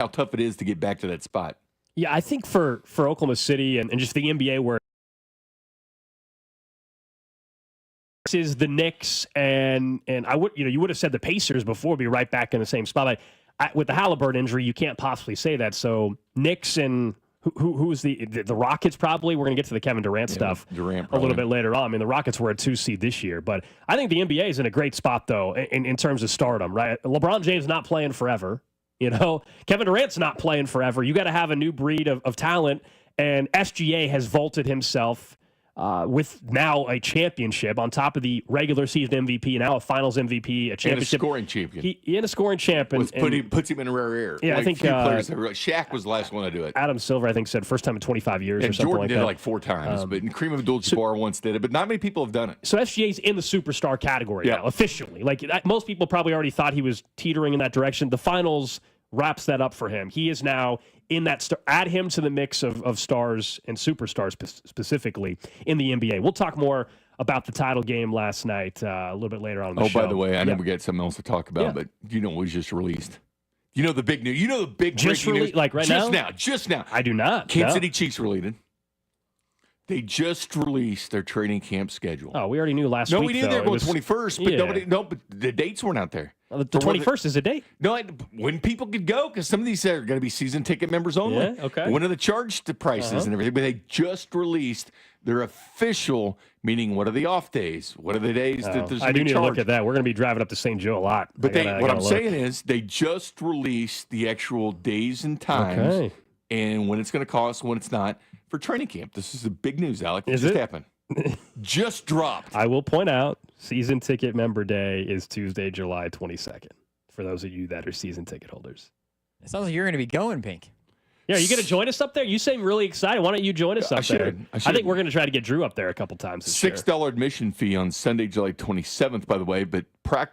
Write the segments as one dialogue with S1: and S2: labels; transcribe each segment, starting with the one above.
S1: how tough it is to get back to that spot.
S2: Yeah, I think for Oklahoma City and just the NBA where is the Knicks and I would you would have said the Pacers before be right back in the same spot. With the Haliburton injury, you can't possibly say that. So Knicks and who's the Rockets probably. We're going to get to the Kevin Durant stuff a little bit later on. I mean, the Rockets were a 2 seed this year, but I think the NBA is in a great spot though in terms of stardom. Right, LeBron James not playing forever. Kevin Durant's not playing forever. You got to have a new breed of talent, and SGA has vaulted himself with now a championship on top of the regular season MVP, now a Finals MVP, a championship,
S1: and a scoring champion.
S2: And a scoring champion,
S1: puts him in a rare air.
S2: Yeah, I think
S1: Shaq was the last one to do it.
S2: Adam Silver, I think, said first time in 25 years
S1: and
S2: or something
S1: Jordan
S2: like
S1: did
S2: that.
S1: it like 4 times, but Kareem Abdul-Jabbar once did it, but not many people have done it.
S2: So SGA's in the superstar category now, officially. Most people probably already thought he was teetering in that direction. The Finals wraps that up for him. He is now in that add him to the mix of stars and superstars specifically in the NBA. We'll talk more about the title game last night a little bit later on in the show.
S1: By the way, I know we got something else to talk about, but what was just released? You know the big news. You know the big breaking news?
S2: Like right now?
S1: Just now.
S2: I do not.
S1: Kansas City Chiefs related. They just released their training camp schedule.
S2: Oh, we already knew last week.
S1: No, we knew they were going 21st, but but the dates weren't out there.
S2: The 21st is a date.
S1: No, when people could go, because some of these are going to be season ticket members only.
S2: Yeah, okay.
S1: When are the charge prices and everything? But they just released their official, meaning what are the off days? What are the days that there's
S2: I do need to look at that. We're going to be driving up to St. Joe a lot.
S1: But what I'm saying is they just released the actual days and times and when it's going to cost, when it's not, for training camp. This is the big news, Alec. It just happened. Just dropped.
S2: I will point out, season ticket member day is Tuesday, July 22nd, for those of you that are season ticket holders.
S3: It sounds like you're going to be going, Pink.
S2: Yeah, are you going to join us up there? You seem really excited. Why don't you join us up there? I think we're going to try to get Drew up there a couple times this year.
S1: $6 admission fee on Sunday, July 27th, by the way, but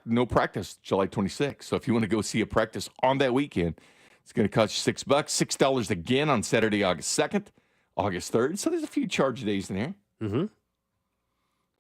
S1: no practice July 26th. So if you want to go see a practice on that weekend, it's going to cost you $6. $6 again on Saturday, August 2nd, August 3rd. So there's a few charge days in there.
S2: Mm-hmm.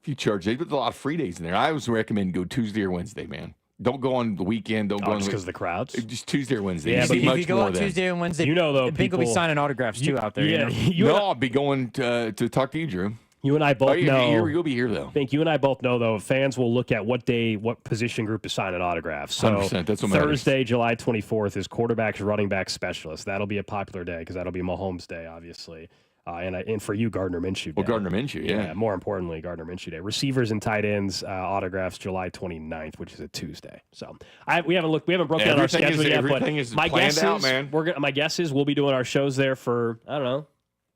S1: Few charge days, but there's a lot of free days in there. I always recommend go Tuesday or Wednesday, man. Don't go on the weekend. Don't go on
S2: because of the crowds.
S1: Just Tuesday or Wednesday.
S3: Yeah, but if you go on Tuesday and Wednesday,
S2: though,
S3: Pink will be signing autographs too out there.
S1: I'll be going to talk to you, Drew.
S2: You and I both know.
S1: You'll be here, though.
S2: Think you and I both know, though, fans will look at what day, what position group is signing autographs. So
S1: 100%, that's what
S2: Thursday,
S1: matters.
S2: July 24th is quarterbacks, running back specialists. That'll be a popular day because that'll be Mahomes Day, obviously. And for you, Gardner Minshew Day.
S1: Well, Gardner Minshew, yeah.
S2: More importantly, Gardner Minshew Day. Receivers and tight ends autographs July 29th, which is a Tuesday. So we haven't broken down our schedule yet, but my guess is we'll be doing our shows there for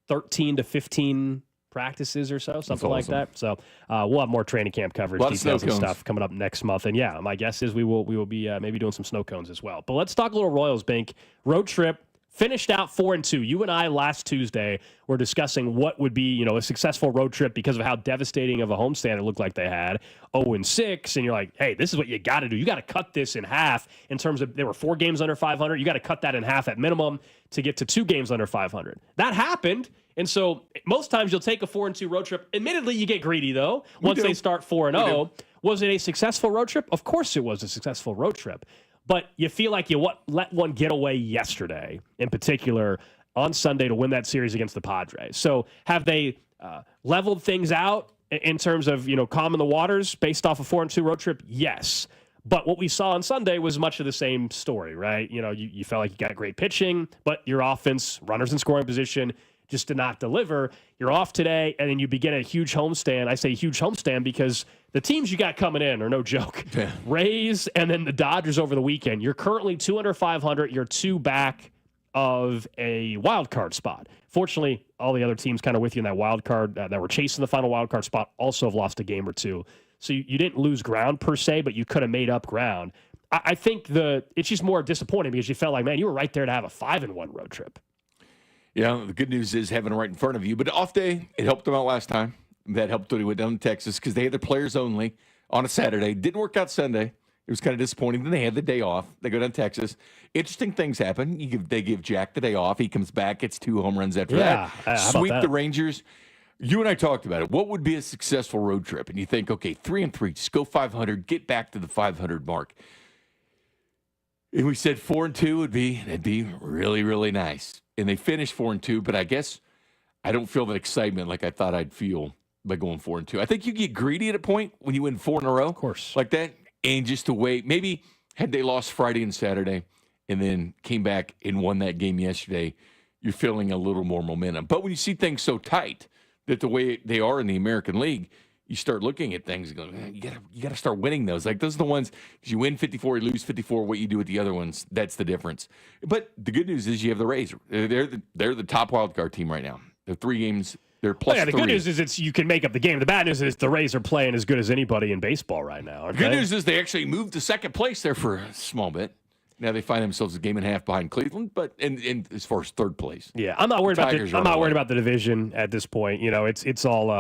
S2: 13 to 15 practices or so, something like that. So we'll have more training camp coverage, details and stuff coming up next month. And my guess is we will be maybe doing some snow cones as well. But let's talk a little Royals, Bink. Road trip. Finished out 4-2. You and I last Tuesday were discussing what would be, a successful road trip because of how devastating of a homestand it looked like they had. 0-6, and you're like, hey, this is what you got to do. You got to cut this in half in terms of there were 4 games under 500. You got to cut that in half at minimum to get to 2 games under 500. That happened, and so most times you'll take a 4-2 road trip. Admittedly, you get greedy though. Once they start 4-0, was it a successful road trip? Of course, it was a successful road trip. But you feel like you let one get away yesterday, in particular, on Sunday to win that series against the Padres. So have they leveled things out in terms of, calming the waters based off a 4-2 road trip? Yes. But what we saw on Sunday was much of the same story, right? You felt like you got great pitching, but your offense, runners in scoring position, just did not deliver. You're off today, and then you begin a huge homestand. I say huge homestand because the teams you got coming in are no joke. Yeah. Rays and then the Dodgers over the weekend. You're currently 2 under 500. You're 2 back of a wild card spot. Fortunately, all the other teams kind of with you in that wild card that were chasing the final wild card spot also have lost a game or two. So you didn't lose ground per se, but you could have made up ground. I think it's just more disappointing because you felt like, man, you were right there to have a 5-1 road trip.
S1: Yeah, the good news is having it right in front of you. But off day, it helped them out last time. That helped when he went down to Texas because they had their players only on a Saturday. Didn't work out Sunday. It was kind of disappointing. Then they had the day off. They go down to Texas. Interesting things happen. They give Jack the day off. He comes back, gets 2 home runs after that. Sweep the Rangers. You and I talked about it. What would be a successful road trip? And you think, okay, 3-3, just go 500, get back to the 500 mark. And we said 4-2 that'd be really, really nice. And they finished 4-2, but I guess I don't feel that excitement like I thought I'd feel by going 4-2. I think you get greedy at a point when you win 4 in a row.
S2: Of course.
S1: Like that. And just to wait, maybe had they lost Friday and Saturday and then came back and won that game yesterday, you're feeling a little more momentum. But when you see things so tight that the way they are in the American League, you start looking at things and going, man, you got to start winning those. Like those are the ones, because you win 54, you lose 54. What you do with the other ones, that's the difference. But the good news is you have the Rays. They're the top wild card team right now. They're 3 games. They're plus
S2: the
S1: 3.
S2: Good news is you can make up the game. The bad news is the Rays are playing as good as anybody in baseball right now.
S1: The good news is they actually moved to second place there for a small bit. Now they find themselves a game and a half behind Cleveland, but in as far as third place.
S2: Yeah, I'm not worried about the division at this point. You know, it's all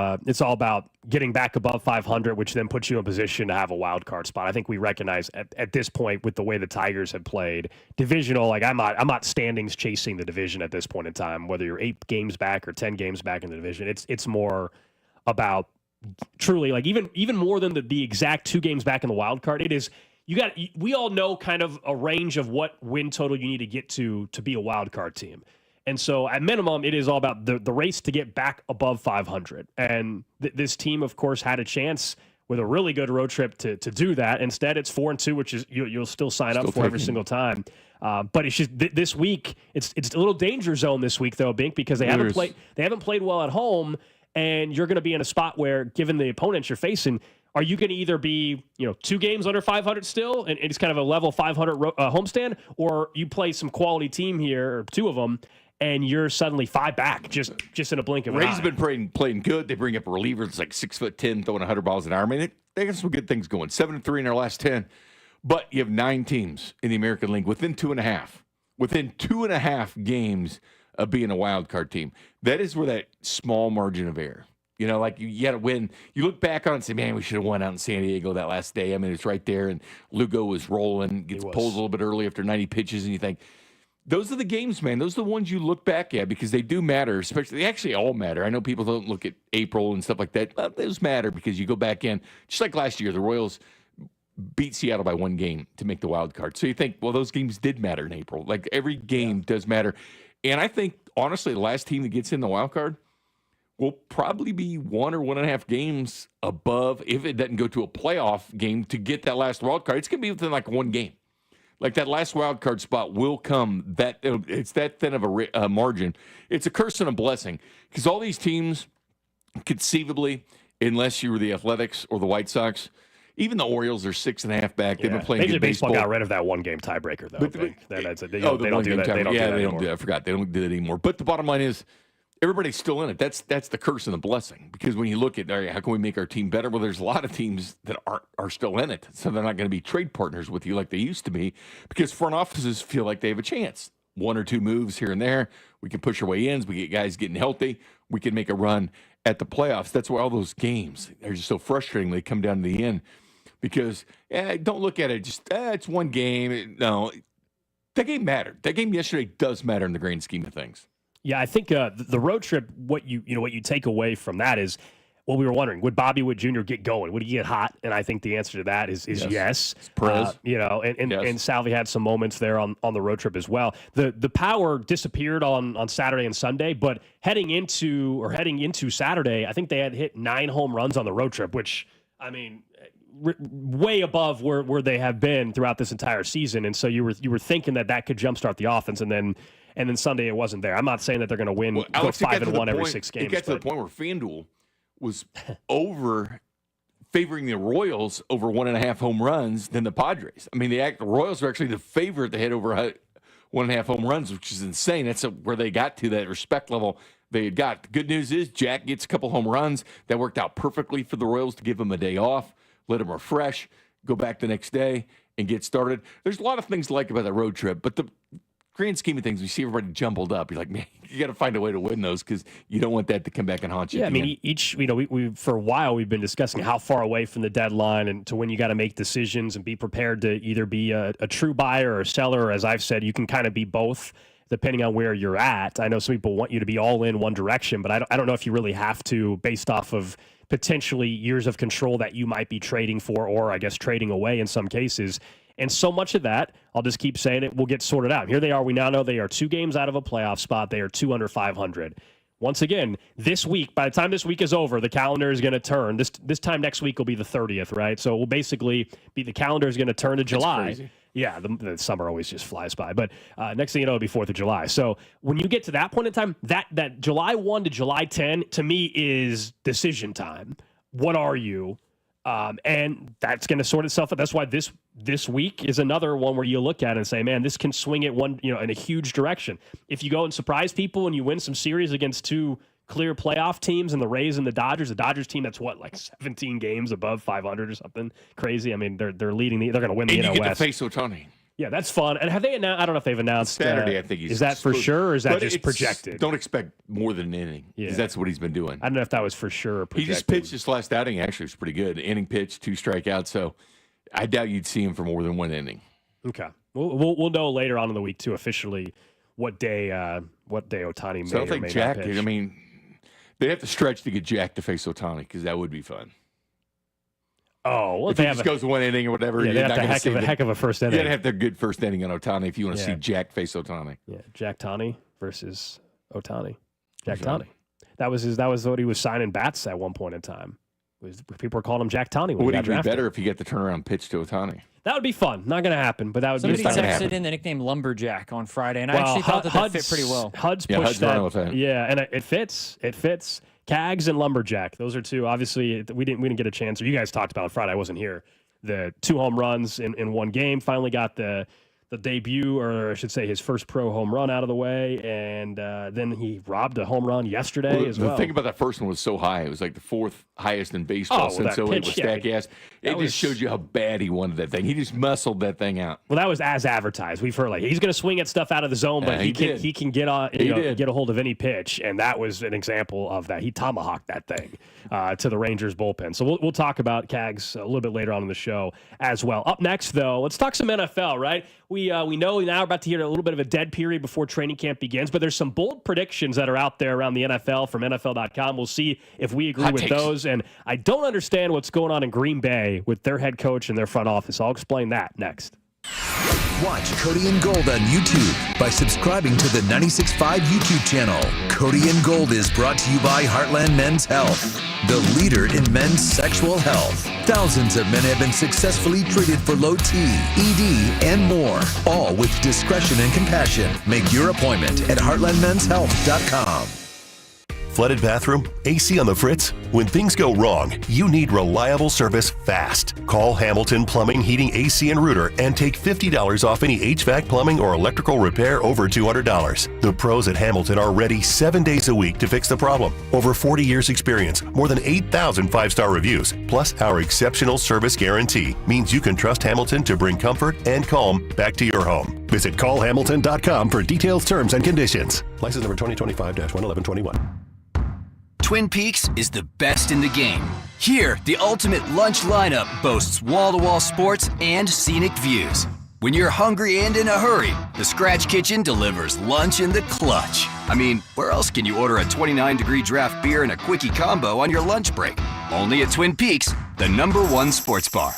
S2: about getting back above 500, which then puts you in position to have a wild card spot. I think we recognize at this point with the way the Tigers have played divisional. Like I'm not standings chasing the division at this point in time. Whether you're 8 games back or 10 games back in the division, it's more about truly like even more than the exact 2 games back in the wild card. It is. We all know kind of a range of what win total you need to get to be a wild card team. And so at minimum, it is all about the race to get back above 500. And this team, of course, had a chance with a really good road trip to do that. Instead, it's 4-2, which is you'll still sign up for every single time. But it's just this week, it's a little danger zone this week, though, Bink, because they haven't played well at home. And you're going to be in a spot where, given the opponents you're facing, are you going to either be, 2 games under 500 still, and it's kind of a level 500 homestand, or you play some quality team here, or 2 of them, and you're suddenly 5 back just in a blink of an eye.
S1: Rays have been playing good. They bring up a reliever that's like 6'10", throwing 100 balls an hour. I mean, they got some good things going. 7-3 in their last 10, but you have 9 teams in the American League within 2.5. Within 2.5 games of being a wild card team. That is where that small margin of error. Like you got to win. You look back on it and say, man, we should have won out in San Diego that last day. I mean, it's right there, and Lugo was rolling, gets pulled a little bit early after 90 pitches, and you think, those are the games, man. Those are the ones you look back at because they do matter, especially they actually all matter. I know people don't look at April and stuff like that. But those matter because you go back in. Just like last year, the Royals beat Seattle by 1 game to make the wild card. So you think, well, those games did matter in April. Like every game does matter. And I think, honestly, the last team that gets in the wild card will probably be 1 or 1.5 games above, if it doesn't go to a playoff game, to get that last wild card. It's going to be within like 1 game. Like that last wild card spot will come. It's that thin of a margin. It's a curse and a blessing because all these teams, conceivably, unless you were the Athletics or the White Sox, even the Orioles are 6.5 back. They've been playing good baseball.
S2: Got rid of that 1 game tiebreaker, though. They don't do that.
S1: They don't do that. I forgot. They don't do that anymore. But the bottom line is, everybody's still in it. That's the curse and the blessing. Because when you look at, all right, how can we make our team better? Well, there's a lot of teams that are still in it. So they're not going to be trade partners with you like they used to be because front offices feel like they have a chance. 1 or 2 moves here and there. We can push our way in. We get guys getting healthy. We can make a run at the playoffs. That's why all those games are just so frustrating. They come down to the end because don't look at it just, it's 1 game. No, that game mattered. That game yesterday does matter in the grand scheme of things.
S2: Yeah, I think the road trip, what you take away from that is, well, we were wondering, would Bobby Witt Jr. get going? Would he get hot? And I think the answer to that is yes.
S1: Perez.
S2: And Salvi had some moments there on the road trip as well. The power disappeared on Saturday and Sunday, but heading into Saturday, I think they had hit 9 home runs on the road trip, which, I mean, way above where they have been throughout this entire season. And so you were thinking that could jumpstart the offense, and then Sunday it wasn't there. I'm not saying that they're going to win 5-1 every 6 games.
S1: It got to the point where FanDuel was favoring the Royals over 1.5 home runs than the Padres. I mean, the Royals are actually the favorite. They had over 1.5 home runs, which is insane. That's where they got to, that respect level they had got. The good news is Jack gets a couple home runs. That worked out perfectly for the Royals to give him a day off, let him refresh, go back the next day, and get started. There's a lot of things to like about that road trip, but the grand scheme of things, we see everybody jumbled up. You're like, man, you got to find a way to win those because you don't want that to come back and haunt you.
S2: Yeah, I mean, we for a while we've been discussing how far away from the deadline and to when you got to make decisions and be prepared to either be a true buyer or a seller. Or as I've said, you can kind of be both depending on where you're at. I know some people want you to be all in one direction, but I don't know if you really have to based off of potentially years of control that you might be trading for, or I guess trading away in some cases. And so much of that, I'll just keep saying it, will get sorted out. Here they are. We now know they are 2 games out of a playoff spot. They are 2 under 500. Once again, this week, by the time this week is over, the calendar is going to turn. This time next week will be the 30th, right? So it will basically be the calendar is going to turn to July.
S1: That's crazy.
S2: Yeah, the summer always just flies by. But next thing you know, it'll be 4th of July. So when you get to that point in time, that July 1 to July 10, to me, is decision time. What are you? And that's going to sort itself out. That's why this week is another one where you look at it and say, man, this can swing it in a huge direction. If you go and surprise people and you win some series against 2 clear playoff teams and the Rays and the Dodgers team that's like 17 games above 500 or something crazy. I mean, they're leading they're going to win the NL West.
S1: You get to face Ohtani.
S2: Yeah, that's fun. And have they announced? I don't know if they've announced
S1: Saturday. I think
S2: is that for sure, or is that just projected?
S1: Don't expect more than an inning, because that's what he's been doing.
S2: I don't know if that was for sure or projected.
S1: He just pitched his last outing. Actually, it was pretty good. Inning pitch, 2 strikeouts. So I doubt you'd see him for more than 1 inning.
S2: Okay, we'll know later on in the week too officially what day Ohtani may.
S1: So I don't think Jack.
S2: Pitch.
S1: I mean, they have to stretch to get Jack to face Ohtani, because that would be fun.
S2: Oh, well,
S1: if he just goes 1 inning or whatever,
S2: they have a heck of a first inning.
S1: You got to have the good first inning on Ohtani if you want to see Jack face Ohtani.
S2: Yeah, Jack Tani versus Ohtani. Jack Tani. That was what he was signing bats at one point in time. People were calling him Jack Tani.
S1: Would it be better if he got the turnaround pitch to Ohtani?
S2: That would be fun. Not going to happen, but that would
S3: Somebody
S2: be fun.
S3: Somebody texted in the nickname Lumberjack on Friday, and I actually thought that fit pretty well.
S2: HUD's pushed that.
S1: Yeah,
S2: and it fits. It fits. Cags and Lumberjack. Those are 2. Obviously, we didn't get a chance. Or you guys talked about on Friday. I wasn't here. The 2 home runs in one game. Finally got the debut, or I should say his first pro home run out of the way, and then he robbed a home run yesterday as well.
S1: The thing about that first one was so high. It was like the 4th highest in baseball since it was Statcast. It just showed you how bad he wanted that thing. He just muscled that thing out.
S2: Well, that was as advertised. We've heard he's going to swing at stuff out of the zone, but he can get on get a hold of any pitch, and that was an example of that. He tomahawked that thing to the Rangers bullpen. So we'll talk about Cags a little bit later on in the show as well. Up next, though, let's talk some NFL, right? We know now we're about to hear a little bit of a dead period before training camp begins, but there's some bold predictions that are out there around the NFL from NFL.com. We'll see if we agree with those. And I don't understand what's going on in Green Bay with their head coach and their front office. I'll explain that next.
S4: Watch Cody and Gold on YouTube by subscribing to the 96.5 YouTube channel. Cody and Gold is brought to you by Heartland Men's Health, the leader in men's sexual health. Thousands of men have been successfully treated for low T, ED, and more, all with discretion and compassion. Make your appointment at heartlandmenshealth.com.
S5: Flooded bathroom? AC on the fritz? When things go wrong, you need reliable service fast. Call Hamilton Plumbing, Heating, AC, and Rooter and take $50 off any HVAC, plumbing, or electrical repair over $200. The pros at Hamilton are ready 7 days a week to fix the problem. Over 40 years experience, more than 8,000 5-star reviews, plus our exceptional service guarantee means you can trust Hamilton to bring comfort and calm back to your home. Visit callhamilton.com for details, terms, and conditions. License number 2025-11121.
S6: Twin Peaks is the best in the game. Here, the ultimate lunch lineup boasts wall-to-wall sports and scenic views. When you're hungry and in a hurry, the Scratch Kitchen delivers lunch in the clutch. I mean, where else can you order a 29-degree draft beer and a quickie combo on your lunch break? Only at Twin Peaks, the #1 sports bar.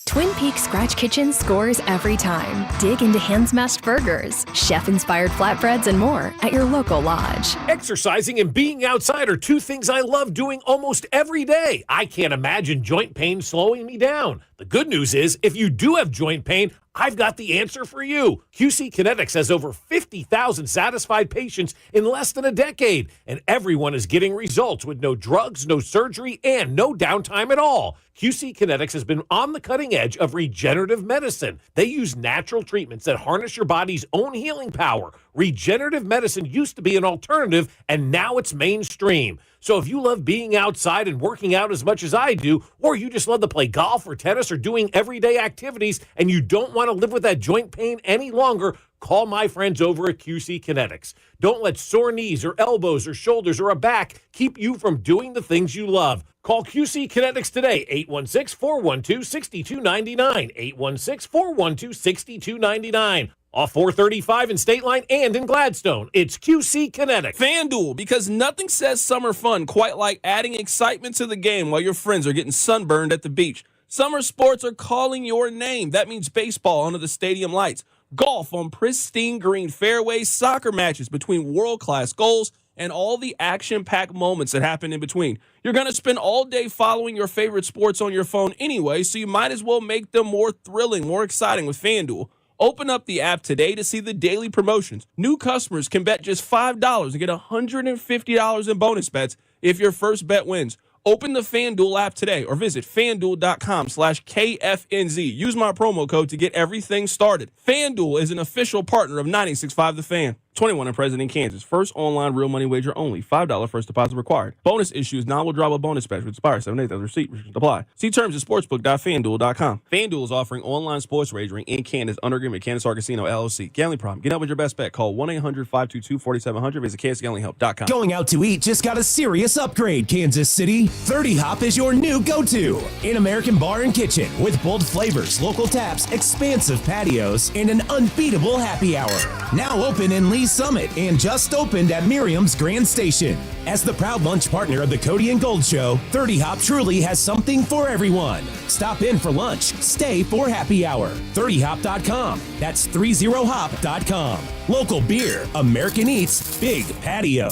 S7: Twin Peaks Scratch Kitchen scores every time. Dig into hand-smashed burgers, chef-inspired flatbreads, and more at your local lodge.
S8: Exercising and being outside are 2 things I love doing almost every day. I can't imagine joint pain slowing me down. The good news is, if you do have joint pain, I've got the answer for you. QC Kinetics has over 50,000 satisfied patients in less than a decade, and everyone is getting results with no drugs, no surgery, and no downtime at all. QC Kinetics has been on the cutting edge of regenerative medicine. They use natural treatments that harness your body's own healing power. Regenerative medicine used to be an alternative, and now it's mainstream. So if you love being outside and working out as much as I do, or you just love to play golf or tennis or doing everyday activities, and you don't want to live with that joint pain any longer, call my friends over at QC Kinetics. Don't let sore knees or elbows or shoulders or a back keep you from doing the things you love. Call QC Kinetics today, 816-412-6299, 816-412-6299. Off 435 in State Line and in Gladstone. It's QC Kinetics.
S9: FanDuel, because nothing says summer fun quite like adding excitement to the game while your friends are getting sunburned at the beach. Summer sports are calling your name. That means baseball under the stadium lights, golf on pristine green fairways, soccer matches between world-class goals, and all the action-packed moments that happen in between. You're going to spend all day following your favorite sports on your phone anyway, so you might as well make them more thrilling, more exciting with FanDuel. Open up the app today to see the daily promotions. New customers can bet just $5 and get $150 in bonus bets if your first bet wins. Open the FanDuel app today or visit FanDuel.com/KFNZ. Use my promo code to get everything started. FanDuel is an official partner of 96.5 The Fan. 21 and present in Kansas. First online real money wager only. $5 first deposit required. Bonus issues, non-withdrawable bonus bets. Expire 7 days. Receipt restrictions apply. See terms at sportsbook.fanduel.com. FanDuel is offering online sports wagering in Kansas under agreement with Kansas Star Casino LLC. Gambling problem? Get out with your best bet. Call 1-800-522-4700. Visit kansasgamblinghelp.com.
S10: Going out to eat just got a serious upgrade, Kansas City. 30 Hop is your new go-to. An American bar and kitchen with bold flavors, local taps, expansive patios, and an unbeatable happy hour. Now open in Lee Summit and just opened at Miriam's Grand Station. As the proud lunch partner of the Cody and Gold Show, 30 Hop truly has something for everyone. Stop in for lunch, stay for happy hour. 30hop.com. That's 30hop.com. Local beer, American Eats, big patio.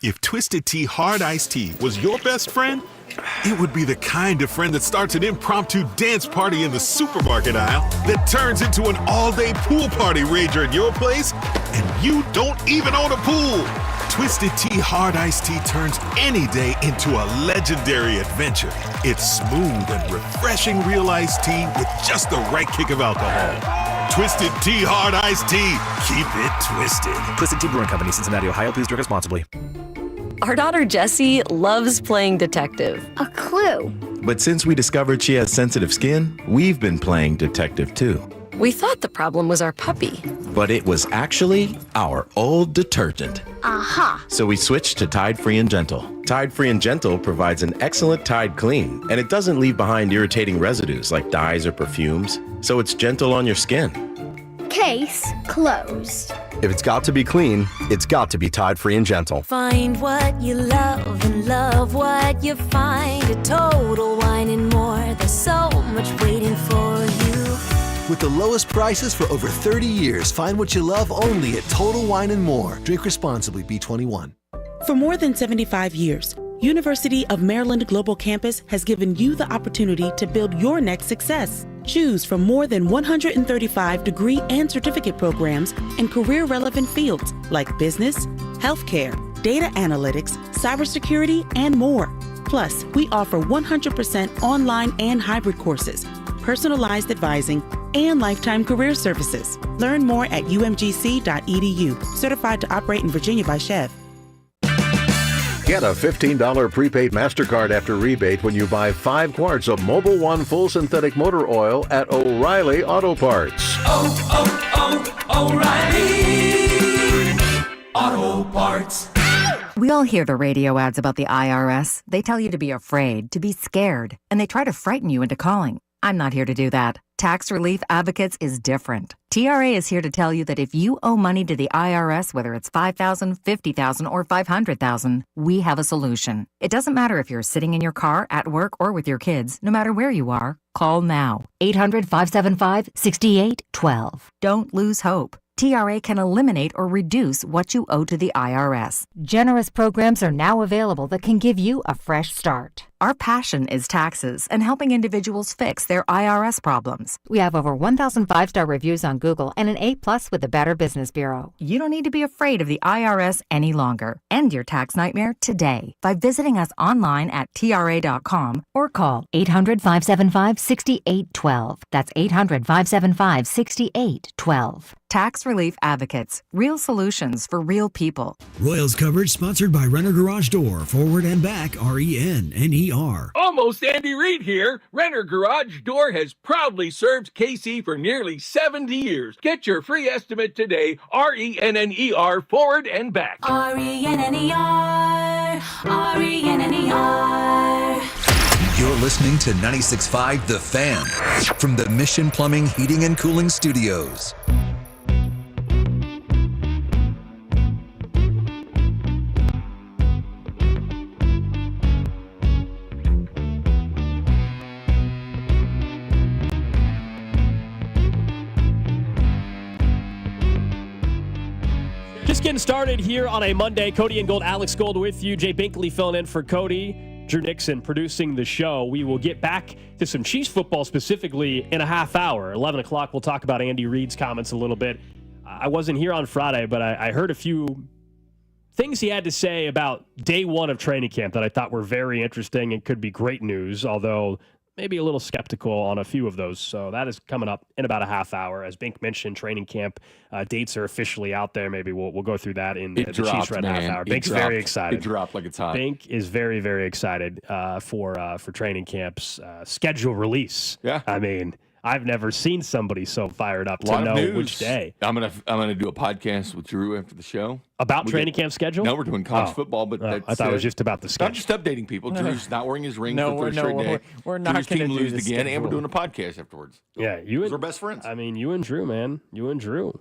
S11: If Twisted Tea Hard Iced Tea was your best friend, it would be the kind of friend that starts an impromptu dance party in the supermarket aisle that turns into an all-day pool party rager at your place, and you don't even own a pool. Twisted Tea Hard Iced Tea turns any day into a legendary adventure. It's smooth and refreshing real iced tea with just the right kick of alcohol. Twisted Tea Hard Iced Tea. Keep it twisted.
S12: Twisted Tea Brewing Company, Cincinnati, Ohio. Please drink responsibly.
S13: Our daughter Jessie loves playing detective.
S14: A clue.
S15: But since we discovered she has sensitive skin, we've been playing detective too.
S13: We thought the problem was our puppy.
S15: But it was actually our old detergent.
S14: Aha.
S15: So we switched to Tide Free and Gentle. Tide Free and Gentle provides an excellent Tide clean, and it doesn't leave behind irritating residues like dyes or perfumes, so it's gentle on your skin.
S14: Case closed.
S16: If it's got to be clean, it's got to be Tide Free and Gentle.
S17: Find what you love and love what you find. A Total Wine and More. There's so much waiting for you.
S18: With the lowest prices for over 30 years, find what you love only at Total Wine and More. Drink responsibly, B21.
S19: For more than 75 years, University of Maryland Global Campus has given you the opportunity to build your next success. Choose from more than 135 degree and certificate programs in career-relevant fields like business, healthcare, data analytics, cybersecurity, and more. Plus, we offer 100% online and hybrid courses, personalized advising, and lifetime career services. Learn more at umgc.edu. Certified to operate in Virginia by Chev.
S20: Get a $15 prepaid MasterCard after rebate when you buy 5 quarts of Mobil 1 full synthetic motor oil at O'Reilly Auto Parts.
S21: O'Reilly Auto Parts.
S22: We all hear the radio ads about the IRS. They tell you to be afraid, to be scared, and they try to frighten you into calling. I'm not here to do that. Tax Relief Advocates is different. TRA is here to tell you that if you owe money to the IRS, whether it's $5,000, $50,000, or $500,000, we have a solution. It doesn't matter if you're sitting in your car, at work, or with your kids. No matter where you are, call now. 800-575-6812. Don't lose hope. TRA can eliminate or reduce what you owe to the IRS.
S23: Generous programs are now available that can give you a fresh start.
S22: Our passion is taxes and helping individuals fix their IRS problems.
S23: We have over 1,000 5-star reviews on Google and an A+ with the Better Business Bureau.
S22: You don't need to be afraid of the IRS any longer. End your tax nightmare today by visiting us online at TRA.com or call
S23: 800-575-6812. That's 800-575-6812.
S22: Tax Relief Advocates. Real solutions for real people.
S24: Royals coverage sponsored by Renner Garage Door. Forward and back, RENNER.
S25: Almost Andy Reid here. Renner Garage Door has proudly served KC for nearly 70 years. Get your free estimate today. RENNER, forward and back.
S17: RENNER. RENNER.
S4: You're listening to 96.5 The Fan from the Mission Plumbing, Heating, and Cooling Studios.
S1: Getting started here on a Monday. Cody and Gold, Alex Gold with you. Jay Binkley filling in for Cody. Drew Nixon producing the show. We will get back to some Chiefs football specifically in a half hour. 11 o'clock, we'll talk about Andy Reid's comments a little bit. I wasn't here on Friday, but I heard a few things he had to say about day one of training camp that I thought were very interesting and could be great news, although maybe a little skeptical on a few of those. So that is coming up in about a half hour. As Bink mentioned, training camp dates are officially out there. Maybe we'll go through that in the Chiefs Red half hour. Bink's very excited.
S2: It dropped like it's hot.
S1: Bink is very, very excited for training camp's schedule release.
S2: Yeah.
S1: I mean, I've never seen somebody so fired up to know which day.
S2: I'm gonna do a podcast with Drew after the show
S1: about training camp schedule.
S2: No, we're doing college football, but that's,
S1: I thought it was just about the schedule.
S2: I'm just updating people. Drew's not wearing his ring for the first straight day.
S3: We're not
S2: Drew's
S3: going to
S2: team
S3: do
S2: lose
S3: this
S2: again, and we're doing a podcast afterwards.
S1: Yeah,
S2: we're best friends.
S1: I mean, you and Drew, man. You and Drew.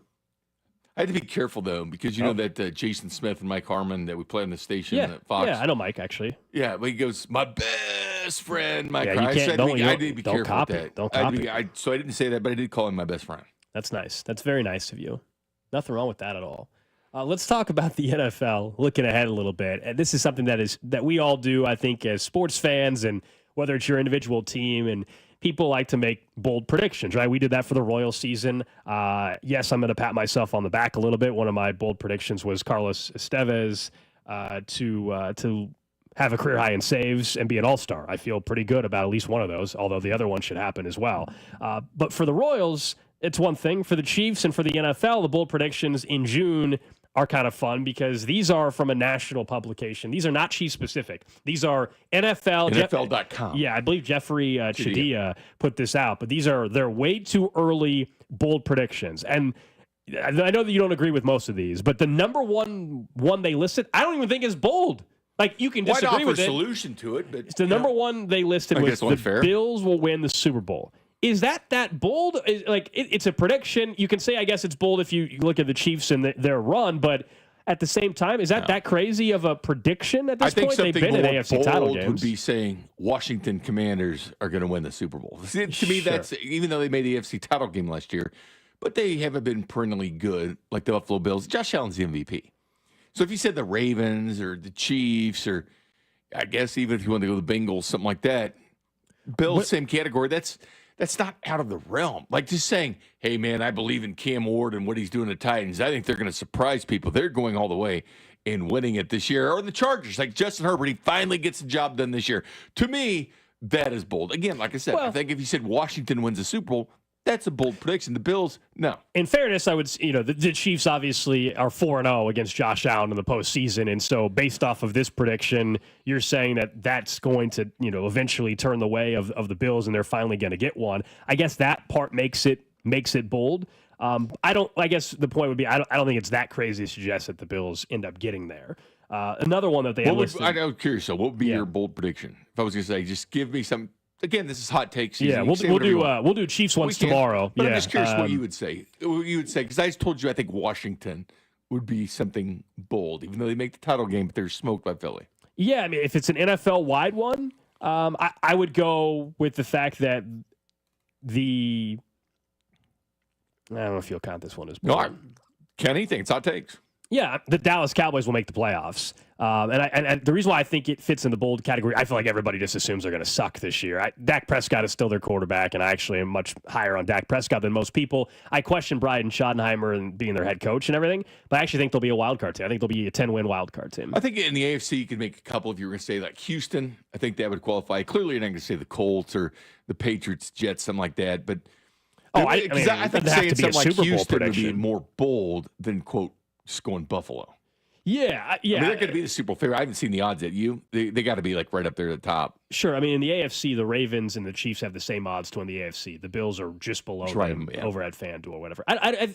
S2: I had to be careful, though, because you know that Jason Smith and Mike Harmon that we play on the station at Fox.
S1: Yeah, I know Mike, actually.
S2: Yeah, but he goes, my best friend, Mike.
S1: Yeah,
S2: I had to be careful
S1: copy.
S2: with that.
S1: Don't copy.
S2: So I didn't say that, but I did call him my best friend.
S1: That's nice. That's very nice of you. Nothing wrong with that at all. Let's talk about the NFL, looking ahead a little bit. And this is something that we all do, I think, as sports fans, and whether it's your individual team, and people like to make bold predictions, right? We did that for the Royals season. Yes, I'm going to pat myself on the back a little bit. One of my bold predictions was Carlos Estevez to have a career high in saves and be an all-star. I feel pretty good about at least one of those, although the other one should happen as well. But for the Royals, it's one thing. For the Chiefs and for the NFL, the bold predictions in June are kind of fun because these are from a national publication. These are not Chiefs-specific. These are NFL.
S2: NFL.com.
S1: Yeah, I believe Jeffrey Chadia put this out, but they're way too early bold predictions. And I know that you don't agree with most of these, but the number one they listed, I don't even think is bold. Like, you can disagree with it.
S2: Why not offer a solution to it? But
S1: it's the number one they listed was the Bills will win the Super Bowl. Is that bold? It's a prediction. You can say, I guess it's bold if you look at the Chiefs and their run, but at the same time, is that crazy of a prediction at this point? They've been in AFC title games.
S2: Would be saying Washington Commanders are going to win the Super Bowl. See, to me, that's even though they made the AFC title game last year, but they haven't been perennially good like the Buffalo Bills. Josh Allen's the MVP. So if you said the Ravens or the Chiefs, or I guess even if you want to go the Bengals, something like that, Bills, same category, that's not out of the realm. Like just saying, hey, man, I believe in Cam Ward and what he's doing to Titans. I think they're going to surprise people. They're going all the way in winning it this year. Or the Chargers, like Justin Herbert, he finally gets the job done this year. To me, that is bold. Again, like I said, I think if you said Washington wins the Super Bowl, that's a bold prediction. The Bills, no.
S1: In fairness, I would, the Chiefs obviously are 4-0 against Josh Allen in the postseason. And so based off of this prediction, you're saying that that's going to, eventually turn the way of the Bills and they're finally going to get one. I guess that part makes it bold. I guess the point would be, I don't think it's that crazy to suggest that the Bills end up getting there. Another one that they listed.
S2: I'm curious, though. What would be your bold prediction? If I was going to say, just give me some. Again, this is hot take season.
S1: Yeah, we'll do Chiefs ones tomorrow.
S2: But I'm just curious what you would say. Because I just told you I think Washington would be something bold, even though they make the title game, but they're smoked by Philly.
S1: Yeah, I mean, if it's an NFL-wide one, I would go with the fact that I don't know if you'll count this one as bold.
S2: No, can't anything. It's hot takes.
S1: Yeah, the Dallas Cowboys will make the playoffs. And the reason why I think it fits in the bold category, I feel like everybody just assumes they're going to suck this year. Dak Prescott is still their quarterback, and I actually am much higher on Dak Prescott than most people. I question Brian Schottenheimer and being their head coach and everything, but I actually think they'll be a wild card team. I think they'll be a 10-win wild card team.
S2: I think in the AFC, you could make a couple. If you were going to say like Houston, I think that would qualify. Clearly, you're not going to say the Colts or the Patriots, Jets, something like that. But
S1: I
S2: think saying something like Houston would be more bold than, quote, just going Buffalo.
S1: Yeah.
S2: I mean, they're going to be the Super Bowl favorite. I haven't seen the odds yet. They got to be like right up there at the top.
S1: Sure. I mean, in the AFC, the Ravens and the Chiefs have the same odds to win the AFC. The Bills are just below them over at FanDuel or whatever.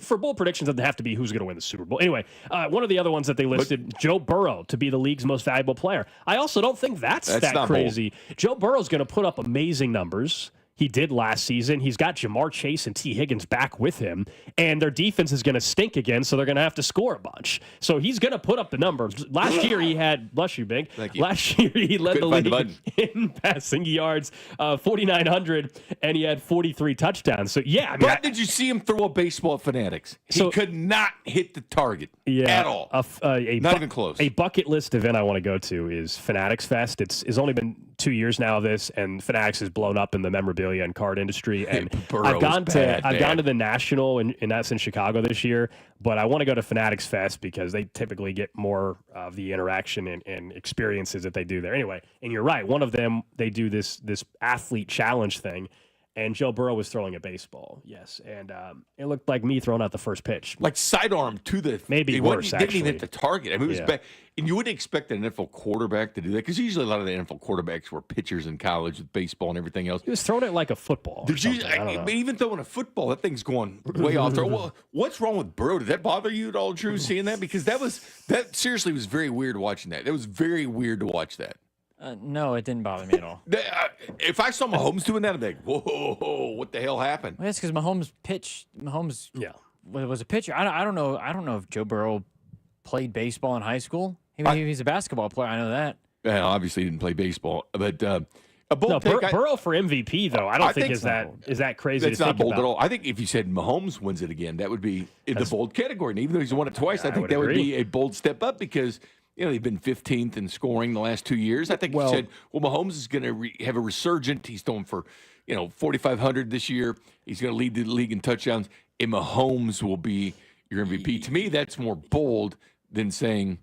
S1: For bold predictions, it doesn't have to be who's going to win the Super Bowl. Anyway, one of the other ones that they listed, Joe Burrow to be the league's most valuable player. I also don't think that's that crazy. Bold. Joe Burrow's going to put up amazing numbers. he did last season. He's got Jamar Chase and T. Higgins back with him, and their defense is going to stink again, so they're going to have to score a bunch. So he's going to put up the numbers. Last year he had, bless you, Big.
S2: Thank you.
S1: Last year he led the league in passing yards, 4,900, and he had 43 touchdowns. So, yeah.
S2: But did you see him throw a baseball at Fanatics? He could not hit the target at all. Not even close.
S1: A bucket list event I want to go to is Fanatics Fest. It's only been 2 years now of this, and Fanatics has blown up in the memorabilia and card industry. And I've gone to the National, and that's in Chicago this year. But I want to go to Fanatics Fest because they typically get more of the interaction and experiences that they do there. Anyway, and you're right. One of them, they do this athlete challenge thing. And Joe Burrow was throwing a baseball, yes. And it looked like me throwing out the first pitch.
S2: Like sidearm to the...
S1: Maybe worse,
S2: He didn't even hit the target. I mean, it was
S1: Yeah.
S2: bad. And you wouldn't expect an NFL quarterback to do that because usually a lot of the NFL quarterbacks were pitchers in college with baseball and everything else.
S1: He was throwing it like a football.
S2: Did you? I mean, even throwing a football, that thing's going way off there. Well, what's wrong with Burrow? Did that bother you at all, Drew, seeing that? Because that seriously was very weird watching that. It was very weird to watch that.
S3: No, it didn't bother me at all.
S2: If I saw Mahomes doing that, I'd be like, whoa, what the hell happened?
S3: Well, that's because Mahomes was a pitcher. I don't know if Joe Burrow played baseball in high school. He's a basketball player. I know that.
S2: Yeah, obviously he didn't play baseball, but a bold
S1: No,
S2: pick.
S1: Burrow for MVP though. I don't think is that crazy.
S2: That's
S1: to
S2: not
S1: think
S2: bold
S1: about.
S2: at all. I think if you said Mahomes wins it again, that would be in the bold category. And even though he's won it twice, I think
S1: would
S2: that would
S1: agree.
S2: be a bold step up because they've been 15th in scoring the last 2 years. I think you said, Mahomes is going to have a resurgent. He's throwing for 4,500 this year. He's going to lead the league in touchdowns, and Mahomes will be your MVP. To me, that's more bold than saying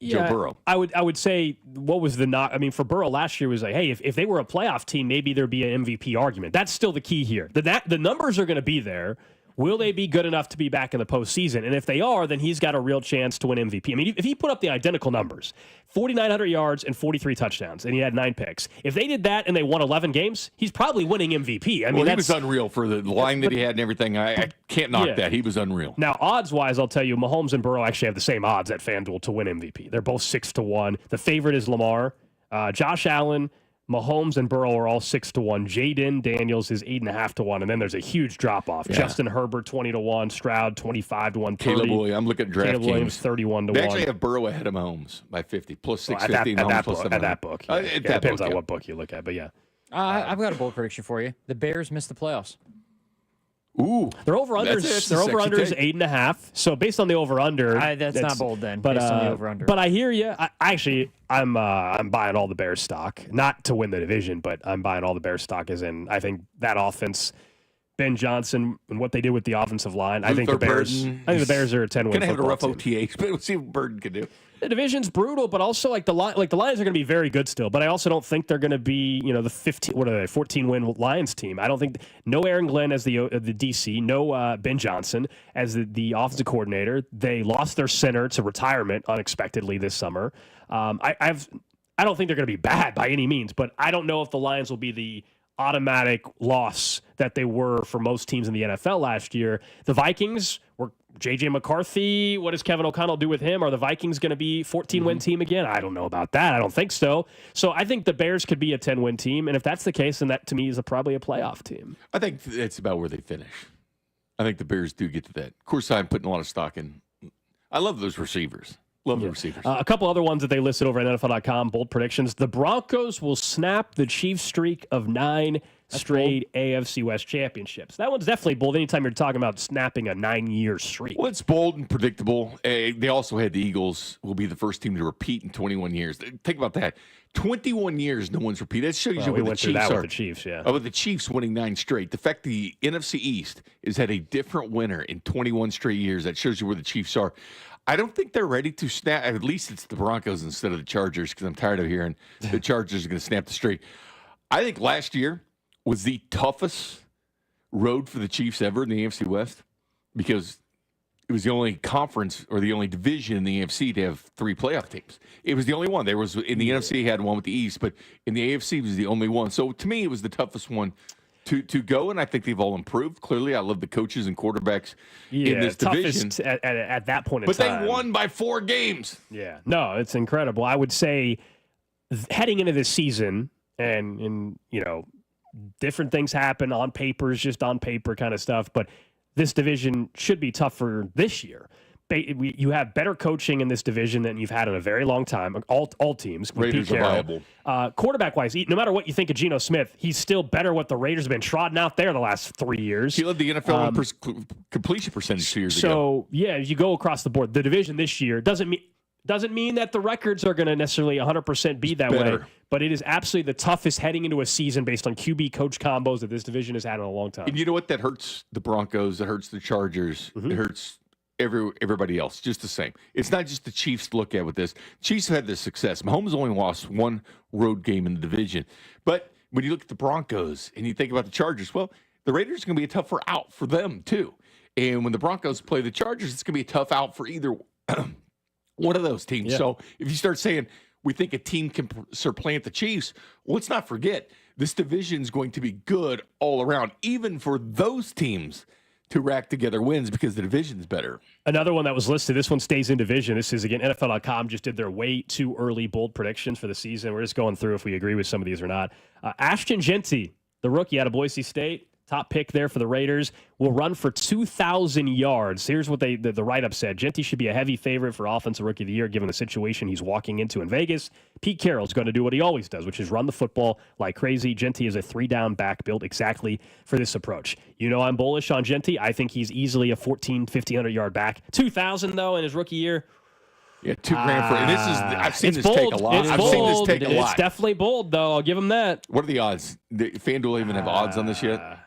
S2: Joe Burrow.
S1: I would say what was the knock? I mean, for Burrow last year was like, hey, if they were a playoff team, maybe there'd be an MVP argument. That's still the key here. The numbers are going to be there. Will they be good enough to be back in the postseason? And if they are, then he's got a real chance to win MVP. I mean, if he put up the identical numbers, 4,900 yards and 43 touchdowns, and he had 9 picks. If they did that and they won 11 games, he's probably winning MVP. I mean,
S2: he was unreal for the line that he had and everything. I can't knock that. He was unreal.
S1: Now, odds-wise, I'll tell you, Mahomes and Burrow actually have the same odds at FanDuel to win MVP. They're both 6-1. The favorite is Lamar. Josh Allen, Mahomes, and Burrow are all 6-1. Jaden Daniels is 8.5-1, and then there's a huge drop-off.
S2: Yeah.
S1: Justin Herbert 20-1 Stroud 25-1.
S2: Caleb Williams, I'm looking at DraftKings.
S1: Caleb Williams 31-1.
S2: They actually have Burrow ahead of Mahomes by 50, plus 650.
S1: At that book. Yeah. It depends on what book you look at, but yeah.
S3: I've got a bold prediction for you. The Bears missed the playoffs.
S2: Ooh,
S1: their over/under is 8.5. So based on the over/under,
S3: that's not bold then.
S1: But
S3: based on the over/under.
S1: But I hear you. I'm buying all the Bears stock, not to win the division, but I'm buying all the Bears stock. As in, I think that offense, Ben Johnson, and what they did with the offensive line. I think the Bears are a 10-win.
S2: Going to have a rough
S1: team.
S2: OTAs, but we'll see what Burden can do.
S1: The division's brutal, but also the Lions are going to be very good still. But I also don't think they're going to be, the 14-win Lions team. I don't think no Aaron Glenn as the DC, no Ben Johnson as the offensive coordinator. They lost their center to retirement unexpectedly this summer. I don't think they're going to be bad by any means, but I don't know if the Lions will be the automatic loss that they were for most teams in the NFL last year. The Vikings were J.J. McCarthy. What does Kevin O'Connell do with him? Are the Vikings going to be 14-win team again? I don't know about that. I don't think so. So I think the Bears could be a 10-win team, and if that's the case, then that to me is probably a playoff team.
S2: I think it's about where they finish. I think the Bears do get to that. Of course, I'm putting a lot of stock in. I love those receivers. Love the receivers.
S1: A couple other ones that they listed over at NFL.com, bold predictions. The Broncos will snap the Chiefs' streak of 9 straight AFC West championships. That one's definitely bold anytime you're talking about snapping a 9-year streak.
S2: Well, it's bold and predictable. They also had the Eagles will be the first team to repeat in 21 years. Think about that. 21 years, no one's repeated. That shows you where the Chiefs are.
S1: With the Chiefs, yeah.
S2: With the Chiefs winning 9 straight. The fact the NFC East has had a different winner in 21 straight years, that shows you where the Chiefs are. I don't think they're ready to snap. At least it's the Broncos instead of the Chargers, because I'm tired of hearing the Chargers are going to snap the streak. I think last year was the toughest road for the Chiefs ever in the AFC West, because it was the only conference or the only division in the AFC to have 3 playoff teams. It was the only one. There was in the NFC had one with the East, but in the AFC it was the only one. So to me, it was the toughest one to go, and I think they've all improved. Clearly, I love the coaches and quarterbacks in this division.
S1: At that point in
S2: but
S1: time.
S2: They won by 4 games.
S1: Yeah. No, it's incredible. I would say heading into this season and different things happen on paper, just on paper kind of stuff. But this division should be tougher this year. You have better coaching in this division than you've had in a very long time. All teams.
S2: Raiders are viable.
S1: Quarterback-wise, no matter what you think of Geno Smith, he's still better what the Raiders have been trodden out there the last 3 years.
S2: He led the NFL in completion percentage 2 years ago.
S1: So, yeah, you go across the board. The division this year doesn't mean that the records are going to necessarily 100% be that way, but it is absolutely the toughest heading into a season based on QB coach combos that this division has had in a long time.
S2: And you know what? That hurts the Broncos. That hurts the Chargers. It hurts everybody else just the same. It's not just the Chiefs to look at with this. Chiefs have had this success. Mahomes only lost one road game in the division. But when you look at the Broncos and you think about the Chargers, well, the Raiders are going to be a tougher out for them too. And when the Broncos play the Chargers, it's going to be a tough out for either one of those teams. Yeah. So if you start saying we think a team can supplant the Chiefs, let's not forget this division is going to be good all around, even for those teams to rack together wins because the division's better.
S1: Another one that was listed, this one stays in division. This is, again, NFL.com just did their way too early bold predictions for the season. We're just going through if we agree with some of these or not. Ashton Jeanty, the rookie out of Boise State, top pick there for the Raiders, will run for 2,000 yards. Here's what the write-up said. Jeanty should be a heavy favorite for Offensive Rookie of the Year given the situation he's walking into in Vegas. Pete Carroll's going to do what he always does, which is run the football like crazy. Jeanty is a 3-down back built exactly for this approach. You know I'm bullish on Jeanty. I think he's easily a 1,500-yard back. 2,000, though, in his rookie year.
S2: Yeah, $2,000 for, and this is, I've seen this take a lot. I've seen this take a lot.
S1: It's definitely bold, though. I'll give him that.
S2: What are the odds? FanDuel even have odds on this yet?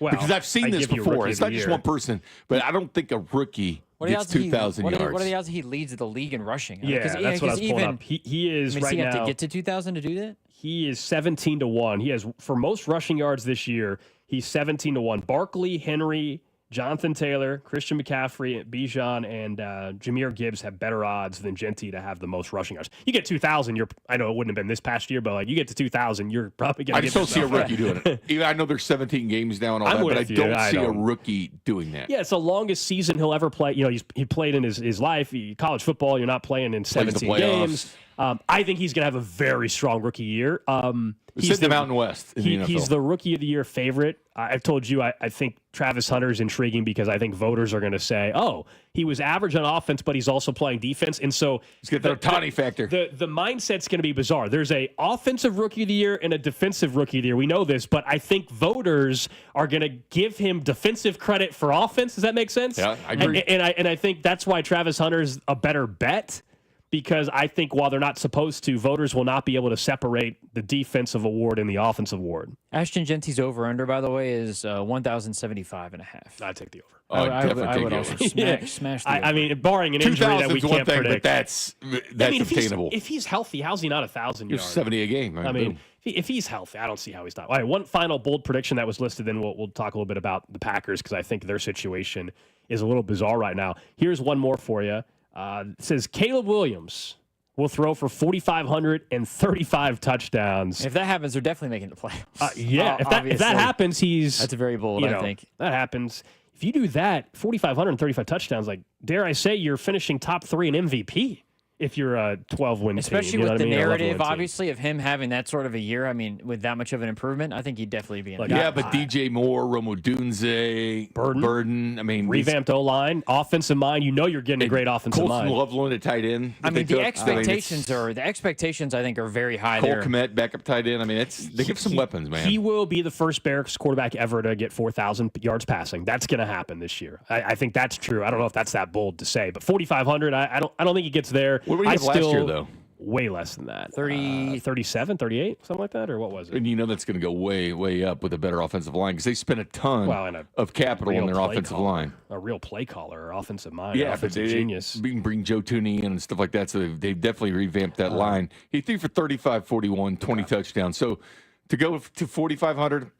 S1: Well,
S2: because I've seen this before. It's not just one person, but I don't think a rookie gets 2,000 yards.
S3: What are the odds he leads the league in rushing?
S1: Yeah, that's what I was pulling up. He is right now.
S3: Does he have to get to 2,000 to do that?
S1: He is 17-1. He has, for most rushing yards this year, he's 17-1. Barkley, Henry, Jonathan Taylor, Christian McCaffrey, Bijan, and Jahmyr Gibbs have better odds than Jeanty to have the most rushing yards. You get 2,000, I know it wouldn't have been this past year, but like you get to 2,000, you're probably going to get.
S2: I just don't see a rookie doing it. Even I know there's 17 games now and all that, but I don't see a rookie doing that.
S1: Yeah, it's the longest season he'll ever play. You know, he played in his life. College football, you're not playing in 17 games. I think he's going to have a very strong rookie year.
S2: He's the Mountain West.
S1: He's the Rookie of the Year favorite. I've told you, I think Travis Hunter is intriguing because I think voters are going to say, oh, he was average on offense, but he's also playing defense. And so
S2: he's got the Ohtani factor.
S1: The mindset's going to be bizarre. There's a offensive Rookie of the Year and a defensive Rookie of the Year. We know this, but I think voters are going to give him defensive credit for offense. Does that make sense?
S2: Yeah, I agree.
S1: And I think that's why Travis Hunter is a better bet. Because I think while they're not supposed to, voters will not be able to separate the defensive award and the offensive award.
S3: Ashton Jeanty's over-under, by the way, is 1,075.5.
S1: I'd take the over.
S3: I would also smash the over.
S1: I mean, barring an injury that we can't predict.
S2: But that's obtainable.
S1: If he's healthy, how's he not 1,000 yards?
S2: 70 a game.
S1: I mean, if he's healthy, I don't see how he's not. All right, one final bold prediction that was listed, then we'll talk a little bit about the Packers because I think their situation is a little bizarre right now. Here's one more for you. It says Caleb Williams will throw for 4,535 touchdowns.
S3: If that happens, they're definitely making the playoffs.
S1: Yeah, if that happens,
S3: that's a very bold. I think
S1: that happens. If you do that, 4,535 touchdowns, like dare I say, you're finishing top 3 in MVP. If you're a 12-win team.
S3: Especially with the narrative, obviously, of him having that sort of a year, I mean, with that much of an improvement, I think he'd definitely be in the
S2: Yeah, but DJ Moore, Romo Dunze, Burden. I mean,
S1: revamped O-line, offensive mind. You know you're getting a great offensive mind.
S2: Colson Loveland at tight end.
S3: I mean, the expectations, I think, are very high there.
S2: Cole Kmet, backup tight end. I mean, they give some weapons, man.
S1: He will be the first Bears quarterback ever to get 4,000 yards passing. That's going to happen this year. I think that's true. I don't know if that's that bold to say, but 4,500, I don't think he gets there.
S2: What did we have last year, though?
S1: Way less than that. 37, 38, something like that, or what was it?
S2: And you know that's going to go way, way up with a better offensive line because they spent a ton of capital in their offensive line.
S1: A real play caller, or offensive mind,
S2: yeah,
S1: offensive genius.
S2: We can bring Joe Tooney in and stuff like that, so they've definitely revamped that line. He threw for 35, 41, 20 touchdowns. So to go to 4,500,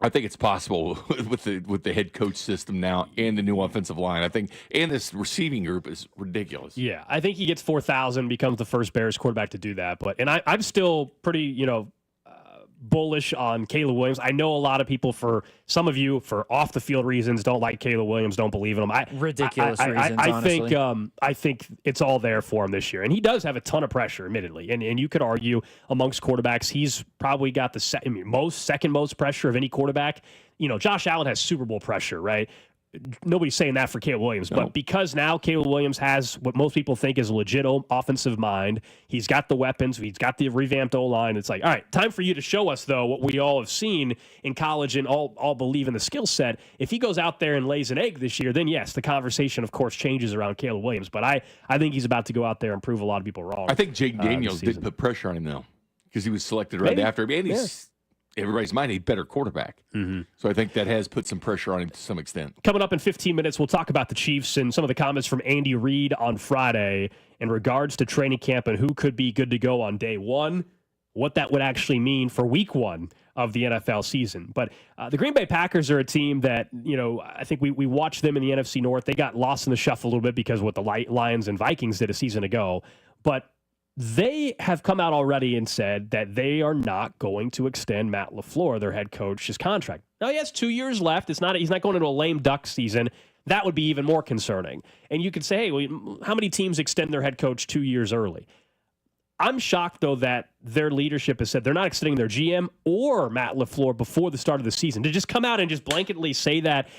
S2: I think it's possible with the head coach system now and the new offensive line. I think, and this receiving group is ridiculous.
S1: Yeah, I think he gets 4,000, becomes the first Bears quarterback to do that. But I'm still pretty, bullish on Caleb Williams. I know a lot of people, some of you, for off the field reasons, don't like Caleb Williams, don't believe in him.
S3: Ridiculous reasons, honestly.
S1: I think it's all there for him this year. And he does have a ton of pressure, admittedly. And you could argue amongst quarterbacks, he's probably got the second most pressure of any quarterback. Josh Allen has Super Bowl pressure, right? Nobody's saying that for Caleb Williams, but because now Caleb Williams has what most people think is a legit offensive mind, he's got the weapons, he's got the revamped O-line. It's like, all right, time for you to show us, though, what we all have seen in college and all believe in the skill set. If he goes out there and lays an egg this year, then yes, the conversation, of course, changes around Caleb Williams. But I think he's about to go out there and prove a lot of people wrong.
S2: I think Jake Daniels did put pressure on him, though, because he was selected right after him. And he's everybody's mind, a better quarterback.
S1: Mm-hmm.
S2: So I think that has put some pressure on him to some extent.
S1: Coming up in 15 minutes, we'll talk about the Chiefs and some of the comments from Andy Reid on Friday in regards to training camp and who could be good to go on day one, what that would actually mean for week one of the NFL season. But the Green Bay Packers are a team that, I think we watched them in the NFC North. They got lost in the shuffle a little bit because of what the Lions and Vikings did a season ago. But they have come out already and said that they are not going to extend Matt LaFleur, their head coach, his contract. Now, he has 2 years left. He's not going into a lame duck season. That would be even more concerning. And you could say, hey, how many teams extend their head coach 2 years early? I'm shocked, though, that their leadership has said they're not extending their GM or Matt LaFleur before the start of the season. To just come out and just blanketly say that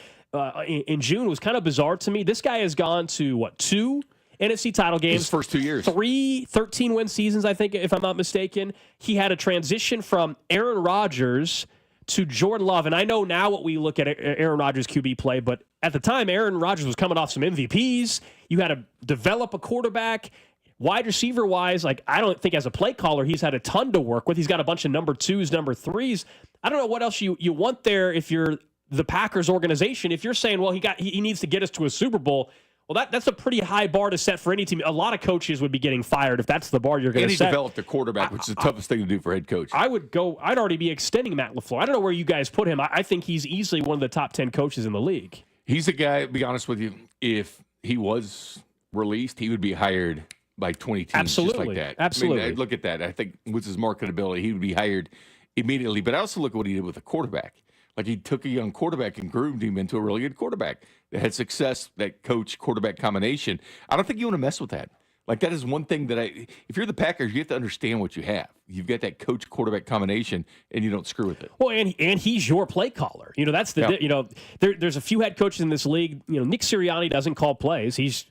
S1: in June was kind of bizarre to me. This guy has gone to, 2 NFC title games.
S2: His first 2 years.
S1: 3 13-win seasons, I think, if I'm not mistaken. He had a transition from Aaron Rodgers to Jordan Love. And I know now what we look at Aaron Rodgers' QB play, but at the time, Aaron Rodgers was coming off some MVPs. You had to develop a quarterback. Wide receiver-wise, I don't think as a play caller, he's had a ton to work with. He's got a bunch of number 2s, number 3s. I don't know what else you want there if you're the Packers organization. If you're saying, well, he needs to get us to a Super Bowl, well, that's a pretty high bar to set for any team. A lot of coaches would be getting fired if that's the bar you're going to set.
S2: And he developed a quarterback, which is the toughest thing to do for a head coach.
S1: I'd already be extending Matt LaFleur. I don't know where you guys put him. I think he's easily one of the top 10 coaches in the league.
S2: He's a guy, to be honest with you, if he was released, he would be hired by 20 teams just like that.
S1: Absolutely.
S2: I mean, look at that. I think with his marketability, he would be hired immediately. But I also look at what he did with a quarterback. He took a young quarterback and groomed him into a really good quarterback that had success, that coach-quarterback combination. I don't think you want to mess with that. That is one thing that if you're the Packers, you have to understand what you have. You've got that coach-quarterback combination, and you don't screw with it.
S1: Well, and he's your play caller. That's there's a few head coaches in this league. Nick Sirianni doesn't call plays. He's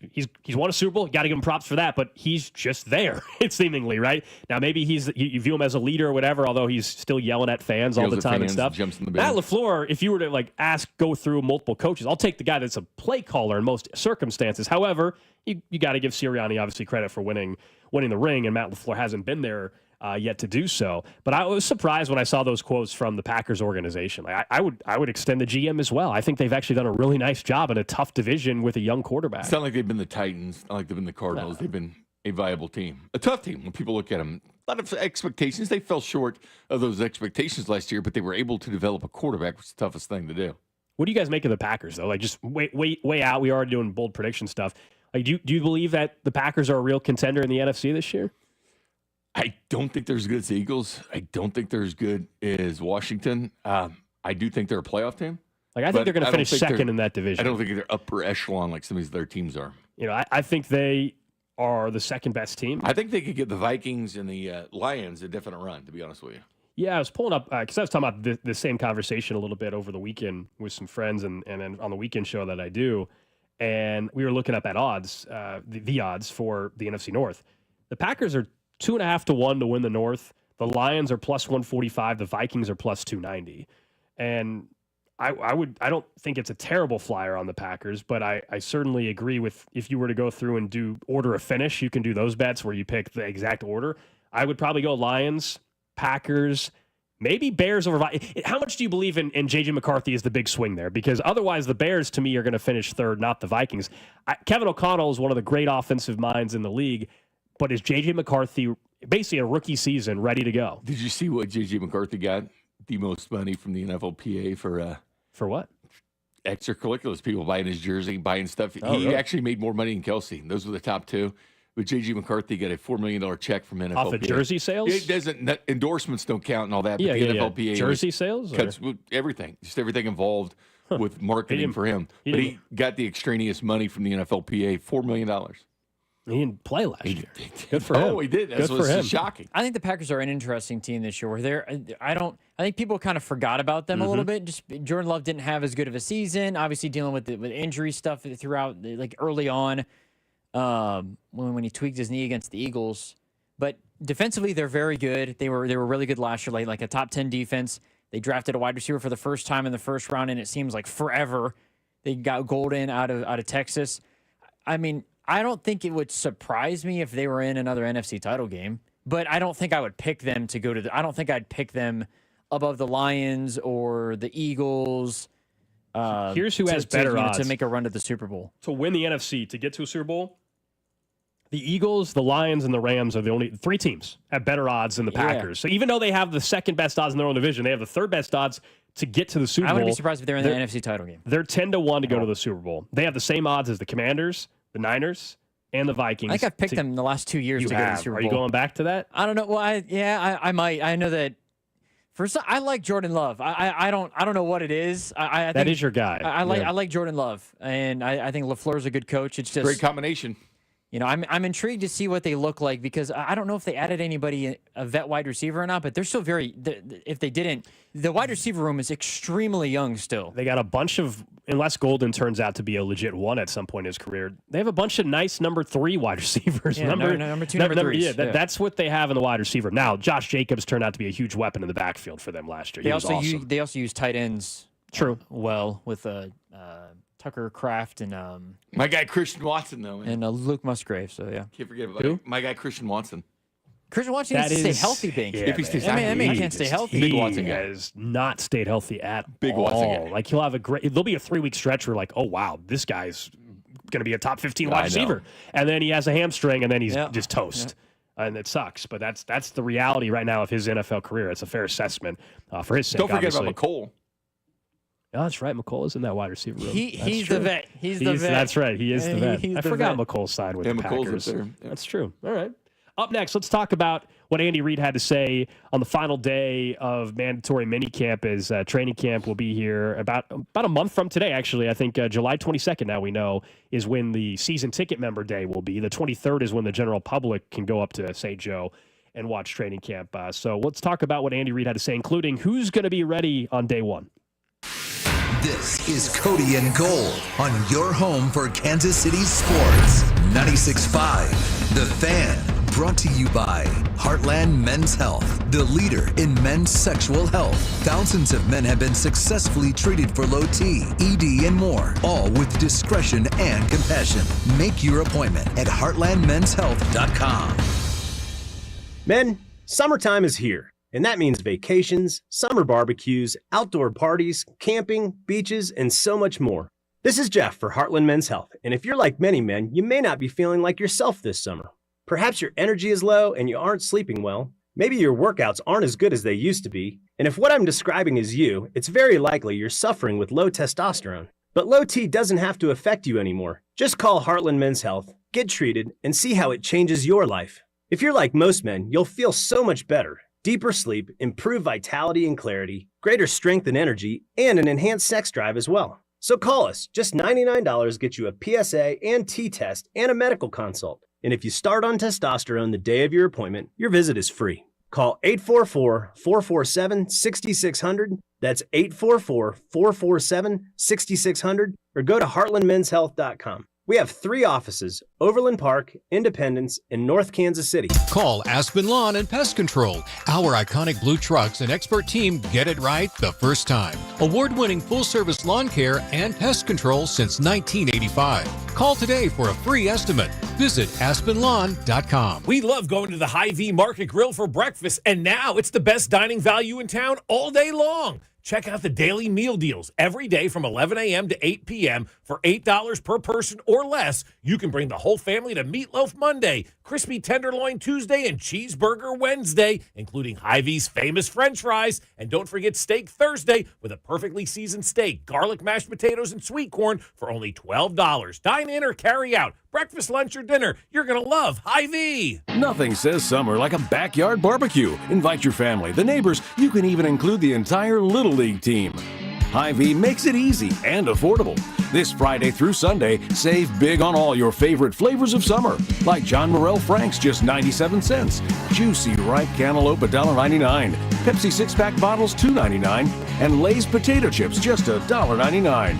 S1: won a Super Bowl. Got to give him props for that, but he's just there. It's seemingly right now. Maybe you view him as a leader or whatever. Although he's still yelling at fans all the time and stuff.
S2: Jumps in the
S1: Matt LaFleur, if you were to go through multiple coaches, I'll take the guy that's a play caller in most circumstances. However, you got to give Sirianni obviously credit for winning the ring, and Matt LaFleur hasn't been there yet to do so. But I was surprised when I saw those quotes from the Packers organization. I would extend the GM as well. I think they've actually done a really nice job in a tough division with a young quarterback.
S2: It's not like they've been the Titans, not like they've been the Cardinals. No. They've been a viable team, a tough team. When people look at them, a lot of expectations. They fell short of those expectations last year, but they were able to develop a quarterback, which is the toughest thing to do.
S1: What do you guys make of the Packers, though? Just way out. We are doing bold prediction stuff. Do you believe that the Packers are a real contender in the NFC this year?
S2: I don't think they're as good as the Eagles. I don't think they're as good as Washington. I do think they're a playoff team.
S1: I think they're going to finish second in that division.
S2: I don't think they're upper echelon like some of these other teams are.
S1: I think they are the second best team.
S2: I think they could give the Vikings and the Lions a definite run, to be honest with you.
S1: Yeah, I was pulling up because I was talking about the same conversation a little bit over the weekend with some friends and then on the weekend show that I do. And we were looking up at odds, the odds for the NFC North. The Packers are 2.5 to 1 to win the North. The Lions are plus 145. The Vikings are plus 290. And I don't think it's a terrible flyer on the Packers, but I certainly agree with if you were to go through and do order of finish, you can do those bets where you pick the exact order. I would probably go Lions, Packers, maybe Bears over Vikings. How much do you believe in J.J. McCarthy as the big swing there? Because otherwise the Bears, to me, are going to finish third, not the Vikings. Kevin O'Connell is one of the great offensive minds in the league, but is J.J. McCarthy, basically a rookie season, ready to go?
S2: Did you see what J.J. McCarthy got? The most money from the NFLPA
S1: for what?
S2: Extracurriculars, people buying his jersey, buying stuff. He
S1: really?
S2: actually made more money than Kelsey. Those were the top two. But J.G. McCarthy got a $4 million check from NFLPA.
S1: Off of jersey sales?
S2: It doesn't. Endorsements don't count and all that. But the NFLPA
S1: jersey sales
S2: cuts everything, just everything involved with marketing for him. But he got the extraneous money from the NFLPA, $4 million.
S1: He didn't play last year. Good for him.
S2: Oh, he did. That's what's shocking.
S3: I think the Packers are an interesting team this year. Where I think people kind of forgot about them a little bit. Just Jordan Love didn't have as good of a season. Obviously, dealing with injury stuff throughout, like early on, when he tweaked his knee against the Eagles. But defensively, they're very good. They were really good last year, like a top 10 defense. They drafted a wide receiver for the first time in the first round, and it seems like forever. They got Golden out of Texas. I mean, I don't think it would surprise me if they were in another NFC title game, but I don't think I would pick them to go to I don't think I'd pick them above the Lions or the Eagles.
S1: Here's who has better odds
S3: to make a run to the Super Bowl.
S1: To win the NFC, to get to a Super Bowl, the Eagles, the Lions, and the Rams are the only three teams have better odds than the Packers. So even though they have the second best odds in their own division, they have the third best odds to get to the Super Bowl.
S3: I wouldn't be surprised if they're in the NFC title game.
S1: They're 10-1 to go to the Super Bowl. They have the same odds as the Commanders, the Niners, and the Vikings.
S3: I think I've picked them in the last 2 years to go to the Super Bowl.
S1: Are you going back to that?
S3: I don't know. Well, I might. I know that. First, I like Jordan Love. I don't know what it is. I think
S1: that is your guy.
S3: I like Jordan Love, and I think LaFleur's a good coach. It's just
S2: great combination.
S3: You know, I'm intrigued to see what they look like because I don't know if they added anybody, a vet wide receiver or not, but they're still if they didn't, the wide receiver room is extremely young still.
S1: They got a bunch of, unless Golden turns out to be a legit one at some point in his career, they have a bunch of nice number 3 wide receivers.
S3: Yeah, number 2, number 3.
S1: Yeah, that's what they have in the wide receiver. Now, Josh Jacobs turned out to be a huge weapon in the backfield for them last year.
S3: They also use tight ends.
S1: True.
S3: Well, with Tucker Kraft and
S2: my guy Christian Watson though, man.
S3: And Luke Musgrave. So yeah,
S2: can't forget about my guy Christian Watson.
S3: Christian Watson needs to stay healthy, Bink.
S2: Yeah, if he stays healthy,
S3: he can't stay healthy.
S2: Big Watson guy
S1: has not stayed healthy at
S2: Big
S1: all.
S2: Watson guy.
S1: Like there'll be a 3-week stretch where like, oh wow, this guy's going to be a top 15 wide receiver, and then he has a hamstring, and then he's just toast. And it sucks, but that's the reality right now of his NFL career. It's a fair assessment for his sake.
S2: Don't forget
S1: obviously.
S2: about McCole.
S1: Oh, that's right. McCole is in that wide receiver room.
S3: He's the vet. He's the vet.
S1: That's right. He is the vet.
S3: I
S1: forgot McCole's side with the Packers.
S2: There. Yeah.
S1: That's true. All right. Up next, let's talk about what Andy Reid had to say on the final day of mandatory minicamp as training camp will be here about a month from today, actually. I think July 22nd, now we know, is when the season ticket member day will be. The 23rd is when the general public can go up to St. Joe and watch training camp. So let's talk about what Andy Reid had to say, including who's going to be ready on day one.
S4: This is Cody and Gold on your home for Kansas City sports. 96.5, The Fan, brought to you by Heartland Men's Health, the leader in men's sexual health. Thousands of men have been successfully treated for low T, ED, and more, all with discretion and compassion. Make your appointment at heartlandmenshealth.com.
S5: Men, summertime is here. And that means vacations, summer barbecues, outdoor parties, camping, beaches, and so much more. This is Jeff for Heartland Men's Health, and if you're like many men, you may not be feeling like yourself this summer. Perhaps your energy is low and you aren't sleeping well. Maybe your workouts aren't as good as they used to be. And if what I'm describing is you, it's very likely you're suffering with low testosterone. But low T doesn't have to affect you anymore. Just call Heartland Men's Health, get treated, and see how it changes your life. If you're like most men, you'll feel so much better. Deeper sleep, improved vitality and clarity, greater strength and energy, and an enhanced sex drive as well. So call us. Just $99 gets you a PSA and T-test and a medical consult. And if you start on testosterone the day of your appointment, your visit is free. Call 844-447-6600. That's 844-447-6600. Or go to heartlandmenshealth.com. We have 3 offices, Overland Park, Independence, and North Kansas City.
S6: Call Aspen Lawn and Pest Control. Our iconic blue trucks and expert team get it right the first time. Award-winning full-service lawn care and pest control since 1985. Call today for a free estimate. Visit aspenlawn.com.
S7: We love going to the Hy-Vee Market Grill for breakfast, and now it's the best dining value in town all day long. Check out the daily meal deals every day from 11 a.m. to 8 p.m. For $8 per person or less, you can bring the whole family to Meatloaf Monday, Crispy Tenderloin Tuesday, and Cheeseburger Wednesday, including Hy-Vee's famous French fries. And don't forget Steak Thursday with a perfectly seasoned steak, garlic mashed potatoes, and sweet corn for only $12. Dine in or carry out. Breakfast, lunch, or dinner. You're going to love Hy-Vee.
S8: Nothing says summer like a backyard barbecue. Invite your family, the neighbors. You can even include the entire Little League team. Hy-Vee makes it easy and affordable. This Friday through Sunday, save big on all your favorite flavors of summer, like John Morel Frank's just 97 cents, juicy ripe cantaloupe $1.99, Pepsi 6-pack bottles $2.99, and Lay's potato chips just $1.99.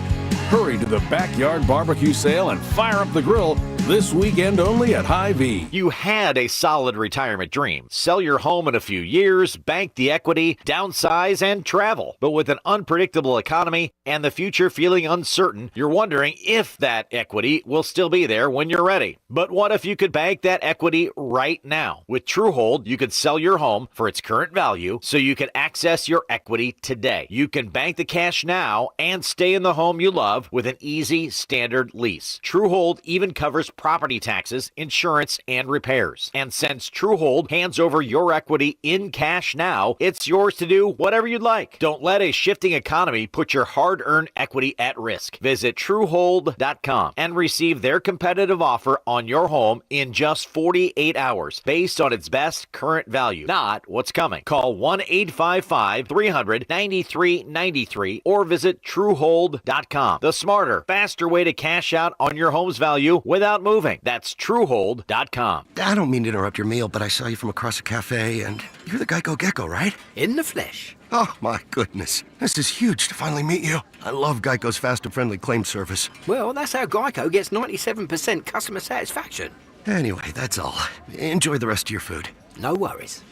S8: Hurry to the backyard barbecue sale and fire up the grill this weekend only at Hy-Vee.
S9: You had a solid retirement dream. Sell your home in a few years, bank the equity, downsize, and travel. But with an unpredictable economy and the future feeling uncertain, you're wondering if that equity will still be there when you're ready. But what if you could bank that equity right now? With TrueHold, you could sell your home for its current value so you can access your equity today. You can bank the cash now and stay in the home you love with an easy standard lease. TrueHold even covers property taxes, insurance, and repairs. And since TrueHold hands over your equity in cash now, it's yours to do whatever you'd like. Don't let a shifting economy put your hard-earned equity at risk. Visit TrueHold.com and receive their competitive offer on your home in just 48 hours based on its best current value, not what's coming. Call 1-855-300-9393 or visit TrueHold.com. The smarter, faster way to cash out on your home's value without moving. That's TrueHold.com.
S10: I don't mean to interrupt your meal, but I saw you from across a cafe, and you're the Geico Gecko, right?
S11: In the flesh.
S10: Oh, my goodness. This is huge to finally meet you. I love Geico's fast and friendly claim service.
S11: Well, that's how Geico gets 97% customer satisfaction.
S10: Anyway, that's all. Enjoy the rest of your food.
S11: No worries.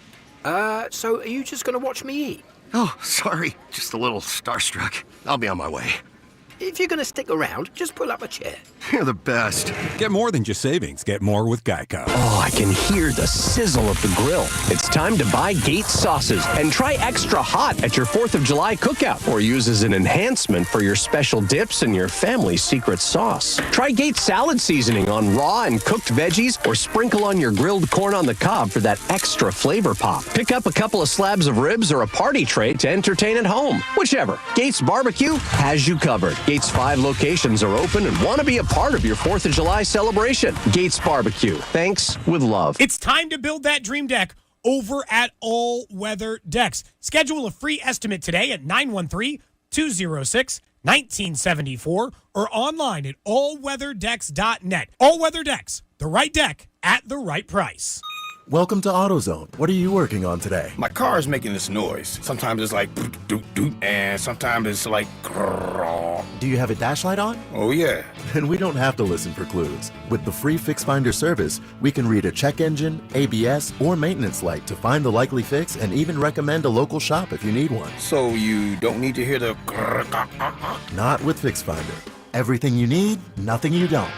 S11: So are you just going to watch me eat?
S10: Oh, sorry. Just a little starstruck. I'll be on my way.
S11: If you're going to stick around, just pull up a chair.
S10: You're the best.
S12: Get more than just savings. Get more with Geico.
S26: Oh, I can hear the sizzle of the grill. It's time to buy Gates sauces and try extra hot at your 4th of July cookout or use as an enhancement for your special dips and your family's secret sauce. Try Gates salad seasoning on raw and cooked veggies or sprinkle on your grilled corn on the cob for that extra flavor pop. Pick up a couple of slabs of ribs or a party tray to entertain at home. Whichever. Gates Barbecue has you covered. Gates 5 locations are open and want to be a part of your 4th of July celebration. Gates Barbecue. Thanks with love.
S27: It's time to build that dream deck over at All Weather Decks. Schedule a free estimate today at 913-206-1974 or online at allweatherdecks.net. All Weather Decks, the right deck at the right price.
S28: Welcome to AutoZone. What are you working on today?
S29: My car is making this noise. Sometimes it's like doot doot, and sometimes it's like grrr.
S28: Do you have a dash light on?
S29: Oh yeah.
S28: Then we don't have to listen for clues. With the free Fix Finder service, we can read a check engine, ABS, or maintenance light to find the likely fix and even recommend a local shop if you need one.
S29: So you don't need to hear the grrr.
S28: Not with Fix Finder. Everything you need, nothing you don't.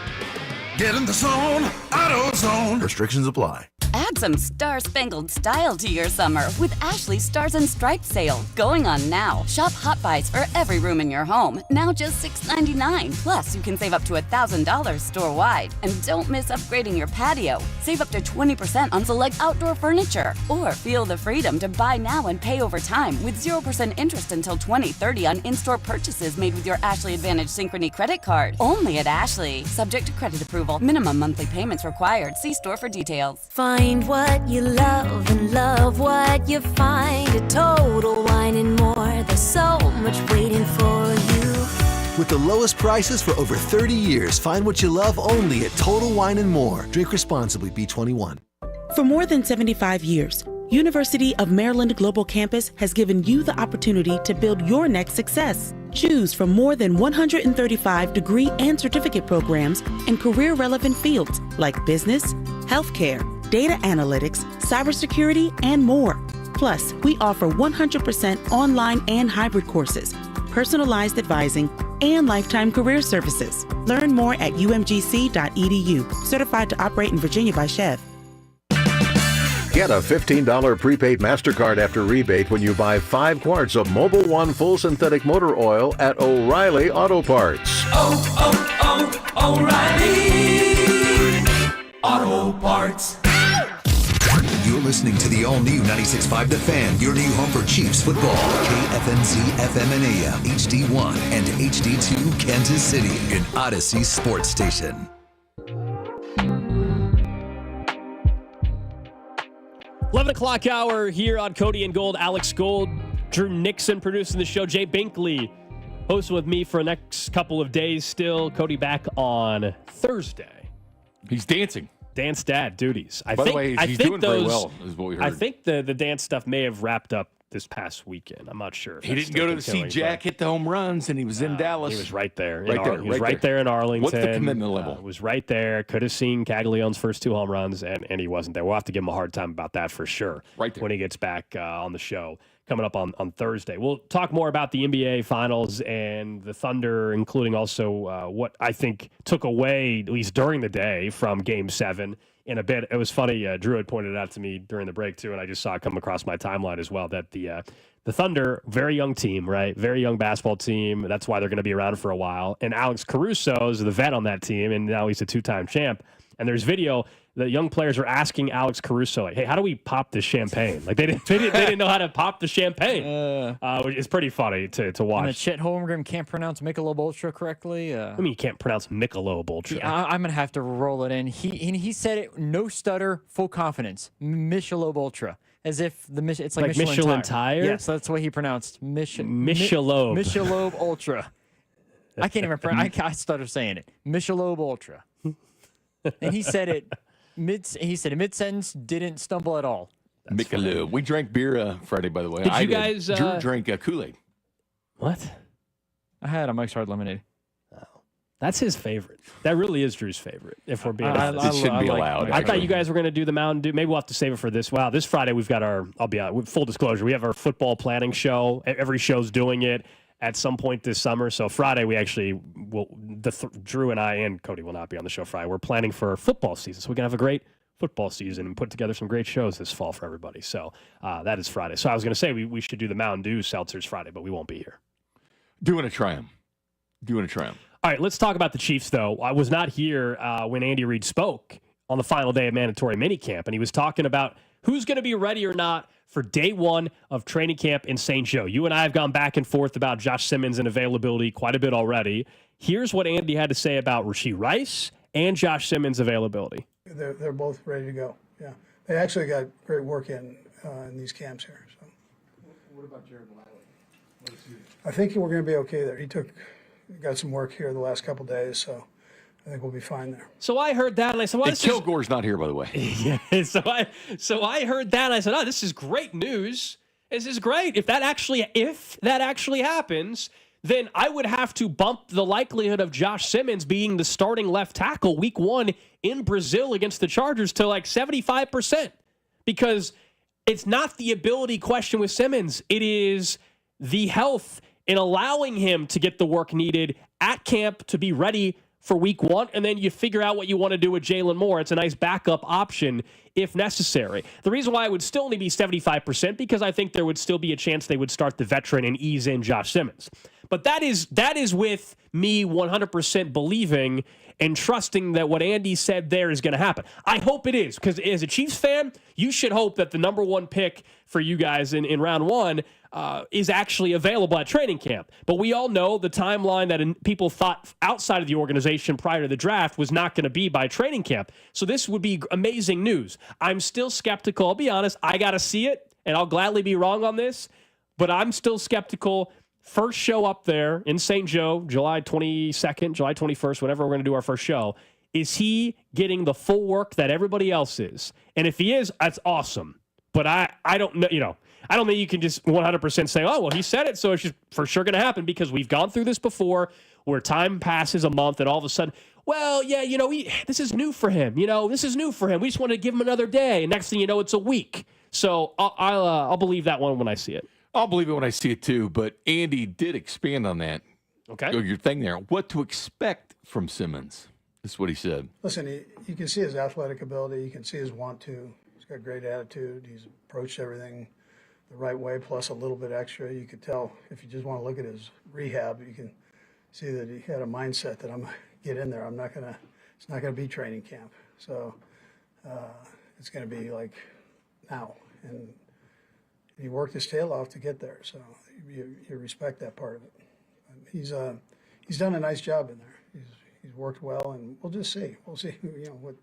S21: Get in the zone, AutoZone.
S28: Restrictions apply.
S30: Add some star-spangled style to your summer with Ashley's Stars and Stripes sale. Going on now. Shop Hot Buys for every room in your home. Now just $6.99. Plus, you can save up to $1,000 store-wide. And don't miss upgrading your patio. Save up to 20% on select outdoor furniture. Or feel the freedom to buy now and pay over time with 0% interest until 2030 on in-store purchases made with your Ashley Advantage Synchrony credit card. Only at Ashley. Subject to credit approval. Minimum monthly payments required. See store for details.
S17: Find what you love and love what you find at Total Wine and More. There's so much waiting for you.
S18: With the lowest prices for over 30 years, find what you love only at Total Wine and More. Drink responsibly, B21.
S19: For more than 75 years, University of Maryland Global Campus has given you the opportunity to build your next success. Choose from more than 135 degree and certificate programs in career-relevant fields like business, healthcare, data analytics, cybersecurity, and more. Plus, we offer 100% online and hybrid courses, personalized advising, and lifetime career services. Learn more at umgc.edu. Certified to operate in Virginia by Chev.
S3: Get a $15 prepaid MasterCard after rebate when you buy 5 quarts of Mobil 1 full synthetic motor oil at O'Reilly Auto Parts.
S21: O'Reilly Auto Parts.
S4: You're listening to the all-new 96.5 The Fan, your new home for Chiefs football. KFNZ FM and AM, HD1 and HD2 Kansas City, an Odyssey sports station.
S1: 11 o'clock hour here on Cody and Gold. Alex Gold, Drew Nixon producing the show. Jay Binkley hosting with me for the next couple of days still. Cody back on Thursday.
S2: He's dancing.
S1: Dance dad duties.
S2: By the way, he's doing very well, is what we heard.
S1: I think the dance stuff may have wrapped up this past weekend. I'm not sure.
S2: He didn't go to see Jack hit the home runs, and he was in Dallas.
S1: He was right there.
S2: He was
S1: right there in Arlington.
S2: What's the commitment level?
S1: Was right there. Could have seen Caglianone's first 2 home runs, and he wasn't there. We'll have to give him a hard time about that for sure.
S2: Right there.
S1: When he gets back on the show coming up on Thursday. We'll talk more about the NBA Finals and the Thunder, including also what I think took away, at least during the day, from Game 7. In a bit, it was funny. Drew had pointed it out to me during the break too, and I just saw it come across my timeline as well. That the Thunder, very young team, right? Very young basketball team. That's why they're going to be around for a while. And Alex Caruso is the vet on that team, and now he's a 2-time champ. And there's video. The young players were asking Alex Caruso, like, "Hey, how do we pop this champagne?" Like they didn't know how to pop the champagne. Which is pretty funny to watch.
S13: And Chet Holmgren can't pronounce Michelob Ultra correctly.
S1: I mean, you can't pronounce Michelob Ultra.
S13: I'm gonna have to roll it in. He said it, no stutter, full confidence. Michelob Ultra, as if it's like
S1: Michelin tire.
S13: Yes, that's what he pronounced.
S1: Michelob.
S13: Michelob Ultra. I can't even pronounce. I stutter saying it. Michelob Ultra. And he said it mid-sentence, didn't stumble at all.
S2: Michelob. We drank beer Friday, by the way.
S1: Did you guys?
S2: Drew drank Kool-Aid.
S1: What?
S13: I had a Mike's Hard Lemonade.
S1: That's his favorite. That really is Drew's favorite, if we're being honest.
S2: It shouldn't be allowed.
S1: I thought you guys were going to do the Mountain Dew. Maybe we'll have to save it for this. Wow, this Friday we've got I'll be out. Full disclosure, we have our football planning show. Every show's doing it at some point this summer. So Friday we actually will. Drew and I and Cody will not be on the show Friday. We're planning for football season, so we can have a great football season and put together some great shows this fall for everybody. So that is Friday. So I was going to say we should do the Mountain Dew seltzers Friday, but we won't be here.
S2: Doing a try 'em.
S1: All right, let's talk about the Chiefs, though. I was not here when Andy Reid spoke on the final day of mandatory minicamp, and he was talking about who's going to be ready or not for day 1 of training camp in St. Joe. You and I have gone back and forth about Josh Simmons and availability quite a bit already. Here's what Andy had to say about Rashee Rice and Josh Simmons' availability.
S14: They're both ready to go. Yeah, they actually got great work in these camps here. So.
S15: What about Jared Wiley?
S14: I think we're going to be okay there. He got some work here the last couple of days, so I think we'll be fine there.
S1: So I heard that, and I said, "Well,
S2: Kilgore's not here, by the way."
S1: Yeah. So I heard that, and I said, "Oh, this is great news. This is great. If that actually happens, then I would have to bump the likelihood of Josh Simmons being the starting left tackle week 1 in Brazil against the Chargers to like 75%, because it's not the ability question with Simmons. It is the health in allowing him to get the work needed at camp to be ready for week 1, and then you figure out what you want to do with Jalen Moore. It's a nice backup option if necessary. The reason why it would still only be 75%, because I think there would still be a chance they would start the veteran and ease in Josh Simmons. But that is with me 100% believing and trusting that what Andy said there is going to happen. I hope it is, because as a Chiefs fan, you should hope that the number 1 pick for you guys in round 1 is actually available at training camp. But we all know the timeline that people thought outside of the organization prior to the draft was not going to be by training camp. So this would be amazing news. I'm still skeptical. I'll be honest. I got to see it, and I'll gladly be wrong on this, but I'm still skeptical. First show up there in St. Joe, July 22nd, July 21st, whenever we're going to do our first show. Is he getting the full work that everybody else is? And if he is, that's awesome. But I don't know, I don't think you can just 100% say, oh, well, he said it, so it's just for sure going to happen, because we've gone through this before where time passes a month and all of a sudden, well, yeah, this is new for him. This is new for him. We just want to give him another day. And next thing you know, it's a week. So I'll believe that one when I see it.
S2: I'll believe it when I see it too, but Andy did expand on that.
S1: Okay.
S2: Your thing there. What to expect from Simmons. That's what he said.
S14: Listen, you can see his athletic ability. You can see his want to. He's got great attitude. He's approached everything the right way, plus a little bit extra. You could tell if you just want to look at his rehab, you can see that he had a mindset that I'm going to get in there. It's not going to be training camp. So it's going to be like now. And he worked his tail off to get there. So you respect that part of it. He's done a nice job in there. He's worked well, and we'll just see. We'll see, what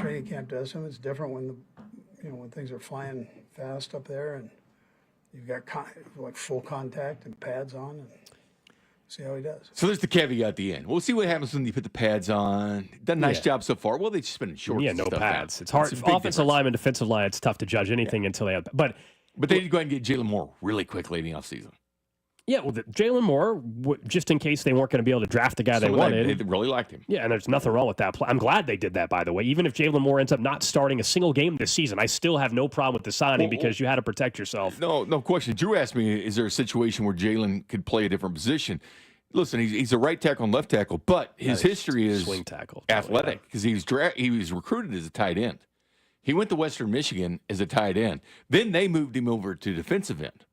S14: training camp does to him. It's different when things are flying fast up there and you've got full contact and pads on, and see how he does.
S2: So there's the caveat at the end. We'll see what happens when you put the pads on. Done a nice job so far. Well, they've just been in shorts.
S1: Yeah,
S2: and
S1: no
S2: stuff
S1: pads.
S2: now.
S1: It's hard.
S2: It's a big
S1: Offensive
S2: difference.
S1: lineman, defensive line, it's tough to judge anything until they have. But
S2: they did go ahead and get Jalen Moore really quick late in the offseason.
S1: Yeah, well, Jalen Moore, just in case they weren't going to be able to draft the guy they wanted.
S2: They really liked him.
S1: Yeah, and there's nothing wrong with that. I'm glad they did that, by the way. Even if Jalen Moore ends up not starting a single game this season, I still have no problem with the signing because you had to protect yourself.
S2: No question. Drew asked me, is there a situation where Jalen could play a different position? Listen, he's a right tackle and left tackle, but his history is
S1: swing tackle,
S2: athletic because he was recruited as a tight end. He went to Western Michigan as a tight end. Then they moved him over to defensive end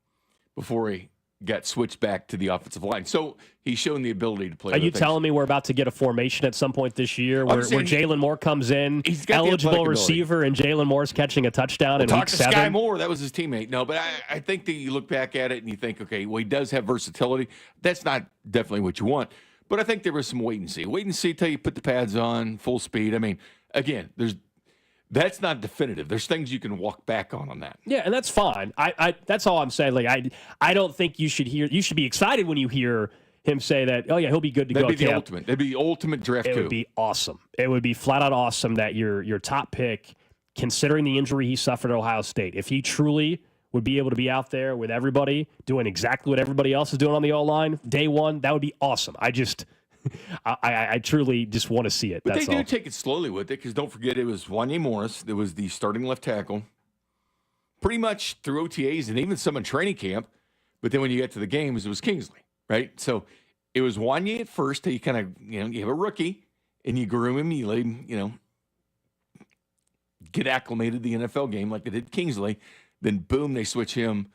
S2: before he got switched back to the offensive line. So he's shown the ability to play.
S1: Are you telling me we're about to get a formation at some point this year where Jalen Moore comes in,
S2: he's got
S1: eligible receiver, and Jalen Moore's catching a touchdown in week 7?
S2: Sky Moore, that was his teammate. No, but I think that you look back at it and you think, okay, well, he does have versatility. That's not definitely what you want. But I think there was some wait and see. Wait and see till you put the pads on, full speed. I mean, again, that's not definitive. There's things you can walk back on that.
S1: Yeah, and that's fine. I that's all I'm saying. Like I don't think you should be excited when you hear him say that, oh yeah, he'll be good to go.
S2: That'd be the ultimate. That'd be the ultimate draft coup.
S1: It would be awesome. It would be flat out awesome that your top pick, considering the injury he suffered at Ohio State, if he truly would be able to be out there with everybody doing exactly what everybody else is doing on the O-line day one, that would be awesome. I truly just want to see it.
S2: But
S1: that's
S2: they do
S1: all.
S2: take it slowly with it because don't forget it was Wanya Morris that was the starting left tackle pretty much through OTAs and even some in training camp. But then when you get to the games, it was Kingsley, right? So it was Wanya at first. You kind of, you have a rookie and you groom him, you let him, get acclimated to the NFL game like they did Kingsley. Then boom, they switch him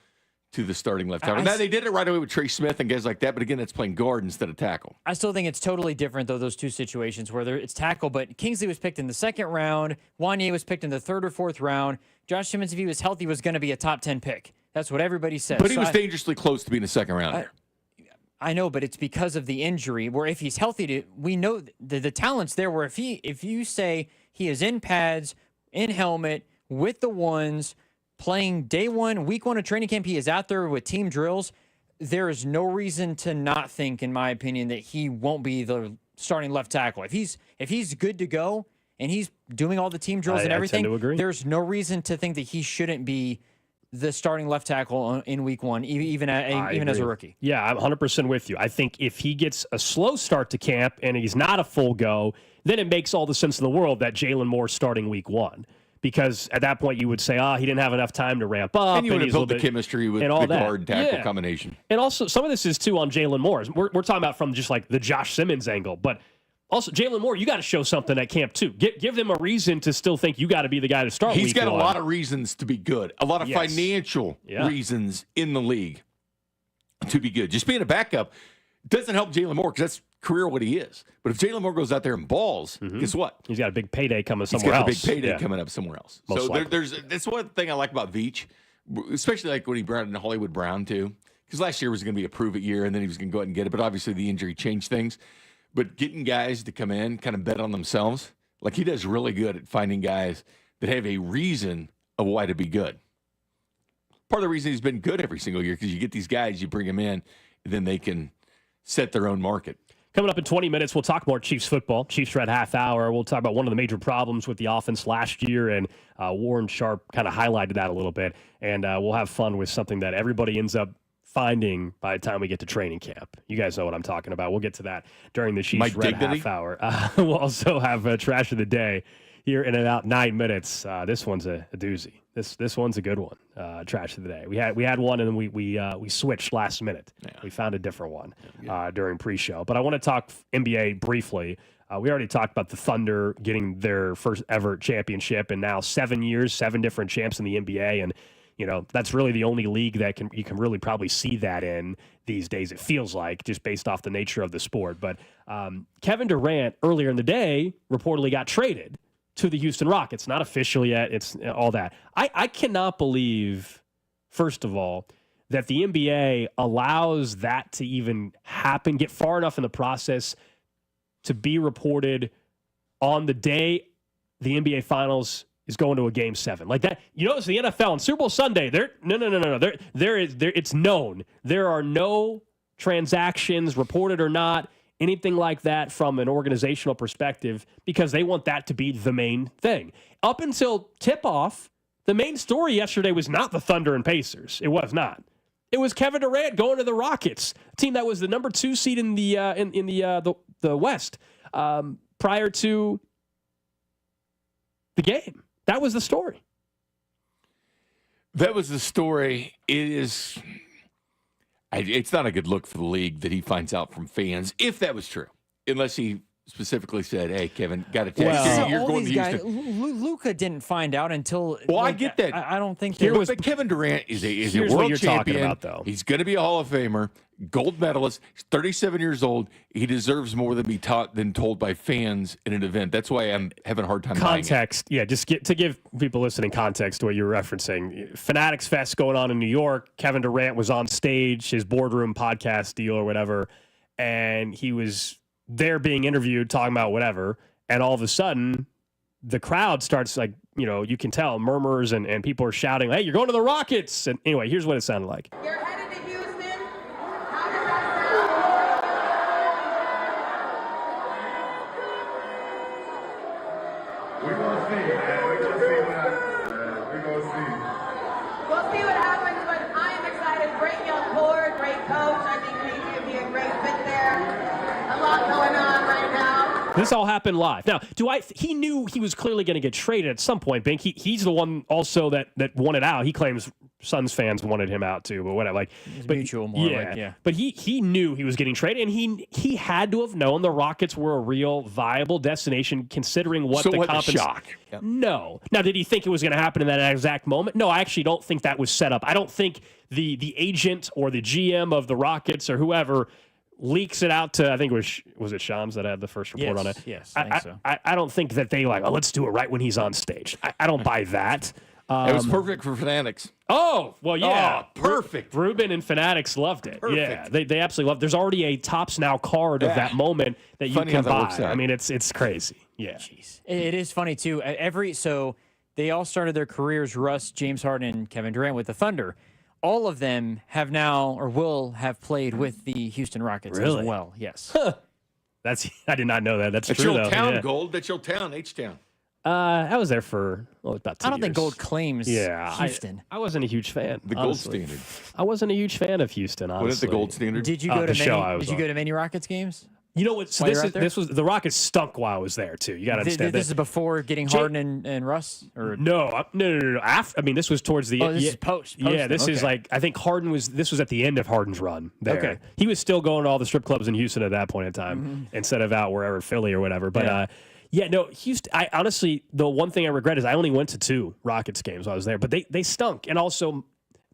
S2: to the starting left tackle. Now, they did it right away with Trey Smith and guys like that, but again, that's playing guard instead of tackle.
S13: I still think it's totally different, though, those two situations where it's tackle, but Kingsley was picked in the 2nd round. Wanya was picked in the 3rd or 4th round. Josh Simmons, if he was healthy, was going to be a top 10 pick. That's what everybody says.
S2: But he was dangerously close to being a 2nd rounder.
S13: I know, but it's because of the injury, where if he's healthy, we know the talent's there, where if you say he is in pads, in helmet, with the ones, playing day one, week 1 of training camp, he is out there with team drills. There is no reason to not think, in my opinion, that he won't be the starting left tackle. If he's good to go and he's doing all the team drills and everything,
S1: I tend to agree.
S13: There's no reason to think that he shouldn't be the starting left tackle in week 1, even as a rookie.
S1: Yeah, I'm 100% with you. I think if he gets a slow start to camp and he's not a full go, then it makes all the sense in the world that Jalen Moore's starting week 1. Because at that point, you would say, he didn't have enough time to ramp up.
S2: And you would have built the chemistry with the guard tackle combination.
S1: And also, some of this is, too, on Jalen Moore. We're talking about from just like the Josh Simmons angle. But also, Jalen Moore, you got to show something at camp, too. Give them a reason to still think you got to be the guy to start
S2: He's got
S1: week 1.
S2: a lot of reasons to be good. A lot of financial reasons in the league to be good. Just being a backup doesn't help Jalen Moore because that's career what he is. But if Jalen Moore goes out there and balls, guess what?
S1: He's got a big payday coming somewhere else.
S2: He's got a big payday coming up somewhere else.
S1: Most
S2: so that's one thing I like about Veach, especially like when he brought in Hollywood Brown too, because last year was going to be a prove it year, and then he was going to go out and get it. But obviously the injury changed things. But getting guys to come in, kind of bet on themselves, like he does really good at finding guys that have a reason of why to be good. Part of the reason he's been good every single year because you get these guys, you bring them in, and then they can set their own market.
S1: Coming up in 20 minutes, we'll talk more Chiefs football. Chiefs Red half hour. We'll talk about one of the major problems with the offense last year, and Warren Sharp kind of highlighted that a little bit. And we'll have fun with something that everybody ends up finding by the time we get to training camp. You guys know what I'm talking about. We'll get to that during the Chiefs Red half hour. We'll also have Trash of the Day here in about 9 minutes. This one's a doozy. This one's a good one. Trash of the Day. We had one, and then we switched last minute. Yeah. We found a different one during pre-show. But I want to talk NBA briefly. We already talked about the Thunder getting their first ever championship, and now 7 years, 7 different champs in the NBA, and that's really the only league that you can really probably see that in these days. It feels like, just based off the nature of the sport. But Kevin Durant earlier in the day reportedly got traded to the Houston Rockets. Not official yet. It's all that. I cannot believe, first of all, that the NBA allows that to even happen, get far enough in the process to be reported on the day the NBA Finals is going to a Game 7. Like that, it's the NFL on Super Bowl Sunday. No. It's known. There are no transactions, reported or not, anything like that from an organizational perspective, because they want that to be the main thing. Up until tip-off, the main story yesterday was not the Thunder and Pacers. It was not. It was Kevin Durant going to the Rockets, a team that was the number 2 seed in the West prior to the game. That was the story.
S2: That was the story. It's not a good look for the league that he finds out from fans, if that was true, unless he specifically said, "Hey, Kevin, got to tell you, you're going to Houston."
S13: Luka didn't find out until.
S2: Well, I get that.
S13: I don't think
S2: but Kevin Durant is a world champion.
S1: About, though.
S2: He's going to be a Hall of Famer, gold medalist. He's 37 years old. He deserves more than told by fans in an event. That's why I'm having a hard time.
S1: Context, yeah. Just to give people listening context to what you're referencing. Fanatics Fest going on in New York. Kevin Durant was on stage, his boardroom podcast deal or whatever, and he was there being interviewed, talking about whatever, and all of a sudden, the crowd starts you can tell, murmurs and people are shouting, "Hey, you're going to the Rockets!" And anyway, here's what it sounded like.
S5: You're headed to Houston. How does that sound?
S21: We're going to see, man. We're going to see what happens, man. We're going to see.
S5: We'll see what happens, but I am excited. Great young core, great coach. I think he would be a great fit there. A lot going on right now.
S1: This all happened live. Now, he knew he was clearly going to get traded at some point, Bink. He's the one also that wanted out. He claims Suns fans wanted him out too, but whatever.
S13: Mutual more. Yeah.
S1: But he knew he was getting traded, and he had to have known the Rockets were a real viable destination considering what the compensation.
S2: Shock.
S1: Yep. No. Now, did he think it was going to happen in that exact moment? No, I actually don't think that was set up. I don't think the agent or the GM of the Rockets or whoever leaks it out to, I think was it Shams that had the first report on it?
S13: Yes, I think so.
S1: I don't think that they let's do it right when he's on stage. I don't buy that.
S2: It was perfect for Fanatics.
S1: Oh, well, yeah.
S2: Oh, perfect.
S1: Ruben and Fanatics loved it.
S2: Perfect.
S1: Yeah, they absolutely loved it. There's already a Tops Now card of that moment that you can buy. I mean, it's crazy. Yeah.
S13: Jeez. It is funny, too. So they all started their careers, Russ, James Harden, and Kevin Durant, with the Thunder. All of them have now or will have played with the Houston Rockets as well. Yes.
S1: Huh. I did not know that. That's true,
S2: your
S1: though.
S2: town,
S1: yeah.
S2: Gold. That's your town, H-Town.
S1: I was there for about 2 years.
S13: I don't think Gold claims Houston.
S1: I wasn't a huge fan.
S2: The
S1: honestly.
S2: Gold Standard.
S1: I wasn't a huge fan of Houston, honestly.
S2: What is the Gold Standard?
S13: Did you go to many Rockets games?
S1: You know what? So this was the Rockets stunk while I was there too. You got to understand.
S13: This is before getting Harden and Russ, or
S1: no. After, this was towards the.
S13: This is post.
S1: Yeah, this is I think Harden was. This was at the end of Harden's run. There. Okay, he was still going to all the strip clubs in Houston at that point in time, instead of out wherever Philly or whatever. But Houston. I honestly, the one thing I regret is I only went to 2 Rockets games while I was there, but they stunk, and also.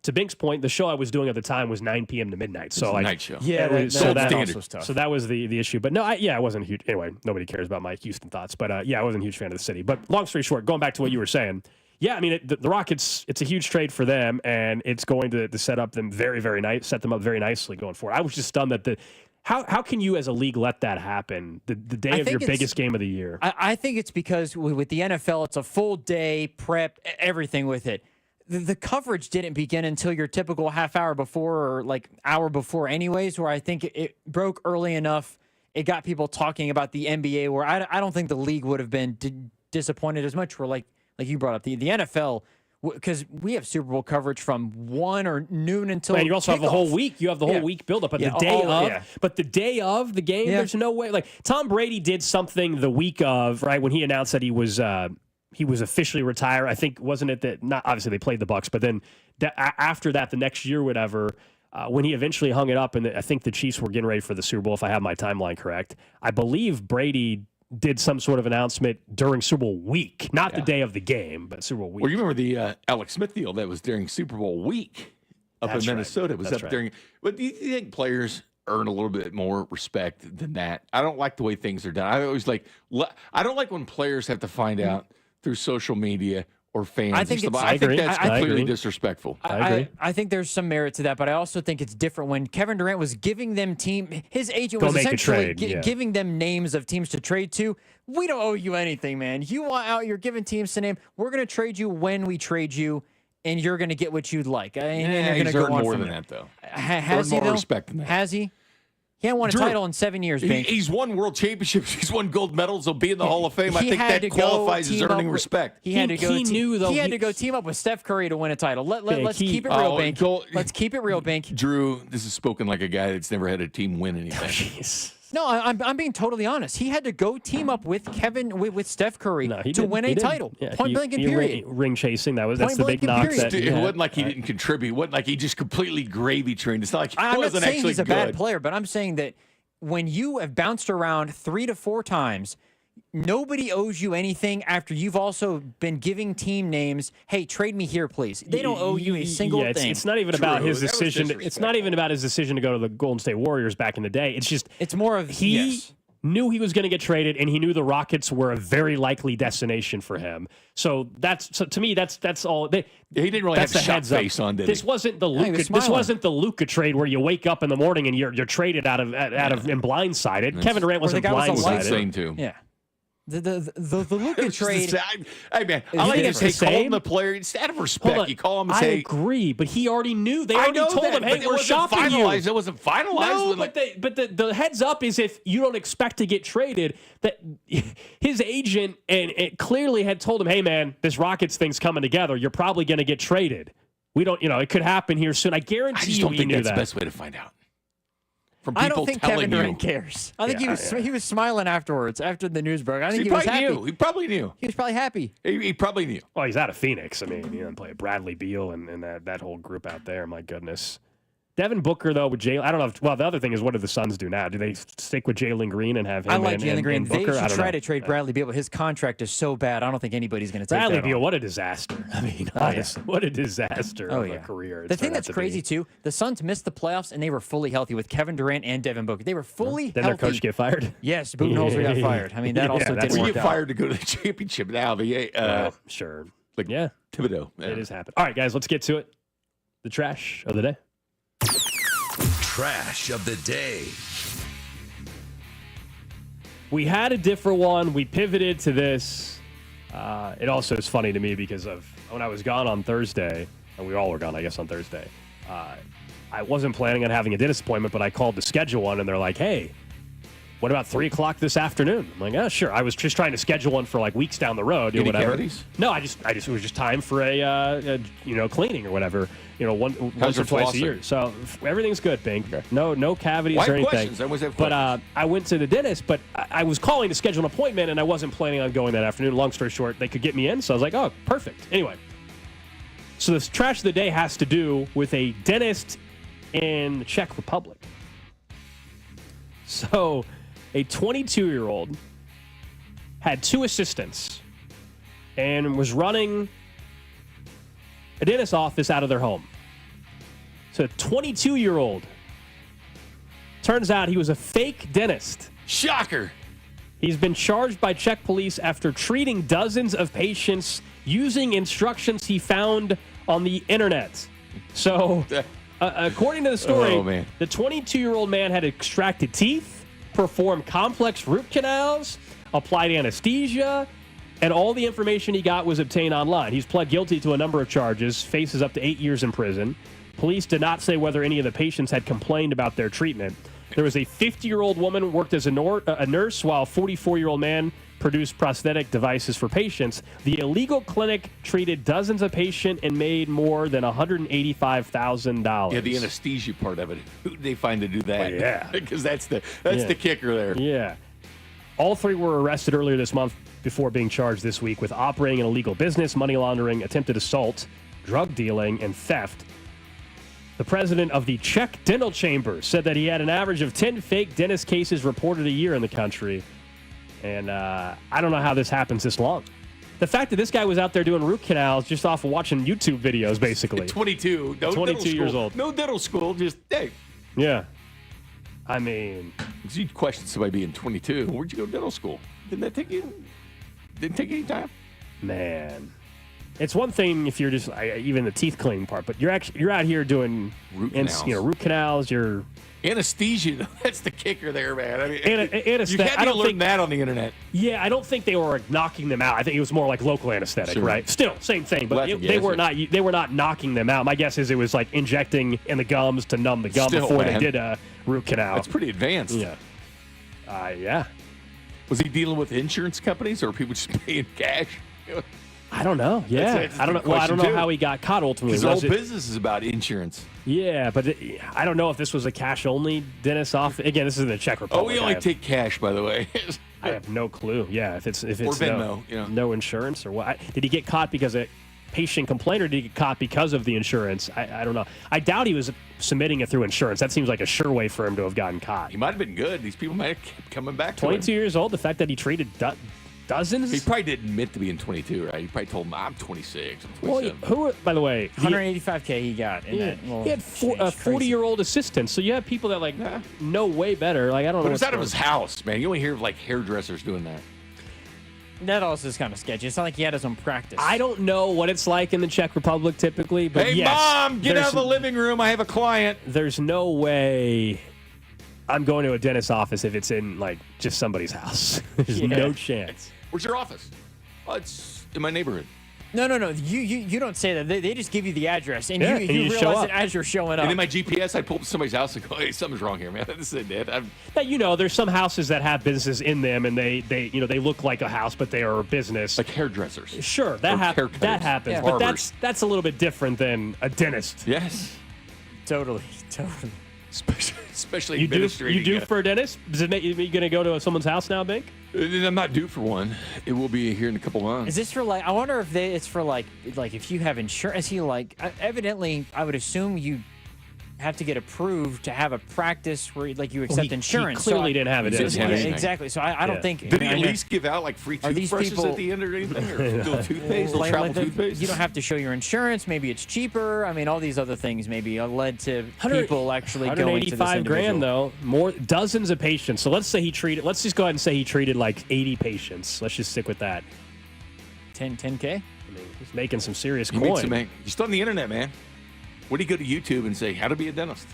S1: To Bink's point, the show I was doing at the time was 9 p.m. to midnight. So
S2: night show.
S1: Yeah,
S2: that
S1: also tough. So that was the issue. But no, I wasn't huge. Anyway, nobody cares about my Houston thoughts. But I wasn't a huge fan of the city. But long story short, going back to what you were saying, the Rockets, it's a huge trade for them, and it's going to set up them very, very nice, set them up very nicely going forward. I was just stunned that how can you as a league let that happen the day of your biggest game of the year?
S13: I think it's because with the NFL, it's a full day prep, everything with it. The coverage didn't begin until your typical half hour before or hour before anyways, where I think it broke early enough. It got people talking about the NBA, where I don't think the league would have been disappointed as much. Where like you brought up the NFL, because we have Super Bowl coverage from 1 or noon until.
S1: And you also have the whole week. You have the whole week build up. But the day of the game, there's no way. Like Tom Brady did something the week of, right, when he announced that he was officially retired. I think, wasn't it that, not obviously they played the Bucs, but then after that, the next year, whatever, when he eventually hung it up, and I think the Chiefs were getting ready for the Super Bowl, if I have my timeline correct, I believe Brady did some sort of announcement during Super Bowl week, not the day of the game, but Super Bowl week.
S2: Well, you remember the Alex Smith deal that was during Super Bowl week up in Minnesota? It was up during. But do you think players earn a little bit more respect than that? I don't like the way things are done. I always I don't like when players have to find out through social media or fans.
S13: I think
S2: that's completely disrespectful.
S1: I agree.
S13: I think there's some merit to that, but I also think it's different when Kevin Durant was giving them his agent was essentially giving them names of teams to trade to. We don't owe you anything, man. You want out, you're giving teams to name. We're going to trade you when we trade you, and you're going to get what you'd like. And
S2: he's earned more than that, though.
S13: Has he,
S2: more respect than that.
S13: Has he? He hasn't won a title in 7 years, Bink.
S2: He's won world championships. He's won gold medals. He'll be in the Hall of Fame. I think that qualifies as earning respect.
S13: He had to go team up with Steph Curry to win a title. Let's keep it real, Bink. Let's keep it real, Bink.
S2: Drew, this is spoken like a guy that's never had a team win anything.
S13: No, I'm being totally honest. He had to go team up with with Steph Curry to win a title.
S1: Yeah,
S13: Point blank and period.
S1: Ring chasing. That's the big knock.
S2: It wasn't like he didn't contribute. It wasn't like he just completely gravy trained. It's not like he wasn't
S13: saying
S2: actually
S13: he's a bad player, but I'm saying that when you have bounced around 3 to 4 times, nobody owes you anything after you've also been giving team names. Hey, trade me here, please. They don't owe you a single thing.
S1: It's not even about his decision. It's not even about his decision to go to the Golden State Warriors back in the day. It's more of he knew he was going to get traded, and he knew the Rockets were a very likely destination for him. So to me, that's all. He
S2: didn't really have a shot face on, did he?
S1: This wasn't the Luka. This wasn't the Luka trade where you wake up in the morning and you're traded out of and blindsided. Kevin Durant wasn't blindsided.
S2: Too.
S13: Yeah. The Luka trade.
S2: Hey man, I like to call him the player. It's out of respect. You call him and say,
S1: I agree, but he already knew. They already told him, hey, we're shopping you.
S2: It wasn't finalized.
S1: No, but the heads up is if you don't expect to get traded, that his agent and it clearly had told him, hey man, this Rockets thing's coming together. You're probably going to get traded. We don't, it could happen here soon. I guarantee you, he knew that.
S2: That's the best way to find out.
S13: I don't think Kevin Durant cares. I think he was smiling afterwards after the news broke. I think he was happy.
S2: He probably knew.
S13: He was probably happy.
S2: He probably knew.
S1: Well, he's out of Phoenix. I mean, he didn't play Bradley Beal and that whole group out there. My goodness. Devin Booker, though, with Jalen. I don't know. The other thing is, what do the Suns do now? Do they stick with Jalen Green and have him?
S13: I like Jalen Green.
S1: And Booker?
S13: They should try to trade Bradley Beal, but his contract is so bad. I don't think anybody's going to take
S1: Bradley
S13: that
S1: Beal.
S13: on.
S1: What a disaster! I mean, honestly, what a disaster of a career.
S13: The thing that's crazy too, the Suns missed the playoffs and they were fully healthy with Kevin Durant and Devin Booker. They were fully
S1: Then
S13: healthy.
S1: their coach get fired.
S13: Yes, Budenholzer got fired. I mean, that also didn't work
S2: get
S13: out.
S2: fired to go to the championship now.
S1: Sure.
S2: Thibodeau.
S1: It has happened. All right, guys, let's get to it. The trash of the day.
S4: Trash of the day.
S1: We had a different one. We pivoted to this. It also is funny to me because of when I was gone on Thursday, and we all were gone, I guess, on Thursday. I wasn't planning on having a dentist appointment, but I called to schedule one, and they're like, hey, what about 3 o'clock this afternoon? I'm like, oh, sure. I was just trying to schedule one for like weeks down the road or
S2: Any
S1: whatever.
S2: cavities?
S1: No, it was just time for a cleaning or whatever. Once or twice a year. So everything's good, Bink. Okay. No cavities or anything.
S2: Questions? I always have questions.
S1: But I went to the dentist, but I was calling to schedule an appointment, and I wasn't planning on going that afternoon. Long story short, they could get me in, so I was like, oh, perfect. Anyway, so this trash of the day has to do with a dentist in the Czech Republic. So a 22-year-old had 2 assistants and was running a dentist office out of their home. So a 22-year-old. Turns out he was a fake dentist.
S2: Shocker.
S1: He's been charged by Czech police after treating dozens of patients using instructions he found on the internet. So, according to the story, the 22-year-old man had extracted teeth, performed complex root canals, applied anesthesia, and all the information he got was obtained online. He's pled guilty to a number of charges, faces up to 8 years in prison. Police did not say whether any of the patients had complained about their treatment. There was a 50-year-old woman who worked as a nurse, while a 44-year-old man produced prosthetic devices for patients. The illegal clinic treated dozens of patients and made more than $185,000.
S2: Yeah, the anesthesia part of it. Who did they find to do that?
S1: Well, yeah.
S2: Because that's the kicker there.
S1: Yeah. All 3 were arrested earlier this month before being charged this week with operating an illegal business, money laundering, attempted assault, drug dealing, and theft. The president of the Czech Dental Chamber said that he had an average of 10 fake dentist cases reported a year in the country. And I don't know how this happens this long. The fact that this guy was out there doing root canals just off of watching YouTube videos, basically.
S2: 22. No
S1: 22 years
S2: school.
S1: old.
S2: No dental school. Just, hey.
S1: Yeah. I mean.
S2: You question somebody being 22. Where'd you go to dental school? Didn't that take you? Didn't take any time?
S1: Man. It's one thing if you're just, even the teeth cleaning part, but you're out here doing
S2: root canals.
S1: Root canals, you're.
S2: Anesthesia, that's the kicker there, man. I mean,
S1: anesthetic.
S2: You had to learn that on the internet.
S1: Yeah, I don't think they were knocking them out. I think it was more like local anesthetic, right? Still, same thing, but they were not knocking them out. My guess is it was like injecting in the gums to numb the gum before they did a root canal.
S2: That's pretty advanced.
S1: Yeah. Yeah.
S2: Was he dealing with insurance companies or people just paying cash?
S1: I don't know. Yeah, I don't know. Well, I don't know how he got caught ultimately.
S2: Because the whole business is about insurance.
S1: Yeah, but I don't know if this was a cash-only dentist office. Again, this is in the Czech Republic.
S2: Oh, we only take cash, by the way.
S1: I have no clue. Yeah, if it's
S2: or Venmo,
S1: no insurance or what? Did he get caught because a patient complained, or did he get caught because of the insurance? I don't know. I doubt he was submitting it through insurance. That seems like a sure way for him to have gotten caught.
S2: He might have been good. These people might have kept coming back.
S1: 22 years old. The fact that he treated dozens.
S2: He probably didn't admit to being 22, right? He probably told him, I'm 26, I'm 27.
S1: Well, by the way,
S13: $185K he got. In that
S1: he had a 40-year-old assistant, so you have people that know way better. Like I don't know.
S2: But it's out of his house, man. You only hear of like hairdressers doing that.
S13: That also is kind of sketchy. It's not like he had his own practice.
S1: I don't know what it's like in the Czech Republic typically, but
S2: hey,
S1: yes,
S2: Mom, get out of the living room. I have a client.
S1: There's no way I'm going to a dentist's office if it's in like just somebody's house. There's no chance.
S2: Where's your office? Oh, it's in my neighborhood.
S13: No. You don't say that. They just give you the address, and you
S1: show
S13: realize
S1: up.
S13: it as you're showing up.
S2: And in my GPS, I pull up to somebody's house and go, hey, something's wrong here, man. This isn't it.
S1: Now, there's some houses that have businesses in them, and they look like a house, but they are a business.
S2: Like hairdressers.
S1: Sure, that happens.
S2: Yeah.
S1: But that's a little bit different than a dentist.
S2: Yes.
S13: Totally.
S2: Especially
S1: you
S2: administrating.
S1: You do for a dentist? Are you going to go to someone's house now, Bink?
S2: I'm not due for one. It will be here in a couple months.
S13: Is this for I wonder if it's for like if you have insurance. Evidently, I would assume you have to get approved to have a practice where you accept insurance.
S1: He clearly didn't have it.
S13: Exactly. So I don't think.
S2: Did he at least give out like free toothbrushes at the end or anything? Or toothpaste, travel toothpaste?
S13: You don't have to show your insurance. Maybe it's cheaper. I mean, all these other things maybe led to people actually going to this
S1: $185,000 though. Dozens of patients. So let's just go ahead and say he treated like 80 patients. Let's just stick with that.
S13: 10K?
S1: I mean, he's making some serious coin.
S2: You're still on the internet, man. What do you go to YouTube and say, how to be a dentist?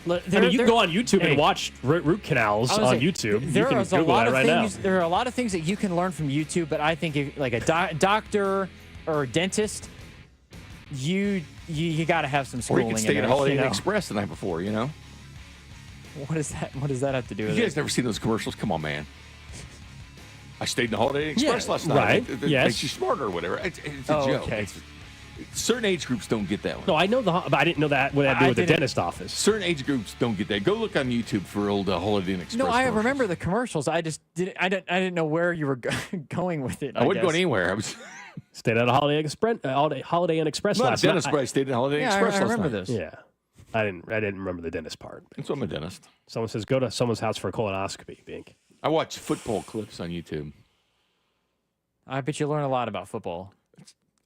S1: You can go on YouTube and watch root canals on YouTube.
S13: There are a lot of things. There are a lot of things that you can learn from YouTube, but I think if, like a doctor or a dentist, you got to have some schooling.
S2: Or you can stay at Holiday Inn Express the night before.
S13: What is that? What does that have to do with it?
S2: You guys never seen those commercials? Come on, man. I stayed in the Holiday Inn Express last night.
S1: Right. Yes.
S2: Makes you smarter or whatever. It's a joke.
S13: Okay.
S2: Certain age groups don't get that one.
S1: No, I know but I didn't know that what that had to do with the dentist office.
S2: Certain age groups don't get that. Go look on YouTube for old Holiday Inn Express.
S13: No, I remember the commercials. I just didn't. I didn't know where you were going with it.
S2: I wasn't going anywhere. I was
S1: stayed at a Holiday Inn Express last night.
S2: Dentist, but I stayed at Holiday Inn Express last night.
S13: I remember this.
S1: Yeah, I didn't remember the dentist part.
S2: So I'm a dentist.
S1: Someone says go to someone's house for a colonoscopy. Bink.
S2: I watch football clips on YouTube.
S13: I bet you learn a lot about football.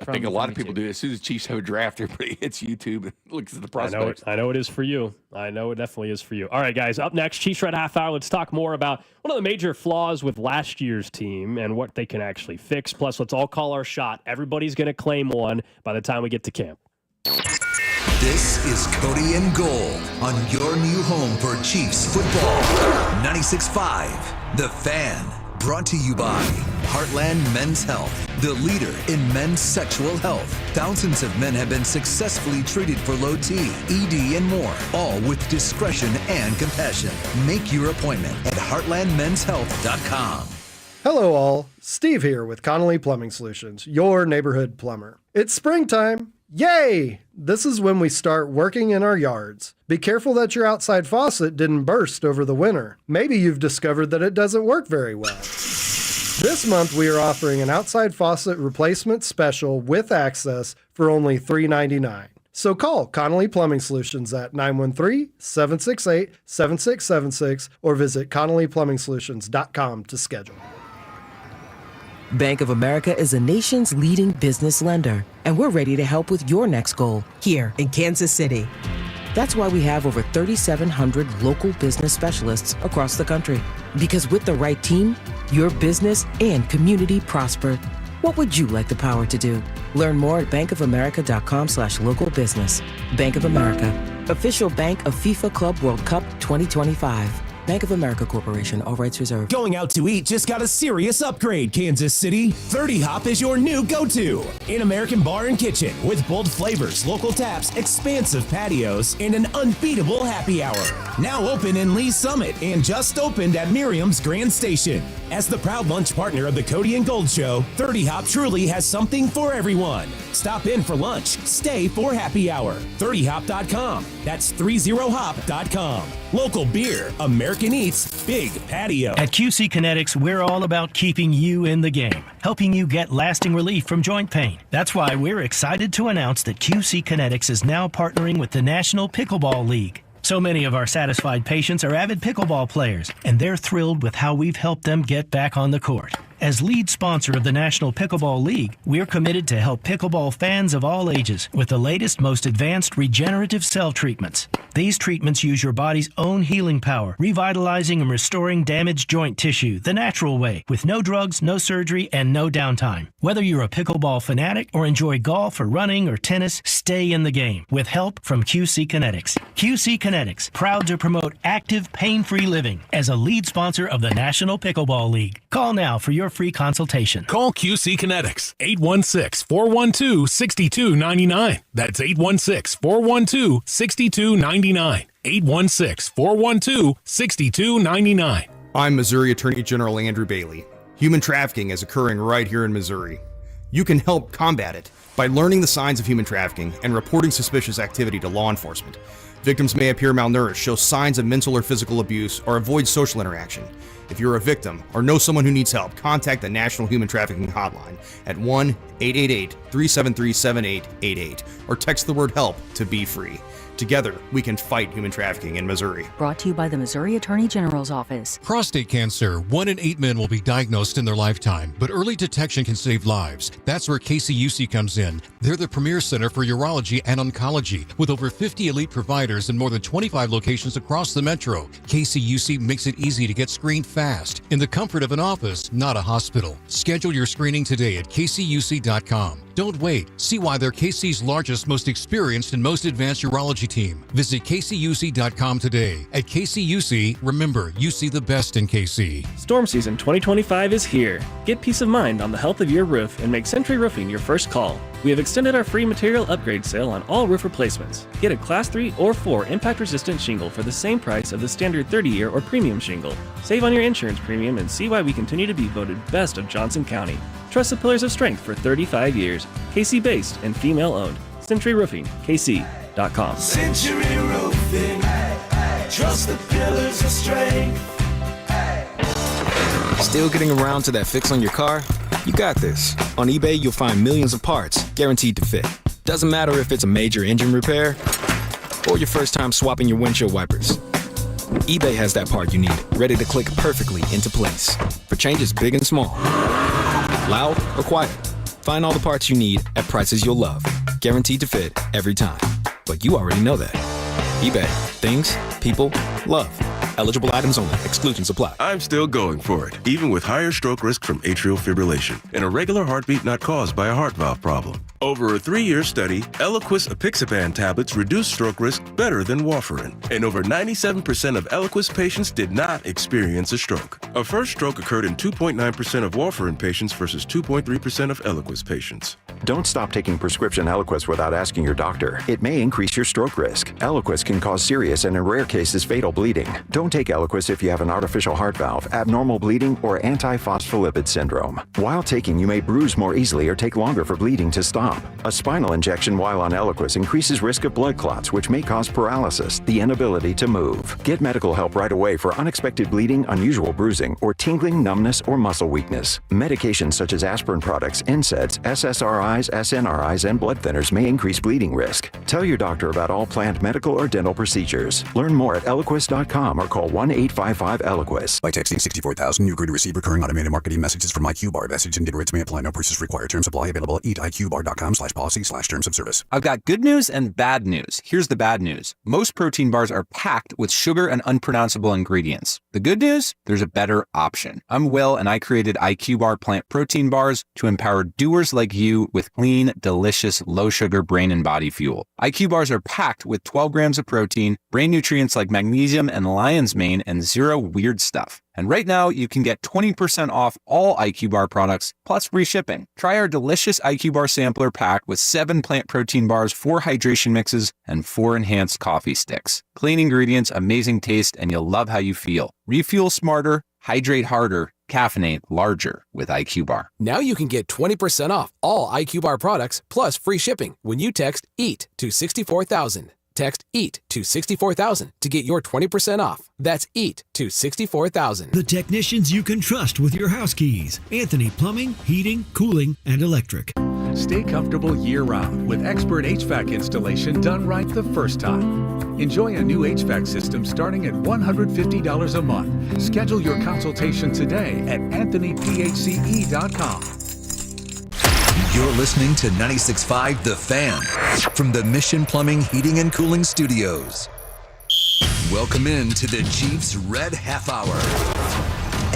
S2: I think a lot of people do. As soon as the Chiefs have a draft, everybody hits YouTube and looks at the prospects.
S1: I know it is for you. I know it definitely is for you. All right, guys. Up next, Chiefs Red Half Hour. Let's talk more about one of the major flaws with last year's team and what they can actually fix. Plus, let's all call our shot. Everybody's going to claim one by the time we get to camp.
S4: This is Cody and Gold on your new home for Chiefs football. 96.5, The Fan. Brought to you by Heartland Men's Health, the leader in men's sexual health. Thousands of men have been successfully treated for low T, ED, and more, all with discretion and compassion. Make your appointment at heartlandmenshealth.com.
S6: Hello all, Steve here with Connolly Plumbing Solutions, your neighborhood plumber. It's springtime. Yay! This is when we start working in our yards. Be careful that your outside faucet didn't burst over the winter. Maybe you've discovered that it doesn't work very well. This month we are offering an outside faucet replacement special with access for only $3.99. So call Connolly Plumbing Solutions at 913-768-7676 or visit ConnollyPlumbingSolutions.com to schedule.
S7: Bank of America is the nation's leading business lender, and we're ready to help with your next goal here in Kansas City. That's why we have over 3,700 local business specialists across the country. Because with the right team, your business and community prosper. What would you like the power to do? Learn more at bankofamerica.com/local business. Bank of America, official bank of FIFA Club World Cup 2025. Bank of America Corporation, all rights reserved.
S8: Going out to eat just got a serious upgrade, Kansas City. 30 Hop is your new go-to. In American bar and kitchen with bold flavors, local taps, expansive patios, and an unbeatable happy hour. Now open in Lee's Summit and just opened at Miriam's Grand Station. As the proud lunch partner of the Cody and Gold Show, 30 Hop truly has something for everyone. Stop in for lunch, stay for happy hour. 30hop.com. That's 30hop.com. Local beer, American Eats, big patio.
S9: At QC Kinetics, we're all about keeping you in the game, helping you get lasting relief from joint pain. That's why we're excited to announce that QC Kinetics is now partnering with the National Pickleball League. So many of our satisfied patients are avid pickleball players, and they're thrilled with how we've helped them get back on the court. As lead sponsor of the National Pickleball League, we're committed to help pickleball fans of all ages with the latest, most advanced regenerative cell treatments. These treatments use your body's own healing power, revitalizing and restoring damaged joint tissue the natural way, with no drugs, no surgery, and no downtime. Whether you're a pickleball fanatic or enjoy golf or running or tennis, stay in the game with help from QC Kinetics. QC Kinetics, proud to promote active, pain-free living as a lead sponsor of the National Pickleball League. Call now for your free consultation.
S11: Call QC Kinetics, 816-412-6299. That's 816-412-6299. 816-412-6299.
S16: I'm Missouri Attorney General Andrew Bailey. Human trafficking is occurring right here in Missouri. You can help combat it by learning the signs of human trafficking and reporting suspicious activity to law enforcement. Victims may appear malnourished, show signs of mental or physical abuse, or avoid social interaction. If you're a victim or know someone who needs help, contact the National Human Trafficking Hotline at 1-888-373-7888 or text the word HELP to Be Free. Together, we can fight human trafficking in Missouri.
S20: Brought to you by the Missouri Attorney General's Office.
S22: Prostate cancer. 1 in 8 men will be diagnosed in their lifetime, but early detection can save lives. That's where KCUC comes in. They're the premier center for urology and oncology, with over 50 elite providers in more than 25 locations across the metro. KCUC makes it easy to get screened fast in the comfort of an office, not a hospital. Schedule your screening today at kcuc.com. Don't wait. See why they're KC's largest, most experienced, and most advanced urology team. Visit kcuc.com today. At KCUC, remember, you see the best in KC.
S23: Storm season 2025 is here. Get peace of mind on the health of your roof and make Century Roofing your first call. We have extended our free material upgrade sale on all roof replacements. Get a Class 3 or 4 impact-resistant shingle for the same price of the standard 30-year or premium shingle. Save on your insurance premium and see why we continue to be voted best of Johnson County. Trust the pillars of strength for 35 years. KC-based and female-owned. Century Roofing, KC.com.
S24: Century Roofing, trust the pillars of strength.
S25: Still getting around to that fix on your car? You got this. On eBay, you'll find millions of parts, guaranteed to fit. Doesn't matter if it's a major engine repair or your first time swapping your windshield wipers. eBay has that part you need, ready to click perfectly into place for changes big and small. Loud or quiet, find all the parts you need at prices you'll love. Guaranteed to fit every time. But you already know that. eBay. Things, people, love. Eligible items only. Exclusions apply.
S31: I'm still going for it, even with higher stroke risk from atrial fibrillation and a regular heartbeat not caused by a heart valve problem. Over a 3-year study, Eliquis apixaban tablets reduced stroke risk better than warfarin, and over 97% of Eliquis patients did not experience a stroke. A first stroke occurred in 2.9% of warfarin patients versus 2.3% of Eliquis patients.
S32: Don't stop taking prescription Eliquis without asking your doctor. It may increase your stroke risk. Eliquis can cause serious and in rare cases fatal bleeding. Don't take Eliquis if you have an artificial heart valve, abnormal bleeding, or antiphospholipid syndrome. While taking, you may bruise more easily or take longer for bleeding to stop. A spinal injection while on Eliquis increases risk of blood clots, which may cause paralysis, the inability to move. Get medical help right away for unexpected bleeding, unusual bruising, or tingling, numbness, or muscle weakness. Medications such as aspirin products, NSAIDs, SSRIs, SNRIs, and blood thinners may increase bleeding risk. Tell your doctor about all planned medical or dental procedures. Learn more at Eliquis.com or call Call 1-855-ELOQUIS.
S3: By texting 64,000, you agree to receive recurring automated marketing messages from IQBar. Message and data rates may apply. No purchase required. Terms apply. Available at eatiqbar.com/policy/terms of service.
S10: I've got good news and bad news. Here's the bad news. Most protein bars are packed with sugar and unpronounceable ingredients. The good news? There's a better option. I'm Will, and I created IQBar plant protein bars to empower doers like you with clean, delicious, low-sugar brain and body fuel. IQ bars are packed with 12 grams of protein, brain nutrients like magnesium and lion's mane, and zero weird stuff. And right now, you can get 20% off all IQ Bar products, plus free shipping. Try our delicious IQ Bar sampler pack with 7 plant protein bars, 4 hydration mixes, and 4 enhanced coffee sticks. Clean ingredients, amazing taste, and you'll love how you feel. Refuel smarter, hydrate harder, caffeinate larger with IQ Bar.
S12: Now you can get 20% off all IQ Bar products, plus free shipping when you text EAT to 64,000. Text EAT to 64,000 to get your 20% off. That's EAT to 64,000.
S15: The technicians you can trust with your house keys. Anthony Plumbing, Heating, Cooling, and Electric.
S17: Stay comfortable year-round with expert HVAC installation done right the first time. Enjoy a new HVAC system starting at $150 a month. Schedule your consultation today at anthonyphce.com.
S4: You're listening to 96.5 The Fan from the Mission Plumbing, Heating, and Cooling Studios. Welcome in to the Chiefs Red Half Hour.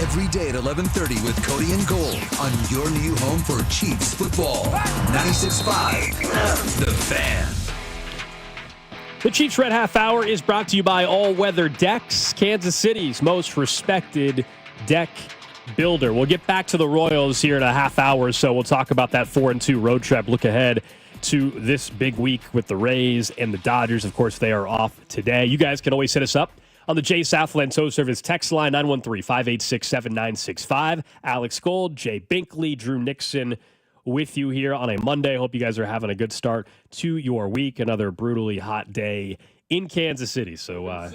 S4: Every day at 11:30 with Cody and Gold on your new home for Chiefs football. 96.5 The Fan.
S1: The Chiefs Red Half Hour is brought to you by All Weather Decks, Kansas City's most respected deck builder. We'll get back to the Royals here in a half hour, so we'll talk about that 4-2 road trip. Look ahead to this big week with the Rays and the Dodgers. Of course, they are off today. You guys can always hit us up on the J. Southland Tow Service text line, 913-586-7965. Alex Gold, Jay Binkley, Drew Nixon with you here on a Monday. Hope you guys are having a good start to your week. Another brutally hot day in Kansas City. So,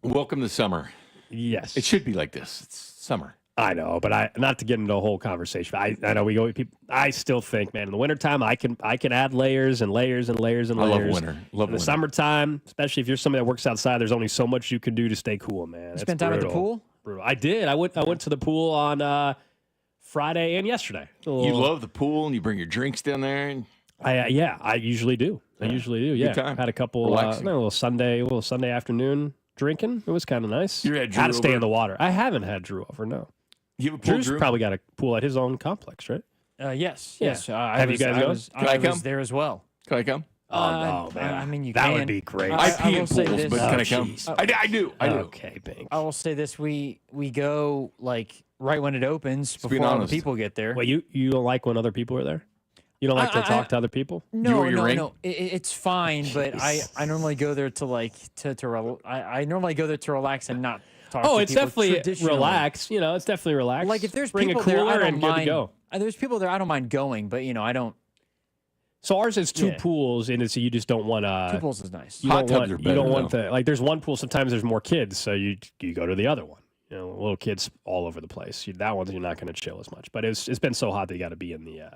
S2: welcome to summer.
S1: Yes.
S2: It should be like this. It's summer.
S1: I know, but not to get into a whole conversation. I know we go. I still think, man, in the wintertime, I can add layers and layers and layers and layers.
S2: I love winter.
S1: In the summertime, especially if you're somebody that works outside, there's only so much you can do to stay cool, man.
S13: You spent time at the pool?
S1: Brutal. I did. I went to the pool on Friday and yesterday.
S2: You love the pool and you bring your drinks down there. And
S1: I usually do. Yeah. Yeah,
S2: Good time.
S1: had a couple a little Sunday afternoon drinking. It was kind of nice.
S2: You had Drew
S1: to stay
S2: over?
S1: in the water. I haven't had Drew over. No.
S2: You have a pool,
S1: Drew's
S2: Drew?
S1: probably got a pool at his own complex, right?
S13: Yes.
S1: Yeah.
S13: Yes.
S1: Have you guys gone?
S2: Can I come?
S13: was there as well.
S2: Can I come?
S1: Oh, no, man.
S13: I mean, you
S1: that
S13: can.
S1: would be great.
S2: I pee in
S13: will say
S2: pools,
S13: this.
S2: but can I come?
S1: geez.
S2: I do.
S1: Okay, Bink.
S13: I will say this: we go like right when it opens
S2: being
S13: before all the
S2: honest.
S13: people get there.
S1: Well, you don't like when other people are there? You don't like to talk to other people?
S13: No,
S2: wear your ring?
S13: no. It's fine, but I normally go there to I normally go there to relax and not talk to people.
S1: It's definitely
S13: traditionally.
S1: relaxed. You know, it's definitely relaxed.
S13: Like if there's
S1: Bring
S13: people
S1: a cooler
S13: there, I don't
S1: and
S13: mind.
S1: good to go.
S13: There's people there, I don't mind going, but I don't.
S1: So ours is two
S13: Yeah.
S1: pools, and you just don't want to.
S13: 2 pools is nice.
S1: You
S2: Hot
S1: don't
S2: tubs
S1: want,
S2: are
S1: you don't
S2: better,
S1: want the there's one pool. Sometimes there's more kids, so you go to the other one. You know, little kids all over the place. That one you're not going to chill as much. But it's been so hot that you got to be in the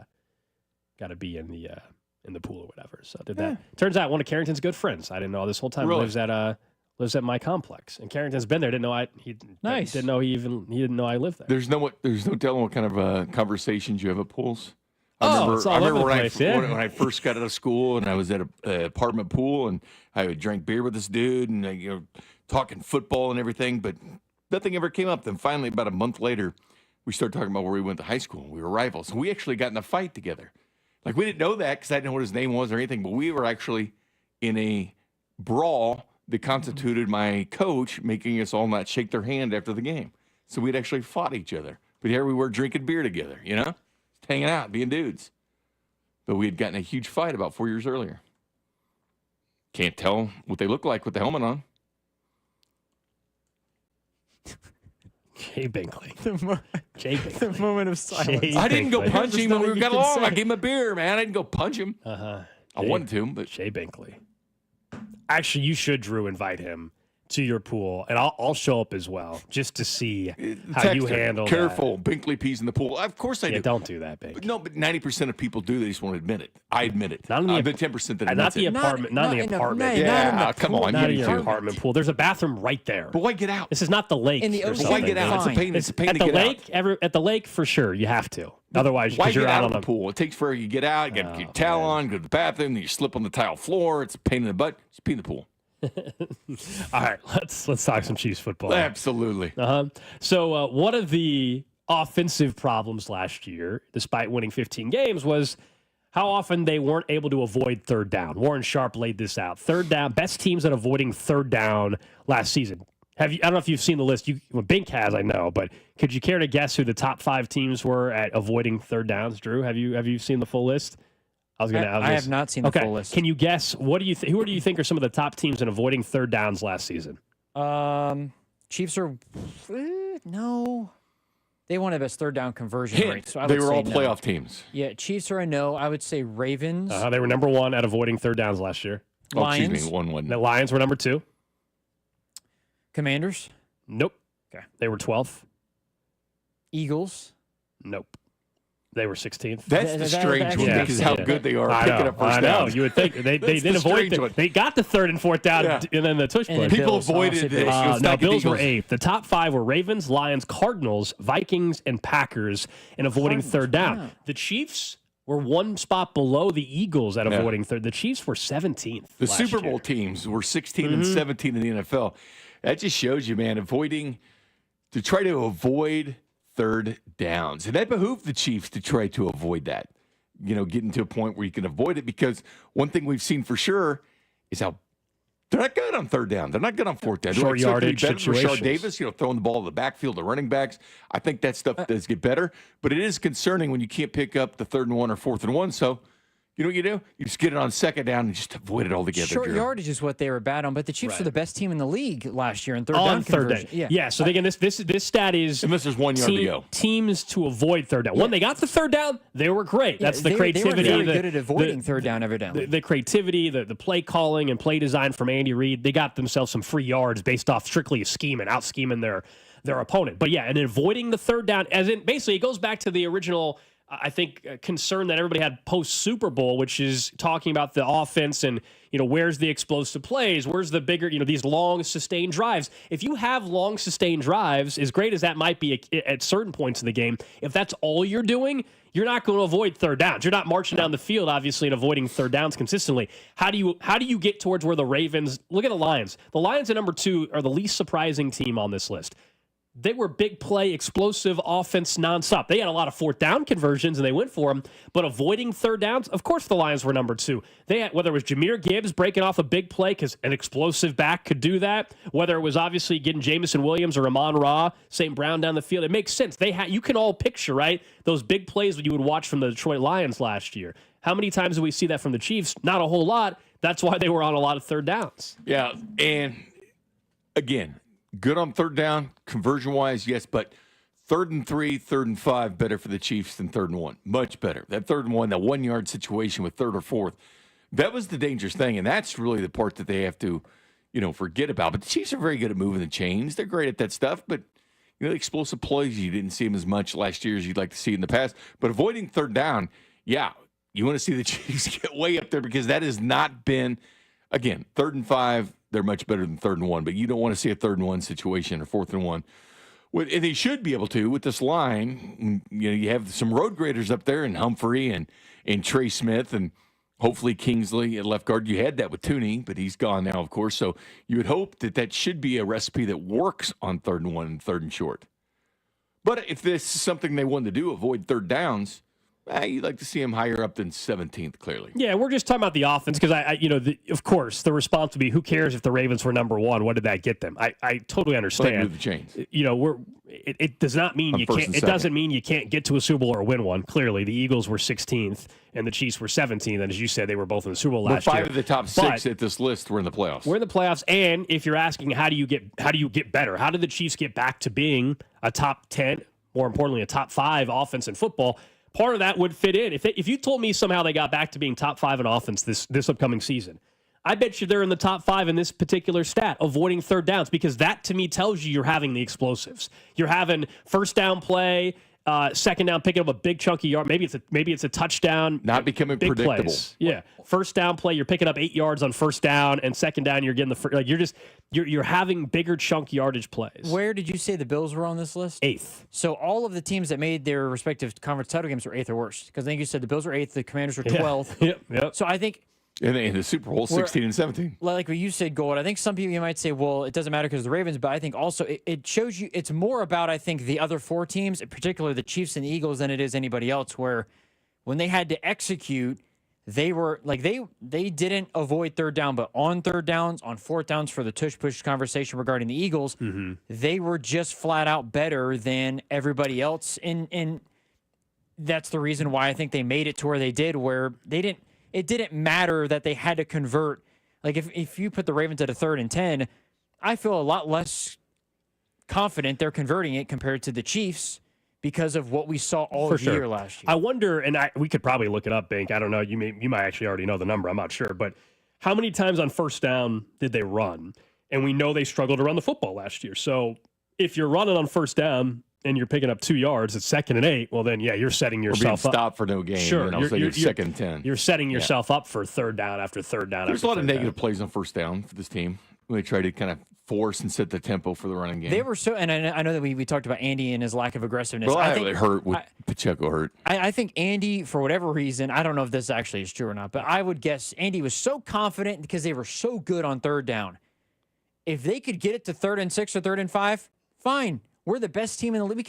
S1: pool or whatever. So I did that. Turns out one of Carrington's good friends. I didn't know this whole time.
S2: Really?
S1: Lives at my complex, and Carrington's been there. Didn't know
S13: Nice.
S1: Didn't know he didn't know I lived there.
S2: There's no telling what kind of conversations you have at pools.
S1: It's all over the
S2: when
S1: place, yeah.
S2: when I first got out of school and I was at an apartment pool and I would drink beer with this dude and talking football and everything, but nothing ever came up. Then finally, about a month later, we started talking about where we went to high school. We were rivals, and we actually got in a fight together. Like we didn't know that because I didn't know what his name was or anything, but we were actually in a brawl that constituted my coach making us all not shake their hand after the game. So we'd actually fought each other. But here we were drinking beer together, hanging out, being dudes. But we had gotten a huge fight about 4 years earlier. Can't tell what they look like with the helmet on.
S1: Jay Binkley.
S13: Jay Binkley. The moment of silence.
S2: I didn't go punch him when we got along.
S13: say.
S2: I gave him a beer, man. I didn't go punch him. I wanted to, but
S1: Jay Binkley. Actually, you should, Drew, invite him to your pool, and I'll show up as well just to see how you handle
S2: Careful,
S1: that.
S2: Binkley peas in the pool. Of course I do.
S1: Don't do that, Bink.
S2: But 90% of people do. They just won't admit it. I admit it.
S1: Not in the
S2: 10% that
S1: not
S2: admits
S1: the
S2: it.
S1: apartment. Not in the apartment.
S2: Yeah, come on.
S1: Not in your apartment pool. There's a bathroom right there.
S2: But why get out?
S1: This is not the lake.
S13: In the
S1: or
S13: ocean.
S1: something.
S2: Why get out? It's a pain
S1: at
S2: to
S1: the
S2: get
S1: lake. At the lake, for sure, you have to. Otherwise,
S2: Why
S1: you're
S2: get out
S1: on
S2: of the pool? It takes forever. You get out, you got your towel on, go to the bathroom, then you slip on the tile floor. It's a pain in the butt. Just pee in the pool.
S1: All right, let's talk some Chiefs football.
S2: Absolutely.
S1: So one of the offensive problems last year, despite winning 15 games, was how often they weren't able to avoid third down. Warren Sharp laid this out. Third down, best teams at avoiding third down last season. I don't know if you've seen the list. Bink has, I know, but could you care to guess who the top 5 teams were at avoiding third downs? Drew, have you seen the full list?
S13: I have not seen the full list.
S1: Can you guess who do you think are some of the top teams in avoiding third downs last season?
S13: Chiefs are no. They won't have best third down conversion rate. So
S2: they were all playoff teams.
S13: Yeah, Chiefs are a no. I would say Ravens.
S1: They were number 1 at avoiding third downs last year.
S13: Lions.
S2: Oh, excuse me, 1-1.
S1: The Lions were number 2.
S13: Commanders.
S1: Nope.
S13: Okay.
S1: They were 12th.
S13: Eagles.
S1: Nope. They were 16th.
S2: That's the strange one because how good they are picking up first
S1: I know.
S2: downs.
S1: You would think they didn't avoid it. They got the third and fourth down and then the tush push.
S2: People avoided it.
S1: No, Bills were 8th. The top 5 were Ravens, Lions, Cardinals, Vikings, and Packers in avoiding third down.
S13: Wow.
S1: The Chiefs were 1 spot below the Eagles at avoiding third. The Chiefs were 17th.
S2: The
S1: last
S2: Super Bowl
S1: year.
S2: teams were 16 and 17 in the NFL. That just shows you, man, to try to avoid third downs. And that behooved the Chiefs to try to avoid that, getting to a point where you can avoid it, because one thing we've seen for sure is how they're not good on third down. They're not good on fourth down.
S1: Short yardage situations.
S2: Rashard Davis, throwing the ball to the backfield, the running backs. I think that stuff does get better, but it is concerning when you can't pick up the 3rd and 1 or 4th and 1. So, you know what you do? You just get it on second down and just avoid it altogether.
S13: Short
S2: Drew.
S13: yardage is what they were bad on, but the Chiefs were the best team in the league last year in third
S1: on
S13: down
S1: third
S13: conversion.
S1: down. Yeah. So again, this stat is
S2: unless there's 1 yard to go.
S1: Teams to avoid third down. When they got the third down, they were great. That's the creativity.
S13: They were very good at avoiding third down evidently.
S1: The creativity, the play calling and play design from Andy Reid. They got themselves some free yards based off strictly out scheming their opponent. But yeah, and avoiding the third down, as in basically it goes back to the original. I think concern that everybody had post Super Bowl, which is talking about the offense and, where's the explosive plays? Where's the bigger, these long sustained drives? If you have long sustained drives, as great as that might be at certain points in the game, if that's all you're doing, you're not going to avoid third downs. You're not marching down the field, obviously, and avoiding third downs consistently. How do you get towards where the Ravens, look at the Lions. The Lions at number 2 are the least surprising team on this list. They were big play, explosive offense nonstop. They had a lot of 4th down conversions, and they went for them. But avoiding third downs, of course the Lions were number 2. They had, whether it was Jahmyr Gibbs breaking off a big play because an explosive back could do that, whether it was obviously getting Jamison Williams or Amon-Ra, St. Brown down the field. It makes sense. You can all picture, right, those big plays that you would watch from the Detroit Lions last year. How many times do we see that from the Chiefs? Not a whole lot. That's why they were on a lot of third downs.
S2: Yeah, and again, good on third down, conversion-wise, yes, but 3rd and 3, 3rd and 5, better for the Chiefs than 3rd and 1. Much better. That 3rd and 1, that 1-yard situation with 3rd or 4th, that was the dangerous thing, and that's really the part that they have to, forget about. But the Chiefs are very good at moving the chains. They're great at that stuff, but, the explosive plays, you didn't see them as much last year as you'd like to see in the past. But avoiding third down, yeah, you want to see the Chiefs get way up there because that has not been, again, 3rd and 5, they're much better than 3rd and 1, but you don't want to see a 3rd and 1 situation or 4th and 1. And they should be able to with this line. You have some road graders up there and Humphrey and Trey Smith and hopefully Kingsley at left guard. You had that with Tooney, but he's gone now, of course. So you would hope that should be a recipe that works on 3rd and 1 and 3rd and short. But if this is something they wanted to do, avoid third downs, you'd like to see him higher up than 17th, clearly.
S1: Yeah, we're just talking about the offense because of course, the response would be, who cares if the Ravens were number 1? What did that get them? I totally understand.
S2: Move the chains.
S1: It does not mean you can't. It doesn't mean you can't get to a Super Bowl or win one. Clearly, the Eagles were 16th and the Chiefs were 17th, and as you said, they were both in the Super Bowl last year.
S2: 5 of the top 6 at this list were in the playoffs.
S1: We're in the playoffs, and if you're asking how do you get better? How did the Chiefs get back to being a top 10, more importantly, a top 5 offense in football? Part of that would fit in. If you told me somehow they got back to being top 5 in offense this upcoming season, I bet you they're in the top 5 in this particular stat, avoiding third downs, because that to me tells you you're having the explosives. You're having first down play, second down, picking up a big chunky yard. Maybe it's a touchdown.
S2: Not becoming
S1: big
S2: predictable.
S1: Plays. Yeah. First down play, you're picking up 8 yards on first down, and second down, you're getting you're having bigger chunk yardage plays.
S13: Where did you say the Bills were on this list?
S1: 8th.
S13: So all of the teams that made their respective conference title games were 8th or worse. Because I think you said the Bills were 8th, the Commanders were 12th.
S1: Yep.
S13: So I think.
S2: And in the Super Bowl, 16 and 17.
S13: Like what you said, Gold, I think some people you might say, well, it doesn't matter because of the Ravens, but I think also it shows you it's more about, I think, the other 4 teams, particularly the Chiefs and the Eagles, than it is anybody else, where when they had to execute, they were like they didn't avoid third down, but on third downs, on fourth downs for the tush-push conversation regarding the Eagles, they were just flat out better than everybody else. And that's the reason why I think they made it to where they did, where they didn't. It didn't matter that they had to convert. Like, if you put the Ravens at a 3rd and 10, I feel a lot less confident they're converting it compared to the Chiefs because of what we saw all year last year.
S1: I wonder, and we could probably look it up, Bink. I don't know. You might actually already know the number. I'm not sure. But how many times on first down did they run? And we know they struggled to run the football last year. So if you're running on first down and you're picking up 2 yards, it's 2nd and 8, well, then, yeah, you're setting yourself up.
S2: Stopped for no gain.
S1: Sure.
S2: And you're 2nd and 10.
S1: You're setting yourself up for third down after third down.
S2: There's a lot of negative plays on first down for this team when they try to kind of force and set the tempo for the running game.
S13: They were so, and I know that we talked about Andy and his lack of aggressiveness.
S2: Well,
S13: I think
S2: it hurt with Pacheco hurt.
S13: I think Andy, for whatever reason, I don't know if this actually is true or not, but I would guess Andy was so confident because they were so good on third down. If they could get it to 3rd and 6 or 3rd and 5, fine. We're the best team in the league. We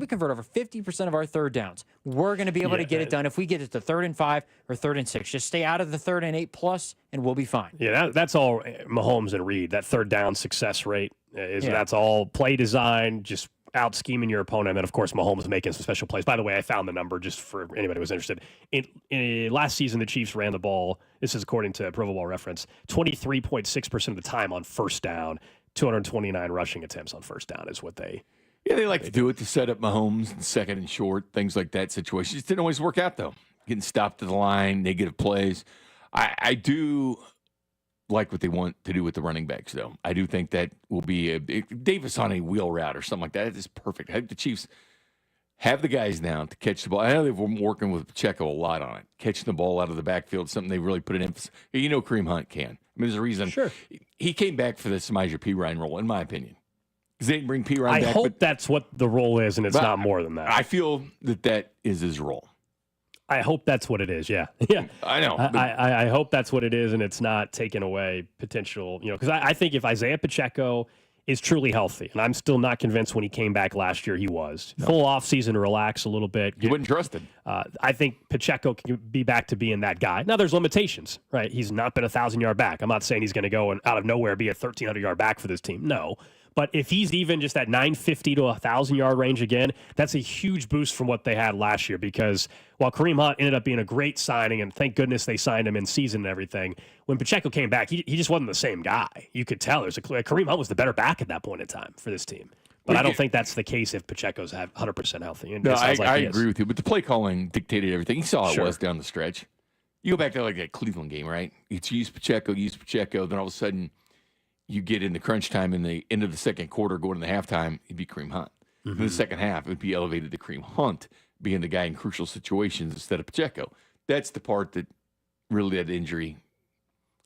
S13: convert over 50% of our third downs. We're going to be able to get it done if we get it to 3rd and 5 or 3rd and 6. Just stay out of the 3rd and 8 plus, and we'll be fine.
S1: Yeah, that's all Mahomes and Reed. That third down success rate that's all play design, just out scheming your opponent. And then, of course, Mahomes making some special plays. By the way, I found the number just for anybody who was interested. In last season, the Chiefs ran the ball. This is according to Pro Football Reference. 23.6% of the time on first down. 229 rushing attempts on first down is what they.
S2: Yeah, they like to do it to set up Mahomes and 2nd and short, things like that situation. It just didn't always work out, though. Getting stopped at the line, negative plays. I do like what they want to do with the running backs, though. I do think that will be Davis on a wheel route or something like that. It is perfect. I think the Chiefs have the guys now to catch the ball. I know they've been working with Pacheco a lot on it. Catching the ball out of the backfield, something they really put an emphasis. You know Kareem Hunt can. I mean, there's a reason. Sure. He came back for the Samaje Perine role, in my opinion. Because they didn't bring Perine back.
S1: I hope that's what the role is, and it's not more than that.
S2: I feel that is his role.
S1: I hope that's what it is, yeah.
S2: I know.
S1: I hope that's what it is, and it's not taking away potential, because I think if Isaiah Pacheco is truly healthy, and I'm still not convinced when he came back last year he was. No. Full offseason to relax a little bit.
S2: You wouldn't trust him.
S1: I think Pacheco can be back to being that guy. Now, there's limitations, right? He's not been a 1,000-yard back. I'm not saying he's going to go and out of nowhere be a 1,300-yard back for this team. No. But if he's even just that 950 to 1,000-yard range again, that's a huge boost from what they had last year, because while Kareem Hunt ended up being a great signing, and thank goodness they signed him in season and everything, when Pacheco came back, he just wasn't the same guy. You could tell. Kareem Hunt was the better back at that point in time for this team. But I don't think that's the case if Pacheco's 100% healthy.
S2: No, I agree with you. But the play calling dictated everything. You saw it was down the stretch. You go back to like that Cleveland game, right? It's use Pacheco. Then all of a sudden, you get in the crunch time in the end of the second quarter, going into the halftime, it'd be Kareem Hunt. In the second half, it would be elevated to Kareem Hunt being the guy in crucial situations instead of Pacheco. That's the part that really that injury,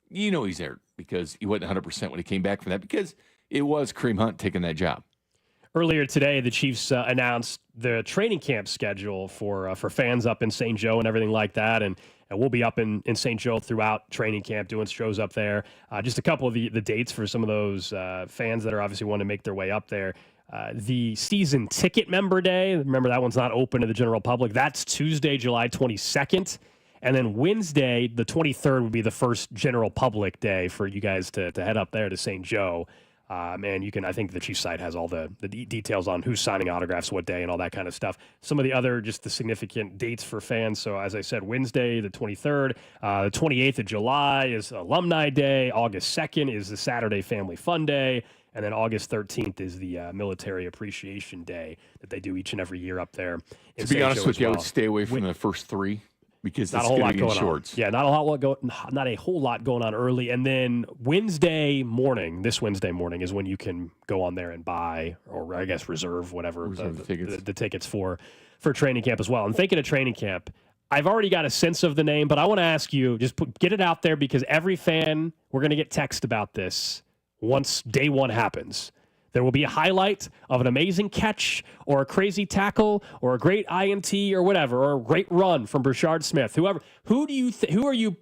S2: he's there because he wasn't 100% when he came back from that, because it was Kareem Hunt taking that job.
S1: Earlier today, the Chiefs announced the training camp schedule for fans up in St. Joe and everything like that, and we'll be up in St. Joe throughout training camp doing shows up there. Just a couple of the dates for some of those fans that are obviously want to make their way up there. The season ticket member day, remember that one's not open to the general public. That's Tuesday, July 22nd. And then Wednesday, the 23rd, would be the first general public day for you guys to head up there to St. Joe. And you can, I think the Chiefs site has all the details on who's signing autographs what day and all that kind of stuff. Some of the other, just the significant dates for fans. So as I said, Wednesday, the 23rd, the 28th of July is Alumni Day. August 2nd is the Saturday Family Fun Day. And then August 13th is the Military Appreciation Day that they do each and every year up there.
S2: To be honest with you, I would stay away from the first three. because
S1: not
S2: it's
S1: a whole
S2: gonna
S1: lot
S2: be in
S1: going
S2: shorts.
S1: on. Yeah, not a whole lot going on early. And then Wednesday morning, this Wednesday morning is when you can go on there and buy, or I guess reserve whatever the tickets for training camp as well. And thinking of training camp, I've already got a sense of the name, but I want to ask you, get it out there because every fan, we're going to get text about this once day one happens. There will be a highlight of an amazing catch or a crazy tackle or a great INT or whatever, or a great run from Brashard Smith. Who are you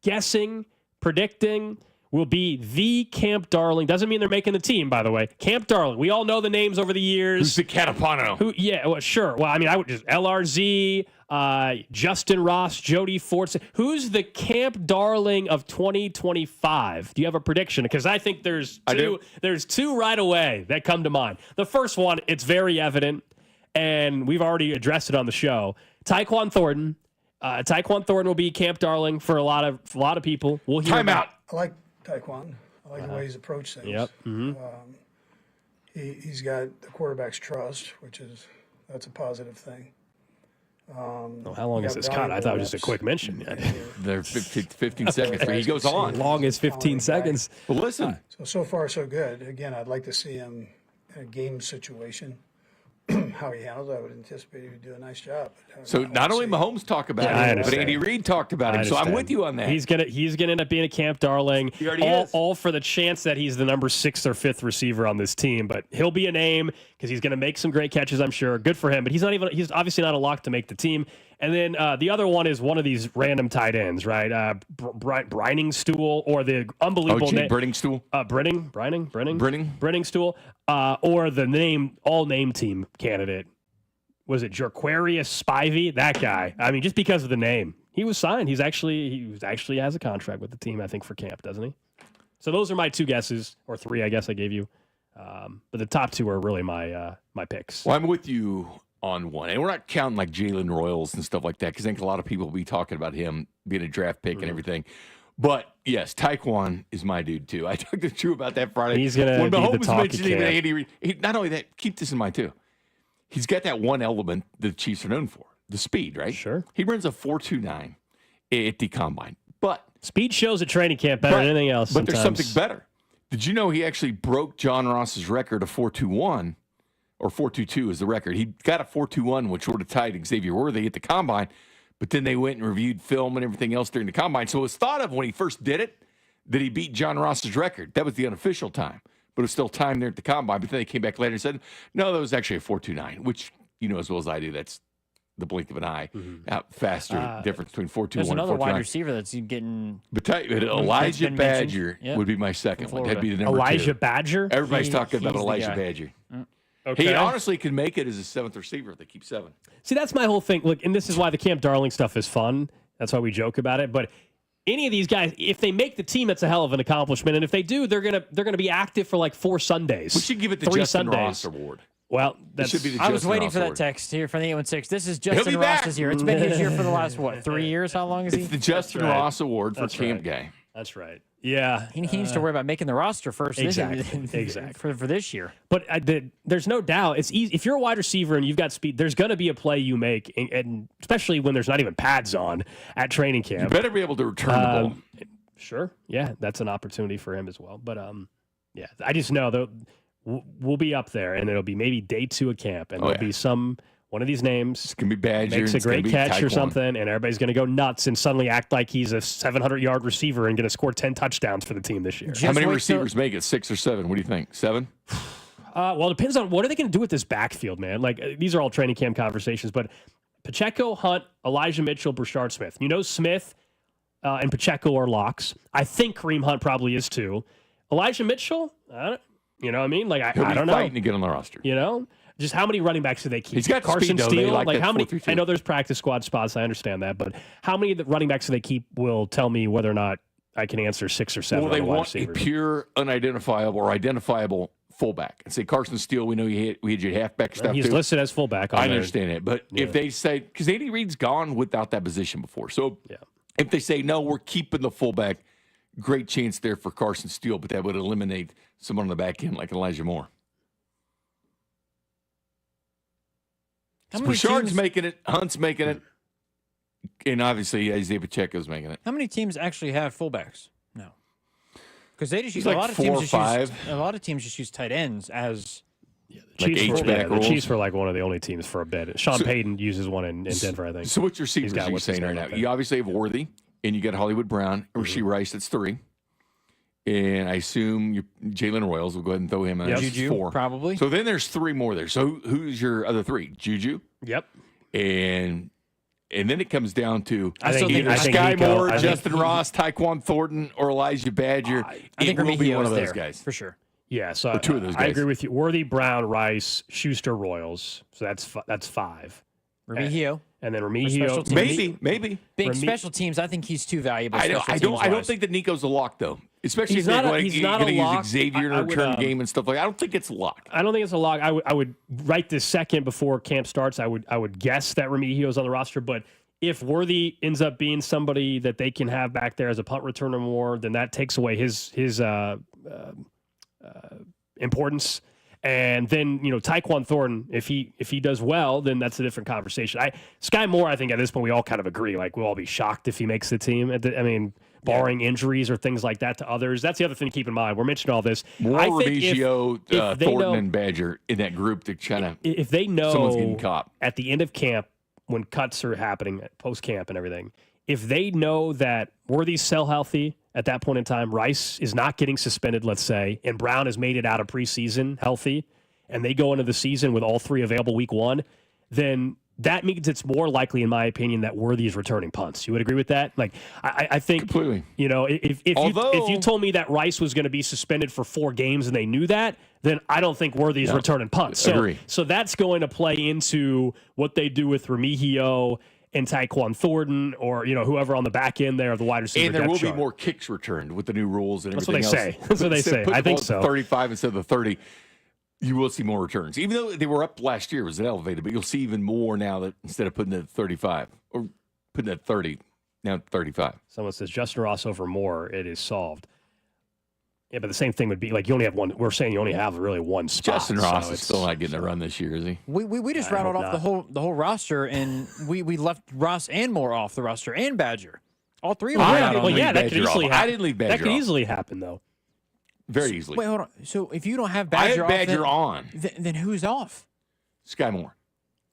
S1: guessing, predicting will be the Camp Darling? Doesn't mean they're making the team, by the way. Camp Darling. We all know the names over the years.
S2: Who's the Catapano?
S1: Yeah, well, sure. Well, I mean, I would just LRZ, Justin Ross, Jody Fortson. Who's the Camp Darling of 2025? Do you have a prediction? Because I think there's two right away that come to mind. The first one, it's very evident, and we've already addressed it on the show. Tyquan Thornton. Tyquan Thornton will be Camp Darling for a lot of people. We'll hear
S2: Timeout.
S5: I like Tyquan. I like the way he's approached things.
S1: Yep. Mm-hmm.
S5: He's got the quarterback's trust, that's a positive thing.
S1: How long is this cut? I thought it was just a quick mention.
S2: They're 15 seconds. He goes on.
S1: As long as 15 seconds.
S2: Well, listen.
S5: So far, so good. Again, I'd like to see him in a game situation. How he handles it, I would anticipate he would do a nice job.
S2: So not only Mahomes talked about him, but Andy Reid talked about him. So I'm with you on that.
S1: He's gonna end up being a Camp Darling.
S2: He already is.
S1: All for the chance that he's the number 6th or 5th receiver on this team. But he'll be a name because he's gonna make some great catches, I'm sure. Good for him. But he's obviously not a lock to make the team. And then the other one is one of these random tight ends, right? Briningstool or the unbelievable name.
S2: Briningstool?
S1: Briningstool. Or the all-name team candidate. Was it Jerquarius Spivey? That guy. I mean, just because of the name. He was signed. He actually has a contract with the team, I think, for camp, doesn't he? So those are my 2 guesses, or 3, I guess I gave you. But the top 2 are really my picks.
S2: Well, I'm with you on one. And we're not counting like Jalen Royals and stuff like that, because I think a lot of people will be talking about him being a draft pick and everything. But, yes, Tyquan is my dude, too. I talked to Drew about that Friday.
S1: He's going to be the talk of camp.
S2: Andy Reid, not only that, keep this in mind, too. He's got that one element that the Chiefs are known for, the speed, right?
S1: Sure.
S2: He runs a 4.29 at the combine. But
S1: speed shows at training camp better than anything else.
S2: But there's something better. Did you know he actually broke John Ross's record of 4.21? Or 4.22 is the record. He got a 4.21, which would have tied Xavier Worthy at the combine, but then they went and reviewed film and everything else during the combine. So it was thought of when he first did it that he beat John Ross's record. That was the unofficial time, but it was still time there at the combine. But then they came back later and said, no, that was actually a 4.29, which you know as well as I do, that's the blink of an eye. Faster difference between 4.21 and 4.29.
S13: There's another wide receiver that's getting.
S2: But Elijah Badger would be my second one. That'd be the number 2.
S1: Elijah Badger?
S2: Everybody's talking about Elijah Badger.
S1: Okay.
S2: He honestly could make it as a 7th receiver if they keep 7.
S1: See, that's my whole thing. Look, and this is why the Camp Darling stuff is fun. That's why we joke about it. But any of these guys, if they make the team, that's a hell of an accomplishment. And if they do, they're gonna be active for like 4 Sundays.
S2: We should give it the
S1: 3
S2: Justin
S1: Sundays.
S2: Ross Award.
S1: Well,
S2: that should be the
S13: I was
S2: Justin
S13: waiting
S2: Ross
S13: for that
S2: Award.
S13: text here from the 816. This is Justin Ross's year. It's been his year for the last, 3 years? How long is he?
S2: It's the Justin Ross Award for camp guy.
S1: That's right. Yeah.
S13: He needs to worry about making the roster first.
S1: Exactly.
S13: For this year.
S1: But there's no doubt. It's easy. If you're a wide receiver and you've got speed, there's going to be a play you make, and especially when there's not even pads on at training camp.
S2: You better be able to return the ball.
S1: Sure. Yeah, that's an opportunity for him as well. But, yeah, I just know that we'll be up there, and it'll be maybe day 2 of camp, and there'll be one of these names.
S2: It's going to be Badger.
S1: Makes a great catch or something, and everybody's going to go nuts and suddenly act like he's a 700-yard receiver and going to score 10 touchdowns for the team this year.
S2: How many receivers make it? 6 or 7? What do you think? 7?
S1: Well, it depends on what are they going to do with this backfield, man. Like these are all training camp conversations, but Pacheco, Hunt, Elijah Mitchell, Brashard Smith. You know Smith and Pacheco are locks. I think Kareem Hunt probably is too. Elijah Mitchell, you know what I mean? Like I don't know.
S2: Fighting to get on the roster.
S1: You know. Just how many running backs do they keep?
S2: He's got
S1: Carson
S2: speed, though.
S1: Steele.
S2: Like
S1: how many?
S2: 4-3-2.
S1: I know there's practice squad spots. I understand that, but how many of the running backs do they keep will tell me whether or not I can answer 6 or 7.
S2: Well, they want
S1: a
S2: pure unidentifiable or identifiable fullback. And say Carson Steele, we know we had you halfback stuff.
S1: He's listed as fullback.
S2: I understand it, but if they say because Andy Reid's gone without that position before, so if they say no, we're keeping the fullback, great chance there for Carson Steele, but that would eliminate someone on the back end like Elijah Moore. Bouchard's making it. Hunt's making it. And obviously, Isaiah Pacheco's making it.
S13: How many teams actually have fullbacks? No, because they just use
S2: like
S13: a lot of
S2: 4
S13: teams.
S2: or 5.
S13: A lot of teams just use tight ends as
S1: The Chiefs were like one of the only teams for a bit. Sean Payton uses one in Denver, I think.
S2: So what's your receivers you're saying right now? You obviously have Worthy, and you got Hollywood Brown, Rasheed Rice, that's 3. And I assume Jalen Royals, we'll go ahead and throw him as
S13: Juju,
S2: 4.
S13: probably.
S2: So then there's 3 more there. So who's your other 3? Juju?
S1: Yep.
S2: And then it comes down to
S1: Sky
S2: Moore, Justin Ross, Tyquan Thornton, or Elijah Badger.
S13: I think
S2: it will be one of those
S13: there,
S2: guys.
S13: for sure.
S1: Yeah, so
S2: Or 2 of those guys.
S1: I agree with you. Worthy, Brown, Rice, Schuster, Royals. So that's 5.
S13: Remigio.
S1: And then
S13: special
S1: Remigio.
S13: teams.
S2: Maybe.
S13: Big special teams. I think he's too valuable.
S2: I don't think that Nico's a lock though. Especially
S1: He's
S2: if
S1: not
S2: they're
S1: a-
S2: going
S1: he's not
S2: to
S1: a lock.
S2: use Xavier in
S1: I
S2: a
S1: would,
S2: return game and stuff like that. I don't think it's a lock.
S1: I don't think it's a log. I would right this second before camp starts. I would guess that Remigio's on the roster, but if Worthy ends up being somebody that they can have back there as a punt returner more, then that takes away his importance. And then Tyquan Thornton, if he does well, then that's a different conversation. Sky Moore, I think at this point we all kind of agree. Like we'll all be shocked if he makes the team. Barring injuries or things like that to others. That's the other thing to keep in mind. We're mentioning all this.
S2: More
S1: I think
S2: Remigio,
S1: if they
S2: Thornton,
S1: know,
S2: and Badger in that group to kind of
S1: if they
S2: someone's getting
S1: know
S2: caught.
S1: at the end of camp when cuts are happening, post camp and everything, if they know that Worthy's cell healthy at that point in time, Rice is not getting suspended, let's say, and Brown has made it out of preseason healthy, and they go into the season with all 3 available week 1, then that means it's more likely, in my opinion, that Worthy is returning punts. You would agree with that? Like, I think
S2: completely.
S1: If you told me that Rice was going to be suspended for 4 games and they knew that, then I don't think Worthy is returning punts.
S2: Agree.
S1: So that's going to play into what they do with Remigio and Tyquan Thornton, or whoever on the back end there of the wide receiver.
S2: And there
S1: depth
S2: will be
S1: chart.
S2: more kicks returned with the new rules and
S1: That's what
S2: everything
S1: they
S2: else.
S1: say. That's what they say.
S2: Put
S1: I
S2: the
S1: think
S2: ball
S1: so.
S2: at 35 instead of the 30. You will see more returns. Even though they were up last year, it was elevated, but you'll see even more now that instead of putting it at 35 or putting it at 30, now 35.
S1: Someone says Justin Ross over Moore, it is solved. Yeah, but the same thing would be like you only have one. We're saying you only have really one spot.
S2: Justin Ross
S1: so
S2: is still not getting a run this year, is he?
S13: We just
S1: I
S13: rattled
S1: hope
S13: off the whole roster, and we left Ross and Moore off the roster, and Badger. All 3 of them.
S1: That could easily happen.
S2: I didn't leave Badger
S1: That could
S2: off.
S1: easily happen, though.
S2: Very easily.
S13: Wait, hold on. So if you don't have
S2: I
S13: Badger
S2: have Badger on.
S13: then who's off?
S2: Sky Moore.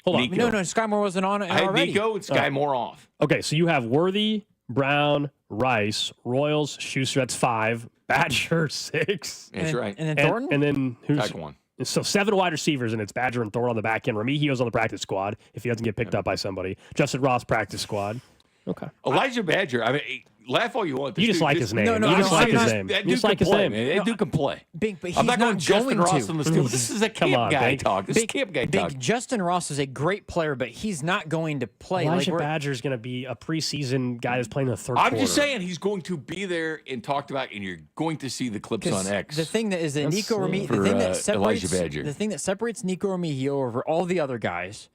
S1: Hold on.
S2: Nico.
S13: No, Sky Moore wasn't on it
S2: I had
S13: already.
S2: Nico and Sky Moore off.
S1: Okay, so you have Worthy, Brown, Rice, Royals, Schuster. That's 5. Badger 6.
S2: That's right.
S13: And then Thornton?
S1: And then who's
S2: Tyquan.
S1: So 7 wide receivers, and it's Badger and Thornton on the back end. Remigio's on the practice squad if he doesn't get picked up by somebody. Justin Ross practice squad. Okay.
S2: Elijah Badger. I mean, laugh all you want.
S1: You just like his name.
S13: No,
S1: You just like his
S2: That
S1: name.
S2: dude
S1: You just
S2: can
S1: like his
S2: play,
S1: name.
S2: man. That dude can play.
S13: Big, but he's
S2: I'm not going
S13: not
S2: Justin
S13: going
S2: Ross
S13: to.
S2: on the Steelers. This is a camp guy
S1: Big.
S2: talk. This is camp guy talk.
S13: Justin Ross is a great player, but he's not going to play.
S1: Elijah
S13: we're-
S1: Badger is going to be a preseason guy that's playing in the third
S2: I'm
S1: quarter.
S2: just saying he's going to be there and talked about, and you're going to see the clips on X.
S13: The thing that is that Nico Remigio,
S2: for,
S13: the thing that
S2: Elijah
S13: separates
S2: Badger.
S13: the thing that separates Nico Remigio over all the other guys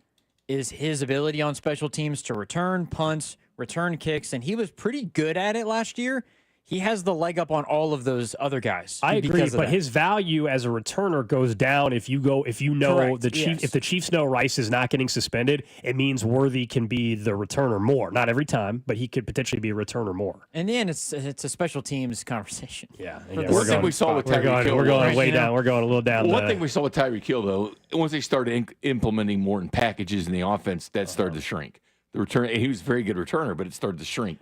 S13: is his ability on special teams to return punts, return kicks, and he was pretty good at it last year. He has the leg up on all of those other guys.
S1: I agree,
S13: because of
S1: but
S13: that.
S1: his value as a returner goes down if you know
S13: Correct,
S1: the Chiefs.
S13: yes.
S1: If the Chiefs know Rice is not getting suspended, it means Worthy can be the returner more. Not every time, but he could potentially be a returner more.
S13: In the end, it's a special teams conversation.
S1: Yeah,
S2: One thing we saw with Tyreek Hill.
S1: we're going
S2: was-
S1: way down. We're going a little down.
S2: One thing we saw with Tyreek Hill, though, once they started implementing more in packages in the offense, that started to shrink. The return, he was a very good returner, but it started to shrink.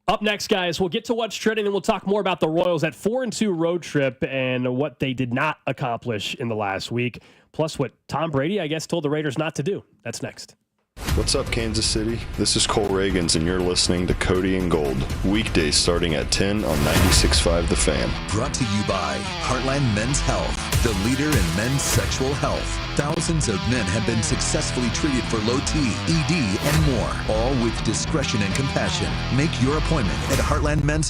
S1: Up next, guys, we'll get to what's trending, and we'll talk more about the Royals, that 4-2 road trip and what they did not accomplish in the last week, plus what Tom Brady, I guess, told the Raiders not to do. That's next.
S6: What's up, Kansas City? This is Cole Reagans, and you're listening to Cody and Gold. Weekdays starting at 10 on 96.5 The Fan.
S4: Brought to you by Heartland Men's Health, the leader in men's sexual health. Thousands of men have been successfully treated for low T, ED, and more, all with discretion and compassion. Make your appointment at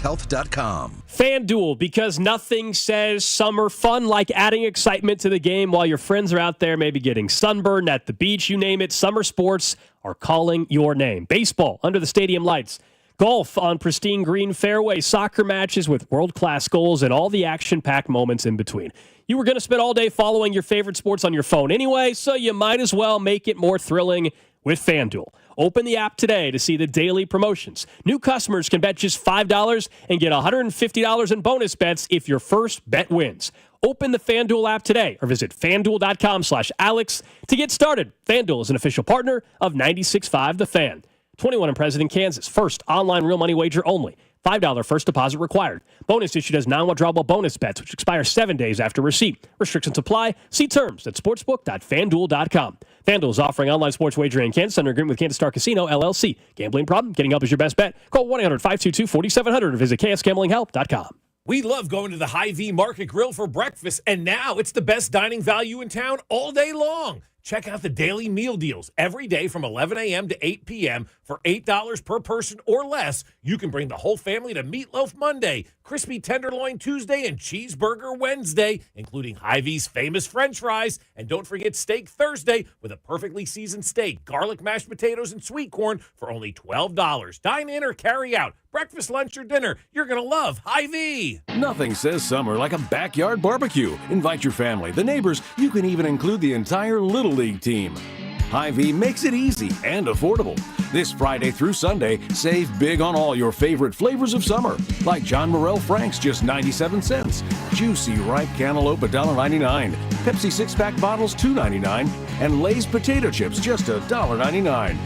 S4: heartlandmenshealth.com.
S1: FanDuel, because nothing says summer fun like adding excitement to the game while your friends are out there maybe getting sunburned at the beach, you name it. Summer sports are calling your name. Baseball under the stadium lights, golf on pristine green fairways, soccer matches with world-class goals, and all the action-packed moments in between. You were going to spend all day following your favorite sports on your phone anyway, so you might as well make it more thrilling with FanDuel. Open the app today to see the daily promotions. New customers can bet just $5 and get $150 in bonus bets if your first bet wins. Open the FanDuel app today or visit FanDuel.com/Alex to get started. FanDuel is an official partner of 96.5 The Fan. 21 and present in Kansas. First online real money wager only. $5 first deposit required. Bonus issued as non-withdrawable bonus bets, which expire 7 days after receipt. Restrictions apply. See terms at sportsbook.fanduel.com. FanDuel is offering online sports wagering in Kansas under agreement with Kansas Star Casino, LLC. Gambling problem? Getting help is your best bet. Call 1-800-522-4700 or visit ksgamblinghelp.com.
S11: We love going to the Hy-Vee Market Grill for breakfast, and now it's the best dining value in town all day long. Check out the daily meal deals every day from 11 a.m. to 8 p.m. for $8 per person or less. You can bring the whole family to Meatloaf Monday, Crispy Tenderloin Tuesday, and Cheeseburger Wednesday, including Hy-Vee's famous French fries. And don't forget Steak Thursday with a perfectly seasoned steak, garlic mashed potatoes, and sweet corn for only $12. Dine in or carry out. Breakfast, lunch, or dinner. You're going to love Hy-Vee.
S7: Nothing says summer like a backyard barbecue. Invite your family, the neighbors. You can even include the entire Little League team. Hy-Vee makes it easy and affordable. This Friday through Sunday, save big on all your favorite flavors of summer, like John Morel Frank's just 97 cents, juicy ripe cantaloupe $1.99, Pepsi 6-pack bottles $2.99, and Lay's potato chips just $1.99.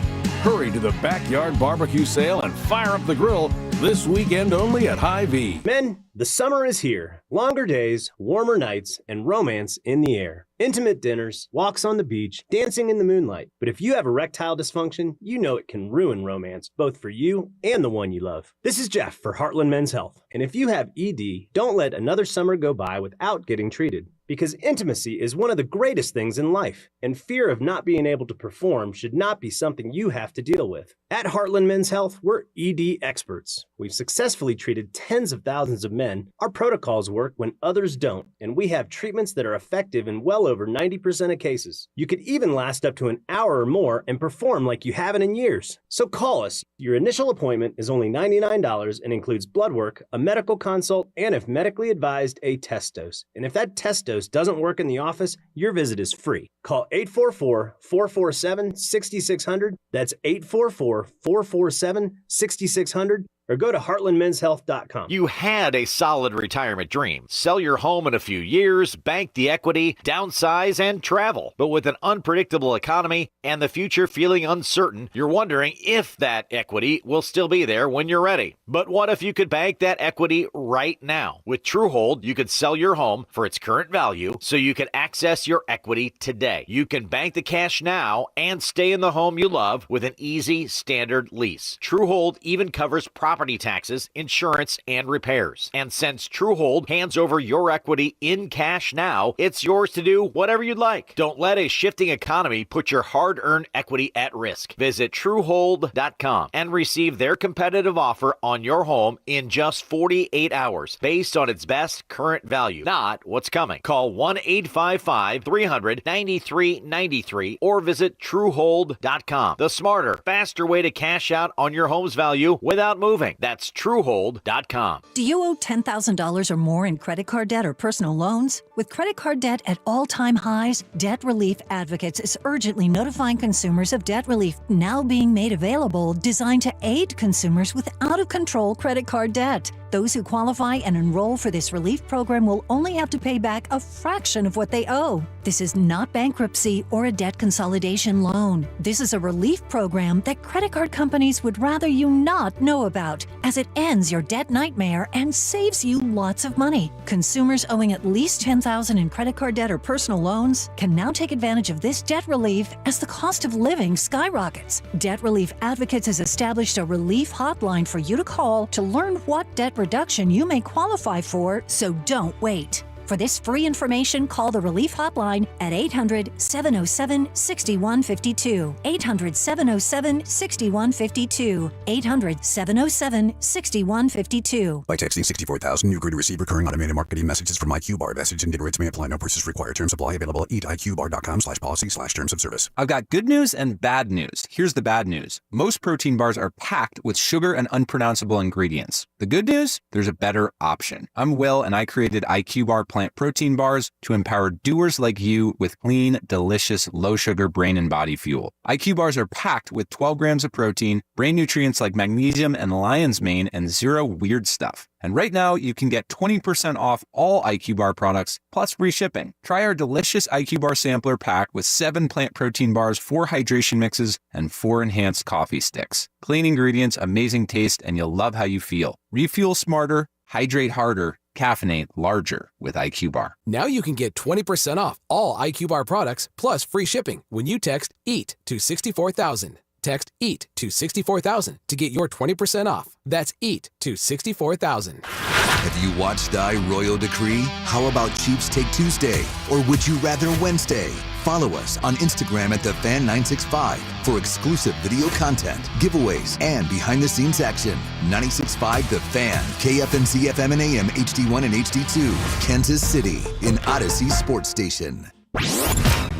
S7: Hurry to the backyard barbecue sale and fire up the grill this weekend only at Hy-Vee.
S8: Men, the summer is here. Longer days, warmer nights, and romance in the air. Intimate dinners, walks on the beach, dancing in the moonlight. But if you have erectile dysfunction, you know it can ruin romance, both for you and the one you love. This is Jeff for Heartland Men's Health. And if you have ED, don't let another summer go by without getting treated. Because intimacy is one of the greatest things in life, and fear of not being able to perform should not be something you have to deal with. At Heartland Men's Health, we're ED experts. We've successfully treated tens of thousands of men. Our protocols work when others don't, and we have treatments that are effective in well over 90% of cases. You could even last up to an hour or more and perform like you haven't in years. So call us. Your initial appointment is only $99 and includes blood work, a medical consult, and if medically advised, a test dose. And if that test dose doesn't work in the office, your visit is free. Call 844-447-6600. That's 844-447-6600. Or go to heartlandmenshealth.com.
S9: You had a solid retirement dream. Sell your home in a few years, bank the equity, downsize, and travel. But with an unpredictable economy and the future feeling uncertain, you're wondering if that equity will still be there when you're ready. But what if you could bank that equity right now? With TrueHold, you could sell your home for its current value so you can access your equity today. You can bank the cash now and stay in the home you love with an easy standard lease. TrueHold even covers property taxes, insurance, and repairs. And since TrueHold hands over your equity in cash now, it's yours to do whatever you'd like. Don't let a shifting economy put your hard-earned equity at risk. Visit TrueHold.com and receive their competitive offer on your home in just 48 hours based on its best current value, not what's coming. Call 1-855-300-9393 or visit TrueHold.com. The smarter, faster way to cash out on your home's value without moving. That's TrueHold.com.
S20: Do you owe $10,000 or more in credit card debt or personal loans? With credit card debt at all-time highs, Debt Relief Advocates is urgently notifying consumers of debt relief now being made available, designed to aid consumers with out-of-control credit card debt. Those who qualify and enroll for this relief program will only have to pay back a fraction of what they owe. This is not bankruptcy or a debt consolidation loan. This is a relief program that credit card companies would rather you not know about, as it ends your debt nightmare and saves you lots of money. Consumers owing at least $10,000 in credit card debt or personal loans can now take advantage of this debt relief as the cost of living skyrockets. Debt Relief Advocates has established a relief hotline for you to call to learn what debt reduction you may qualify for, so don't wait. For this free information, call the Relief Hotline at 800-707-6152. 800-707-6152. 800-707-6152.
S3: By texting 64,000, you agree to receive recurring automated marketing messages from IQBar. Message and data rates may apply. No purchase required. Terms apply. Available at eatiqbar.com/policy/terms of service.
S10: I've got good news and bad news. Here's the bad news. Most protein bars are packed with sugar and unpronounceable ingredients. The good news? There's a better option. I'm Will, and I created IQBar Plant plant protein bars to empower doers like you with clean, delicious, low-sugar brain and body fuel. IQ bars are packed with 12 grams of protein, brain nutrients like magnesium and lion's mane, and zero weird stuff. And right now, you can get 20% off all IQ Bar products, plus free shipping. Try our delicious IQ Bar sampler pack with 7 plant protein bars, 4 hydration mixes, and 4 enhanced coffee sticks. Clean ingredients, amazing taste, and you'll love how you feel. Refuel smarter, hydrate harder, caffeinate larger with IQ Bar.
S12: Now you can get 20% off all IQ Bar products, plus free shipping when you text EAT to 64,000. Text EAT to 64,000 to get your 20% off. That's EAT to 64,000.
S4: Have you watched Die Royal Decree? How about Chiefs Take Tuesday? Or would you rather Wednesday? Follow us on Instagram at TheFan965 for exclusive video content, giveaways, and behind-the-scenes action. 96.5 The Fan, KFNC FM and AM, HD1 and HD2, Kansas City, in Odyssey Sports Station.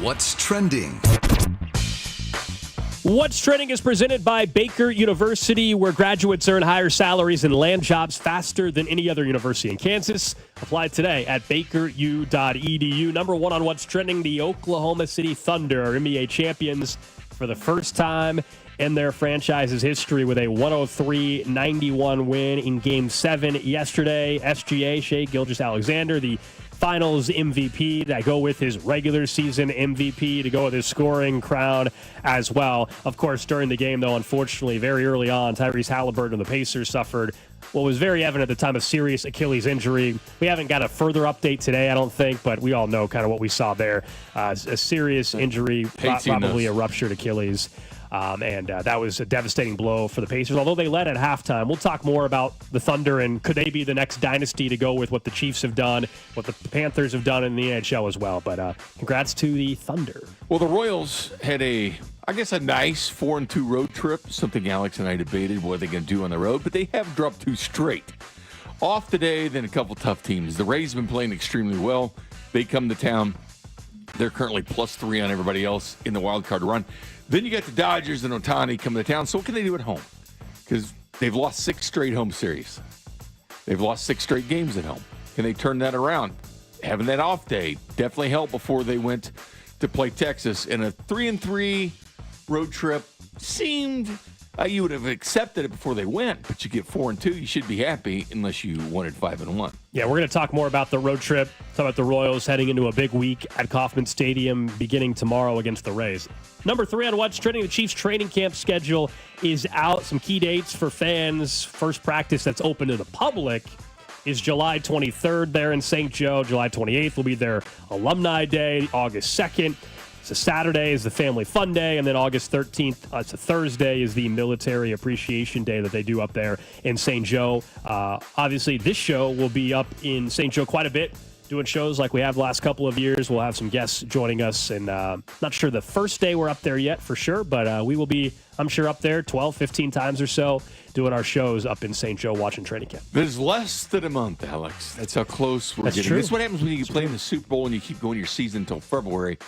S4: What's trending?
S1: What's Trending is presented by Baker University, where graduates earn higher salaries and land jobs faster than any other university in Kansas. Apply today at bakeru.edu. Number one on What's Trending, the Oklahoma City Thunder are NBA champions for the first time in their franchise's history with a 103-91 win in Game 7 yesterday. SGA, Shai Gilgeous-Alexander, the Finals MVP to go with his regular season MVP, to go with his scoring crown as well. Of course, during the game, though, unfortunately, very early on, Tyrese Haliburton of the Pacers suffered what was very evident at the time, a serious Achilles injury. We haven't got a further update today, I don't think, but we all know kind of what we saw there. A serious injury, probably a ruptured Achilles. And that was a devastating blow for the Pacers, although they led at halftime. We'll talk more about the Thunder and could they be the next dynasty to go with what the Chiefs have done, what the Panthers have done in the NHL as well. But congrats to the Thunder.
S2: Well, the Royals had a nice 4-2 road trip, something Alex and I debated what they're going to do on the road, but they have dropped 2 straight. Off today, then a couple tough teams. The Rays have been playing extremely well. They come to town. They're currently +3 on everybody else in the wild card run. Then you got the Dodgers and Ohtani coming to town. So what can they do at home? Because they've lost 6 straight home series. They've lost 6 straight games at home. Can they turn that around? Having that off day definitely helped before they went to play Texas. And a 3-3 road trip seemed you would have accepted it before they went, but you get 4-2, you should be happy unless you wanted 5-1.
S1: Yeah, we're going to talk more about the road trip, talk about the Royals heading into a big week at Kauffman Stadium beginning tomorrow against the Rays. Number 3 on What's Trending, the Chiefs training camp schedule is out. Some key dates for fans. First practice that's open to the public is July 23rd there in St. Joe. July 28th will be their Alumni Day. August 2nd. It's a Saturday is the Family Fun Day, and then August 13th, it's a Thursday, is the Military Appreciation Day that they do up there in St. Joe. Obviously, this show will be up in St. Joe quite a bit, doing shows like we have the last couple of years. We'll have some guests joining us, and not sure the first day we're up there yet for sure, but we will be, I'm sure, up there 12, 15 times or so doing our shows up in St. Joe watching training camp.
S2: There's less than a month, Alex. That's how close we're getting.
S1: True.
S2: This is what happens when you play in the Super Bowl and you keep going your season until February.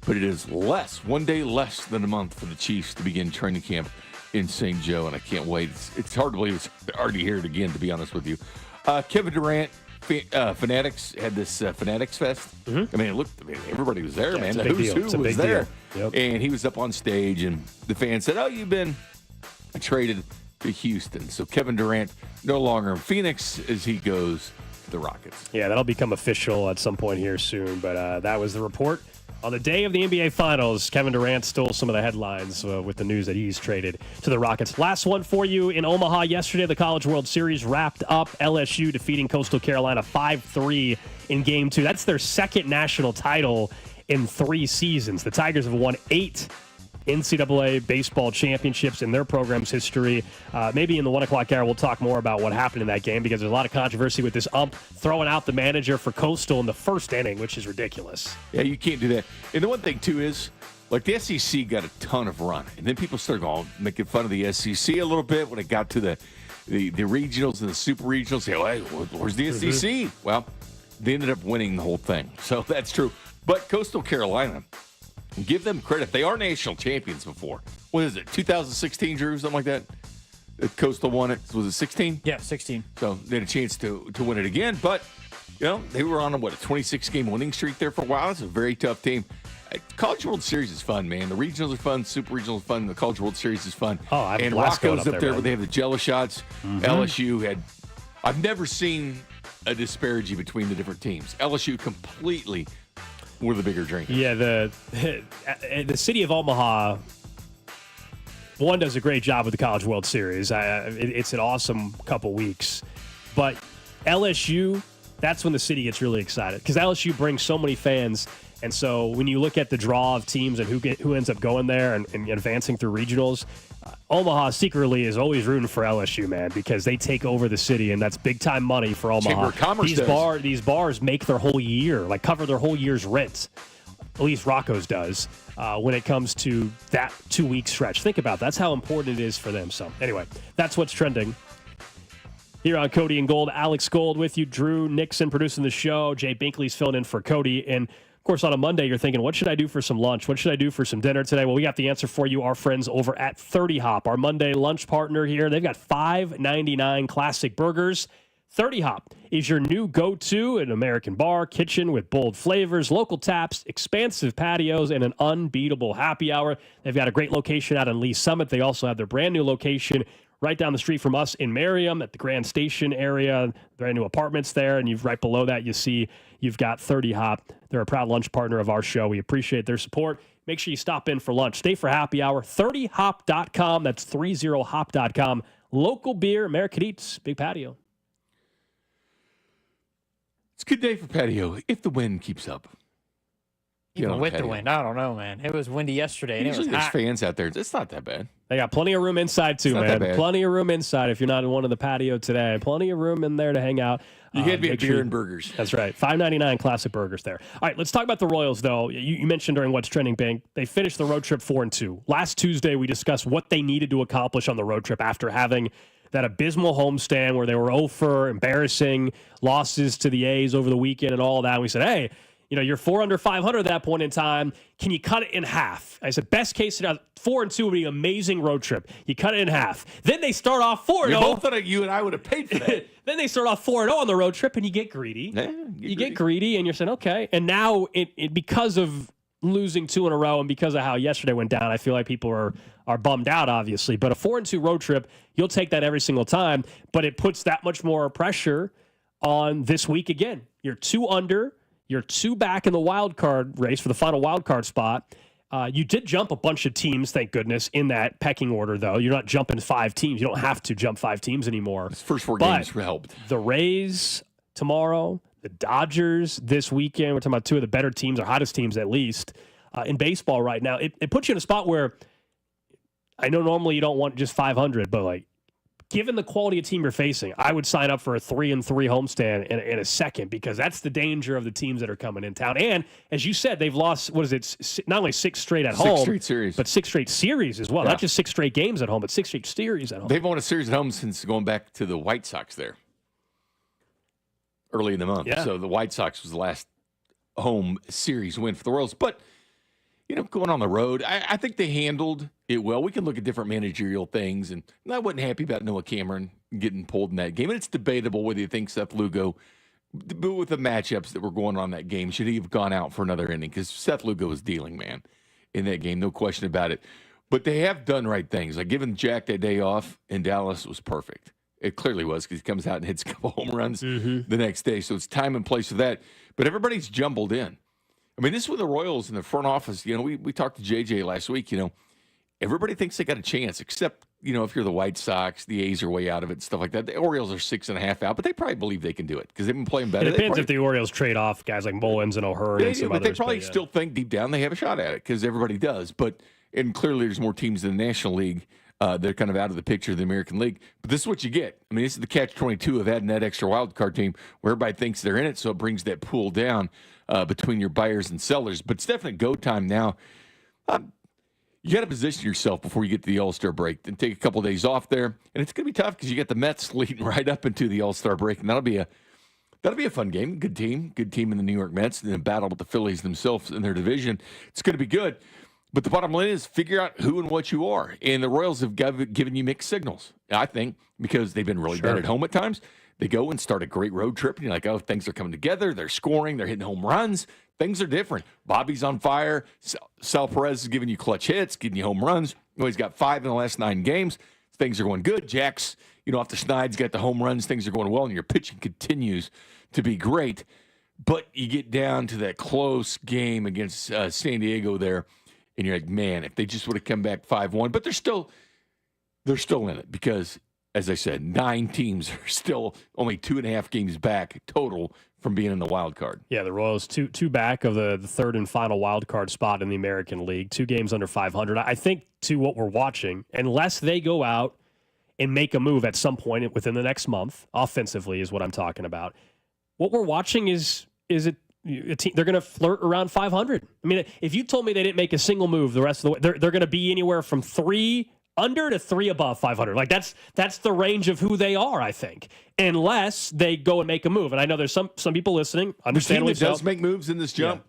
S2: But it is one day less than a month for the Chiefs to begin training camp in St. Joe, and I can't wait. It's hard to believe it's already here again, to be honest with you. Kevin Durant, Fanatics had this Fanatics Fest. Mm-hmm. I mean, everybody was there, man. The who's who was there.
S1: Yep.
S2: And he was up on stage, and the fans said, you've been traded to Houston. So Kevin Durant no longer in Phoenix as he goes to the Rockets.
S1: Yeah, that'll become official at some point here soon, but that was the report. On the day of the NBA Finals, Kevin Durant stole some of the headlines with the news that he's traded to the Rockets. Last one for you. In Omaha yesterday, the College World Series wrapped up. LSU defeating Coastal Carolina 5-3 in Game 2. That's their second national title in 3 seasons. The Tigers have won 8 NCAA baseball championships in their program's history. Maybe in the 1 o'clock hour, we'll talk more about what happened in that game because there's a lot of controversy with this ump throwing out the manager for Coastal in the first inning, which is ridiculous.
S2: Yeah, you can't do that. And the one thing, too, is like the SEC got a ton of run. And then people started making fun of the SEC a little bit when it got to the regionals and the super regionals. Say, hey, where's the SEC? Well, they ended up winning the whole thing. So that's true. But Coastal Carolina, give them credit. They are national champions before. What is it, 2016, Drew, something like that? Coastal won it. Was it 16?
S13: Yeah, 16.
S2: So they had a chance to win it again. But They were on a 26-game winning streak there for a while. It's a very tough team. College World Series is fun, man. The regionals are fun, Super Regionals are fun. The College World Series is fun.
S1: Oh, I have
S2: and
S1: a blast going
S2: Rocco's up there where they have the Jello shots. LSU had. I've never seen a disparity between the different teams. LSU completely were the bigger drinkers.
S1: Yeah, the city of Omaha. One does a great job with the College World Series. It's an awesome couple weeks. But LSU, that's when the city gets really excited because LSU brings so many fans. And so when you look at the draw of teams and who ends up going there and advancing through regionals, Omaha secretly is always rooting for LSU, man, because they take over the city, and that's big-time money for Omaha.
S2: Chamber of Commerce
S1: These bars make their whole year, like cover their whole year's rent. At least Rocco's does when it comes to that 2-week stretch. Think about that. That's how important it is for them. So anyway, that's what's trending. Here on Cody and Gold, Alex Gold with you, Drew Nixon producing the show, Jay Binkley's filling in for Cody, and of course, on a Monday, you're thinking, what should I do for some lunch? What should I do for some dinner today? Well, we got the answer for you, our friends over at 30 Hop, our Monday lunch partner here. They've got $5.99 classic burgers. 30 Hop is your new go-to an American bar, kitchen with bold flavors, local taps, expansive patios, and an unbeatable happy hour. They've got a great location out in Lee Summit. They also have their brand new location right down the street from us in Merriam at the Grand Station area. Brand new apartments there, and right below that you see you've got 30 Hop. They're a proud lunch partner of our show. We appreciate their support. Make sure you stop in for lunch. Stay for happy hour. 30hop.com. That's 30hop.com. Local beer, American Eats, big patio.
S2: It's a good day for patio if the wind keeps up.
S13: Even with the wind, I don't know, man. It was windy yesterday, and
S2: Usually
S13: it was
S2: there's
S13: hot.
S2: fans out there. It's not that bad.
S1: They got plenty of room inside, too,
S2: It's not that
S1: man.
S2: bad.
S1: Plenty of room inside if you're not in one of the patio today. Plenty of room in there to hang out.
S2: You had to be
S1: make
S2: beer and burgers.
S1: That's right. $5.99 classic burgers there. All right, let's talk about the Royals, though. You mentioned during What's Trending, Bing, they finished the road trip 4-2. Last Tuesday, we discussed what they needed to accomplish on the road trip after having that abysmal homestand where they were 0-for, embarrassing losses to the A's over the weekend and all that. And we said, hey, you're 4 under 500 at that point in time. Can you cut it in half? I said, best case scenario, 4-2 would be an amazing road trip. You cut it in half. Then they start off 4-0.
S2: We both thought you and I would have paid for that.
S1: Then they start off 4-0 on the road trip, and you get greedy.
S2: Yeah,
S1: you get greedy, and you're saying, okay. And now, because of losing 2 in a row and because of how yesterday went down, I feel like people are bummed out, obviously. But a 4-2 road trip, you'll take that every single time. But it puts that much more pressure on this week again. You're 2 under. You're 2 back in the wild card race for the final wild card spot. You did jump a bunch of teams, thank goodness, in that pecking order, though. You're not jumping 5 teams. You don't have to jump 5 teams anymore.
S2: His first 4 games helped.
S1: The Rays tomorrow, the Dodgers this weekend. We're talking about 2 of the better teams, or hottest teams at least, in baseball right now. It puts you in a spot where I know normally you don't want just 500, but given the quality of team you're facing, I would sign up for a 3-3 homestand in a second, because that's the danger of the teams that are coming in town. And as you said, they've lost, not only 6 straight at home,
S2: 6 straight series,
S1: but 6 straight series as well.
S2: Yeah.
S1: Not just 6 straight games at home, but 6 straight series at home.
S2: They've won a series at home since going back to the White Sox there early in the month.
S1: Yeah.
S2: So the White Sox was the last home series win for the Royals. But, going on the road, I think they handled it well. We can look at different managerial things, and I wasn't happy about Noah Cameron getting pulled in that game. And it's debatable whether you think Seth Lugo, with the matchups that were going on in that game, should he have gone out for another inning? Because Seth Lugo was dealing, man, in that game, no question about it. But they have done right things. Like giving Jack that day off in Dallas was perfect. It clearly was, because he comes out and hits a couple home runs the next day. So it's time and place for that. But everybody's jumbled in. I mean, this is with the Royals in the front office. We talked to JJ last week. Everybody thinks they got a chance, except, if you're the White Sox, the A's are way out of it and stuff like that. The Orioles are 6.5 out, but they probably believe they can do it because they've been playing better.
S1: It depends if the Orioles trade off guys like Mullins and O'Hearn and some
S2: but
S1: others.
S2: they probably still think deep down they have a shot at it, because everybody does. And clearly there's more teams in the National League that are kind of out of the picture of the American League. But this is what you get. I mean, this is the catch-22 of adding that extra wild card team where everybody thinks they're in it, so it brings that pool down between your buyers and sellers. But it's definitely go time now. You got to position yourself before you get to the All-Star break and take a couple of days off there. And it's going to be tough because you got the Mets leading right up into the All-Star break, and that'll be a fun game. Good team in the New York Mets, and then battle with the Phillies themselves in their division. It's going to be good. But the bottom line is figure out who and what you are. And the Royals have given you mixed signals, I think, because they've been really bad at home at times. They go and start a great road trip, and you're like, oh, things are coming together. They're scoring. They're hitting home runs. Things are different. Bobby's on fire. Sal Perez is giving you clutch hits, giving you home runs. He's got 5 in the last 9 games. Things are going good. Jack's, after Snide's got the home runs, things are going well, and your pitching continues to be great. But you get down to that close game against San Diego there, and you're like, man, if they just would have come back 5-1. But they're still in it because, as I said, 9 teams are still only 2.5 games back total from being in the wild card.
S1: Yeah, the Royals two back of the third and final wild card spot in the American League, 2 games under 500. I think, to what we're watching, unless they go out and make a move at some point within the next month, offensively is what I'm talking about. What we're watching is it a team, they're going to flirt around 500. I mean, if you told me they didn't make a single move the rest of the way, they're going to be anywhere from 3 under to 3 above 500. Like that's the range of who they are, I think, unless they go and make a move. And I know there's some people listening. Understandably,
S2: the team that does make moves in this jump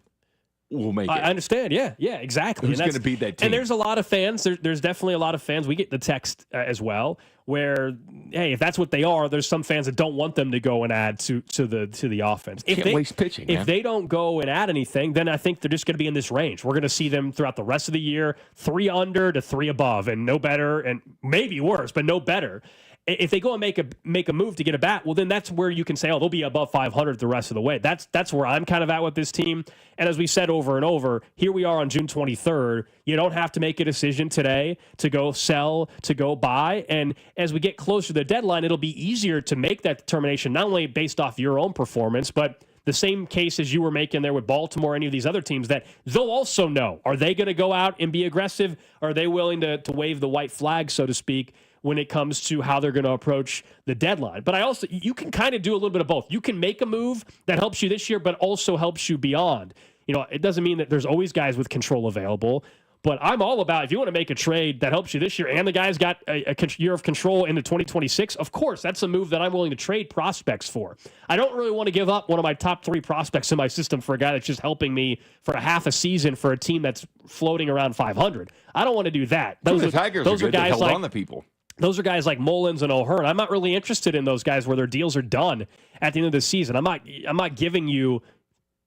S2: will make it.
S1: I understand. Yeah, exactly.
S2: Who's going to be that team?
S1: And there's a lot of fans. There's definitely a lot of fans. We get the text as well, where hey, if that's what they are, there's some fans that don't want them to go and add to the offense.
S2: Can't waste pitching.
S1: If they don't go and add anything, then I think they're just going to be in this range. We're going to see them throughout the rest of the year, 3 under to 3 above, and no better, and maybe worse, but no better. If they go and make a move to get a bat, well, then that's where you can say, oh, they'll be above 500 the rest of the way. That's where I'm kind of at with this team. And as we said over and over, here we are on June 23rd. You don't have to make a decision today to go sell, to go buy. And as we get closer to the deadline, it'll be easier to make that determination, not only based off your own performance, but the same case as you were making there with Baltimore, any of these other teams, that they'll also know. Are they going to go out and be aggressive? Are they willing to wave the white flag, so to speak, when it comes to how they're going to approach the deadline? But you can kind of do a little bit of both. You can make a move that helps you this year, but also helps you beyond. It doesn't mean that there's always guys with control available, but I'm all about, if you want to make a trade that helps you this year and the guy's got a year of control into 2026, of course, that's a move that I'm willing to trade prospects for. I don't really want to give up one of my top 3 prospects in my system for a guy that's just helping me for a half a season for a team that's floating around 500. I don't want to do that.
S2: The Tigers are good. They held on to people.
S1: Those are guys like Mullins and O'Hearn. I'm not really interested in those guys where their deals are done at the end of the season. I'm not giving you,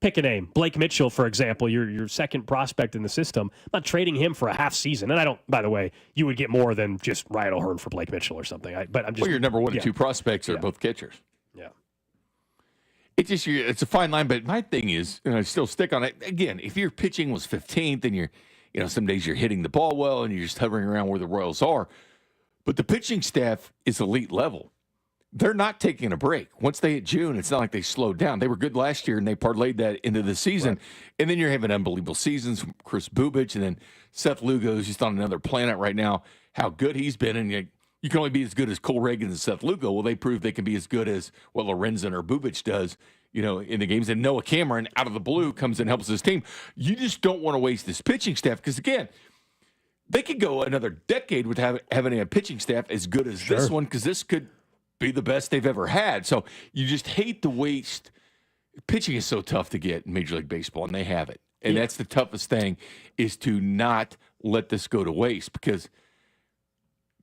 S1: pick a name, Blake Mitchell, for example, your second prospect in the system. I'm not trading him for a half season. And I don't, by the way, you would get more than just Ryan O'Hearn for Blake Mitchell or something. But I'm just.
S2: Well, your number 1 and 2 prospects are both catchers.
S1: Yeah.
S2: It's a fine line, but my thing is, and I still stick on it. Again, if your pitching was 15th and you're, some days you're hitting the ball well and you're just hovering around where the Royals are, but the pitching staff is elite level. They're not taking a break. Once they hit June, it's not like they slowed down. They were good last year, and they parlayed that into the season. Right. And then you're having unbelievable seasons from Chris Bubich, and then Seth Lugo is just on another planet right now, how good he's been. And you can only be as good as Cole Reagan and Seth Lugo. Well, they proved they can be as good as what Lorenzen or Bubich does, in the games. And Noah Cameron, out of the blue, comes and helps his team. You just don't want to waste this pitching staff because, again, they could go another decade with having a pitching staff as good as this one, because this could be the best they've ever had. So you just hate to waste. Pitching is so tough to get in Major League Baseball, and they have it. And that's the toughest thing, is to not let this go to waste, because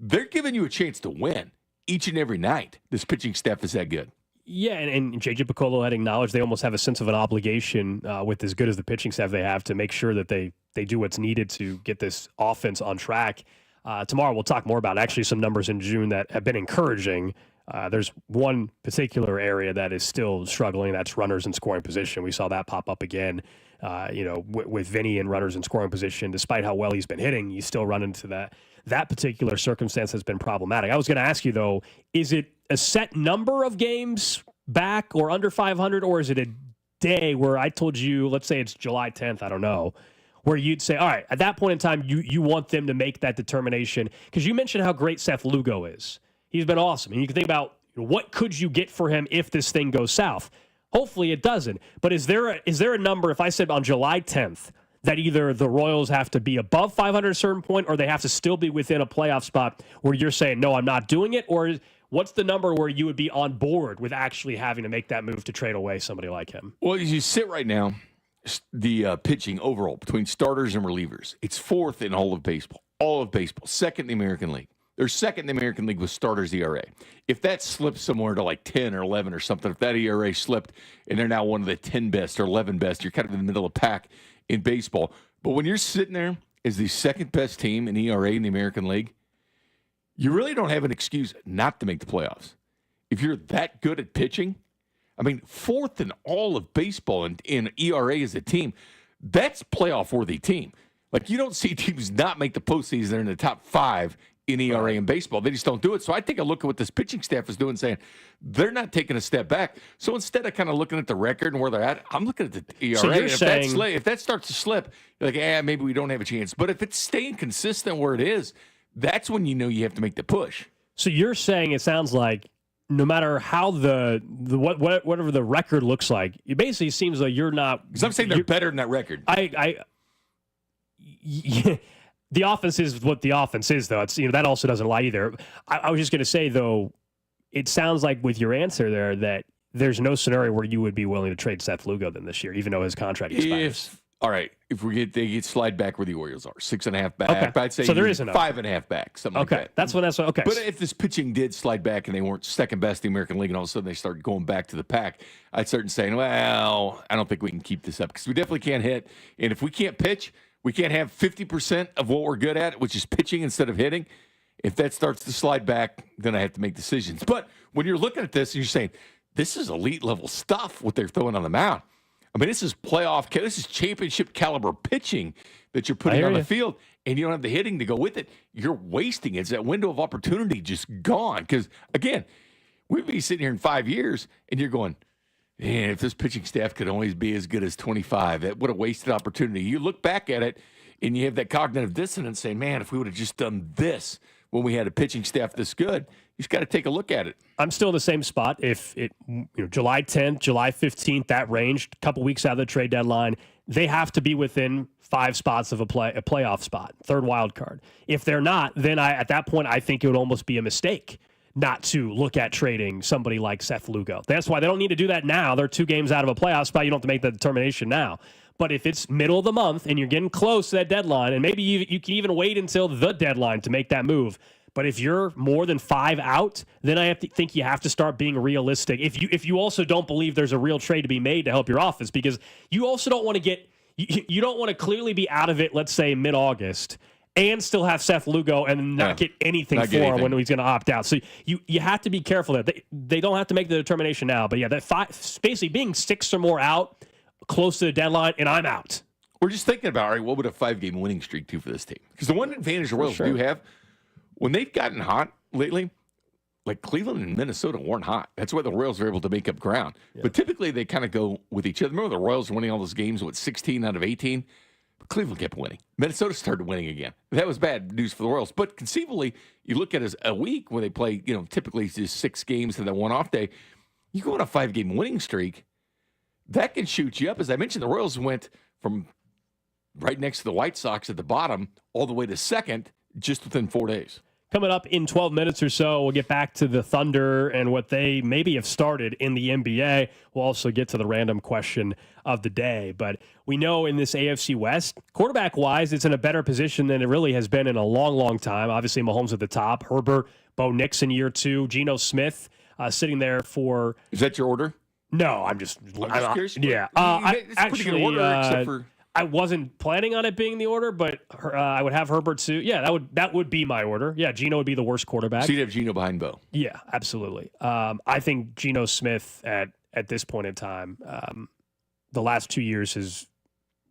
S2: they're giving you a chance to win each and every night. This pitching staff is that good.
S1: Yeah, and J.J. Piccolo had acknowledged they almost have a sense of an obligation with as good as the pitching staff they have to make sure that they do what's needed to get this offense on track. Tomorrow we'll talk more about actually some numbers in June that have been encouraging. There's one particular area that is still struggling. That's runners in scoring position. We saw that pop up again. With Vinny in runners in scoring position, despite how well he's been hitting, you still run into that. That particular circumstance has been problematic. I was going to ask you, though, is it a set number of games back or under 500, or is it a day where I told you, let's say it's July 10th, I don't know, where you'd say, all right, at that point in time, you want them to make that determination? Because you mentioned how great Seth Lugo is. He's been awesome. And you can think about, what could you get for him if this thing goes south? Hopefully it doesn't. But is there a number, if I said on July 10th, that either the Royals have to be above 500 at a certain point, or they have to still be within a playoff spot where you're saying, no, I'm not doing it? Or what's the number where you would be on board with actually having to make that move to trade away somebody like him?
S2: Well, as you sit right now, the pitching overall between starters and relievers, it's 4th in all of baseball, second in the American League. They're second in the American League with starters ERA. If that slips somewhere to like 10 or 11 or something, if that ERA slipped and they're now one of the 10 best or 11 best, you're kind of in the middle of the pack in baseball. But when you're sitting there as the second best team in ERA in the American League, you really don't have an excuse not to make the playoffs. If you're that good at pitching, I mean, fourth in all of baseball in ERA as a team, that's playoff-worthy team. Like, you don't see teams not make the postseason. They're in the top 5 in ERA in baseball. They just don't do it. So I take a look at what this pitching staff is doing, saying they're not taking a step back. So instead of kind of looking at the record and where they're at, I'm looking at the ERA.
S1: So you're saying,
S2: if that starts to slip, you're like, maybe we don't have a chance. But if it's staying consistent where it is, that's when you know you have to make the push.
S1: So you're saying it sounds like no matter how whatever the record looks like, it basically seems like you're not.
S2: Because I'm saying they're better than that record.
S1: The offense is what the offense is, though. It's, that also doesn't lie either. I was just going to say, though, it sounds like with your answer there that there's no scenario where you would be willing to trade Seth Lugo then this year, even though his contract expires.
S2: If they get slide back where the Orioles are, 6.5 back.
S1: Okay.
S2: I'd say
S1: so there is enough.
S2: 5.5 back, something like that.
S1: That's what. Okay.
S2: But if this pitching did slide back and they weren't second best in the American League, and all of a sudden they start going back to the pack, I'd start saying, well, I don't think we can keep this up because we definitely can't hit. And if we can't pitch, we can't have 50% of what we're good at, which is pitching instead of hitting. If that starts to slide back, then I have to make decisions. But when you're looking at this and you're saying, this is elite level stuff, what they're throwing on the mound. I mean, this is championship caliber pitching that you're putting on the field, and you don't have the hitting to go with it. You're wasting it. It's that window of opportunity just gone. Because, again, we'd be sitting here in 5 years, and you're going, man, if this pitching staff could always be as good as 25, what a wasted opportunity. You look back at it, and you have that cognitive dissonance saying, man, if we would have just done this when we had a pitching staff this good, you just got to take a look at it.
S1: I'm still in the same spot. If it, July 10th, July 15th, that range, a couple weeks out of the trade deadline, they have to be within 5 spots of a playoff spot, third wild card. If they're not, then at that point, I think it would almost be a mistake not to look at trading somebody like Seth Lugo. That's why they don't need to do that now. They're 2 games out of a playoff spot. You don't have to make the determination now. But if it's middle of the month and you're getting close to that deadline, and maybe you can even wait until the deadline to make that move. But if you're more than 5 out, then I think you have to start being realistic. If you also don't believe there's a real trade to be made to help your offense, because you also don't want to you don't want to clearly be out of it, let's say mid-August, and still have Seth Lugo and not get anything for him when he's going to opt out. So you have to be careful there. They don't have to make the determination now. But yeah, that basically being 6 or more out, close to the deadline, and I'm out.
S2: We're just thinking about, all right, what would a 5-game winning streak do for this team? Because the one advantage the Royals do have, when they've gotten hot lately, like Cleveland and Minnesota weren't hot. That's why the Royals are able to make up ground. Yeah. But typically they kind of go with each other. Remember the Royals winning all those games, 16 out of 18? But Cleveland kept winning. Minnesota started winning again. That was bad news for the Royals. But conceivably, you look at it as a week where they play, typically just 6 games to that one off day. You go on a 5-game winning streak, that can shoot you up. As I mentioned, the Royals went from right next to the White Sox at the bottom all the way to second just within 4 days.
S1: Coming up in 12 minutes or so, we'll get back to the Thunder and what they maybe have started in the NBA. We'll also get to the random question of the day. But we know in this AFC West, quarterback-wise, it's in a better position than it really has been in a long, long time. Obviously, Mahomes at the top, Herbert, Bo Nix in year 2, Geno Smith sitting there for...
S2: Is that your order?
S1: No, I'm just curious. Yeah.
S2: It's a pretty good order, except for...
S1: I wasn't planning on it being the order, but I would have Herbert too. Yeah, that would be my order. Yeah, Geno would be the worst quarterback.
S2: So you'd have Geno behind Bo.
S1: Yeah, absolutely. I think Geno Smith at this point in time, the last 2 years has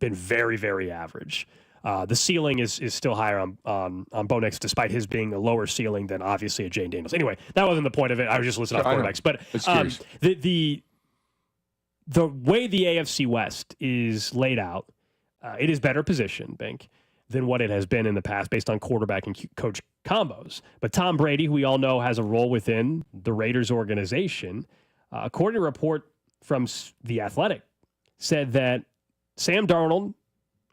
S1: been very, very average. The ceiling is still higher on Bo Nix, despite his being a lower ceiling than obviously a Jane Daniels. Anyway, that wasn't the point of it. I was just listing off quarterbacks. But the way the AFC West is laid out, it is better positioned, Bink, than what it has been in the past based on quarterback and coach combos. But Tom Brady, who we all know has a role within the Raiders organization, according to a report from The Athletic, said that Sam Darnold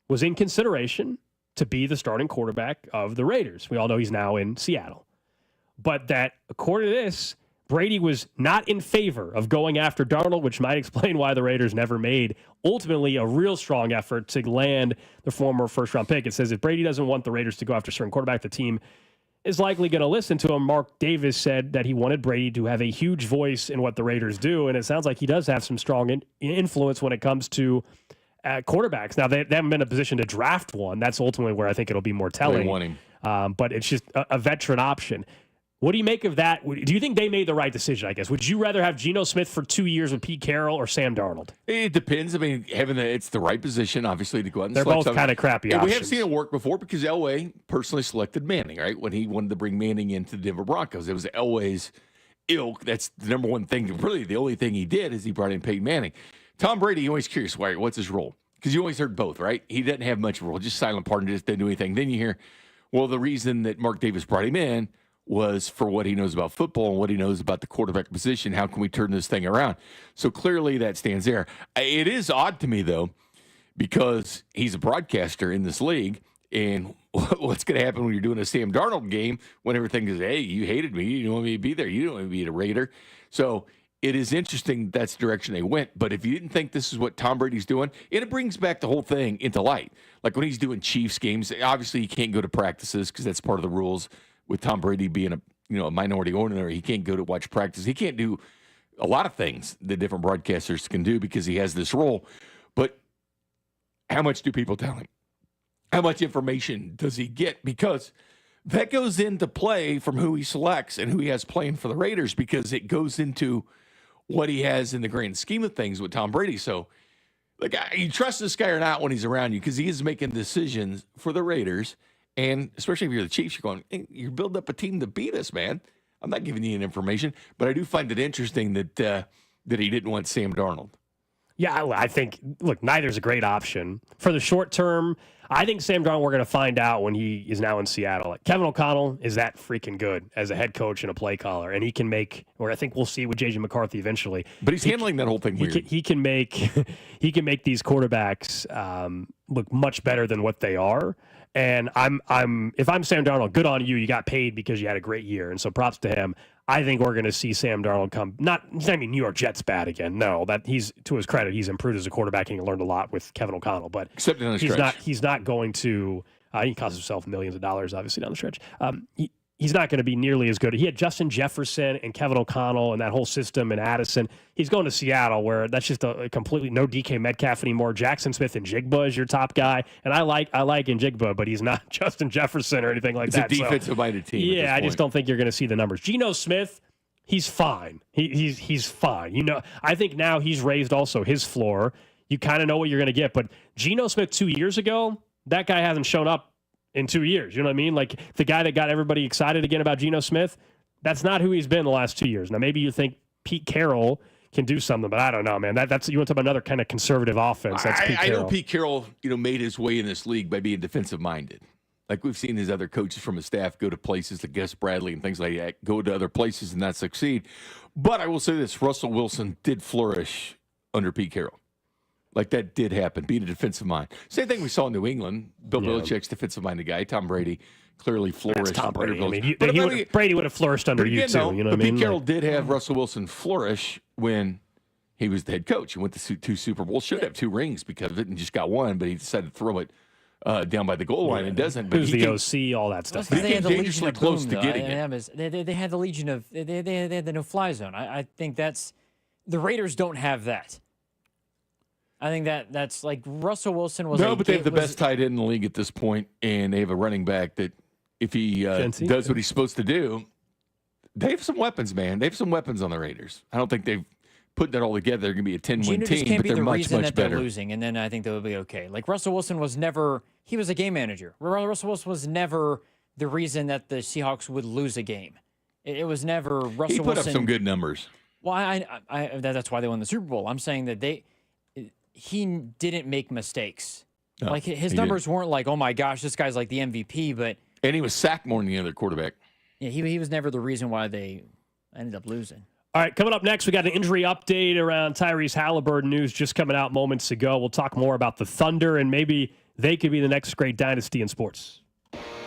S1: was in consideration to be the starting quarterback of the Raiders. We all know he's now in Seattle. But that, according to this, Brady was not in favor of going after Darnold, which might explain why the Raiders never made ultimately a real strong effort to land the former first-round pick. It says if Brady doesn't want the Raiders to go after a certain quarterback, the team is likely going to listen to him. Mark Davis said that he wanted Brady to have a huge voice in what the Raiders do, and it sounds like he does have some strong influence when it comes to quarterbacks. Now, they haven't been in a position to draft one. That's ultimately where I think it'll be more telling.
S2: They want him.
S1: But it's just a veteran option. What do you make of that? Do you think they made the right decision, I guess? Would you rather have Geno Smith for 2 years with Pete Carroll or Sam Darnold?
S2: It depends. I mean, it's the right position, obviously, to go out and
S1: They're
S2: select
S1: both kind of crappy options.
S2: We have seen it work before because Elway personally selected Manning, right? When he wanted to bring Manning into the Denver Broncos. It was Elway's ilk. That's the number one thing. Really, the only thing he did is he brought in Peyton Manning. Tom Brady, you're always curious, what's his role? Because you always heard both, right? He doesn't have much of a role, just silent partner, just didn't do anything. Then you hear, well, the reason that Mark Davis brought him in was for what he knows about football and what he knows about the quarterback position. How can we turn this thing around? So clearly that stands there. It is odd to me, though, because he's a broadcaster in this league, and what's going to happen when you're doing a Sam Darnold game when everything is, hey, you hated me, you didn't want me to be there, you didn't want me to be a Raider. So it is interesting that's the direction they went. But if you didn't think this is what Tom Brady's doing, it brings back the whole thing into light. Like when he's doing Chiefs games, obviously he can't go to practices because that's part of the rules. With Tom Brady being a minority owner, he can't go to watch practice. He can't do a lot of things that different broadcasters can do because he has this role. But how much do people tell him? How much information does he get? Because that goes into play from who he selects and who he has playing for the Raiders, because it goes into what he has in the grand scheme of things with Tom Brady. So, like, you trust this guy or not when he's around you, because he is making decisions for the Raiders. And especially if you're the Chiefs, you're going, hey, you're building up a team to beat us, man. I'm not giving you any information, but I do find it interesting that he didn't want Sam Darnold.
S1: Yeah, I think, look, neither's a great option. For the short term, I think Sam Darnold, we're going to find out when he is now in Seattle. Kevin O'Connell is that freaking good as a head coach and a play caller, and he can make, or I think we'll see with J.J. McCarthy eventually.
S2: But he's handling that whole thing weird.
S1: He can make these quarterbacks look much better than what they are. And if I'm Sam Darnold, good on you. You got paid because you had a great year, and so props to him. I think we're going to see Sam Darnold come. New York Jets bad again. No, that he's, to his credit, he's improved as a quarterback and he learned a lot with Kevin O'Connell. But
S2: except in the
S1: stretch. He's not going to. He costs himself millions of dollars, obviously, down the stretch. He's not going to be nearly as good. He had Justin Jefferson and Kevin O'Connell and that whole system and Addison. He's going to Seattle, where that's just a completely no DK Metcalf anymore. Jackson Smith and Jigba is your top guy, and I like Jigba, but he's not Justin Jefferson or anything like that.
S2: It's a defensive-minded team.
S1: Yeah, I just don't think you're going to see the numbers. Geno Smith, he's fine. He's fine. You know, I think now he's raised also his floor. You kind of know what you're going to get, but Geno Smith 2 years ago, that guy hasn't shown up in 2 years. You know what I mean? Like the guy that got everybody excited again about Geno Smith, that's not who he's been the last 2 years. Now, maybe you think Pete Carroll can do something, but I don't know, man. That's you want to talk about another kind of conservative offense. That's Pete Carroll.
S2: I know Pete Carroll, made his way in this league by being defensive-minded. Like we've seen his other coaches from his staff go to places like Gus Bradley and things like that, go to other places and not succeed. But I will say this, Russell Wilson did flourish under Pete Carroll. Like that did happen, being a defensive mind. Same thing we saw in New England. Bill Belichick's defensive-minded guy. Tom Brady clearly flourished.
S1: Tom Brady. I mean, Brady would have flourished under you too. You know what I mean?
S2: Pete Carroll did have Russell Wilson flourish when he was the head coach. He went to 2 Super Bowls. Should have 2 rings because of it, and just got one. But he decided to throw it down by the goal line and doesn't. But
S1: who's the OC? All that stuff.
S2: He came dangerously close to getting
S13: it. They had the Legion of. They had the no-fly zone. I think that's the Raiders don't have that. I think that's like Russell Wilson was.
S2: No, but they have the best tight end in the league at this point, and they have a running back that, if he does what he's supposed to do, they have some weapons, man. They have some weapons on the Raiders. I don't think they've put that all together. They're going to be a 10-win team, but they're much better.
S13: They're losing, and then I think they'll be okay. Like Russell Wilson was never. He was a game manager. Russell Wilson was never the reason that the Seahawks would lose a game. It was never Russell Wilson.
S2: He put up some good numbers.
S13: Well, that's why they won the Super Bowl. I'm saying that he didn't make mistakes.
S2: No,
S13: like his numbers weren't like, oh my gosh, this guy's like the MVP,
S2: and he was sacked more than the other quarterback.
S13: Yeah, he was never the reason why they ended up losing.
S1: All right, coming up next, we got an injury update around Tyrese Haliburton news just coming out moments ago. We'll talk more about the Thunder, and maybe they could be the next great dynasty in sports.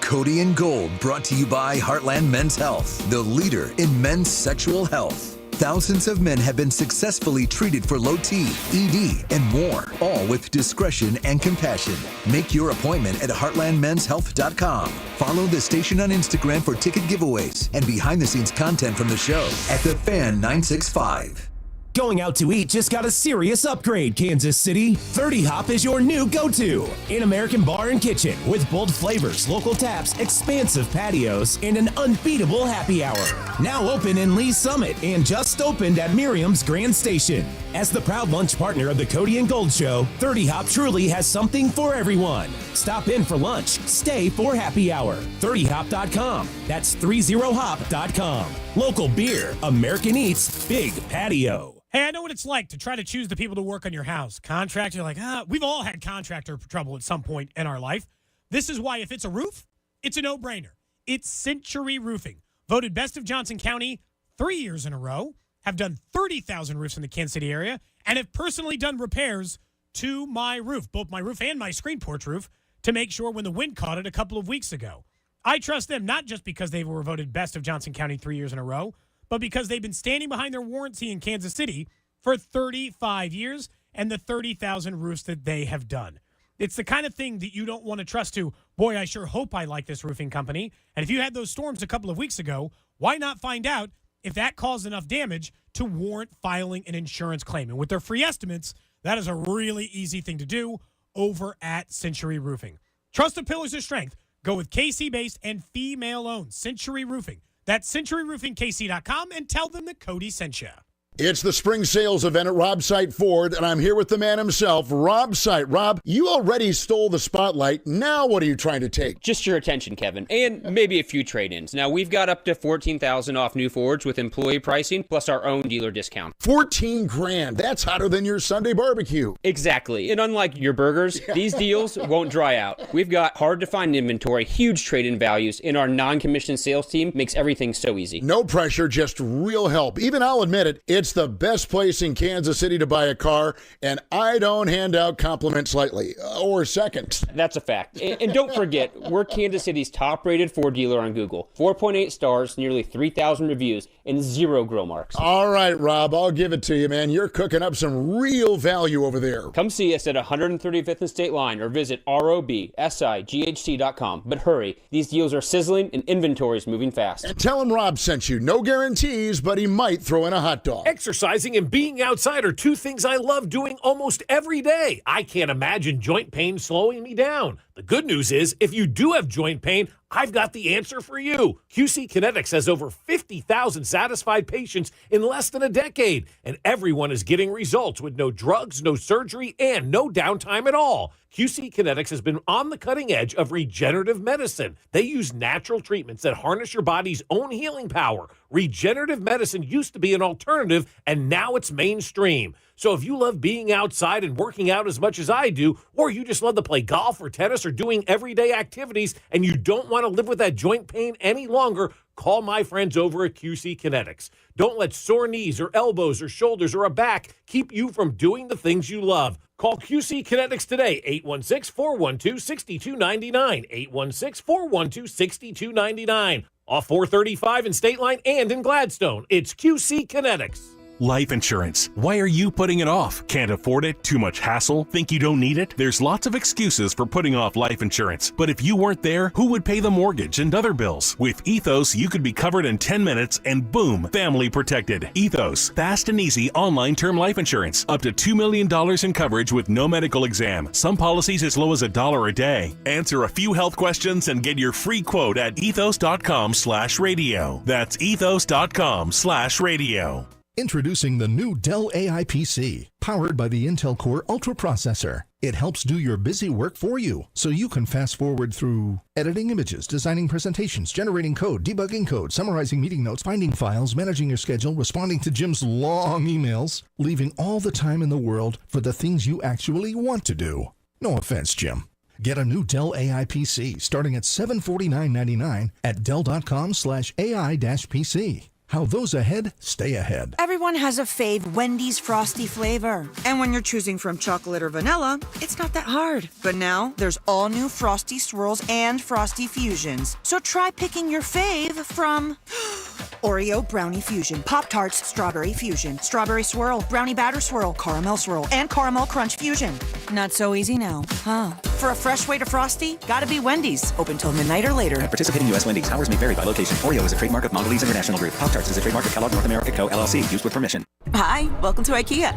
S4: Cody and Gold, brought to you by Heartland Men's Health, the leader in men's sexual health. Thousands of men have been successfully treated for low T, ED, and more, all with discretion and compassion. Make your appointment at heartlandmenshealth.com. Follow the station on Instagram for ticket giveaways and behind-the-scenes content from the show at The Fan 965.
S14: Going out to eat just got a serious upgrade, Kansas City. 30 Hop is your new go-to. An American bar and kitchen with bold flavors, local taps, expansive patios, and an unbeatable happy hour. Now open in Lee's Summit and just opened at Miriam's Grand Station. As the proud lunch partner of the Cody and Gold Show, 30 Hop truly has something for everyone. Stop in for lunch, stay for happy hour. 30hop.com. That's 30hop.com. Local beer, American Eats, big patio.
S16: Hey, I know what it's like to try to choose the people to work on your house. Contractor, you're like, we've all had contractor trouble at some point in our life. This is why if it's a roof, it's a no-brainer. It's Century Roofing. Voted best of Johnson County 3 years in a row, have done 30,000 roofs in the Kansas City area, and have personally done repairs to my roof, both my roof and my screen porch roof, to make sure when the wind caught it a couple of weeks ago. I trust them not just because they were voted best of Johnson County 3 years in a row, but because they've been standing behind their warranty in Kansas City for 35 years and the 30,000 roofs that they have done. It's the kind of thing that you don't want to trust to, boy, I sure hope I like this roofing company. And if you had those storms a couple of weeks ago, why not find out if that caused enough damage to warrant filing an insurance claim? And with their free estimates, that is a really easy thing to do over at Century Roofing. Trusted pillars of strength. Go with KC-based and female-owned Century Roofing. That's CenturyRoofingKC.com and tell them that Cody sent you.
S18: It's the spring sales event at Rob Sight Ford, and I'm here with the man himself, Rob Sight. Rob, you already stole the spotlight. Now what are you trying to take?
S19: Just your attention, Kevin, and maybe a few trade-ins. Now, we've got up to $14,000 off new Fords with employee pricing, plus our own dealer discount.
S18: $14,000. That's hotter than your Sunday barbecue.
S19: Exactly, and unlike your burgers, these deals won't dry out. We've got hard-to-find inventory, huge trade-in values, and our non-commissioned sales team makes everything so easy.
S18: No pressure, just real help. Even I'll admit it, it's the best place in Kansas City to buy a car, and I don't hand out compliments lightly, or seconds.
S19: That's a fact. And don't forget, we're Kansas City's top-rated Ford dealer on Google. 4.8 stars, nearly 3,000 reviews, and 0 grill marks.
S18: All right, Rob, I'll give it to you, man. You're cooking up some real value over there.
S19: Come see us at 135th and State Line or visit robsighc.com. But hurry, these deals are sizzling and inventory is moving fast.
S18: And tell him Rob sent you. No guarantees, but he might throw in a hot dog.
S11: Exercising and being outside are two things I love doing almost every day. I can't imagine joint pain slowing me down. The good news is, if you do have joint pain, I've got the answer for you. QC Kinetics has over 50,000 satisfied patients in less than a decade, and everyone is getting results with no drugs, no surgery, and no downtime at all. QC Kinetics has been on the cutting edge of regenerative medicine. They use natural treatments that harness your body's own healing power. Regenerative medicine used to be an alternative, and now it's mainstream. So if you love being outside and working out as much as I do, or you just love to play golf or tennis or doing everyday activities, and you don't want to live with that joint pain any longer, call my friends over at QC Kinetics. Don't let sore knees or elbows or shoulders or a back keep you from doing the things you love. Call QC Kinetics today, 816-412-6299, 816-412-6299. Off 435 in State Line and in Gladstone. It's QC Kinetics.
S21: Life insurance. Why are you putting it off? Can't afford it? Too much hassle? Think you don't need it? There's lots of excuses for putting off life insurance. But if you weren't there, who would pay the mortgage and other bills? With Ethos, you could be covered in 10 minutes and boom, family protected. Ethos, fast and easy online term life insurance. Up to $2 million in coverage with no medical exam. Some policies as low as $1 a day. Answer a few health questions and get your free quote at ethos.com/radio. That's ethos.com/radio.
S22: Introducing the new Dell AI PC, powered by the Intel Core Ultra processor. It helps do your busy work for you, so you can fast forward through editing images, designing presentations, generating code, debugging code, summarizing meeting notes, finding files, managing your schedule, responding to Jim's long emails, leaving all the time in the world for the things you actually want to do. No offense, Jim. Get a new Dell AI PC starting at $749.99 at Dell.com/AI-PC. How those ahead stay ahead.
S23: Everyone has a fave Wendy's Frosty flavor. And when you're choosing from chocolate or vanilla, it's not that hard. But now, there's all new Frosty Swirls and Frosty Fusions. So try picking your fave from Oreo Brownie Fusion, Pop-Tarts Strawberry Fusion, Strawberry Swirl, Brownie Batter Swirl, Caramel Swirl, and Caramel Crunch Fusion. Not so easy now, huh? For a fresh way to Frosty, gotta be Wendy's. Open till midnight or later.
S5: At participating U.S. Wendy's, hours may vary by location. Oreo is a trademark of Mondelez International Group. Pop-Tarts is a trademark of Kellogg North America Co., LLC. Used with permission.
S15: Hi, welcome to IKEA.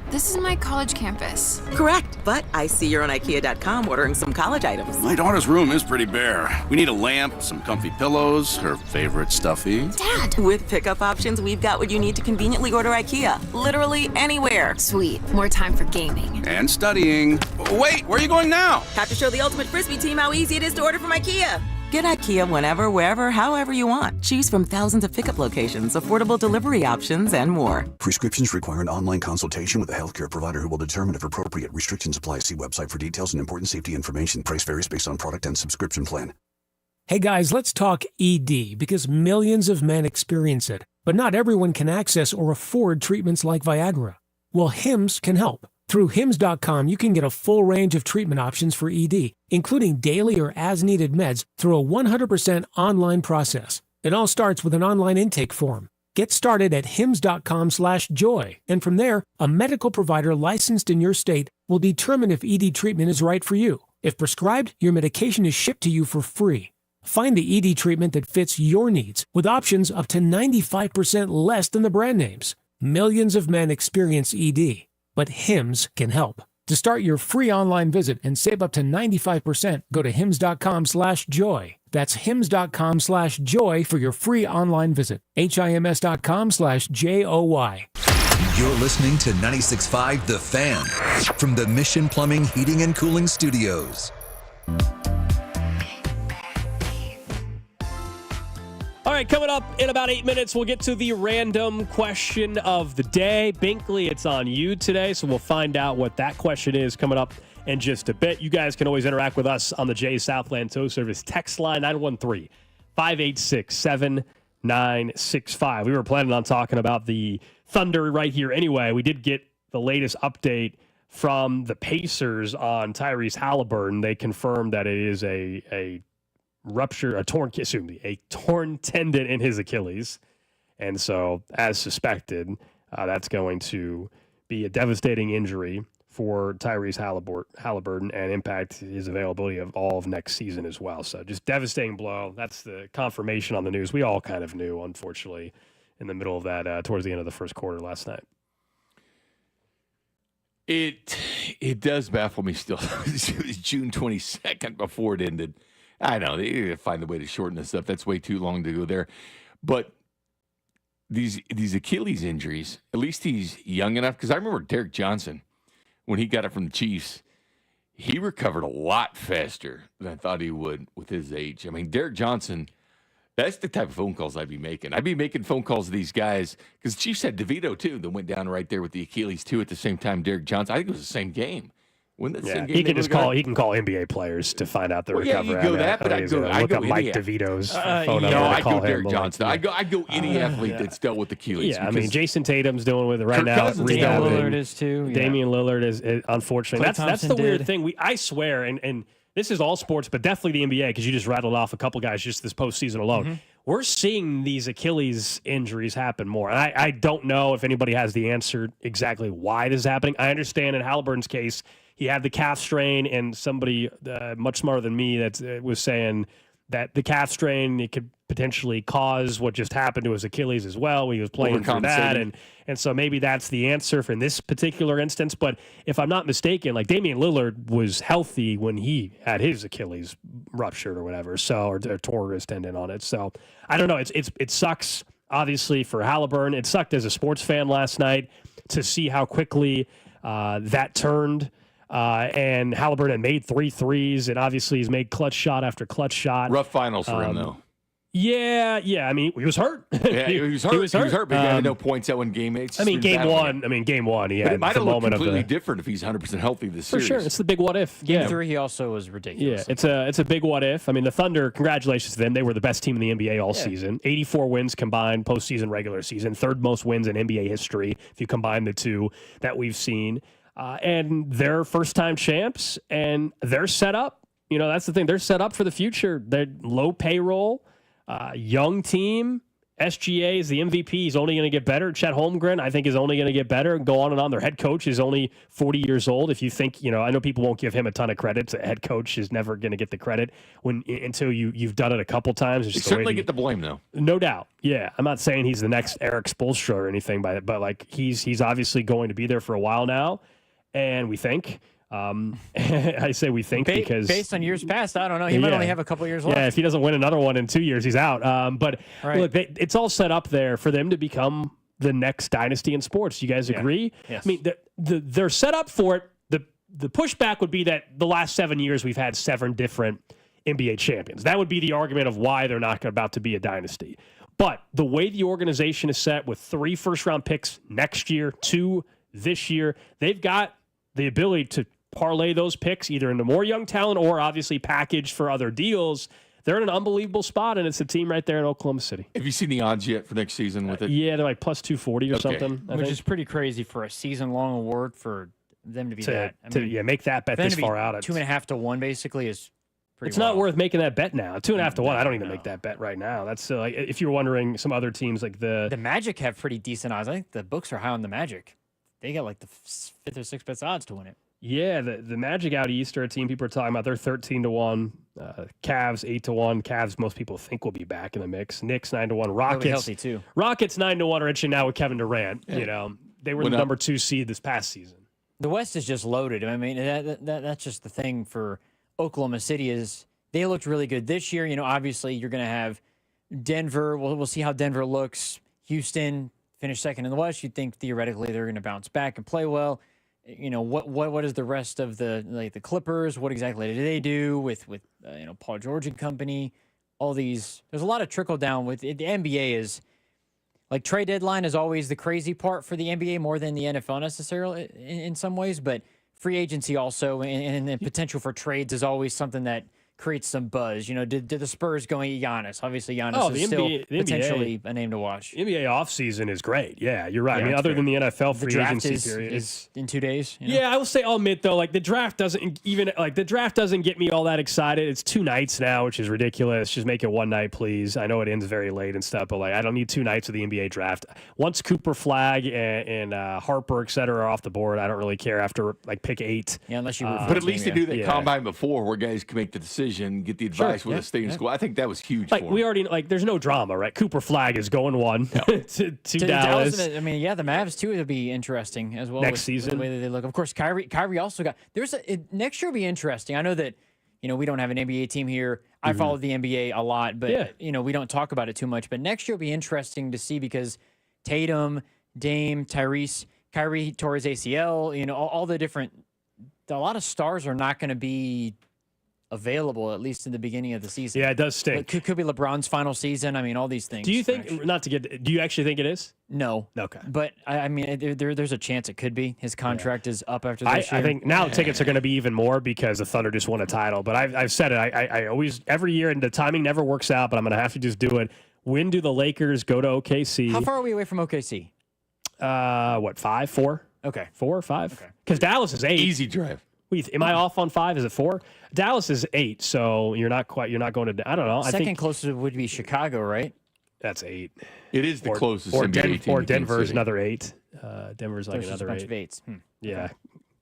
S17: This is my college campus.
S15: Correct, but I see you're on IKEA.com ordering some college items.
S24: My daughter's room is pretty bare. We need a lamp, some comfy pillows, her favorite stuffy.
S15: Dad! With pickup options, we've got what you need to conveniently order IKEA. Literally anywhere.
S17: Sweet. More time for gaming.
S24: And studying. Wait, where are you going now?
S15: Have to show the Ultimate Frisbee team how easy it is to order from IKEA. Get IKEA whenever, wherever, however you want. Choose from thousands of pickup locations, affordable delivery options, and more.
S3: Prescriptions require an online consultation with a healthcare provider who will determine if appropriate. Restrictions apply. See website for details and important safety information. Price varies based on product and subscription plan.
S25: Hey guys, let's talk ED because millions of men experience it, but not everyone can access or afford treatments like Viagra. Well, Hims can help. Through Hims.com, you can get a full range of treatment options for ED, including daily or as-needed meds through a 100% online process. It all starts with an online intake form. Get started at hims.com/joy, and from there, a medical provider licensed in your state will determine if ED treatment is right for you. If prescribed, your medication is shipped to you for free. Find the ED treatment that fits your needs with options up to 95% less than the brand names. Millions of men experience ED, but Hims can help. To start your free online visit and save up to 95%, go to hims.com/joy. That's hims.com/joy for your free online visit. HIMS.com/JOY.
S4: You're listening to 96.5 The Fan from the Mission Plumbing, Heating, and Cooling Studios.
S1: All right, coming up in about 8 minutes, we'll get to the random question of the day. Binkley, it's on you today, so we'll find out what that question is coming up in just a bit. You guys can always interact with us on the Jay Southland Tow Service text line, 913-586-7965. We were planning on talking about the Thunder right here anyway. We did get the latest update from the Pacers on Tyrese Haliburton. They confirmed that it is a torn tendon in his Achilles. And so, as suspected, that's going to be a devastating injury for Tyrese Haliburton and impact his availability of all of next season as well. So just devastating blow. That's the confirmation on the news. We all kind of knew, unfortunately, in the middle of that, towards the end of the first quarter last night.
S2: It does baffle me still. It was June 22nd before it ended. I know they need to find a way to shorten this up. That's way too long to go there. But these Achilles injuries, at least he's young enough. Because I remember Derek Johnson, when he got it from the Chiefs, he recovered a lot faster than I thought he would with his age. I mean, Derek Johnson, that's the type of phone calls I'd be making. I'd be making phone calls to these guys because the Chiefs had DeVito, too, that went down right there with the Achilles, too, at the same time Derek Johnson. I think it was the same game.
S1: Yeah, he can just call. He can call NBA players to find out the recovery.
S2: Yeah, you go that, but I go
S1: look up Mike DeVito's phone number.
S2: No, I
S1: call
S2: go Derek
S1: him.
S2: Johnson. I go any athlete that's dealt with Achilles.
S1: Yeah, I mean Jason Tatum's dealing with it right
S2: Kirk
S1: now.
S2: Cousins
S13: Damian Lillard is too. Yeah.
S1: Damian Lillard is unfortunately.
S13: Klay
S1: That's the
S13: Thompson
S1: weird
S13: did.
S1: thing. I swear, and this is all sports, but definitely the NBA because you just rattled off a couple guys just this postseason alone.
S13: Mm-hmm.
S1: We're seeing these Achilles injuries happen more. And I don't know if anybody has the answer exactly why this is happening. I understand in Haliburton's case, he had the calf strain, and somebody much smarter than me that was saying that the calf strain, it could potentially cause what just happened to his Achilles as well when he was playing through that. And so maybe that's the answer for in this particular instance. But if I'm not mistaken, like Damian Lillard was healthy when he had his Achilles ruptured or whatever, or tore his tendon on it. So I don't know. It sucks, obviously, for Haliburton. It sucked as a sports fan last night to see how quickly that turned. And Haliburton had made 3 threes, and obviously he's made clutch shot after cluch shot.
S2: Rough finals for him, though.
S1: Yeah. I mean, he was hurt.
S2: Yeah, he was hurt. He was hurt, but he had no points out in game 8.
S1: Game one. He had
S2: it might
S1: the
S2: have looked
S1: moment
S2: completely
S1: of the.
S2: different if he's 100% healthy this
S1: For
S2: series.
S1: sure, it's the big what if.
S13: Game 3, he also was ridiculous.
S1: Yeah, it's a big what if. I mean, the Thunder, congratulations to them. They were the best team in the NBA all season. 84 wins combined, postseason, regular season. 3rd most wins in NBA history if you combine the two that we've seen. And they're first-time champs, and they're set up. That's the thing. They're set up for the future. They're low payroll, young team, SGA is the MVP. He's only going to get better. Chet Holmgren, I think, is only going to get better and go on and on. Their head coach is only 40 years old. If you think, I know people won't give him a ton of credit. A head coach is never going to get the credit until you've done it a couple times.
S2: They certainly get the blame, though.
S1: No doubt. Yeah. I'm not saying he's the next Eric Spoelstra or anything, but like he's obviously going to be there for a while now. And we think. I say we think because
S13: based on years past, I don't know. He might only have a couple years left.
S1: Yeah, if he doesn't win another one in 2 years, he's out. But look, it's all set up there for them to become the next dynasty in sports. You guys agree?
S13: Yes.
S1: I mean, they're set up for it. The pushback would be that the last 7 years we've had 7 different NBA champions. That would be the argument of why they're not about to be a dynasty. But the way the organization is set with 3 first-round picks next year, 2 this year, they've got the ability to parlay those picks either into more young talent or obviously packaged for other deals. They're in an unbelievable spot, and it's a team right there in Oklahoma City.
S2: Have you seen the odds yet for next season with it?
S1: Yeah, they're like plus 240 or something.
S13: Which is pretty crazy for a season-long award for them to be that.
S1: Make that bet this far out.
S13: 2.5 to 1 basically is pretty
S1: It's not worth making that bet now. 2.5 to 1, I don't even make that bet right now. That's like if you're wondering some other teams like the
S13: Magic have pretty decent odds. I think the books are high on the Magic. They got like the 5th or 6th best odds to win it.
S1: Yeah, the Magic out east are a team people are talking about. They're 13 to 1. Cavs 8 to 1. Cavs most people think will be back in the mix. Knicks 9 to 1. Rockets
S13: really healthy too.
S1: Rockets 9 to 1 are inching now with Kevin Durant.
S2: Yeah.
S1: They were the number 2 seed this past season.
S13: The West is just loaded. I mean, that's just the thing for Oklahoma City is they looked really good this year. Obviously you're going to have Denver. We'll see how Denver looks. Houston finished second in the West. You'd think theoretically they're going to bounce back and play well. What is the rest of the Clippers? What exactly do they do with Paul George and company? All these, there's a lot of trickle down with it. The NBA is like trade deadline is always the crazy part for the NBA more than the NFL necessarily in some ways, but free agency also and the potential for trades is always something that creates some buzz. Did the Spurs going Giannis? Obviously, Giannis is still potentially a name to watch.
S1: NBA offseason is great. Yeah, you're right. I mean, other than the NFL free agency period
S13: is in 2 days.
S1: Yeah, I will say, I'll admit though, like the draft doesn't get me all that excited. It's 2 nights now, which is ridiculous. Just make it 1 night, please. I know it ends very late and stuff, but I don't need 2 nights of the NBA draft. Once Cooper Flag and Harper, et cetera, are off the board, I don't really care after pick 8.
S13: Yeah, unless you.
S2: But at least they do that combine before, where guys can make the decision. Get the advice with a stay in school. I think that was huge.
S1: We already there's no drama, right? Cooper Flag is going 1 to Dallas.
S13: I mean, the Mavs too will be interesting as well
S1: next season.
S13: The way that they look. Of course, Kyrie also got. Next year will be interesting. I know that we don't have an NBA team here. I follow the NBA a lot, but we don't talk about it too much. But next year will be interesting to see because Tatum, Dame, Tyrese, Kyrie tore his ACL. All the different. A lot of stars are not going to be available, at least in the beginning of the season.
S1: Yeah, it does stink.
S13: It could be LeBron's final season. I mean, all these things.
S1: Do you think, do you actually think it is?
S13: No.
S1: Okay.
S13: But, I mean, there's a chance it could be. His contract is up after this year.
S1: I think now tickets are going to be even more because the Thunder just won a title. But I've said it. I always, every year, and the timing never works out, but I'm going to have to just do it. When do the Lakers go to OKC?
S13: How far are we away from OKC?
S1: 5, 4?
S13: Okay.
S1: 4 or 5? Okay. Because Dallas is 8.
S2: Easy drive.
S1: Am I off on 5? Is it 4? Dallas is 8, so you're not going to. I don't know.
S13: Second closest would be Chicago, right?
S1: That's 8.
S2: It is the closest.
S1: Or
S2: NBA team.
S1: Or Denver's another 8. Denver's like
S13: There's
S1: another
S13: a bunch
S1: 8.
S13: of 8s.
S1: Yeah,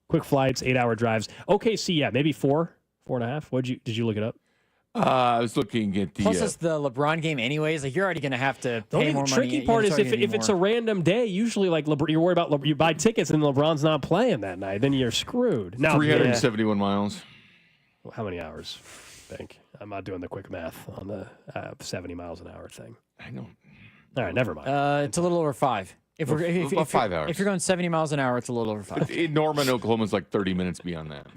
S1: quick flights, 8-hour drives. OKC, yeah, maybe 4, 4.5. Did you look it up?
S2: I was looking at the.
S13: Plus, it's the LeBron game, anyways. You're already going to have to pay more money.
S1: The tricky part is if it's a random day, usually you're worried about you buy tickets and LeBron's not playing that night, then you're screwed. Now
S2: 371 miles.
S1: How many hours? I think I'm not doing the quick math on the 70 miles an hour thing.
S2: I know.
S1: All right, never mind.
S13: It's a little over 5.
S2: About 5 hours.
S13: If you're going 70 miles an hour, it's a little over 5.
S2: In Norman, Oklahoma's like 30 minutes beyond that.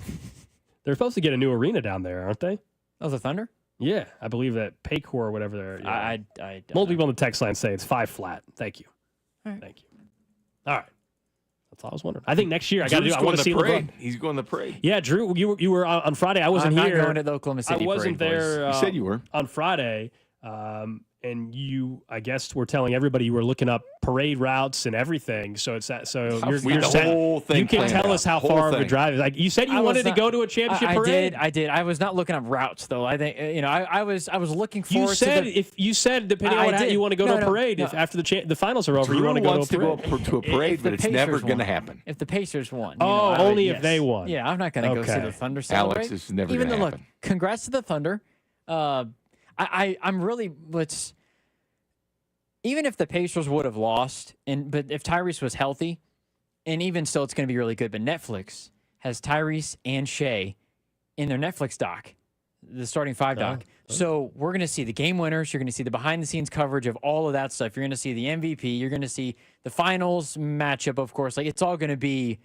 S1: They're supposed to get a new arena down there, aren't they?
S13: Oh, the Thunder?
S1: Yeah, I believe that Paycor or whatever they're.
S13: I
S1: multiple people on the text line say it's 5 flat. Thank you.
S13: All right.
S1: Thank you. All right. That's all I was wondering. I think next year I want to see LeBron.
S2: He's going to the parade.
S1: Yeah, Drew, you were on Friday. I wasn't here.
S13: I'm not going to the Oklahoma City
S1: I wasn't
S13: parade,
S1: there.
S2: You said you were
S1: on Friday. and you, I guess, were telling everybody you were looking up parade routes and everything. So it's that. So you're
S2: the whole thing
S1: you can
S2: planned
S1: tell
S2: out.
S1: us how
S2: Whole
S1: far of a
S2: thing.
S1: drive is. Like you said, you wanted to go to a championship parade.
S13: I did. I was not looking up routes though. I think I was looking
S1: You
S13: forward.
S1: said
S13: to the,
S1: if you said depending on how you want to go to a parade, if after the finals are over, you want to go to a parade.
S2: To a parade, but it's never going to happen.
S13: If the Pacers won.
S1: Only if they won.
S13: Yeah, I'm not going to go see the Thunder celebrate.
S2: Alex, it's never
S13: Even
S2: going
S13: though,
S2: to happen.
S13: look, congrats to the Thunder. I'm really even if the Pacers would have lost, but if Tyrese was healthy, and even still, it's going to be really good. But Netflix has Tyrese and Shea in their Netflix doc, the starting five doc. So we're going to see the game winners. You're going to see the behind-the-scenes coverage of all of that stuff. You're going to see the MVP. You're going to see the finals matchup, of course. Like it's all going to be.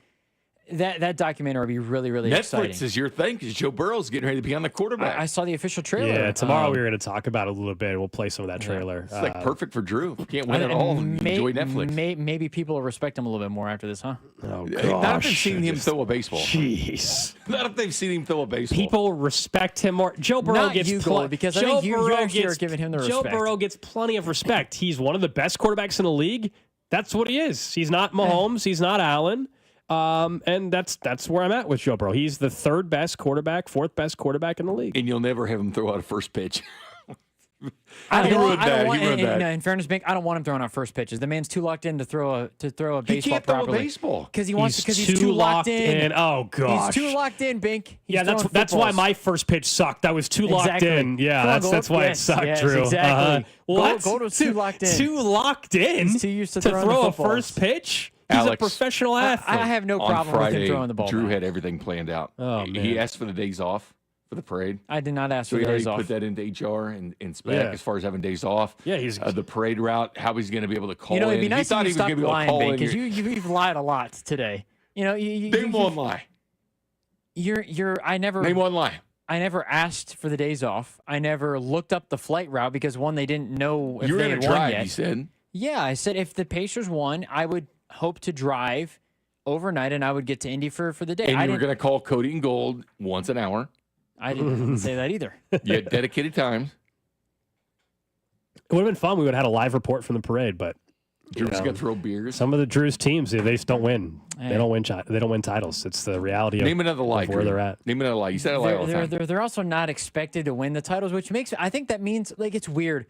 S13: That documentary will be really, really exciting.
S2: Netflix is your thing because Joe Burrow's getting ready to be on the quarterback.
S13: I saw the official trailer.
S1: Yeah, tomorrow we're going to talk about it a little bit. We'll play some of that trailer.
S2: It's like perfect for Drew. You can't win at all. Enjoy Netflix.
S13: Maybe people will respect him a little bit more after this, huh?
S1: Oh,
S2: Not if they've seen him throw a baseball.
S1: Jeez.
S2: Not if they've seen him throw a baseball.
S1: People respect him more. Joe Burrow
S13: Not
S1: gets
S13: you, Gold, because I think you actually are giving him the
S1: Joe
S13: respect.
S1: Burrow gets plenty of respect. He's one of the best quarterbacks in the league. That's what he is. He's not Mahomes. He's not Allen. And that's where I'm at with Joe Burrow. He's the third best quarterback, fourth best quarterback in the league.
S2: And you'll never have him throw out a first pitch.
S13: I don't want,
S2: that.
S13: in fairness, Bink, I don't want him throwing out first pitches. The man's too locked in to throw a baseball
S2: He can't throw
S13: properly.
S2: a baseball
S13: Because he's
S1: too
S13: locked in.
S1: Oh gosh,
S13: He's too locked in, Bink. He's
S1: yeah, that's
S13: throwing
S1: why
S13: footballs.
S1: my first pitch sucked. I was too locked
S13: Exactly.
S1: in. Yeah,
S13: Come on,
S1: that's
S13: Gold.
S1: why
S13: Yes,
S1: it sucked,
S13: yes,
S1: Drew.
S13: exactly.
S1: Well,
S13: Gold was too locked in.
S1: Too locked in
S13: He's too used to
S1: to
S13: throwing
S1: throw
S13: the
S1: a
S13: footballs.
S1: first pitch. He's
S2: Alex,
S1: a professional athlete.
S13: I have no
S2: on
S13: problem
S2: Friday,
S13: with him throwing the ball.
S2: Drew
S13: back.
S2: had everything planned out.
S1: Oh,
S2: He
S1: man.
S2: asked for the days off for the parade.
S13: I did not ask
S2: So
S13: for
S2: he
S13: the days
S2: already
S13: off.
S2: put that into HR and spec
S1: Yeah.
S2: as far as having days off.
S1: Yeah, he's
S2: the parade route, how he's going to be able to call
S13: You know,
S2: in.
S13: it'd be nice
S2: he thought
S13: if
S2: he
S13: you
S2: was going
S13: stopped
S2: to be able to
S13: lying,
S2: call
S13: Bink,
S2: in.
S13: because you've lied a lot today. You know,
S2: Name one lie.
S13: I never
S2: Name one lie.
S13: I never asked for the days off. I never looked up the flight route because one, they didn't know if
S2: You were
S13: they
S2: going
S13: had
S2: to
S13: won
S2: drive,
S13: yet.
S2: you said.
S13: Yeah, I said if the Pacers won, I would hope to drive overnight and I would get to Indy for the day.
S2: And
S13: I
S2: you were
S13: didn't,
S2: going to call Cody and Gold once an hour.
S13: I didn't say that either.
S2: You had dedicated times.
S1: It would have been fun. We would have had a live report from the parade, but
S2: Drew's going to throw beers.
S1: some of the Drew's teams, they just don't win.
S13: Hey.
S1: They don't win. They don't win titles. It's the reality
S2: Name another lie,
S1: of where
S2: Drew.
S1: they're at.
S2: Name another lie. You said a lie all the time.
S13: They're also not expected to win the titles, which makes I think that means like it's weird.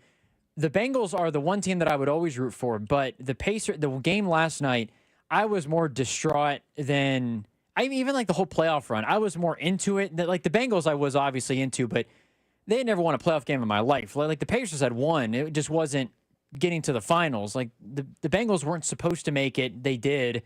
S13: The Bengals are the one team that I would always root for, but the game last night, I was more distraught than even like the whole playoff run. I was more into it. Like the Bengals, I was obviously into, but they had never won a playoff game in my life. Like the Pacers had won. It just wasn't getting to the finals. Like the Bengals weren't supposed to make it. They did.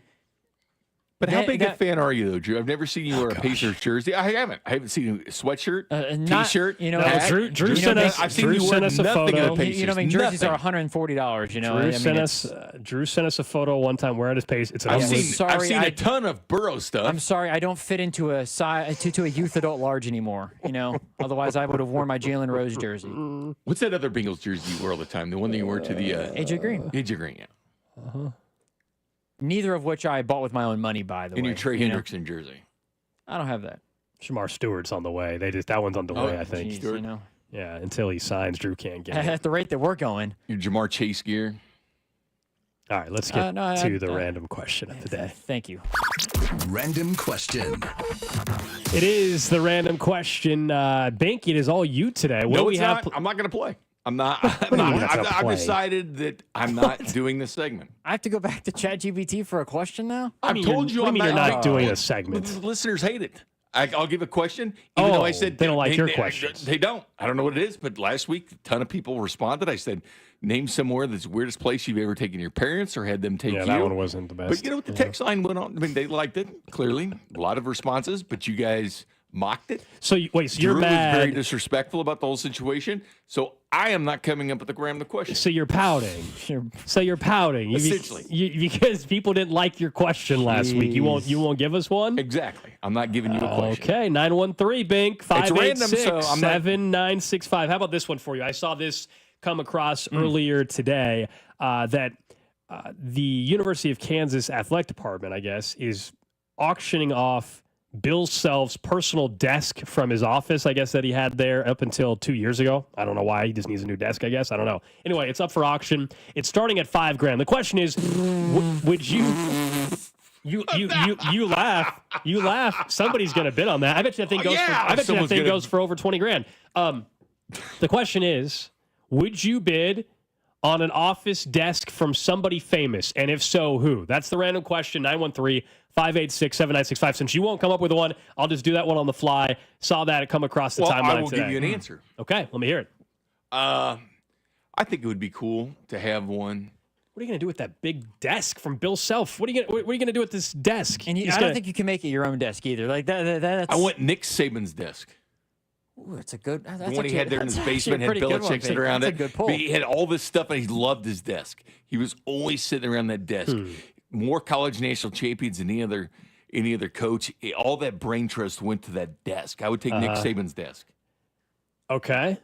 S2: But how big a fan are you, though, Drew? I've never seen you wear a Pacers jersey. I haven't seen you sweatshirt, T-shirt.
S13: You know,
S2: hat.
S1: Drew sent us.
S2: I've seen
S1: Drew
S2: you wear
S1: sent us a
S2: nothing
S1: photo.
S2: of the Pacers.
S13: You know, I mean, jerseys
S2: Nothing.
S13: are $140. You know,
S1: Drew sent us a photo one time wearing his Pacers. It's an
S2: I've
S1: unbelievable.
S2: seen a ton of Burrow stuff.
S13: I'm sorry, I don't fit into a to a youth adult large anymore. You know, otherwise I would have worn my Jalen Rose jersey.
S2: What's that other Bengals jersey you wear all the time? The one that you wear to the
S13: AJ Green.
S2: AJ Green, yeah.
S13: Neither of which I bought with my own money, by the
S2: And
S13: way.
S2: your Trey
S13: you know?
S2: Hendrickson jersey.
S13: I don't have that.
S1: Shamar Stewart's on the way. That one's on the way, I think.
S13: Jeez, you know,
S1: Yeah, until he signs, Drew can't get it.
S13: at the rate that we're going.
S2: Your Jamar Chase gear.
S1: All right, let's get
S13: No,
S1: to the random question of the day.
S13: Thank you.
S4: Random question.
S1: It is the random question. Bink, it is all you today. What
S2: No,
S1: do we
S2: it's
S1: have?
S2: not. I'm not going to play. I'm not.
S1: I've
S2: I've decided that I'm not doing this segment.
S13: I have to go back to ChatGPT for a question now?
S2: I've told you
S1: what do
S2: I'm
S1: you mean
S2: not,
S1: you're not doing a segment?
S2: The listeners hate it. I'll give a question. Even though I said
S1: they don't like your questions.
S2: They don't. I don't know what it is, but last week a ton of people responded. I said, name somewhere that's the weirdest place you've ever taken your parents or had them take you.
S1: That one wasn't the best.
S2: But you know what? The text line went on. I mean, they liked it, clearly. A lot of responses, but you guys mocked it.
S1: So you're
S2: Drew
S1: mad.
S2: was very disrespectful about the whole situation. So I am not coming up with the random question.
S1: So you're pouting. So you're pouting.
S2: Essentially.
S1: Because people didn't like your question last week. You won't give us one?
S2: Exactly. I'm not giving you a question.
S1: Okay, 913 Bink
S2: It's random, so
S1: 586
S2: I'm not-
S1: 7965. How about this one for you? I saw this come across earlier today that the University of Kansas Athletic Department, I guess, is auctioning off Bill Self's personal desk from his office, I guess, that he had there up until 2 years ago. I don't know why. He just needs a new desk, I guess. I don't know. Anyway, it's up for auction. It's starting at $5,000. The question is, would you... You laugh. You laugh. Somebody's going to bid on that. I bet you that thing goes. I bet you that thing goes for over $20,000. The question is, would you bid on an office desk from somebody famous? And if so, who? That's the random question. 913-586-7965. Since you won't come up with one, I'll just do that one on the fly. Saw that come across the timeline
S2: I will
S1: today.
S2: give you an answer.
S1: Okay, let me hear it.
S2: I think it would be cool to have one.
S1: What are you going to do with that big desk from Bill Self? What are you going to do with this desk?
S13: And I don't think you can make it your own desk either. Like that's...
S2: I want Nick Saban's desk.
S13: Ooh, it's a good.
S2: The one he had there in his basement had Belichick sitting around it.
S13: Good pull.
S2: But he had all this stuff, and he loved his desk. He was always sitting around that desk. More college national champions than any other coach. All that brain trust went to that desk. I would take Nick Saban's desk.
S1: Okay.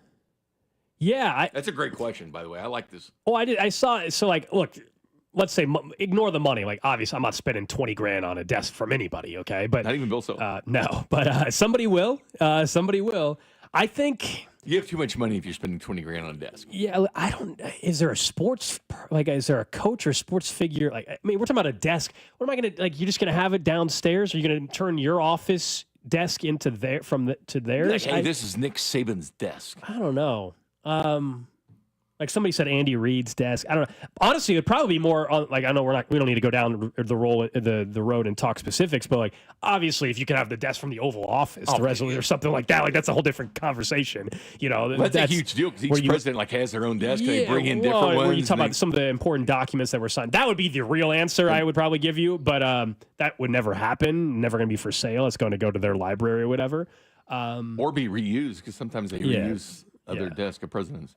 S1: Yeah.
S2: That's a great question, by the way. I like this.
S1: Oh, I saw it. So, like, look, let's say ignore the money. Like, obviously, I'm not spending $20,000 on a desk from anybody. Okay, but
S2: not even Bill Self.
S1: No, but somebody will. Somebody will. I think
S2: you have too much money if you're spending $20,000 on a desk.
S1: Yeah, I don't. Is there a sports is there a coach or sports figure? Like, I mean, we're talking about a desk. What am I gonna like? You're just gonna have it downstairs? Or are you gonna turn your office desk into to theirs?
S2: Hey, this is Nick Saban's desk.
S1: I don't know. Like somebody said, Andy Reid's desk. I don't know. Honestly, it would probably be more on, like, I know we don't need to go down the road and talk specifics, but like obviously, if you can have the desk from the Oval Office to Resolute or something like that, like that's a whole different conversation. You know,
S2: that's a huge deal because each president like has their own desk. Yeah, they bring in different ones.
S1: Where you talk about some of the important documents that were signed. That would be the real answer I would probably give you, but that would never happen. Never going to be for sale. It's going to go to their library or whatever,
S2: or be reused because sometimes they reuse other desk of presidents.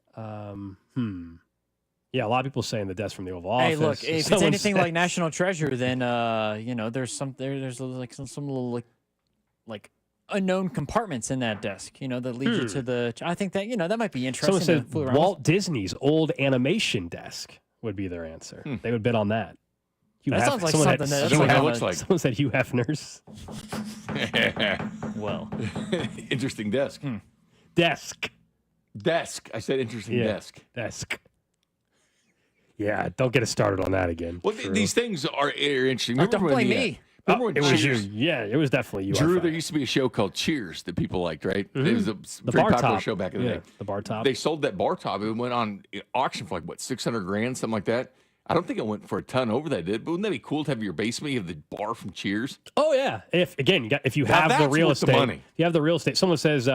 S1: Yeah, a lot of people saying the desk from the Oval Office.
S13: Hey, look, if it's anything like National Treasure, then there's some little like unknown compartments in that desk, that lead you to the. I think that that might be interesting.
S1: Someone said Walt Disney's old animation desk would be their answer. They would bid on that.
S13: That sounds like something that
S2: looks like.
S1: Someone said Hugh Hefner's.
S13: Well,
S2: interesting desk. Desk. I said interesting desk.
S1: Desk. Yeah, don't get us started on that again.
S2: Well, these things are interesting.
S13: Don't blame me.
S2: Remember when
S1: it was you.
S2: Cheers?
S1: Yeah, it was definitely you.
S2: Drew, there used to be a show called Cheers that people liked, right?
S1: Mm-hmm.
S2: It was a very popular show back in the day.
S1: The bar top.
S2: They sold that bar top. It went on auction for like, what, $600,000, something like that. I don't think it went for a ton over that, did. But wouldn't that be cool to have your basement? You have the bar from Cheers.
S1: Oh yeah. If you have the real estate,
S2: money.
S1: You have the real estate. Someone says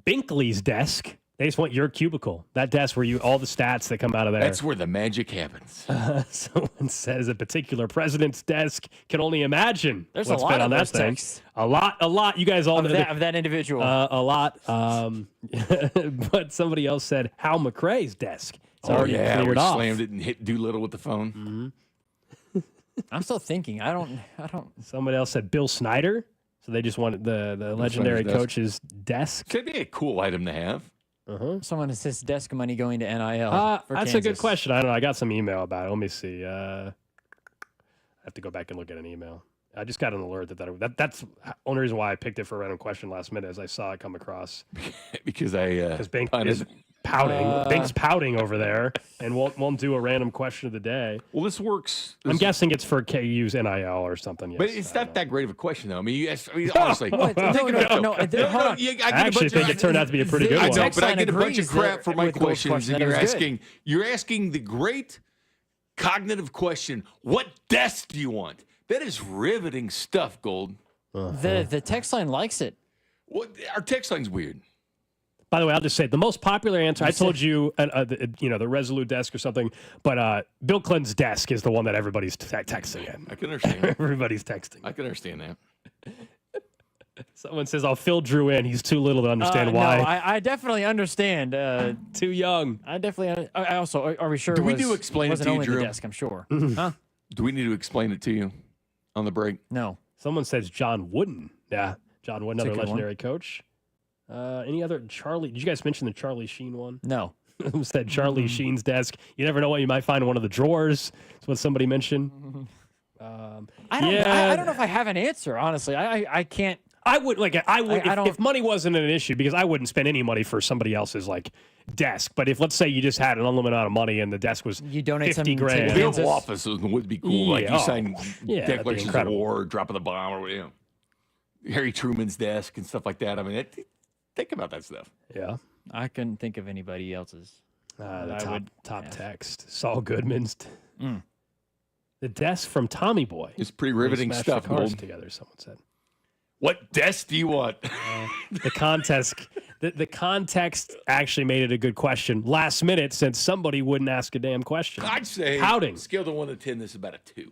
S1: Binkley's desk. They just want your cubicle. That desk where all the stats that come out of there.
S2: That's where the magic happens.
S1: Someone says a particular president's desk can only imagine.
S13: There's
S1: what's
S13: a lot
S1: been
S13: of
S1: on
S13: those
S1: that thing.
S13: texts.
S1: A lot. You guys all know
S13: of that individual.
S1: a lot. But somebody else said Hal McRae's desk. It's already cleared off.
S2: Slammed it and hit Doolittle with the phone.
S1: Mm-hmm.
S13: I'm still thinking. I don't.
S1: Somebody else said Bill Snyder. So they just wanted the legendary coach's desk.
S2: Could be a cool item to have.
S13: Someone says desk money going to NIL. For
S1: That's
S13: Kansas.
S1: a good question. I don't know. I got some email about it. Let me see. I have to go back and look at an email. I just got an alert that's the only reason why I picked it for a random question last minute, as I saw it come across.
S2: because
S1: Bink is pouting. Bink's pouting over there and won't do a random question of the day.
S2: Well, this works.
S1: I'm guessing it's for KU's NIL or something. Yes,
S2: but it's not that great of a question, though. I mean, honestly.
S13: No, hold on.
S1: I actually think it turned out to be a pretty good one.
S2: I know, but I get a bunch of crap for my questions, and you're asking the great cognitive question, what desk do you want? That is riveting stuff, Gold.
S13: The text line likes it.
S2: Well, our text line's weird.
S1: By the way, I'll just say the most popular answer. I told you, the Resolute desk or something, but Bill Clinton's desk is the one that everybody's texting in.
S2: I can understand that.
S1: Everybody's texting.
S2: I can understand that.
S1: Someone says, "I'll fill Drew in. He's too little to understand why."
S13: No, I definitely understand.
S1: Too young.
S13: I definitely. I also, are we sure?
S2: Do we need to explain it to you,
S13: only
S2: Drew?
S13: The desk, I'm sure.
S1: Huh?
S2: Do we need to explain it to you on the break?
S13: No.
S1: Someone says John Wooden. Yeah, John Wooden, another legendary
S13: one.
S1: coach. Any other Charlie? Did you guys mention the Charlie Sheen one?
S13: No.
S1: Who said Charlie Sheen's desk? You never know what you might find in one of the drawers. That's what somebody mentioned.
S13: I don't know if I have an answer, honestly. I can't.
S1: I would
S13: don't-
S1: if money wasn't an issue, because I wouldn't spend any money for somebody else's like desk. But if let's say you just had an unlimited amount of money and the desk was
S13: You donate
S1: 50
S13: some to
S1: grand.
S2: The Oval Office would be cool. Like
S1: Yeah,
S2: you
S1: oh,
S2: sign
S1: yeah, that'd be
S2: declarations of
S1: incredible.
S2: war, dropping the bomb, or Harry Truman's desk and stuff like that. I mean, think about that stuff.
S1: Yeah.
S13: I couldn't think of anybody else's.
S1: The top text. Saul Goodman's. The desk from Tommy Boy.
S2: It's pretty
S1: They
S2: riveting
S1: smashed
S2: stuff,
S1: the cars
S2: Gold.
S1: together, someone said.
S2: What desk do you want?
S1: The context. The context actually made it a good question. Last minute, since somebody wouldn't ask a damn question.
S2: I'd say
S1: pouting.
S2: Scale to 1 to 10. This is about a 2.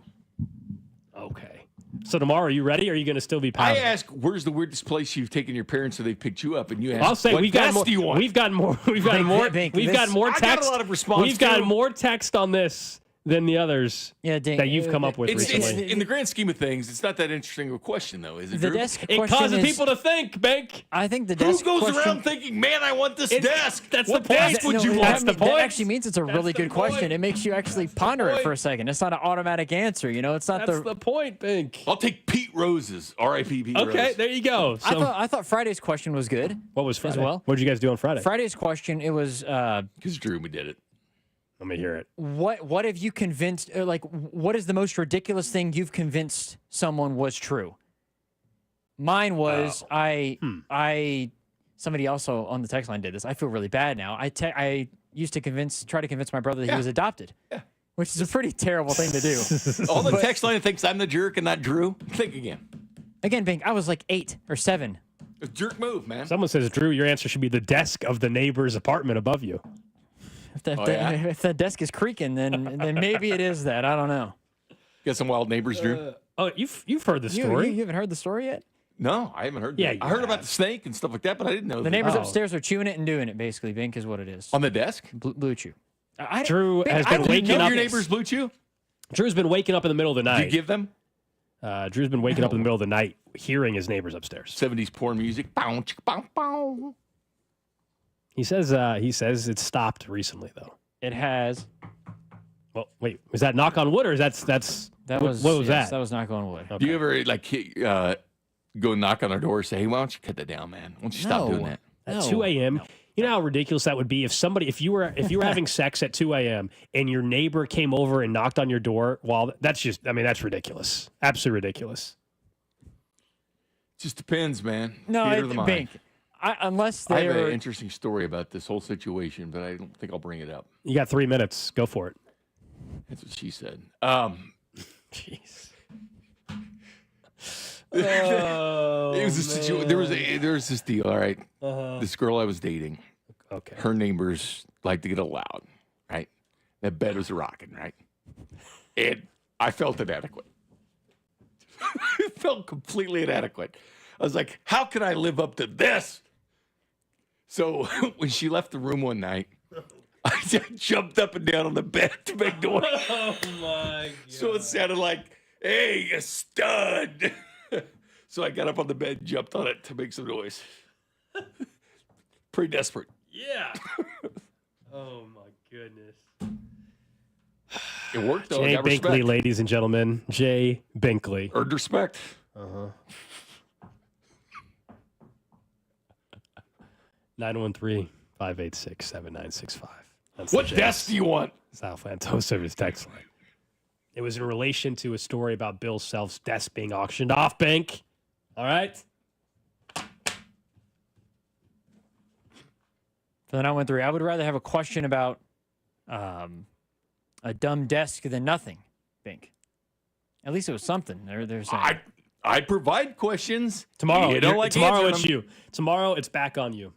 S1: Okay. So tomorrow, are you ready? Or are you going to still be
S2: I
S1: pouting?
S2: ask, where's the weirdest place you've taken your parents so they picked you up? And you ask,
S1: I'll say
S2: what
S1: we've got
S2: desk
S1: more.
S2: do you want?
S1: We've got more. We've got more. We've got more
S2: I got
S1: text.
S2: a lot of response,
S1: We've got
S2: too.
S1: more text on this than the others that you've come up with
S2: It's,
S1: recently.
S2: in the grand scheme of things, it's not that interesting a question, though, is it?
S13: The
S2: Drew?
S13: desk
S1: It
S13: question
S1: causes
S13: is-
S1: people to think, Bank.
S13: I think the
S2: Who
S13: desk
S2: goes
S13: question,
S2: around thinking, man, I want this
S1: It's-
S2: desk?
S1: that's
S2: what
S1: the point.
S2: desk would
S13: No,
S2: you
S13: that
S2: want?
S1: the
S13: mean-
S1: point.
S13: That actually means it's a really
S2: the
S13: good
S2: point.
S13: question. It makes you actually ponder it for a second. It's not an automatic answer. It's not
S1: That's the point, Bank.
S2: I'll take Pete Rose's, R.I.P. Pete Rose.
S1: Okay, there you go.
S13: I thought Friday's question was good.
S1: What was Friday?
S13: as well?
S1: What did you guys do on Friday?
S13: Friday's question, it was
S2: Because Drew did it.
S1: Let me hear it.
S13: what have you convinced, or like, what is the most ridiculous thing you've convinced someone was true? Mine was somebody also on the text line did this. I feel really bad now. I used to try to convince my brother that he was adopted. Yeah. Which is a pretty terrible thing to do.
S2: All the text line thinks I'm the jerk and not Drew. Think again.
S13: Again, Bink, I was like 8 or 7.
S2: A jerk move, man.
S1: Someone says, Drew, your answer should be the desk of the neighbor's apartment above you.
S13: If the desk is creaking, then maybe it is that. I don't know.
S2: Got some wild neighbors, Drew?
S1: You've heard the story.
S13: You haven't heard the story yet?
S2: No, I haven't heard
S1: Yeah,
S2: that. I
S1: you
S2: heard about
S1: have.
S2: the snake and stuff like that, but I didn't know
S13: The
S2: that.
S13: neighbors
S1: Oh.
S13: upstairs are chewing it and doing it, basically. Bink is what it is.
S2: On the desk?
S13: Blue chew.
S1: Drew has been
S2: Didn't
S1: waking
S2: know
S1: up.
S2: your neighbors blue chew?
S1: Drew's been waking up in the middle of the
S2: Did you
S1: night.
S2: give them?
S1: Drew's been waking up in the middle of the night, hearing his neighbors upstairs.
S2: 70s porn music. Bow, chicka, bow, bow.
S1: He says it's stopped recently though.
S13: It has.
S1: Well, wait, is that knock on wood or is what was
S13: yes,
S1: that?
S13: That was knock on wood.
S2: Do you ever go knock on their door and say, hey, why don't you cut that down, man? Why don't you stop doing that?
S1: At 2 a.m. You know how ridiculous that would be if you were having sex at 2 a.m. and your neighbor came over and knocked on your door. Well, that's ridiculous. Absolutely ridiculous.
S2: Just depends, man.
S13: No,
S2: Theater of the mind.
S13: Bink. Unless
S2: I have
S13: they're
S2: an interesting story about this whole situation, but I don't think I'll bring it up.
S1: You got 3 minutes. Go for it.
S2: That's what she said.
S1: Jeez.
S2: It was a situation. There was this deal. All right,
S1: Uh-huh.
S2: this girl I was dating.
S1: Okay.
S2: Her neighbors like to get loud, right? That bed was rocking, right? And I felt inadequate. It felt completely inadequate. I was like, how can I live up to this? So when she left the room one night, I just jumped up and down on the bed to make noise.
S1: Oh my God.
S2: So it sounded like, hey, you stud. So I got up on the bed and jumped on it to make some noise. Pretty desperate.
S1: Yeah. Oh my goodness.
S2: It worked though. I
S1: Jay
S2: got
S1: Binkley,
S2: respect.
S1: ladies and gentlemen. Jay Binkley.
S2: Earned respect.
S1: Uh-huh. 913-586-7965. That's
S2: What
S1: the
S2: desk do you want?
S1: Sal Fantosa's text line. It was in relation to a story about Bill Self's desk being auctioned off, Bank. All right?
S13: For the 913, I would rather have a question about a dumb desk than nothing, Bink. At least it was something. They're saying.
S2: I provide questions.
S1: Tomorrow,
S2: You don't like
S1: tomorrow
S2: answering
S1: it's
S2: them.
S1: you. Tomorrow it's back on you.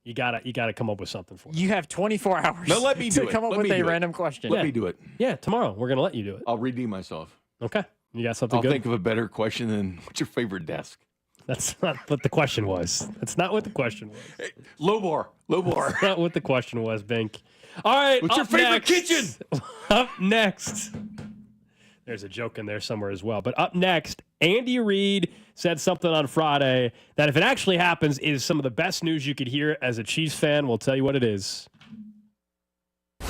S1: You gotta come up with something for it.
S13: You have 24 hours
S2: No, let me do
S13: to
S2: it.
S13: come up
S2: Let
S13: with
S2: me
S13: a
S2: do it.
S13: random question.
S2: Let me do it.
S1: Yeah, tomorrow we're gonna let you do it.
S2: I'll redeem myself.
S1: Okay. You got something
S2: I'll
S1: good?
S2: think of a better question than what's your favorite desk?
S1: That's not what the question was. That's not what the question was.
S2: Hey, low bar.
S1: That's not what the question was, Bink. All right.
S2: What's your
S1: up
S2: favorite
S1: next-
S2: kitchen?
S1: Up next. There's a joke in there somewhere as well. But up next, Andy Reid said something on Friday that, if it actually happens, is some of the best news you could hear as a Chiefs fan. We'll tell you what it is.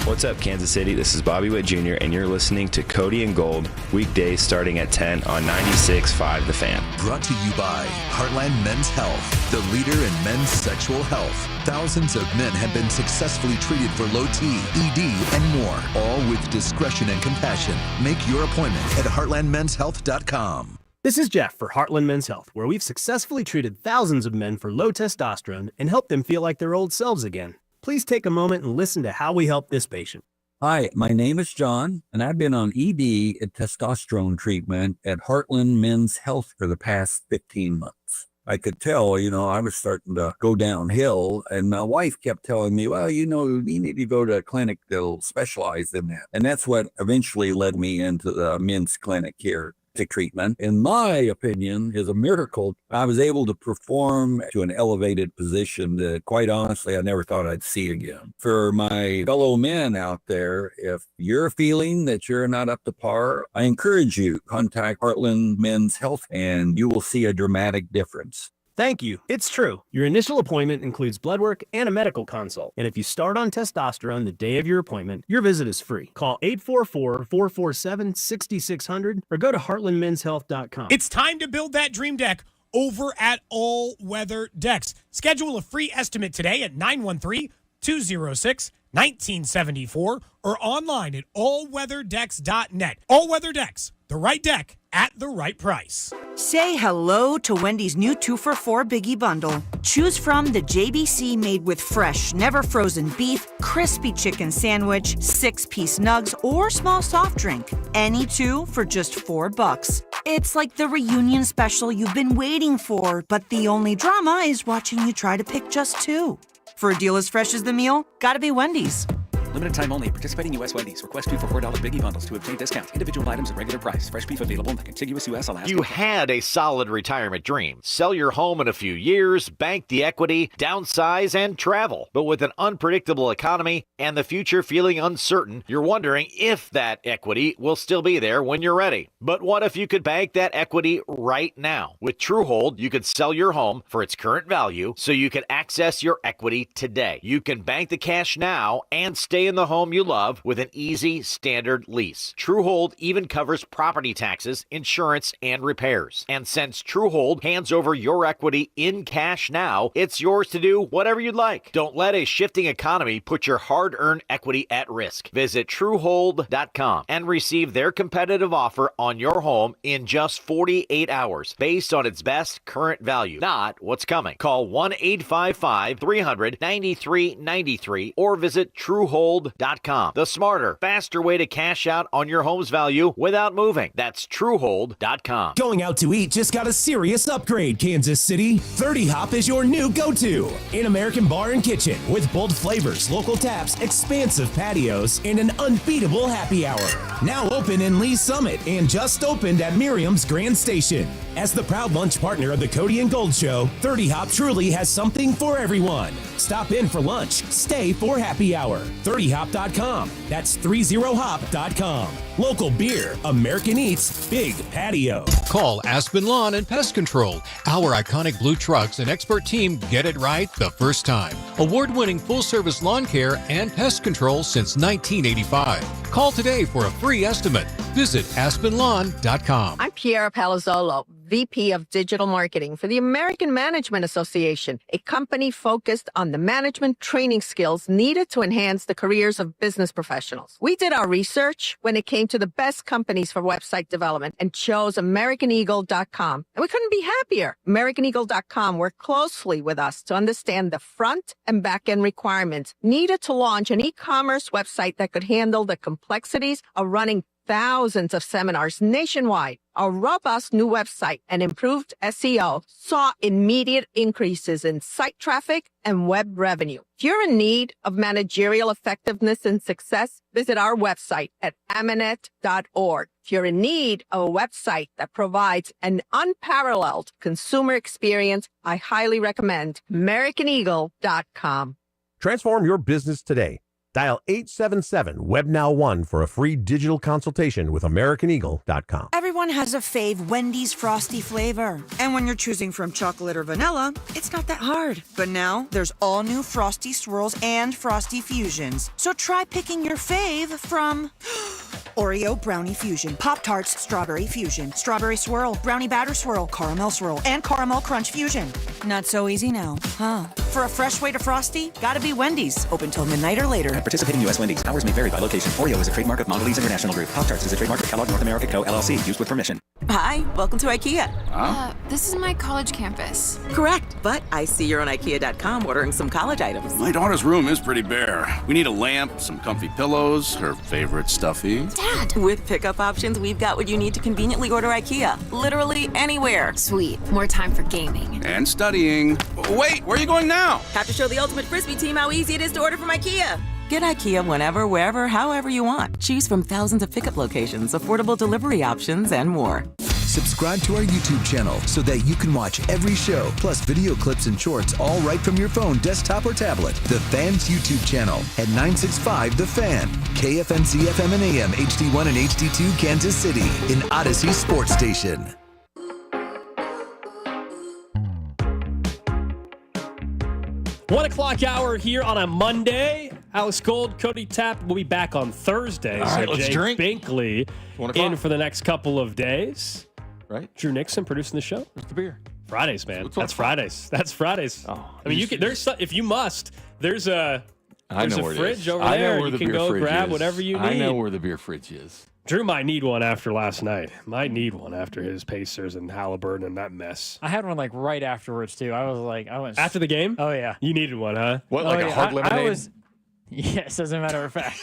S6: What's up, Kansas City? This is Bobby Witt Jr., and you're listening to Cody and Gold, weekdays starting at 10 on 96.5 The Fan.
S4: Brought to you by Heartland Men's Health, the leader in men's sexual health. Thousands of men have been successfully treated for low T, ED, and more, all with discretion and compassion. Make your appointment at heartlandmenshealth.com.
S7: This is Jeff for Heartland Men's Health, where we've successfully treated thousands of men for low testosterone and helped them feel like their old selves again. Please take a moment and listen to how we help this patient.
S8: Hi, my name is John, and I've been on ED and testosterone treatment at Heartland Men's Health for the past 15 months. I could tell, I was starting to go downhill, and my wife kept telling me, well, you need to go to a clinic that'll specialize in that. And that's what eventually led me into the men's clinic here. Treatment, in my opinion, is a miracle. I was able to perform to an elevated position that, quite honestly, I never thought I'd see again. For my fellow men out there, if you're feeling that you're not up to par, I encourage you, contact Heartland Men's Health, and you will see a dramatic difference.
S7: Thank you. It's true. Your initial appointment includes blood work and a medical consult. And if you start on testosterone the day of your appointment, your visit is free. Call 844-447-6600 or go to heartlandmenshealth.com.
S16: It's time to build that dream deck over at All Weather Decks. Schedule a free estimate today at 913-206-1974 or online at allweatherdecks.net. All Weather Decks, the right deck at the right price.
S23: Say hello to Wendy's new 2-for-4 Biggie Bundle. Choose from the JBC made with fresh, never frozen beef, crispy chicken sandwich, 6-piece nugs, or small soft drink. Any two for just $4. It's like the reunion special you've been waiting for, but the only drama is watching you try to pick just two. For a deal as fresh as the meal, gotta be Wendy's.
S5: Limited time only. Participating U.S. Wendy's. Request 2 for $4 Biggie Bundles to obtain discount. Individual items at regular price. Fresh beef available in the contiguous U.S. Alaska.
S9: You had a solid retirement dream. Sell your home in a few years, bank the equity, downsize, and travel. But with an unpredictable economy and the future feeling uncertain, you're wondering if that equity will still be there when you're ready. But what if you could bank that equity right now? With TrueHold, you could sell your home for its current value so you can access your equity today. You can bank the cash now and stay in the home you love with an easy standard lease. TrueHold even covers property taxes, insurance, and repairs. And since TrueHold hands over your equity in cash now, it's yours to do whatever you'd like. Don't let a shifting economy put your hard-earned equity at risk. Visit TrueHold.com and receive their competitive offer on your home in just 48 hours based on its best current value, not what's coming. Call 1-855-300-9393 or visit TrueHold.com. The smarter, faster way to cash out on your home's value without moving. That's TrueHold.com.
S14: Going out to eat just got a serious upgrade, Kansas City. 30 Hop is your new go-to. An American bar and kitchen with bold flavors, local taps, expansive patios, and an unbeatable happy hour. Now open in Lee Summit and just opened at Miriam's Grand Station. As the proud lunch partner of the Cody and Gold Show, 30 Hop truly has something for everyone. Stop in for lunch, stay for happy hour. 30hop.com. That's 30hop.com. Local beer, American Eats, big patio.
S20: Call Aspen Lawn and Pest Control. Our iconic blue trucks and expert team get it right the first time. Award-winning full-service lawn care and pest control since 1985. Call today for a free estimate. Visit aspenlawn.com.
S26: I'm Piera Palazzolo, VP of Digital Marketing for the American Management Association, a company focused on the management training skills needed to enhance the careers of business professionals. We did our research when it came to the best companies for website development and chose AmericanEagle.com. And we couldn't be happier. AmericanEagle.com worked closely with us to understand the front and back end requirements needed to launch an e-commerce website that could handle the complexities of running thousands of seminars nationwide. Our robust new website and improved SEO saw immediate increases in site traffic and web revenue. If you're in need of managerial effectiveness and success, visit our website at amanet.org. If you're in need of a website that provides an unparalleled consumer experience, I highly recommend AmericanEagle.com.
S27: Transform your business today. Dial 877-WEBNOW1 for a free digital consultation with AmericanEagle.com.
S23: Everyone Everyone has a fave Wendy's Frosty flavor. And when you're choosing from chocolate or vanilla, it's not that hard. But now, there's all new Frosty Swirls and Frosty Fusions. So try picking your fave from Oreo Brownie Fusion, Pop-Tarts Strawberry Fusion, Strawberry Swirl, Brownie Batter Swirl, Caramel Swirl, and Caramel Crunch Fusion. Not so easy now, huh? For a fresh way to Frosty, gotta be Wendy's. Open till midnight or later.
S5: Participating U.S. Wendy's. Hours may vary by location. Oreo is a trademark of Mondelez International Group. Pop-Tarts is a trademark of Kellogg North America Co. LLC. Used with permission.
S15: Hi, welcome to IKEA.
S17: This is my college campus.
S15: Correct, but I see you're on IKEA.com ordering some college items.
S24: My daughter's room is pretty bare. We need a lamp, some comfy pillows, her favorite stuffy.
S15: Dad! With pickup options, we've got what you need to conveniently order IKEA. Literally anywhere.
S17: Sweet. More time for gaming.
S24: And studying. Wait, where are you going now?
S15: Have to show the Ultimate Frisbee team how easy it is to order from IKEA. Get IKEA whenever, wherever, however you want. Choose from thousands of pickup locations, affordable delivery options, and more.
S4: Subscribe to our YouTube channel so that you can watch every show, plus video clips and shorts, all right from your phone, desktop, or tablet. The Fan's YouTube channel at 965 The Fan, KFNC FM and AM, HD1 and HD2, Kansas City, in Odyssey Sports Station.
S1: 1 o'clock hour here on a Monday. Alex Gold, Cody Tapp will be back on Thursday.
S2: All right, let's
S1: Jake
S2: drink.
S1: Binkley in for the next couple of days.
S2: Right.
S1: Drew Nixon producing the show.
S2: Where's the beer?
S1: Fridays, man.
S2: What's
S1: That's
S2: on
S1: Fridays. That's Fridays.
S2: Oh,
S1: I mean, you can. There's if you must. There's a
S2: where it
S1: fridge
S2: is.
S1: over
S2: I know
S1: there.
S2: where
S1: You
S2: the
S1: can
S2: beer
S1: go
S2: fridge
S1: grab
S2: is.
S1: whatever you need.
S2: I know where the beer fridge is.
S1: Drew might need one after last night. Might need one after his Pacers and Haliburton and that mess.
S13: I had one like right afterwards too. I was
S1: After the game?
S13: Oh yeah.
S1: You needed one, huh?
S2: What, like a hard lemonade?
S13: Yes, as a matter of fact.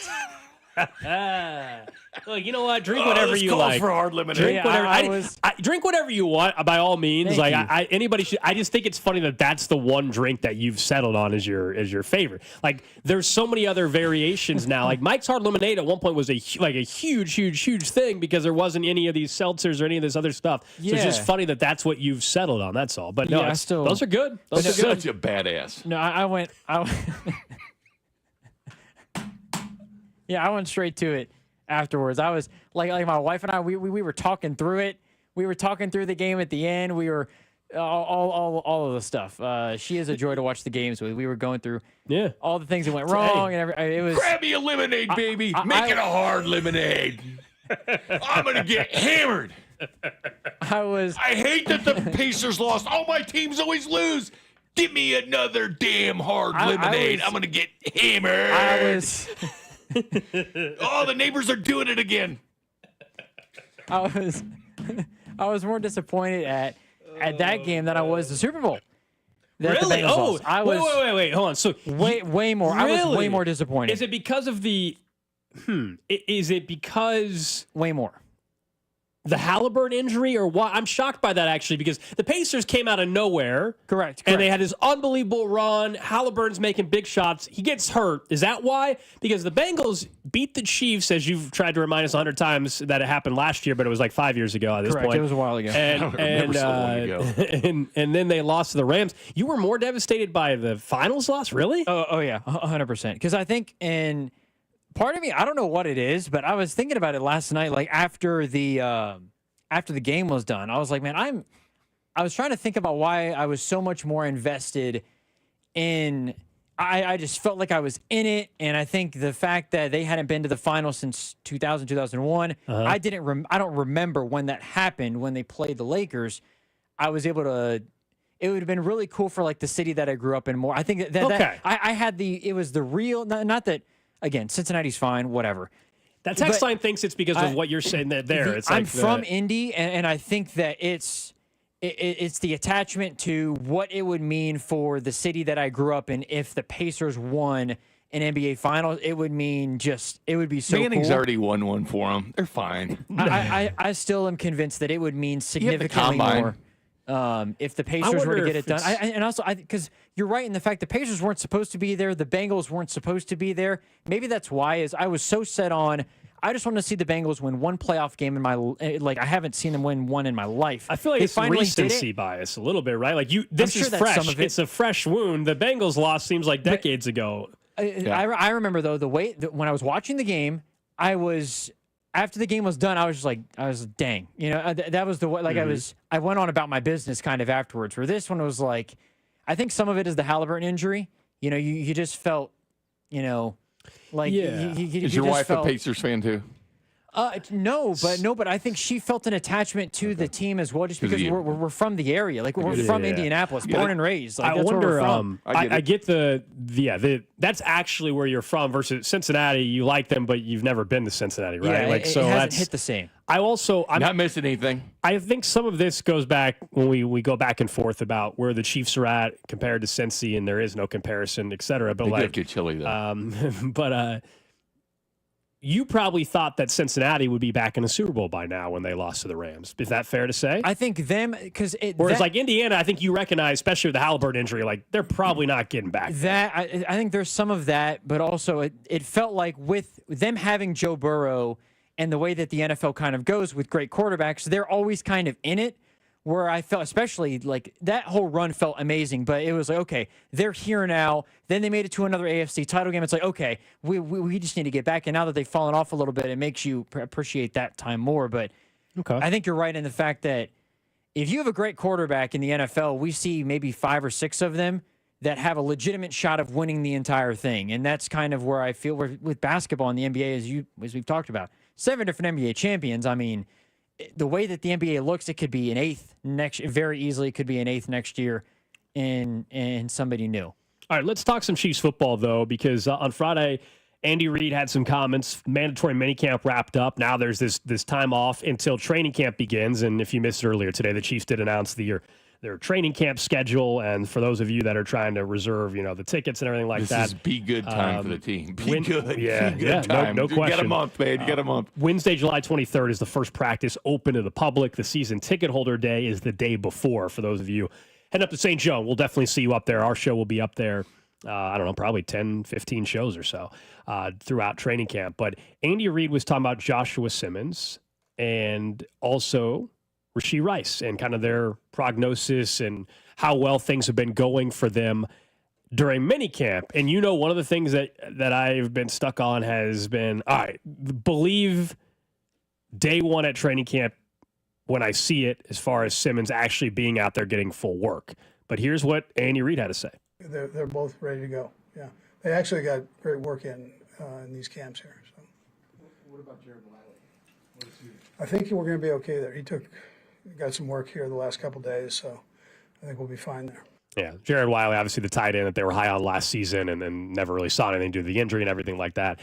S1: Look, you know what? Drink whatever you like.
S2: for hard lemonade.
S1: Drink whatever.
S13: I
S1: Drink whatever you want. By all means,
S13: Thank
S1: like
S13: you.
S1: anybody should. I just think it's funny that that's the one drink that you've settled on as your favorite. Like there's so many other variations now. Like Mike's Hard Lemonade at one point was a huge thing because there wasn't any of these seltzers or any of this other stuff. So it's just funny that that's what you've settled on. That's all. But no,
S13: Yeah,
S1: those are good. Those are good.
S2: Such a badass.
S13: No, I went Yeah, I went straight to it afterwards. I was like my wife and I, we were talking through it. We were talking through the game at the end. We were all of the stuff. She is a joy to watch the games with. We were going through all the things that went wrong and it was
S2: Grab me a lemonade, baby. Make it a hard lemonade. I'm gonna get hammered. I hate that the Pacers lost. All my teams always lose. Give me another damn hard lemonade. I'm gonna get hammered. Oh, the neighbors are doing it again.
S13: I was more disappointed at that game than I was the Super Bowl.
S1: Really? Oh, wait. Hold on. So
S13: way more.
S1: Really?
S13: I was way more disappointed.
S1: Is it because of the? Is it because
S13: way more?
S1: The Haliburton injury or what? I'm shocked by that actually because the Pacers came out of nowhere.
S13: Correct.
S1: And they had this unbelievable run. Halliburton's making big shots. He gets hurt. Is that why? Because the Bengals beat the Chiefs, as you've tried to remind us 100 times that it happened last year, but it was like 5 years ago at this
S13: Correct.
S1: point.
S13: It was a while ago.
S1: And then they lost to the Rams. You were more devastated by the finals loss? Really?
S13: Oh yeah, 100%. Because I think part of me, I don't know what it is, but I was thinking about it last night, like after the game was done. I was like, man, I was trying to think about why I was so much more invested in. I just felt like I was in it, and I think the fact that they hadn't been to the final since 2000, 2001, I don't remember when that happened when they played the Lakers. I was able to. It would have been really cool for like the city that I grew up in more. I think that I had it was the real, not that. Again, Cincinnati's fine, whatever.
S1: That text line thinks it's because of what you're saying there. It's
S13: I'm from Indy, and I think that it's the attachment to what it would mean for the city that I grew up in if the Pacers won an NBA Finals. It would mean it would be so
S2: Manning's
S13: cool.
S2: already won one for them. They're fine.
S13: I still am convinced that it would mean significantly more. If the Pacers were to get it done. And also, because you're right in the fact the Pacers weren't supposed to be there. The Bengals weren't supposed to be there. Maybe that's why I was so set on, I just want to see the Bengals win one playoff game in my, like I haven't seen them win one in my life.
S1: I feel like it's recency bias a little bit, right? Like this is fresh. Some of it. It's a fresh wound. The Bengals loss seems like decades ago.
S13: I remember though, when I was watching the game, I was after the game was done, I was dang. That was the way, like, I went on about my business kind of afterwards, where this one was like, I think some of it is the Haliburton injury. You just felt, like,
S2: Is your wife a Pacers fan too?
S13: No, but I think she felt an attachment to the team as well, just because we're from the area. Like, we're from Indianapolis, born and raised. Like, that's
S1: wonder,
S13: where we're from.
S1: I get that's actually where you're from versus Cincinnati. You like them, but you've never been to Cincinnati, right?
S13: Yeah, it hasn't hit the same.
S1: I'm
S2: not missing anything.
S1: I think some of this goes back when we go back and forth about where the Chiefs are at compared to Cincy, and there is no comparison, et cetera. But
S2: They get chilly though.
S1: You probably thought that Cincinnati would be back in the Super Bowl by now when they lost to the Rams. Is that fair to say?
S13: I think them, because
S1: whereas like Indiana, I think you recognize, especially with the Haliburton injury, like they're probably not getting back.
S13: I think there's some of that, but also it felt like with them having Joe Burrow and the way that the NFL kind of goes with great quarterbacks, they're always kind of in it. Where I felt, especially like that whole run felt amazing, but it was like, okay, they're here now. Then they made it to another AFC title game. It's like, okay, we just need to get back. And now that they've fallen off a little bit, it makes you appreciate that time more. But I think you're right in the fact that if you have a great quarterback in the NFL, we see maybe 5 or 6 of them that have a legitimate shot of winning the entire thing. And that's kind of where I feel with basketball in the NBA, as we've talked about. 7 different NBA champions. I mean, the way that the NBA looks, it could be an 8th very easily could be an 8th next year in somebody new.
S1: All right, let's talk some Chiefs football, though, because on Friday, Andy Reid had some comments. Mandatory minicamp wrapped up. Now there's this time off until training camp begins. And if you missed it earlier today, the Chiefs did announce their training camp schedule. And for those of you that are trying to reserve, the tickets and everything like that.
S2: This is be good time for the team. Be good.
S1: Yeah,
S2: be good time.
S1: No question.
S2: You got a month, man. You got a month.
S1: Wednesday, July 23rd is the first practice open to the public. The season ticket holder day is the day before. For those of you heading up to St. Joe, we'll definitely see you up there. Our show will be up there. I don't know, probably 10, 15 shows or so throughout training camp. But Andy Reid was talking about Joshua Simmons and also Rashee Rice and kind of their prognosis and how well things have been going for them during minicamp. And one of the things that I've been stuck on has been, all right, believe day one at training camp when I see it as far as Simmons actually being out there getting full work. But here's what Andy Reid had to say.
S10: They're both ready to go. Yeah, they actually got great work in these camps here. So.
S11: What about Jared Wiley?
S10: I think we're going to be okay there. He got some work here the last couple of days, so I think we'll be fine there.
S1: Yeah, Jared Wiley, obviously the tight end that they were high on last season and then never really saw anything due to the injury and everything like that.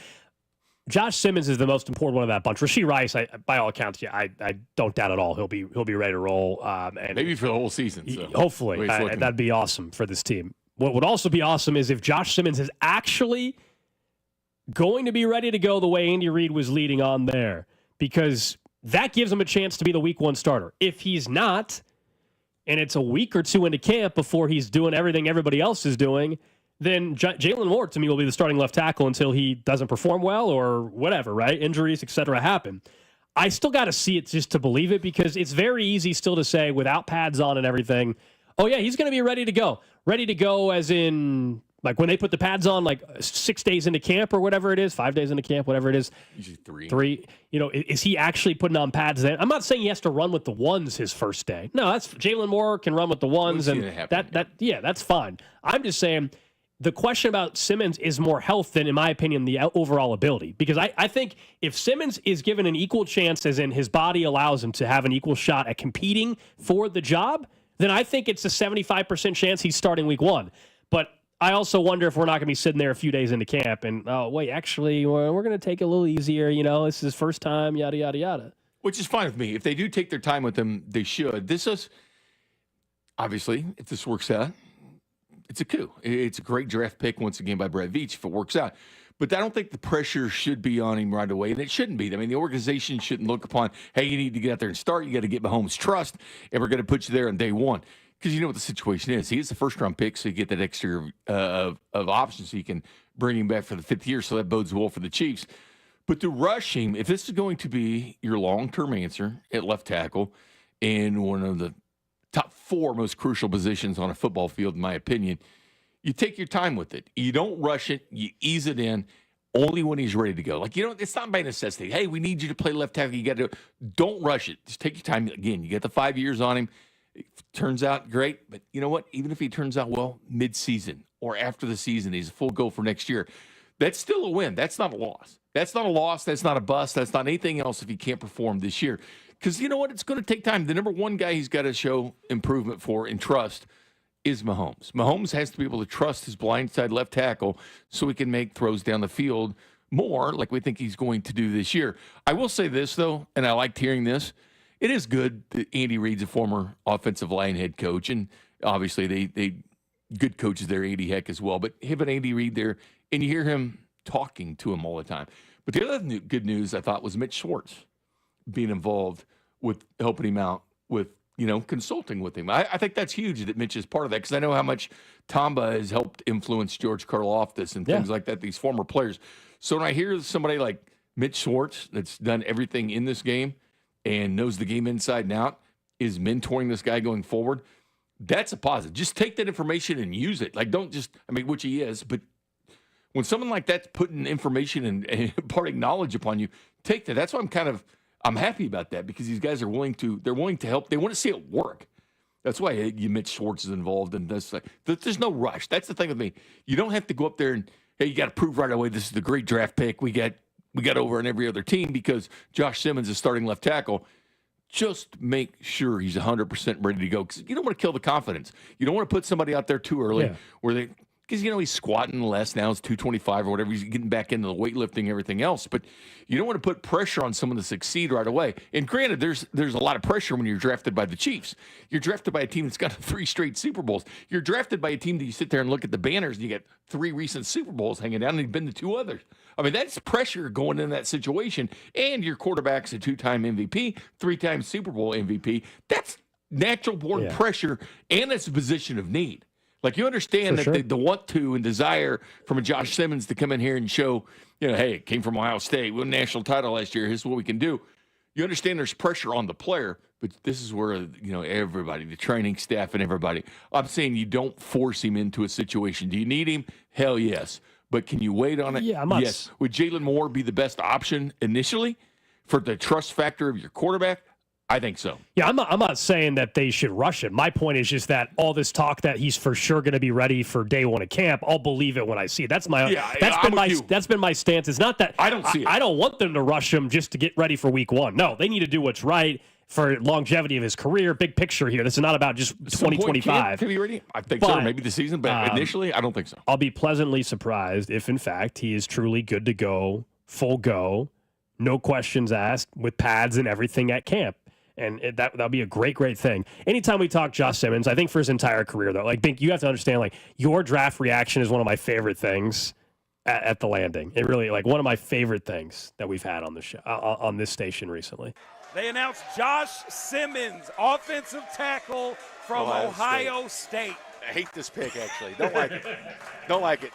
S1: Josh Simmons is the most important one of that bunch. Rashee Rice, by all accounts, I don't doubt at all he'll be ready to roll. And
S2: maybe for the whole season. So.
S1: Hopefully, that'd be awesome for this team. What would also be awesome is if Josh Simmons is actually going to be ready to go the way Andy Reid was leading on there, because that gives him a chance to be the week 1 starter. If he's not, and it's a week or 2 into camp before he's doing everything everybody else is doing, then Jalen Ward, to me, will be the starting left tackle until he doesn't perform well or whatever, right? Injuries, et cetera, happen. I still got to see it just to believe it, because it's very easy still to say without pads on and everything, oh, yeah, he's going to be ready to go. Ready to go as in, like, when they put the pads on, like, 6 days into camp or whatever it is, 5 days into camp, whatever it is.
S2: Usually 3.
S1: 3. Is he actually putting on pads then? I'm not saying he has to run with the ones his first day. No, that's Jalen Moore can run with the ones, and that's fine. I'm just saying the question about Simmons is more health than, in my opinion, the overall ability. Because I think if Simmons is given an equal chance, as in his body allows him to have an equal shot at competing for the job, then I think it's a 75% chance he's starting week 1. But I also wonder if we're not going to be sitting there a few days into camp and, oh, wait, actually, we're going to take it a little easier. This is his first time, yada, yada, yada.
S2: Which is fine with me. If they do take their time with him, they should. This is, obviously, if this works out, it's a coup. It's a great draft pick, once again, by Brett Veach if it works out. But I don't think the pressure should be on him right away, and it shouldn't be. I mean, the organization shouldn't look upon, hey, you need to get out there and start. You got to get Mahomes' trust, and we're going to put you there on day 1. Because you know what the situation is. He is the first-round pick, so you get that extra of options so you can bring him back for the 5th year, so that bodes well for the Chiefs. But to rush him, if this is going to be your long-term answer at left tackle in one of the top 4 most crucial positions on a football field, in my opinion, you take your time with it. You don't rush it. You ease it in. only when he's ready to go. Like, it's not by necessity. Hey, we need you to play left tackle. You got to don't rush it. Just take your time. Again, you get the 5 years on him. It turns out great, but you know what? Even if he turns out well mid-season or after the season, he's a full go for next year. That's still a win. That's not a loss. That's not a loss. That's not a bust. That's not anything else if he can't perform this year. Because you know what? It's going to take time. The number one guy he's got to show improvement for and trust is Mahomes. Mahomes has to be able to trust his blindside left tackle so he can make throws down the field more like we think he's going to do this year. I will say this, though, and I liked hearing this. It is good that Andy Reid's a former offensive line head coach, and obviously they good coaches there, Andy Heck as well. But him and Andy Reid there, and you hear him talking to him all the time. But the other good news I thought was Mitch Schwartz being involved with helping him out with, consulting with him. I think that's huge that Mitch is part of that because I know how much Tamba has helped influence George Karlaftis and things like that, these former players. So when I hear somebody like Mitch Schwartz that's done everything in this game and knows the game inside and out, is mentoring this guy going forward, that's a positive. Just take that information and use it. Like, don't just, which he is, but when someone like that's putting information and imparting knowledge upon you, take that. That's why I'm happy about that because these guys are willing to help. They want to see it work. That's why Mitch Schwartz is involved in this. There's no rush. That's the thing with me. You don't have to go up there and, hey, you got to prove right away this is the great draft pick we got over on every other team because Josh Simmons is starting left tackle. Just make sure he's 100% ready to go because you don't want to kill the confidence. You don't want to put somebody out there too early because he's squatting less now. It's 225 or whatever. He's getting back into the weightlifting, everything else. But you don't want to put pressure on someone to succeed right away. And granted, there's a lot of pressure when you're drafted by the Chiefs. You're drafted by a team that's got 3 straight Super Bowls. You're drafted by a team that you sit there and look at the banners and you get 3 recent Super Bowls hanging down and you've been to 2 others. That's pressure going in that situation. And your quarterback's a 2-time MVP, 3-time Super Bowl MVP. That's natural-born pressure, and it's a position of need. Like, you understand the want to and desire from a Josh Simmons to come in here and show, hey, it came from Ohio State, we won a national title last year, here's what we can do. You understand there's pressure on the player, but this is where, everybody, the training staff and everybody, I'm saying you don't force him into a situation. Do you need him? Hell yes. But can you wait on it?
S1: Yeah,
S2: yes. Would Jalen Moore be the best option initially for the trust factor of your quarterback? I think so.
S1: Yeah, I'm not saying that they should rush it. My point is just that all this talk that he's for sure going to be ready for day one of camp, I'll believe it when I see it. That's been my stance. It's not that
S2: I don't see it.
S1: I don't want them to rush him just to get ready for week 1. No, they need to do what's right for longevity of his career. Big picture here. This is not about just 2025.
S2: Can he be ready? I think so. Maybe the season, but initially, I don't think so.
S1: I'll be pleasantly surprised if, in fact, he is truly good to go, full go, no questions asked, with pads and everything at camp. And that'll be a great, great thing. Anytime we talk Josh Simmons, I think for his entire career, though, Bink, you have to understand, your draft reaction is one of my favorite things at the Landing. It really, one of my favorite things that we've had on the show, on this station recently.
S3: They announced Josh Simmons, offensive tackle from Ohio State.
S9: I hate this pick, actually. Don't like it. Don't like it.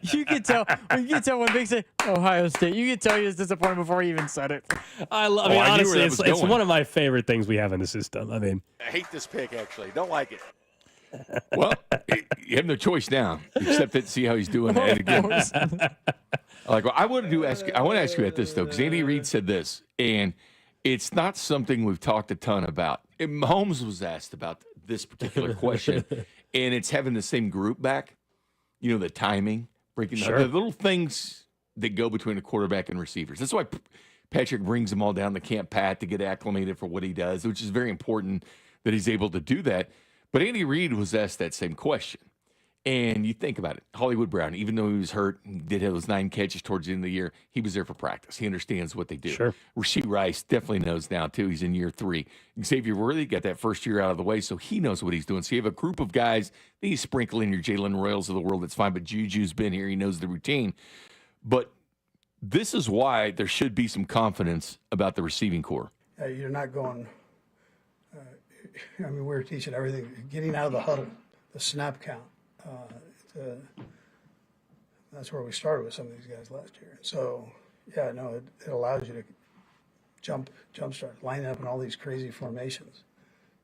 S13: You can tell when Big said Ohio State. You can tell he was disappointed before he even said it.
S1: Honestly, it's one of my favorite things we have in the system.
S9: I hate this pick, actually. Don't like it.
S2: Well, you have no choice now except to see how he's doing it again. I want to ask you about this though, because Andy Reid said this, and it's not something we've talked a ton about. Mahomes was asked about this particular question, and it's having the same group back. The timing. Breaking the little things that go between a quarterback and receivers. That's why Patrick brings them all down to Camp Pat to get acclimated for what he does, which is very important that he's able to do that. But Andy Reid was asked that same question. And you think about it, Hollywood Brown, even though he was hurt and did have those 9 catches towards the end of the year, he was there for practice. He understands what they do.
S1: Sure.
S2: Rashee Rice definitely knows now, too. He's in year 3. Xavier Worthy got that first year out of the way, so he knows what he's doing. So you have a group of guys, then you sprinkle in your Jalen Royals of the world, that's fine, but Juju's been here. He knows the routine. But this is why there should be some confidence about the receiving core.
S10: You're not going we're teaching everything, getting out of the huddle, the snap count. That's where we started with some of these guys last year. So, it allows you to jump start, line up in all these crazy formations.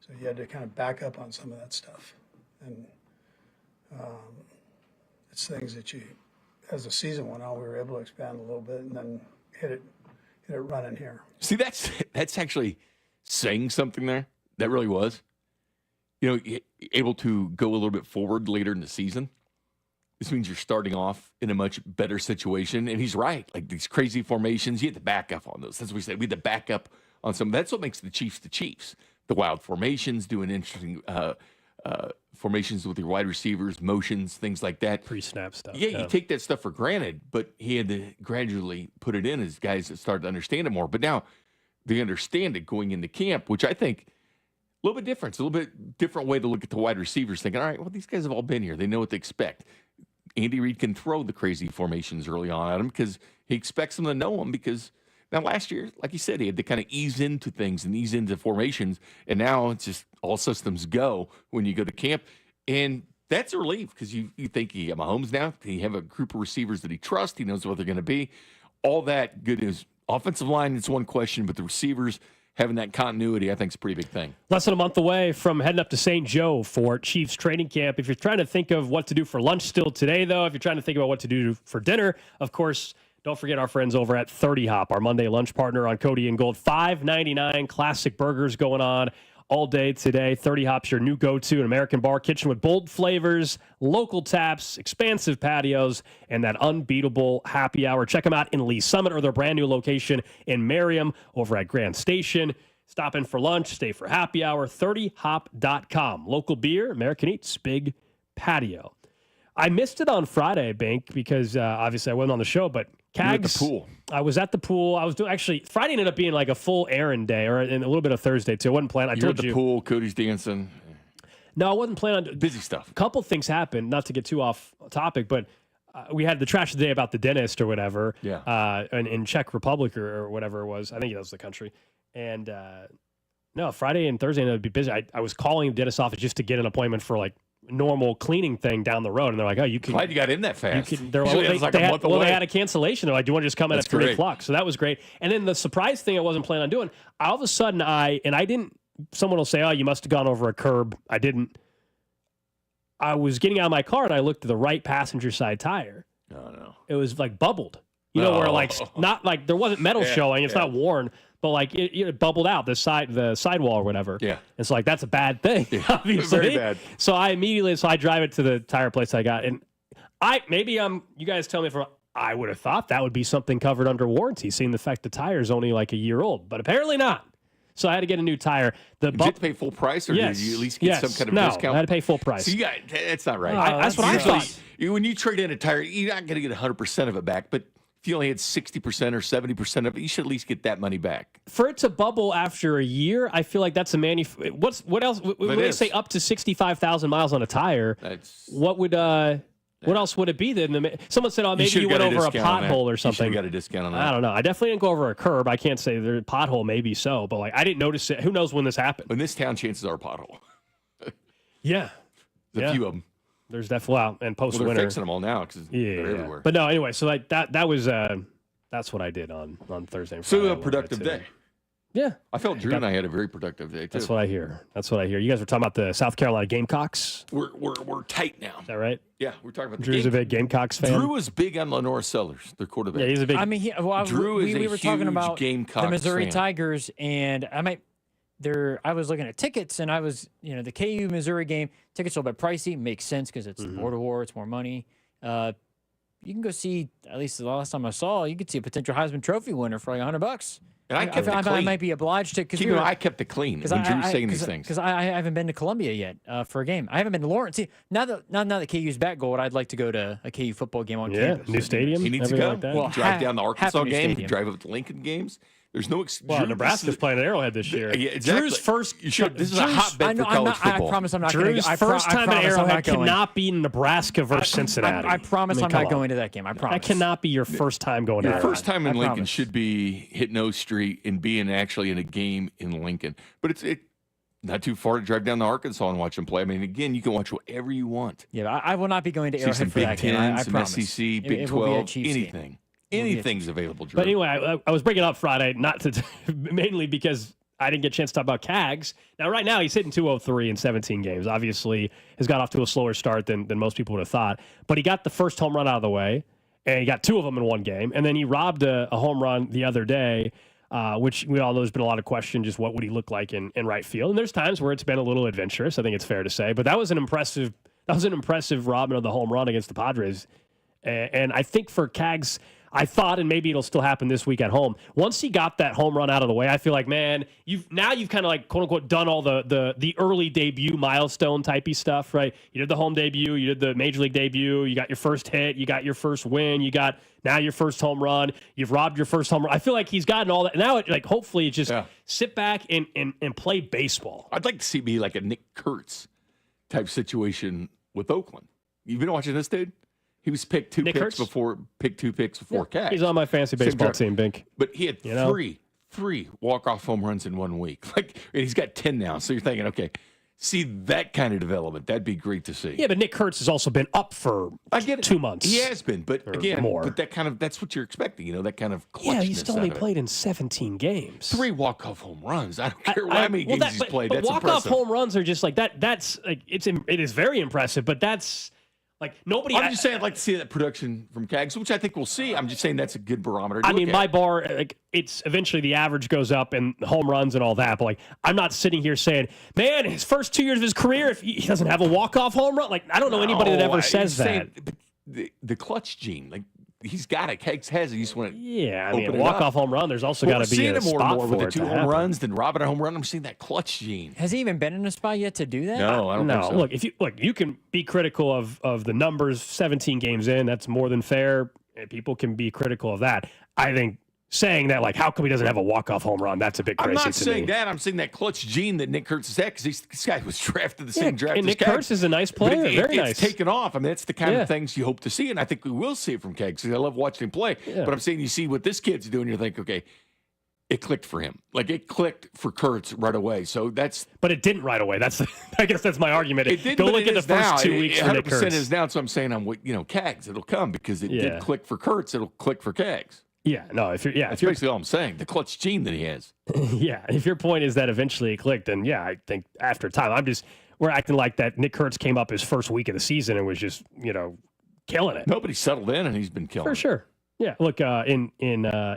S10: So you had to kind of back up on some of that stuff. And it's things that you as the season went on, we were able to expand a little bit and then hit it running here.
S2: See, that's actually saying something there. That really was. Able to go a little bit forward later in the season. This means you're starting off in a much better situation. And he's right. Like these crazy formations, you had to back up on those. That's what we said. We had to back up on some. That's what makes the Chiefs the Chiefs. The wild formations, doing interesting formations with your wide receivers, motions, things like that.
S1: Pre-snap stuff.
S2: Yeah, you take that stuff for granted, but he had to gradually put it in as guys that started to understand it more. But now they understand it going into camp, which I think a little bit different. It's a little bit different way to look at the wide receivers, thinking, all right, well, these guys have all been here. They know what to expect. Andy Reid can throw the crazy formations early on at them because he expects them to know them. Because now last year, like you said, he had to kind of ease into things and ease into formations. And now it's just all systems go when you go to camp. And that's a relief because you think you got Mahomes now. You have a group of receivers that he trusts. He knows what they're going to be. All that good news. Offensive line, it's one question, but the receivers having that continuity, I think, is a pretty big thing.
S1: Less than a month away from heading up to St. Joe for Chiefs training camp. If you're trying to think of what to do for lunch still today, though, if you're trying to think about what to do for dinner, of course, don't forget our friends over at 30 Hop, our Monday lunch partner on Cody and Gold. $5.99 classic burgers going on all day today. 30 Hop's your new go-to, an American bar kitchen with bold flavors, local taps, expansive patios, and that unbeatable happy hour. Check them out in Lee Summit or their brand new location in Merriam over at Grand Station. Stop in for lunch, stay for happy hour, 30hop.com. Local beer, American Eats, big patio. I missed it on Friday, Bink, because obviously I wasn't on the show, but Cags.
S2: You were at the pool.
S1: I was at the pool. I was doing Friday ended up being like a full errand day, or and a little bit of Thursday too. I wasn't planning.
S2: You were at the pool. Cody's dancing.
S1: No, I wasn't planning on
S2: busy stuff.
S1: A couple things happened. Not to get too off topic, but we had the trash of the day about the dentist or whatever.
S2: Yeah.
S1: In Czech Republic or whatever it was. I think that was the country. And no, Friday and Thursday ended up being busy. I was calling the dentist office just to get an appointment for like normal cleaning thing down the road, and they're like, "Oh, you can."
S2: Glad you got in that fast.
S1: They had a cancellation. They're like, "Do you want to just come in at 3 o'clock?" So that was great. And then the surprise thing I wasn't planning on doing, all of a sudden I didn't. Someone will say, "Oh, you must have gone over a curb." I didn't. I was getting out of my car and I looked at the right passenger side tire.
S2: No.
S1: It was like bubbled. You know, where like not like there wasn't metal showing. It's not worn. But like it bubbled out the sidewall or whatever.
S2: Yeah,
S1: it's like that's a bad thing.
S2: Yeah,
S1: obviously,
S2: very bad.
S1: So I drive it to the tire place I got, and you guys tell me I would have thought that would be something covered under warranty, seeing the fact the tire is only like a year old, but apparently not. So I had to get a new tire.
S2: Did you have to pay full price, or did you at least get some kind of discount?
S1: I had to pay full price.
S2: So that's not right.
S1: That's what I thought.
S2: When you trade in a tire, you're not going to get 100% of it back, but if you only had 60% or 70% of it, you should at least get that money back.
S1: For it to bubble after a year, I feel like that's a what else? When they say up to 65,000 miles on a tire, what else would it be then? Someone said, "Oh, maybe you went over a pothole or something."
S2: You should have got a discount on that.
S1: I don't know. I definitely didn't go over a curb. I can't say the pothole, maybe so, but like I didn't notice it. Who knows when this happened?
S2: In this town, chances are a pothole.
S1: Yeah,
S2: there's a few of them.
S1: There's definitely and post winter
S2: they're fixing them all now because they're everywhere.
S1: But no, anyway, so like that was that's what I did on Thursday. And
S2: So a productive day.
S1: Yeah,
S2: I felt Drew and I had a very productive day too.
S1: That's what I hear. You guys were talking about the South Carolina Gamecocks.
S2: We're tight now.
S1: Is that right?
S2: Yeah, we're talking about.
S1: Drew's a big Gamecocks fan.
S2: Drew is big on Lenore Sellers, their quarterback.
S1: Yeah, he's a big.
S13: I mean,
S2: Drew is
S13: we were talking about
S2: Gamecocks
S13: the Missouri
S2: fan.
S13: Tigers, and I was looking at tickets, and I was, the KU Missouri game tickets are a little bit pricey. Makes sense because it's the border war, it's more money. You can go see, at least the last time I saw, you could see a potential Heisman Trophy winner for like $100.
S2: And I kept it clean.
S13: I might be obliged to.
S2: I kept it clean when Drew's saying these things.
S13: Because I haven't been to Columbia yet for a game. I haven't been to Lawrence. See, now that KU's back gold, I'd like to go to a KU football game on campus.
S1: New stadium.
S2: He needs to go.
S1: Like that.
S2: Well, drive down the Arkansas game, drive up to Lincoln games. There's no excuse.
S1: Well, Nebraska's playing at Arrowhead this year.
S2: Yeah, exactly.
S1: Drew's first.
S2: This is a hotbed for college football.
S13: I promise I'm not
S1: Drew's first time at Arrowhead cannot be Nebraska versus Cincinnati.
S13: I promise I'm not going to that game. I promise.
S1: That cannot be your first time going to
S2: Your
S1: Arrowhead.
S2: first time in Lincoln should be hitting O Street and being actually in a game in Lincoln. But it's not too far to drive down to Arkansas and watch them play. I mean, again, you can watch whatever you want.
S13: Yeah, I will not be going to
S2: See
S13: Arrowhead
S2: some
S13: for
S2: Big
S13: that game.
S2: Tens,
S13: I
S2: some
S13: promise.
S2: SEC, Big 12, anything. Anything's available, Drew.
S1: But anyway, I was bringing up Friday, not to mainly because I didn't get a chance to talk about Cags. Now, right now, he's hitting 203 in 17 games. Obviously, has got off to a slower start than most people would have thought. But he got the first home run out of the way. and he got 2 of them in one game. And then he robbed a home run the other day, which we all know there's been a lot of question, just what would he look like in right field. And there's times where it's been a little adventurous, I think it's fair to say. But that was an impressive robbing of the home run against the Padres. And I think for Cags, I thought, and maybe it'll still happen this week at home, once he got that home run out of the way, I feel like, man, you've kind of like, quote unquote, done all the early debut milestone typey stuff, right? You did the home debut, you did the major league debut, you got your first hit, you got your first win, you got now your first home run, you've robbed your first home run. I feel like he's gotten all that. Now, hopefully, it's just sit back and play baseball.
S2: I'd like to see me like a Nick Kurtz type situation with Oakland. You've been watching this dude? He was picked two picks before Cags.
S1: He's on my fantasy baseball team, Bink.
S2: But he had three walk-off home runs in 1 week. And he's got 10 now. So you're thinking, okay, see that kind of development. That'd be great to see.
S1: Yeah, but Nick Kurtz has also been up for 2 months.
S2: He has been, but again,
S1: more.
S2: But that's what you're expecting, that kind of clutchness.
S1: Yeah, he's still only played in 17 games.
S2: 3 walk-off home runs. I don't care how many games he's played.
S1: But
S2: That's
S1: walk-off
S2: impressive.
S1: home runs are just like that. It is very impressive, but that's nobody.
S2: I'm just saying I'd like to see that production from Cags, which I think we'll see. I'm just saying that's a good barometer.
S1: My bar, it's eventually the average goes up and home runs and all that. But I'm not sitting here saying, man, his first 2 years of his career, if he doesn't have a walk-off home run, I don't know anybody that ever says that.
S2: The clutch gene, he's got it. Cags has it. You just want to
S1: walk-off home run. There's also got to be a spot
S2: more
S1: for
S2: with
S1: it
S2: the 2
S1: to
S2: home
S1: happen.
S2: runs than robbing a home run. I'm seeing that clutch gene.
S13: Has he even been in a spot yet to do that?
S2: No, I don't think so.
S1: Look, you can be critical of the numbers 17 games in. That's more than fair. And people can be critical of that. I think saying that, how come he doesn't have a walk-off home run, that's a bit crazy to me.
S2: I'm not saying that. I'm saying that clutch gene that Nick Kurtz has had, because this guy was drafted the same draft
S1: and
S2: as
S1: Nick
S2: Cags.
S1: Kurtz is a nice player. Very nice.
S2: It's taken off. That's the kind of things you hope to see, and I think we will see it from Cags, because I love watching him play.
S1: Yeah.
S2: But I'm saying you see what this kid's doing, you think, okay, it clicked for him. It clicked for Kurtz right away. So that's.
S1: But it didn't right away. I guess that's my argument.
S2: It didn't.
S1: Go
S2: But
S1: look at the first 2 weeks for Nick
S2: 100%
S1: Kurtz.
S2: is now. So I'm saying Cags. It'll come because it did click for Kurtz. It'll click for Cags.
S1: Yeah, no.
S2: That's basically all I'm saying. The clutch gene that he has.
S1: Yeah, if your point is that eventually it clicked, then I think after time, we're acting like that. Nick Kurtz came up his first week of the season and was just killing it.
S2: Nobody settled in, and he's been killing
S1: for
S2: it.
S1: sure. Yeah, look, in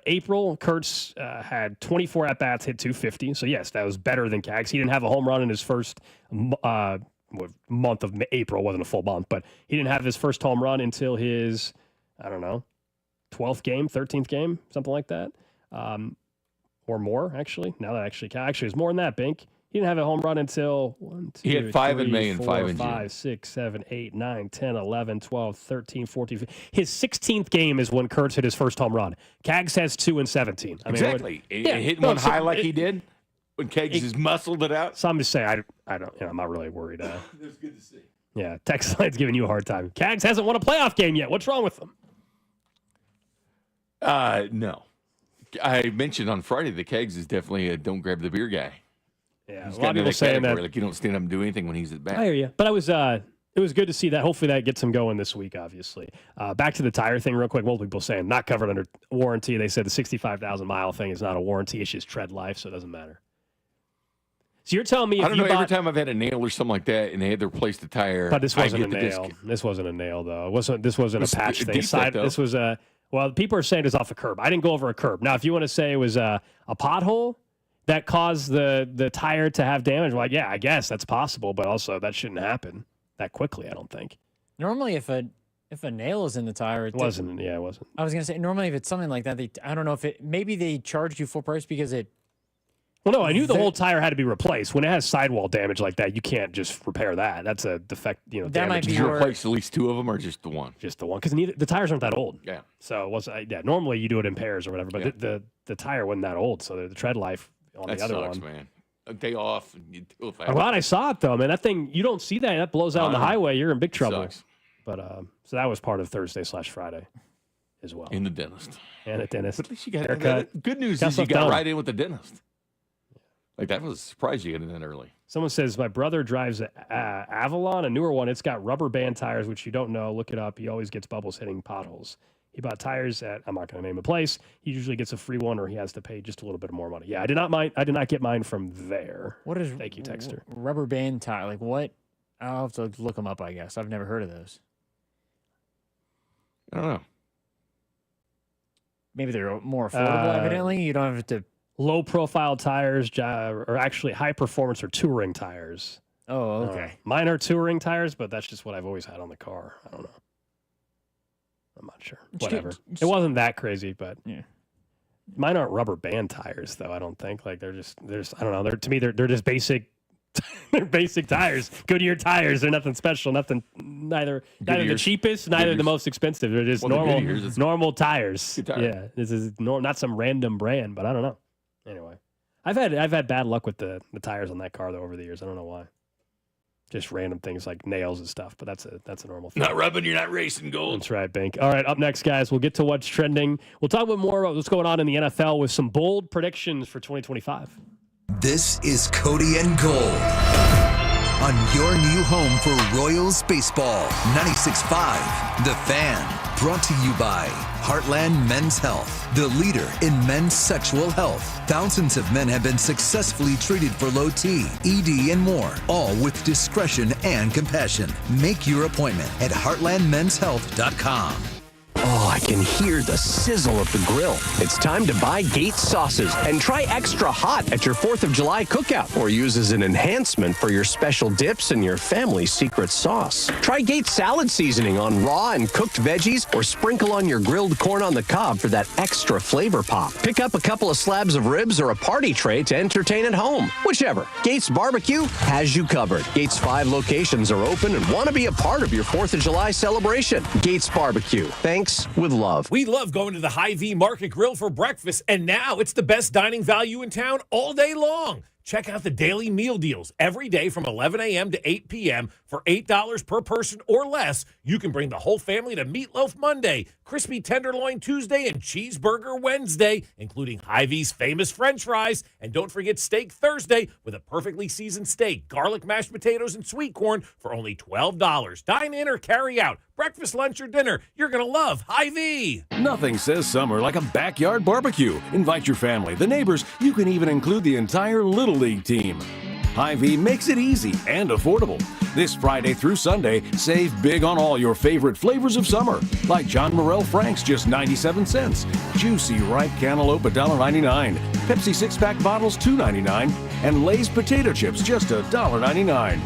S1: April, Kurtz had 24 at bats, hit 250. So yes, that was better than Cags. He didn't have a home run in his first month of April. It wasn't a full month, but he didn't have his first home run until his 12th game, 13th game, something like that, or more actually. Now that actually it's more than that. Bink. He didn't have a home run until 1, 2,
S2: He had 5 in May and
S1: 4,
S2: 5 in June.
S1: 5, 6, 7, 8, 9, 10, 11, 12, 13, 14, 15. His 16th game is when Kurtz hit his first home run. Cags has 2 in 17.
S2: Exactly. Hitting one high like he did when Cags just muscled it out.
S1: So I'm just saying, I don't. I'm not really worried.
S2: It was good to see.
S1: Yeah, text line's giving you a hard time. Cags hasn't won a playoff game yet. What's wrong with him?
S2: No. I mentioned on Friday that Cags is definitely a don't grab the beer guy.
S1: Yeah,
S2: He's
S1: a lot of
S2: got
S1: people saying that.
S2: You don't stand up and do anything when he's at bat.
S1: I hear you. But it was good to see that. Hopefully that gets him going this week, obviously. Back to the tire thing real quick. Multiple people saying not covered under warranty. They said the 65,000-mile thing is not a warranty. It's just tread life, so it doesn't matter. So you're telling me if
S2: I don't know, every time I've had a nail or something like that and they had to replace the tire.
S1: But this wasn't a nail.
S2: Disc.
S1: This wasn't a nail, though. This wasn't a patch thing.
S2: Defect,
S1: This was a... Well, people are saying it's off a curb. I didn't go over a curb. Now, if you want to say it was a pothole that caused the tire to have damage, well, yeah, I guess that's possible, but also that shouldn't happen that quickly, I don't think.
S13: Normally, if a nail is in the tire,
S1: it wasn't. Yeah, it wasn't.
S13: I was gonna say normally if it's something like that, I don't know if maybe they charged you full price because it.
S1: Well, no, I knew the whole tire had to be replaced. When it has sidewall damage like that, you can't just repair that. That's a defect.
S13: That
S1: damage.
S13: might be
S2: Did you replace at least 2 of them or just the one?
S1: Just the one, because the tires aren't that old.
S2: Yeah.
S1: So it was normally you do it in pairs or whatever, but the tire wasn't that old, so the tread life on
S2: That
S1: the other
S2: sucks,
S1: one.
S2: Man. A day off. And you do it
S1: I'm glad I saw it though, man. That thing, you don't see that. That blows out on the highway. You're in big trouble.
S2: Sucks.
S1: But so that was part of Thursday/Friday as well.
S2: In the dentist.
S1: And a dentist.
S2: But at least you got
S1: haircut.
S2: Good news
S1: Got
S2: is you
S1: stuff
S2: got
S1: done.
S2: right in with the dentist. That was a surprise you got in that early.
S1: Someone says, my brother drives a Avalon, a newer one. It's got rubber band tires, which you don't know. Look it up. He always gets bubbles hitting potholes. He bought tires at, I'm not going to name a place. He usually gets a free one or he has to pay just a little bit more money. Yeah, I did not get mine from there.
S13: What is
S1: Thank you, Texter.
S13: Rubber band tire? Like what? I'll have to look them up, I guess. I've never heard of those.
S2: I don't know.
S13: maybe they're more affordable. Evidently, you don't have to.
S1: Low-profile tires, or actually high-performance or touring tires.
S13: Oh, okay.
S1: Mine are touring tires, but that's just what I've always had on the car. I don't know. I'm not sure. Whatever. It wasn't that crazy, but mine aren't rubber band tires, though. I don't think. Like they're I don't know. To me, they're just basic. They're basic tires. Goodyear tires. They're nothing special. Neither the cheapest, neither the most expensive. They're just normal tires. Yeah, this is not some random brand, but I don't know. Anyway, I've had bad luck with the tires on that car though over the years. I don't know why. Just random things like nails and stuff, but that's a normal thing.
S2: Not rubbing, you're not racing, Gold.
S1: That's right, Bink. All right, up next, guys, we'll get to what's trending. We'll talk a bit more about what's going on in the NFL with some bold predictions for 2025.
S4: This is Cody and Gold on your new home for Royals baseball. 96.5 The Fan. Brought to you by Heartland Men's Health, the leader in men's sexual health. Thousands of men have been successfully treated for low T, ED, and more, all with discretion and compassion. Make your appointment at heartlandmenshealth.com.
S14: Oh, I can hear the sizzle of the grill. It's time to buy Gates sauces and try extra hot at your 4th of July cookout, or use as an enhancement for your special dips and your family's secret sauce. Try Gates salad seasoning on raw and cooked veggies, or sprinkle on your grilled corn on the cob for that extra flavor pop. Pick up a couple of slabs of ribs or a party tray to entertain at home. Whichever, Gates Barbecue has you covered. Gates 5 locations are open and want to be a part of your 4th of July celebration. Gates Barbecue. Thanks with love.
S6: We love going to the Hy-Vee Market Grill for breakfast, and now it's the best dining value in town all day long. Check out the daily meal deals every day from 11 a.m. to 8 p.m. for $8 per person or less. You can bring the whole family to Meatloaf Monday, Crispy Tenderloin Tuesday, and Cheeseburger Wednesday, including Hy-Vee's famous French fries. And don't forget Steak Thursday with a perfectly seasoned steak, garlic mashed potatoes, and sweet corn for only $12. Dine in or carry out. Breakfast, lunch, or dinner. You're going to love Hy-Vee.
S12: Nothing says summer like a backyard barbecue. Invite your family, the neighbors. You can even include the entire Little League team. Hy-Vee makes it easy and affordable. This Friday through Sunday, save big on all your favorite flavors of summer, like John Morrell Frank's just 97 cents, Juicy Ripe Cantaloupe $1.99, Pepsi 6-pack bottles $2.99, and Lay's potato chips just $1.99.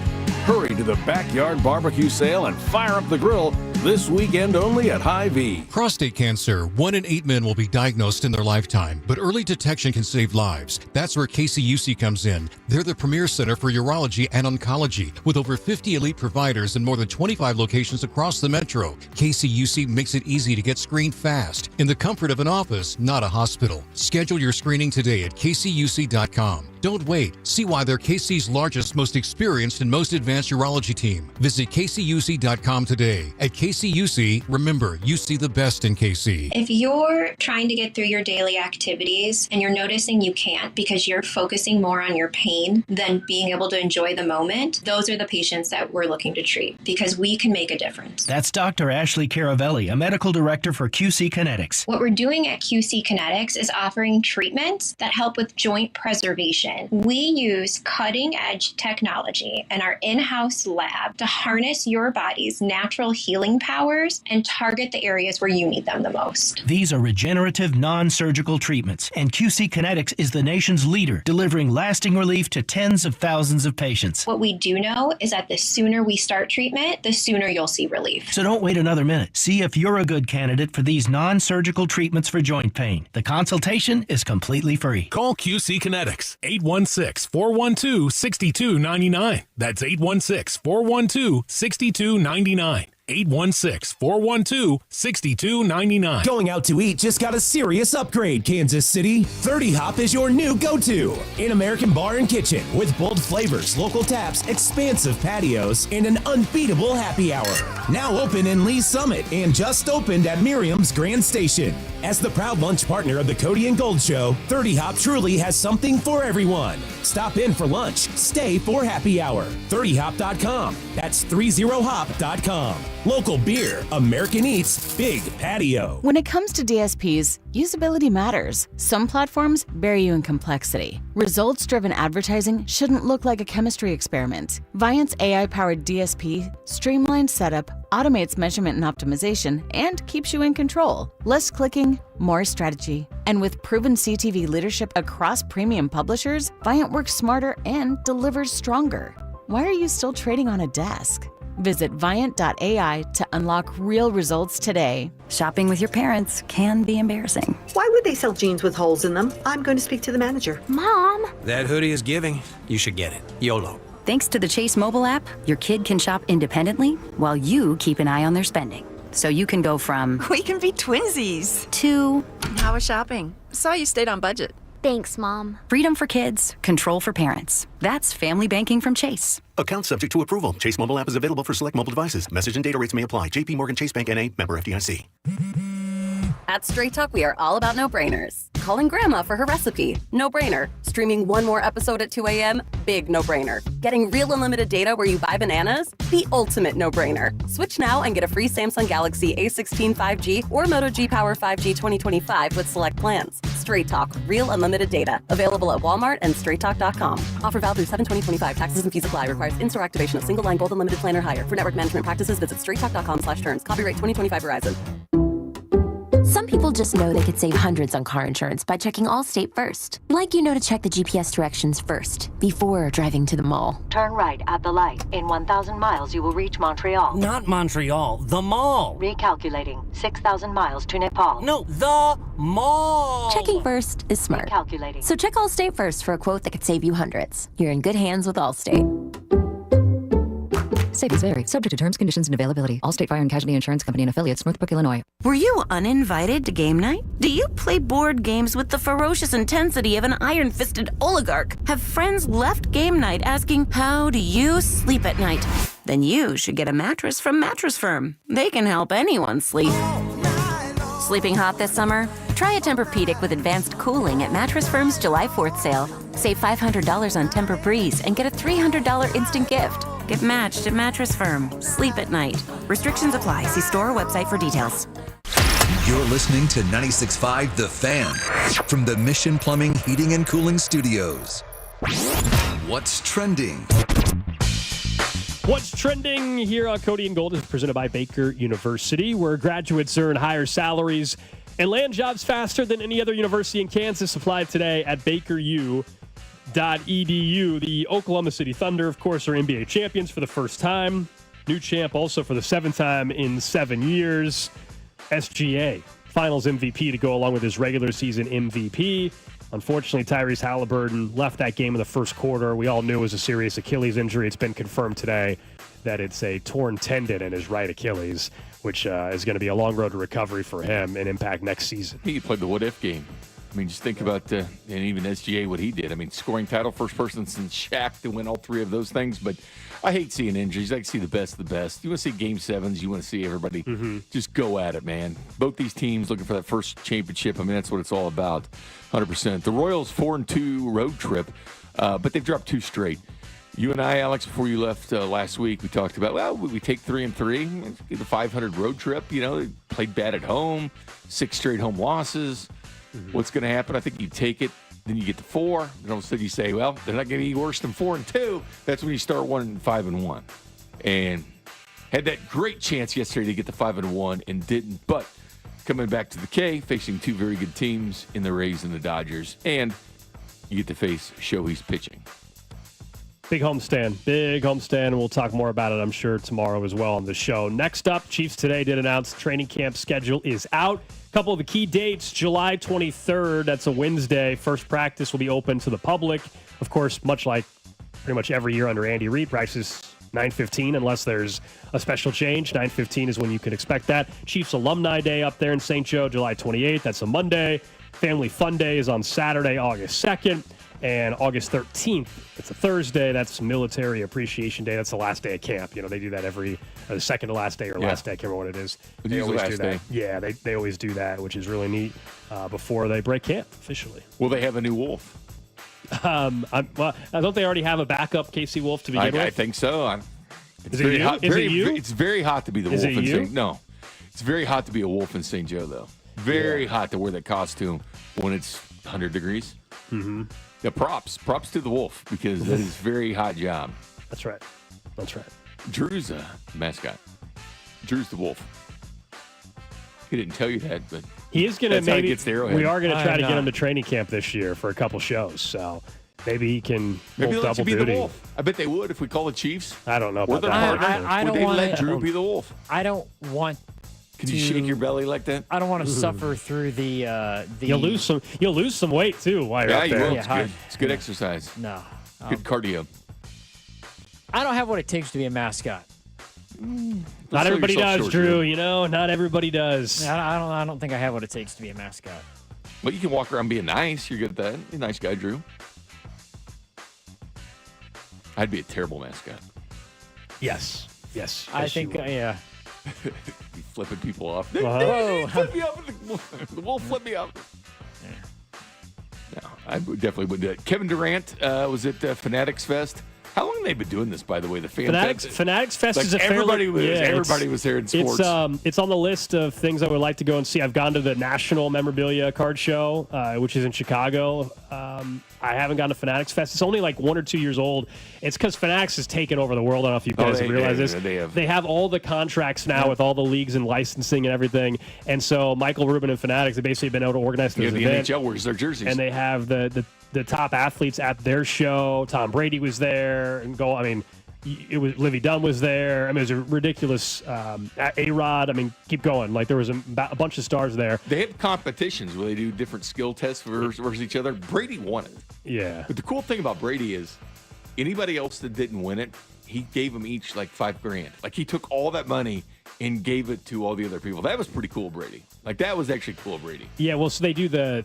S12: Hurry to the Backyard Barbecue Sale and fire up the grill this weekend only at Hy-Vee.
S20: Prostate cancer. 1 in 8 men will be diagnosed in their lifetime, but early detection can save lives. That's where KCUC comes in. They're the premier center for urology and oncology, with over 50 elite providers in more than 25 locations across the metro. KCUC makes it easy to get screened fast in the comfort of an office, not a hospital. Schedule your screening today at kcuc.com. Don't wait. See why they're KC's largest, most experienced, and most advanced urology team. Visit kcuc.com today. At KCUC, remember, you see the best in KC.
S18: If you're trying to get through your daily activities and you're noticing you can't because you're focusing more on your pain than being able to enjoy the moment, those are the patients that we're looking to treat because we can make a difference.
S19: That's Dr. Ashley Caravelli, a medical director for QC Kinetics.
S18: What we're doing at QC Kinetics is offering treatments that help with joint preservation. We use cutting-edge technology in our in-house lab to harness your body's natural healing powers and target the areas where you need them the most.
S19: These are regenerative, non-surgical treatments, and QC Kinetics is the nation's leader, delivering lasting relief to tens of thousands of patients.
S18: What we do know is that the sooner we start treatment, the sooner you'll see relief.
S19: So don't wait another minute. See if you're a good candidate for these non-surgical treatments for joint pain. The consultation is completely free.
S14: Call QC Kinetics, 816-412-6299. That's 816-412-6299. 816-412-6299. Going out to eat just got a serious upgrade, Kansas City. 30 Hop is your new go-to. In American Bar and Kitchen with bold flavors, local taps, expansive patios, and an unbeatable happy hour. Now open in Lee's Summit and just opened at Miriam's Grand Station. As the proud lunch partner of the Cody and Gold Show, 30 Hop truly has something for everyone. Stop in for lunch, stay for happy hour. 30hop.com. That's 30hop.com. Local beer, American Eats, big patio.
S7: When it comes to DSPs, usability matters. Some platforms bury you in complexity. Results-driven advertising shouldn't look like a chemistry experiment. Viant's AI-powered DSP streamlines setup, automates measurement and optimization, and keeps you in control. Less clicking, more strategy. And with proven CTV leadership across premium publishers, Viant works smarter and delivers stronger. Why are you still trading on a desk? Visit Viant.ai to unlock real results today.
S8: Shopping with your parents can be embarrassing.
S16: Why would they sell jeans with holes in them? I'm going to speak to the manager.
S8: Mom!
S21: That hoodie is giving. You should get it. YOLO.
S8: Thanks to the Chase mobile app, your kid can shop independently while you keep an eye on their spending. So you can go from
S23: We can be twinsies.
S8: to
S23: How was shopping? Saw you stayed on budget.
S8: Thanks, Mom. Freedom for kids, control for parents. That's family banking from Chase.
S22: Account subject to approval. Chase mobile app is available for select mobile devices. Message and data rates may apply. JP Morgan Chase Bank N.A. member FDIC.
S25: At Straight Talk, we are all about no-brainers. Calling grandma for her recipe, no-brainer. Streaming one more episode at 2 a.m., big no-brainer. Getting real unlimited data where you buy bananas, the ultimate no-brainer. Switch now and get a free Samsung Galaxy A16 5G or Moto G Power 5G 2025 with select plans. Straight Talk, real unlimited data. Available at Walmart and straighttalk.com. Offer valid through 7/20/25. Taxes and fees apply. Requires in-store activation of single line gold unlimited plan or higher. For network management practices, visit straighttalk.com/terms. Copyright 2025 Verizon.
S26: Some people just know they could save hundreds on car insurance by checking Allstate first. Like you know to check the GPS directions first, before driving to the mall.
S28: Turn right at the light. In 1,000 miles, you will reach Montreal.
S6: Not Montreal, the mall.
S28: Recalculating. 6,000 miles to Nepal.
S6: No, the mall.
S26: Checking first is smart.
S28: Recalculating.
S26: So check Allstate first for a quote that could save you hundreds. You're in good hands with Allstate.
S29: Savings vary. Subject to terms, conditions, and availability. Allstate Fire and Casualty Insurance Company and affiliates, Northbrook, Illinois.
S23: Were you uninvited to game night? Do you play board games with the ferocious intensity of an iron-fisted oligarch? Have friends left game night asking, how do you sleep at night? Then you should get a mattress from Mattress Firm. They can help anyone sleep. Sleeping hot this summer? Try a Tempur-Pedic with advanced cooling at Mattress Firm's July 4th sale. Save $500 on Tempur-Breeze and get a $300 instant gift. Get matched at Mattress Firm. Sleep at night. Restrictions apply. See store or website for details.
S4: You're listening to 96.5 The Fan from the Mission Plumbing, Heating, and Cooling Studios. What's trending?
S1: What's trending here on Cody and Gold is presented by Baker University, where graduates earn higher salaries and land jobs faster than any other university in Kansas. Applied today at bakeru.edu. The Oklahoma City Thunder, of course, are NBA champions for the first time. New champ also for the seventh time in 7 years. SGA, finals MVP to go along with his regular season MVP. Unfortunately, Tyrese Haliburton left that game in the first quarter. We all knew it was a serious Achilles injury. It's been confirmed today that it's a torn tendon in his right Achilles, which is going to be a long road to recovery for him and impact next season.
S2: He played the what-if game. I mean, just think about, and even SGA, what he did. I mean, scoring title, first person since Shaq to win all three of those things. But I hate seeing injuries. I like to see the best of the best. You want to see Game 7s. You want to see everybody just go at it, man. Both these teams looking for that first championship. I mean, that's what it's all about, 100%. The Royals 4-2 road trip, but they've dropped 2 straight. You and I, Alex, before you left last week, we talked about, well, we take 3-3, the 500 road trip. You know, they played bad at home, 6 straight home losses. What's going to happen? I think you take it, then you get to 4, and all of a sudden you say, well, they're not going to be worse than 4-2. That's when you start 1-5-1. And had that great chance yesterday to get to 5-1 and didn't. But coming back to the K, facing 2 very good teams in the Rays and the Dodgers, and you get to face Shohei's pitching.
S1: Big homestand. We'll talk more about it, I'm sure, tomorrow as well on the show. Next up, Chiefs today did announce training camp schedule is out. A couple of the key dates, July 23rd, that's a Wednesday. First practice will be open to the public. Of course, much like pretty much every year under Andy Reid, practice 9:15 unless there's a special change. 9:15 is when you can expect that. Chiefs Alumni Day up there in St. Joe, July 28th. That's a Monday. Family Fun Day is on Saturday, August 2nd. And August 13th, it's a Thursday. That's Military Appreciation Day. That's the last day of camp. You know, they do that every the second to last day or last day. I can't remember what it is. They always do that. Yeah, they always do that, which is really neat before they break camp officially.
S2: Will they have a new Wolf?
S1: Don't they already have a backup Casey Wolf to begin with?
S2: I think so. It's
S1: Is it
S2: very
S1: you?
S2: hot.
S1: Is it you?
S2: It's very hot to be the
S1: Is
S2: wolf
S1: it
S2: in
S1: you?
S2: St. No. It's very hot to be a wolf in St. Joe, though. Very hot to wear that costume when it's 100 degrees.
S1: Mm-hmm.
S2: Yeah, props to the wolf because that is a very hot job.
S1: That's right. That's right.
S2: Drew's a mascot. Drew's the wolf. He didn't tell you that, but
S1: He is going to
S2: that's how he
S1: maybe.
S2: gets the arrowhead.
S1: We are going to try to get him to training camp this year for a couple shows. So maybe he can
S2: Maybe
S1: pull
S2: they'll let you
S1: double
S2: be
S1: duty.
S2: the wolf. I bet they would if we call the Chiefs.
S1: I don't know
S2: Or
S1: about
S2: the
S1: that.
S2: Cardinals.
S13: I
S2: Would
S13: don't
S2: they
S13: want
S2: let Drew be the wolf?
S13: I don't want.
S2: Can you shake your belly like that?
S13: I don't want to suffer through the.
S1: You'll lose some weight too while you're
S2: Yeah,
S1: up
S2: you
S1: there.
S2: will. It's good. It's good exercise.
S13: No.
S2: Good cardio.
S13: I don't have what it takes to be a mascot.
S1: Not everybody does, Drew. You know, not everybody does.
S13: I don't think I have what it takes to be a mascot.
S2: Well, you can walk around being nice. You're good at that. You're a nice guy, Drew. I'd be a terrible mascot.
S1: Yes.
S13: I think, yeah.
S2: Be flipping people off.
S1: Uh-huh.
S2: Flip me off. The wolf flip me off. No, I definitely would do it. Kevin Durant was at Fanatics Fest. How long have they been doing this, by the way? The fan
S1: Fanatics Fest is a
S2: everybody
S1: fairly,
S2: was there in sports.
S1: It's on the list of things I would like to go and see. I've gone to the National Memorabilia Card Show, which is in Chicago. I haven't gone to Fanatics Fest. It's only like 1 or 2 years old. It's because Fanatics has taken over the world. I don't know if you guys realize this. They have all the contracts now with all the leagues and licensing and everything. And so Michael Rubin and Fanatics have basically been able to organize this
S2: the
S1: event.
S2: NHL wears their jerseys.
S1: And they have the top athletes at their show. Tom Brady was there, and it was Livy Dunn was there. I mean, it was a ridiculous A-Rod. I mean, keep going. Like there was a bunch of stars there.
S2: They have competitions where they do different skill tests versus each other. Brady won it.
S1: Yeah.
S2: But the cool thing about Brady is anybody else that didn't win it, he gave them each like $5,000. Like he took all that money and gave it to all the other people. That was pretty cool, Brady. Like that was actually cool, Brady.
S1: Yeah. Well, so they do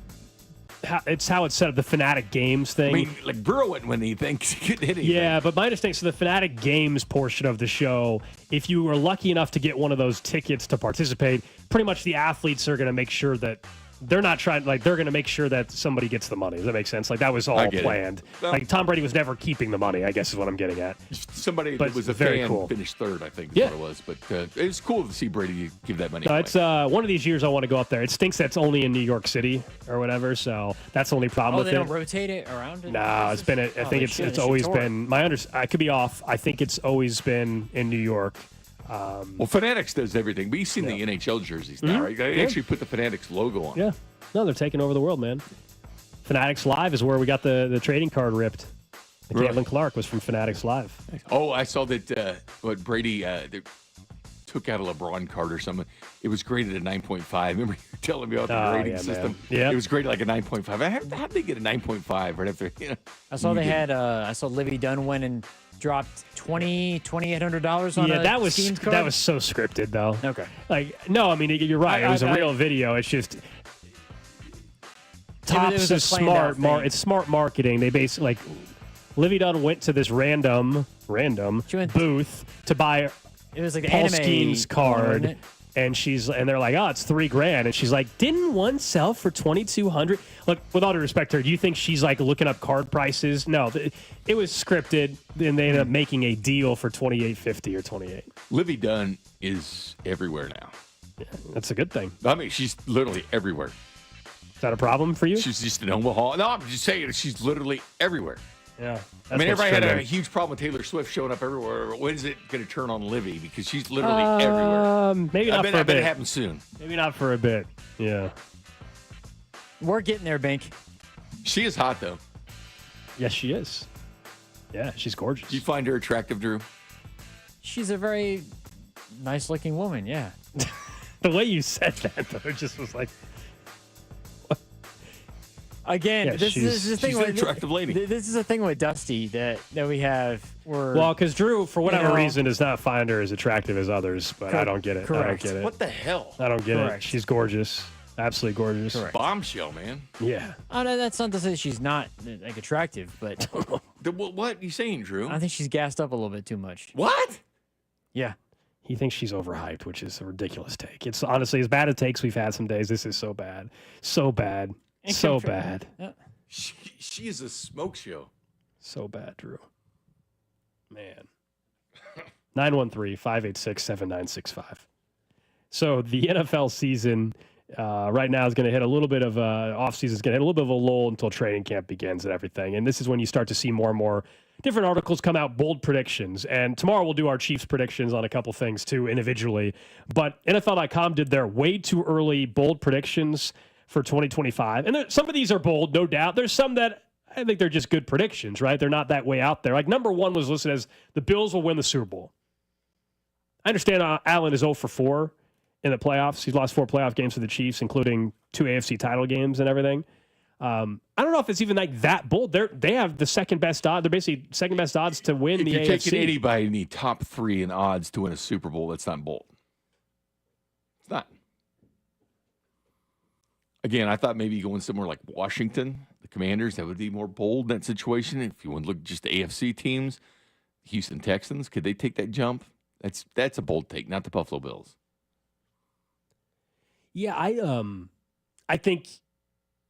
S1: it's how it's set up, the Fanatic Games thing.
S2: I mean, like Burrow wouldn't win anything because he couldn't hit anything.
S1: Yeah, but my understanding, so the Fanatic Games portion of the show, if you were lucky enough to get one of those tickets to participate, pretty much the athletes are going to make sure that they're not trying, like they're going to make sure that somebody gets the money. Does that make sense? Like that was all planned.
S2: Well,
S1: like Tom Brady was never keeping the money, I guess is what I'm getting at.
S2: Somebody
S1: But
S2: that was a
S1: very
S2: fan
S1: cool.
S2: finished third, I think is
S1: Yeah.
S2: what it was. But it was cool to see Brady give that money
S1: No,
S2: away.
S1: it's one of these years I want to go up there. It stinks that's only in New York City or whatever, so that's the only problem
S13: Oh,
S1: with
S13: they
S1: it.
S13: don't rotate it around?
S1: No, it's been. I think it's always been. I could be off. I think it's always been in New York.
S2: Well, Fanatics does everything, but you've seen the NHL jerseys now,
S1: Mhm.
S2: right? They
S1: Yeah.
S2: actually put the Fanatics logo on.
S1: Yeah. No, they're taking over the world, man. Fanatics Live is where we got the trading card ripped.
S2: Really?
S1: Caitlin Clark was from Fanatics Live.
S2: Oh, I saw that. What Brady they took out a LeBron card or something. It was graded at 9.5. Remember you telling me about the
S1: Oh,
S2: grading
S1: yeah,
S2: system?
S1: man. Yep.
S2: It was graded like a 9.5. How did they get a 9.5 right after? You know,
S13: I saw they had. I saw Livy Dunn went and dropped $2,800 on a
S1: that was
S13: Schemes card.
S1: that was so scripted though.
S13: Okay.
S1: Like no, I mean you're right. It was a real video. It's just Topps
S13: a
S1: is
S13: planned out
S1: smart.
S13: thing.
S1: It's smart marketing. They basically like Livy Dunn went to this random booth to buy
S13: It was like the
S1: Paul
S13: anime
S1: Skeen's
S13: one,
S1: card,
S13: wasn't it?
S1: and they're like, oh, it's $3,000, and she's like, didn't one sell for $2,200? Look, with all due respect to her, do you think she's like looking up card prices? No, it was scripted, and they ended up making a deal for $2,850 or $2,800.
S2: Livy Dunn is everywhere now.
S1: Yeah, that's a good thing.
S2: I mean, she's literally everywhere.
S1: Is that a problem for you?
S2: She's just in Omaha. No, I'm just saying she's literally everywhere.
S1: Yeah.
S2: I mean, everybody had a huge problem with Taylor Swift showing up everywhere. When's it going to turn on Livy? Because she's literally everywhere.
S1: Maybe not for a
S2: I bet
S1: bit.
S2: it happens soon.
S1: Maybe not for a bit. Yeah.
S13: We're getting there, Bink.
S2: She is hot, though.
S1: Yes, she is. Yeah, she's gorgeous.
S2: Do you find her attractive, Drew?
S13: She's a very nice-looking woman. Yeah.
S1: The way you said that, though, it just was like.
S13: Again,
S1: Yeah,
S13: this is the thing.
S2: she's an attractive lady.
S13: This is the thing with Dusty that we have.
S1: Well, because Drew, for whatever
S13: know-
S1: reason, does not find her as attractive as others, but I don't get it. I don't
S13: Correct.
S1: get it.
S2: What the hell?
S1: I don't get
S13: Correct.
S1: it. She's gorgeous. Absolutely gorgeous.
S13: Correct.
S2: Bombshell, man.
S1: Yeah.
S13: Oh, no, that's not to say she's not like attractive, but
S2: What are you saying, Drew?
S13: I think she's gassed up a little bit too much.
S2: What?
S13: Yeah.
S1: He thinks she's overhyped, which is a ridiculous take. It's honestly as bad as takes we've had some days. This is so bad. So bad. So bad.
S2: She is a smoke show.
S1: So bad, Drew. Man. 913-586-7965. So the NFL season right now is going to hit a little bit of off-season. Is going to hit a little bit of a lull until training camp begins and everything. And this is when you start to see more and more different articles come out, bold predictions. And tomorrow we'll do our Chiefs predictions on a couple things too individually. But NFL.com did their way too early bold predictions for 2025. And some of these are bold, no doubt. There's some that I think they're just good predictions, right? They're not that way out there. Like number 1 was listed as the Bills will win the Super Bowl. I understand Allen is 0 for 4 in the playoffs. He's lost 4 playoff games for the Chiefs, including 2 AFC title games and everything. I don't know if it's even like that bold. They have the second best odds. They're basically second best odds to win the AFC.
S2: If you're taking anybody in the top 3 in odds to win a Super Bowl, that's not bold. It's not. Again, I thought maybe going somewhere like Washington, the Commanders, that would be more bold in that situation. If you want to look at just the AFC teams, Houston Texans, could they take that jump? That's a bold take, not the Buffalo Bills.
S1: Yeah, I think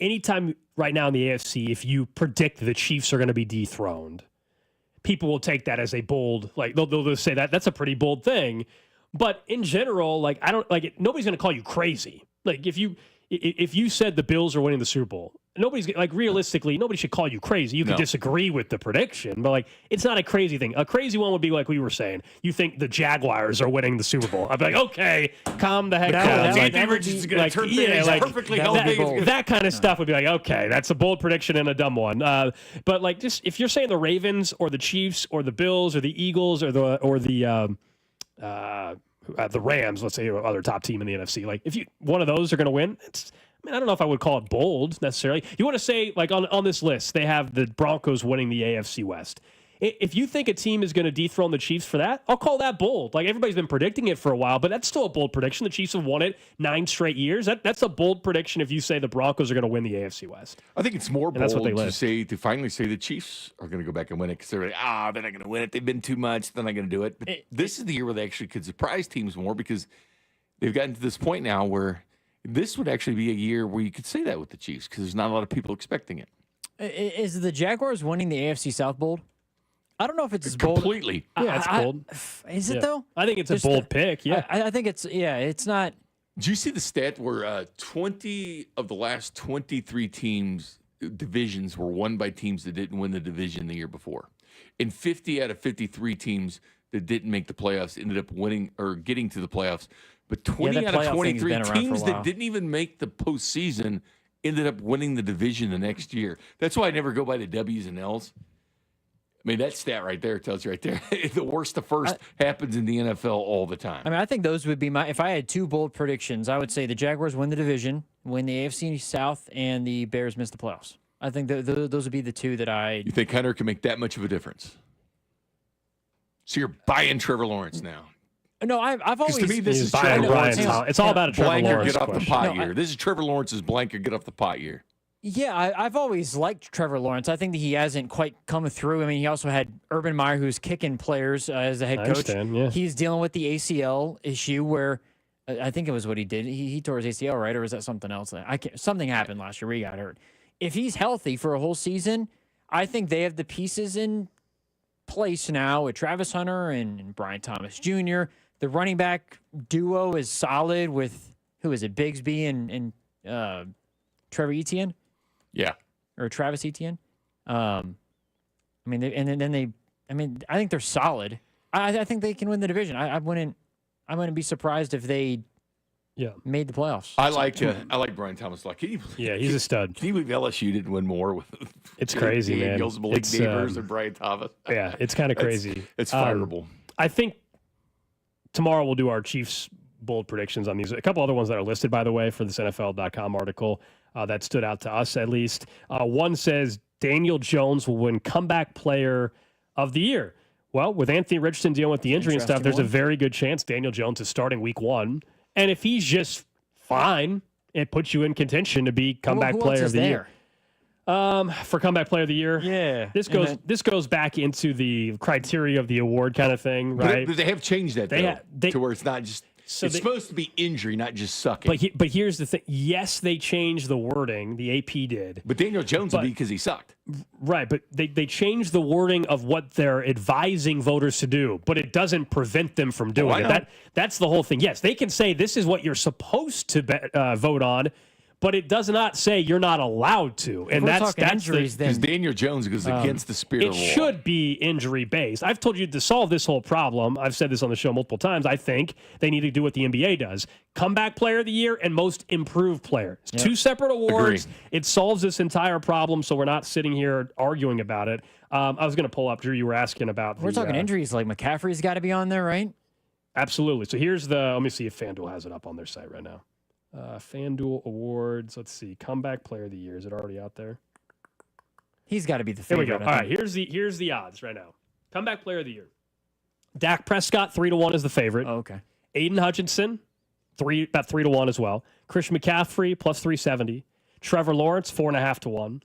S1: anytime right now in the AFC, if you predict the Chiefs are going to be dethroned, people will take that as a bold, like they'll just say that's a pretty bold thing. But in general, like nobody's going to call you crazy. Like if you said the Bills are winning the Super Bowl, nobody's like realistically, nobody should call you crazy. You can disagree with the prediction, but like it's not a crazy thing. A crazy one would be like we were saying. You think the Jaguars are winning the Super Bowl? I'd be like, okay, calm the heck down. Perfectly healthy. That kind of stuff would be like, okay, that's a bold prediction and a dumb one. But like just if you're saying the Ravens or the Chiefs or the Bills or the Eagles or the Rams, let's say other top team in the NFC, like if one of those are going to win, I don't know if I would call it bold necessarily. You want to say, like on this list, they have the Broncos winning the AFC West. If you think a team is going to dethrone the Chiefs for that, I'll call that bold. Like everybody's been predicting it for a while, but that's still a bold prediction. The Chiefs have won it 9 straight years. That's a bold prediction if you say the Broncos are going to win the AFC West.
S2: I think it's more bold to finally say the Chiefs are going to go back and win it because they're like, they're not going to win it. They've been too much. They're not going to do it. But this is the year where they actually could surprise teams more because they've gotten to this point now where this would actually be a year where you could say that with the Chiefs because there's not a lot of people expecting it.
S13: Is the Jaguars winning the AFC South bold? I don't know if it's
S2: completely.
S13: Bold.
S1: Yeah, it's bold.
S13: Is it though?
S1: I think it's a bold pick. Yeah,
S13: I think it's it's not.
S2: Do you see the stat where 20 of the last 23 divisions were won by teams that didn't win the division the year before, and 50 out of 53 teams that didn't make the playoffs ended up winning or getting to the playoffs. But 20 out of 23 teams that didn't even make the postseason ended up winning the division the next year. That's why I never go by the W's and L's. I mean, that stat right there tells you right there. The worst to first happens in the NFL all the time.
S13: I mean, I think those would be if I had 2 bold predictions, I would say the Jaguars win the division, win the AFC South, and the Bears miss the playoffs. I think those would be the 2 that I...
S2: You think Hunter can make that much of a difference? So you're buying Trevor Lawrence now.
S13: No, I've always...
S2: To me, this is
S1: Trevor Lawrence. It's all about a Trevor Lawrence
S2: get off the pot year. This is Trevor Lawrence's blank or get off the pot year.
S13: Yeah, I've always liked Trevor Lawrence. I think that he hasn't quite come through. I mean, he also had Urban Meyer, who's kicking players as the head coach.
S1: Yeah.
S13: He's dealing with the ACL issue where I think it was what he did. He tore his ACL, right? Or was that something else? Something happened last year where he got hurt. If he's healthy for a whole season, I think they have the pieces in place now with Travis Hunter and Brian Thomas Jr. The running back duo is solid with, who is it, Bigsby and Trevor Etienne?
S2: Yeah.
S13: Or Travis Etienne. I mean, I think they're solid. I think they can win the division. I wouldn't be surprised if they made the playoffs.
S2: I like Brian Thomas.
S1: He's a stud.
S2: Can you believe LSU didn't win more with
S1: it's crazy, man.
S2: Eagles, Malik Neighbors, and Brian Thomas?
S1: Yeah, it's kind of crazy.
S2: It's fireable.
S1: I think tomorrow we'll do our Chiefs bold predictions on these. A couple other ones that are listed, by the way, for this NFL.com article that stood out to us at least. One says Daniel Jones will win Comeback Player of the Year. Well, with Anthony Richardson dealing with the injury and stuff, there's a very good chance Daniel Jones is starting week 1. And if he's just fine, it puts you in contention to be Comeback Player of the Year. For Comeback Player of the Year, this goes back into the criteria of the award kind of thing, right?
S2: But they have changed that to where it's not just
S1: So
S2: it's supposed to be injury, not just sucking.
S1: But here's the thing. Yes, they changed the wording. The AP did.
S2: But Daniel Jones would be because he sucked.
S1: Right, but they changed the wording of what they're advising voters to do, but it doesn't prevent them from doing it. That's the whole thing. Yes, they can say this is what you're supposed to vote on, but it does not say you're not allowed to. And that's
S13: injuries.
S2: Because Daniel Jones goes against the spirit of the law.
S1: It should be injury based. I've told you to solve this whole problem. I've said this on the show multiple times. I think they need to do what the NBA does: comeback player of the year and most improved player. It's two separate awards.
S2: Agreed.
S1: It solves this entire problem, so we're not sitting here arguing about it. I was going to pull up, Drew. You were asking about.
S13: We're talking injuries. Like McCaffrey's got to be on there, right?
S1: Absolutely. So here's let me see if FanDuel has it up on their site right now. FanDuel Awards. Let's see. Comeback Player of the Year. Is it already out there?
S13: He's got to be the favorite.
S1: Here we go. All right. Here's the odds right now. Comeback Player of the Year. Dak Prescott 3-1 is the favorite.
S13: Oh, okay.
S1: Aiden Hutchinson about 3-1 as well. Christian McCaffrey plus 370. Trevor Lawrence 4.5 to 1.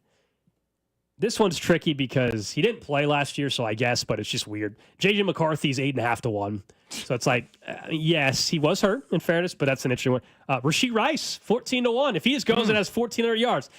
S1: This one's tricky because he didn't play last year, so I guess, but it's just weird. JJ McCarthy's 8.5 to 1. So it's like, yes, he was hurt, in fairness, but that's an interesting one. Rashee Rice, 14 to 1. If he just goes and has 1,400 yards.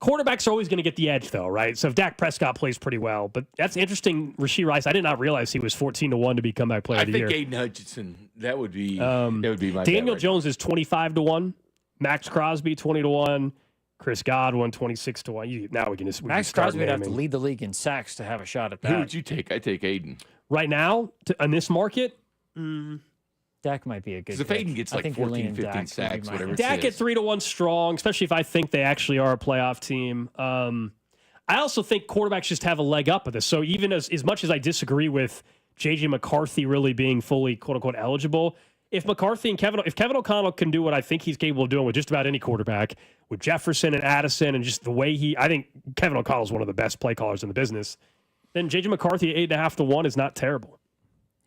S1: Quarterbacks are always going to get the edge, though, right? So if Dak Prescott plays pretty well, but that's interesting. Rashee Rice, I did not realize he was 14 to 1 to be comeback player of the year.
S2: I think Aiden Hutchinson, that would be my
S1: Daniel
S2: bet
S1: Jones is 25 to 1. Max Crosby 20 to 1. Chris Godwin 26 to 1. Now we can just
S13: Max Crosby would have to lead the league in sacks to have a shot at that.
S2: Who would you take? I take Aiden.
S1: Right now, on this market,
S13: Dak might be a good.
S2: Because if Aiden gets like 14, 15 sacks, whatever.
S1: Dak at 3-1 strong, especially if I think they actually are a playoff team. I also think quarterbacks just have a leg up with this. So even as much as I disagree with J.J. McCarthy really being fully quote unquote eligible, if McCarthy and Kevin O'Connell can do what I think he's capable of doing with just about any quarterback, with Jefferson and Addison and just the way I think Kevin O'Connell is one of the best play callers in the business, then J.J. McCarthy at 8.5 to 1 is not terrible.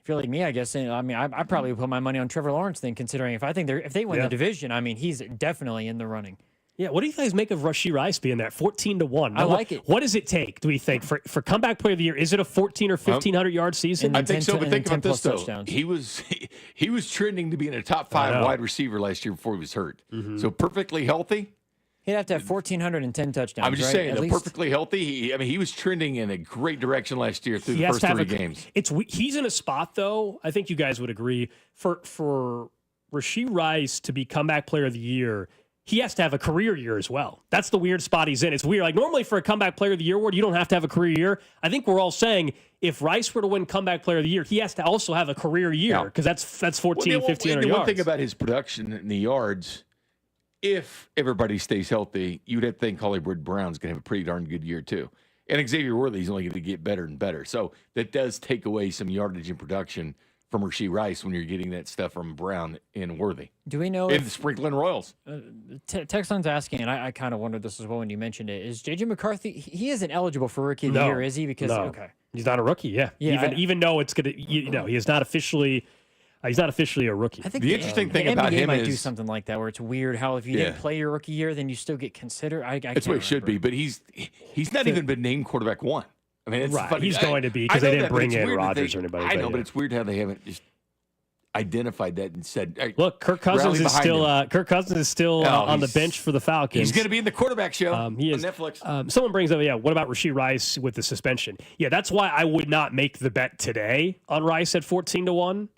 S13: If you're like me, I guess. I mean, I probably would put my money on Trevor Lawrence then, considering if they win the division, I mean, he's definitely in the running.
S1: Yeah, what do you guys make of Rashee Rice being that 14 to 1?
S13: I like it.
S1: What does it take? Do we think for comeback player of the year? Is it a 14 or 1,500 yard season?
S2: I think so, but think about this though.
S13: Touchdowns.
S2: He was trending to be in a top 5 wide receiver last year before he was hurt.
S1: Mm-hmm.
S2: So perfectly healthy.
S13: He'd have to have 1,410 touchdowns.
S2: I'm just saying, perfectly healthy. He was trending in a great direction last year through the first 3 games.
S1: He's in a spot though. I think you guys would agree for Rashee Rice to be comeback player of the year. He has to have a career year as well. That's the weird spot he's in. It's weird. Like normally for a comeback player of the year award, you don't have to have a career year. I think we're all saying if Rice were to win comeback player of the year, he has to also have a career year because that's 14, 1,500 yards.
S2: One thing about his production in the yards, if everybody stays healthy, you'd have to think Hollywood Brown's going to have a pretty darn good year too. And Xavier Worthy's only going to get better and better. So that does take away some yardage and production from Rashee Rice when you're getting that stuff from Brown and Worthy.
S13: Do we know
S2: and the Sprinkling Royals?
S13: Texan's asking, and I kind of wondered this as well when you mentioned it. Is J.J. McCarthy? He isn't eligible for Rookie of the Year, is he? Because okay,
S1: he's not a rookie. Yeah. Even though it's gonna, he is not officially. He's not officially a rookie.
S13: I think
S2: the interesting thing about him
S13: might
S2: is
S13: do something like that, where it's weird how if you didn't play your rookie year, then you still get considered.
S2: That's what it should be, but he's not even been named quarterback 1. I mean, it's funny.
S1: He's going to be because they didn't bring in Rodgers or anybody.
S2: I know, but it's weird how they haven't just identified that and said, hey,
S1: "Look, Kirk Cousins is still on the bench for the Falcons.
S2: He's going to be in the quarterback show
S1: he is.
S2: on Netflix."
S1: Someone brings up, what about Rashee Rice with the suspension? Yeah, that's why I would not make the bet today on Rice at 14 to 1.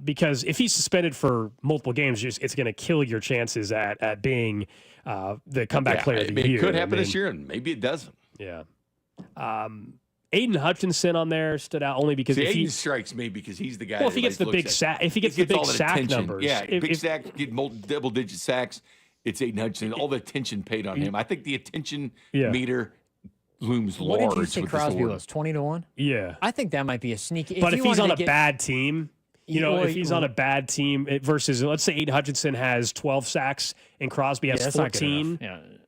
S1: Because if he's suspended for multiple games, it's going to kill your chances at being the comeback player of the year.
S2: It could happen this year, and maybe it doesn't.
S1: Yeah. Aiden Hutchinson on there stood out only because if
S2: Aiden strikes me because he's the guy.
S1: Well, if he gets the big sack, sack numbers,
S2: big sack, get double-digit sacks. It's Aiden Hutchinson. All the attention paid on him. I think the attention meter looms large.
S13: What did you say Crosby was 20 to 1?
S1: Yeah,
S13: I think that might be a sneaky.
S1: But if he's on a bad team. If he's on a bad team versus, let's say Aiden Hutchinson has 12 sacks and Crosby has 14,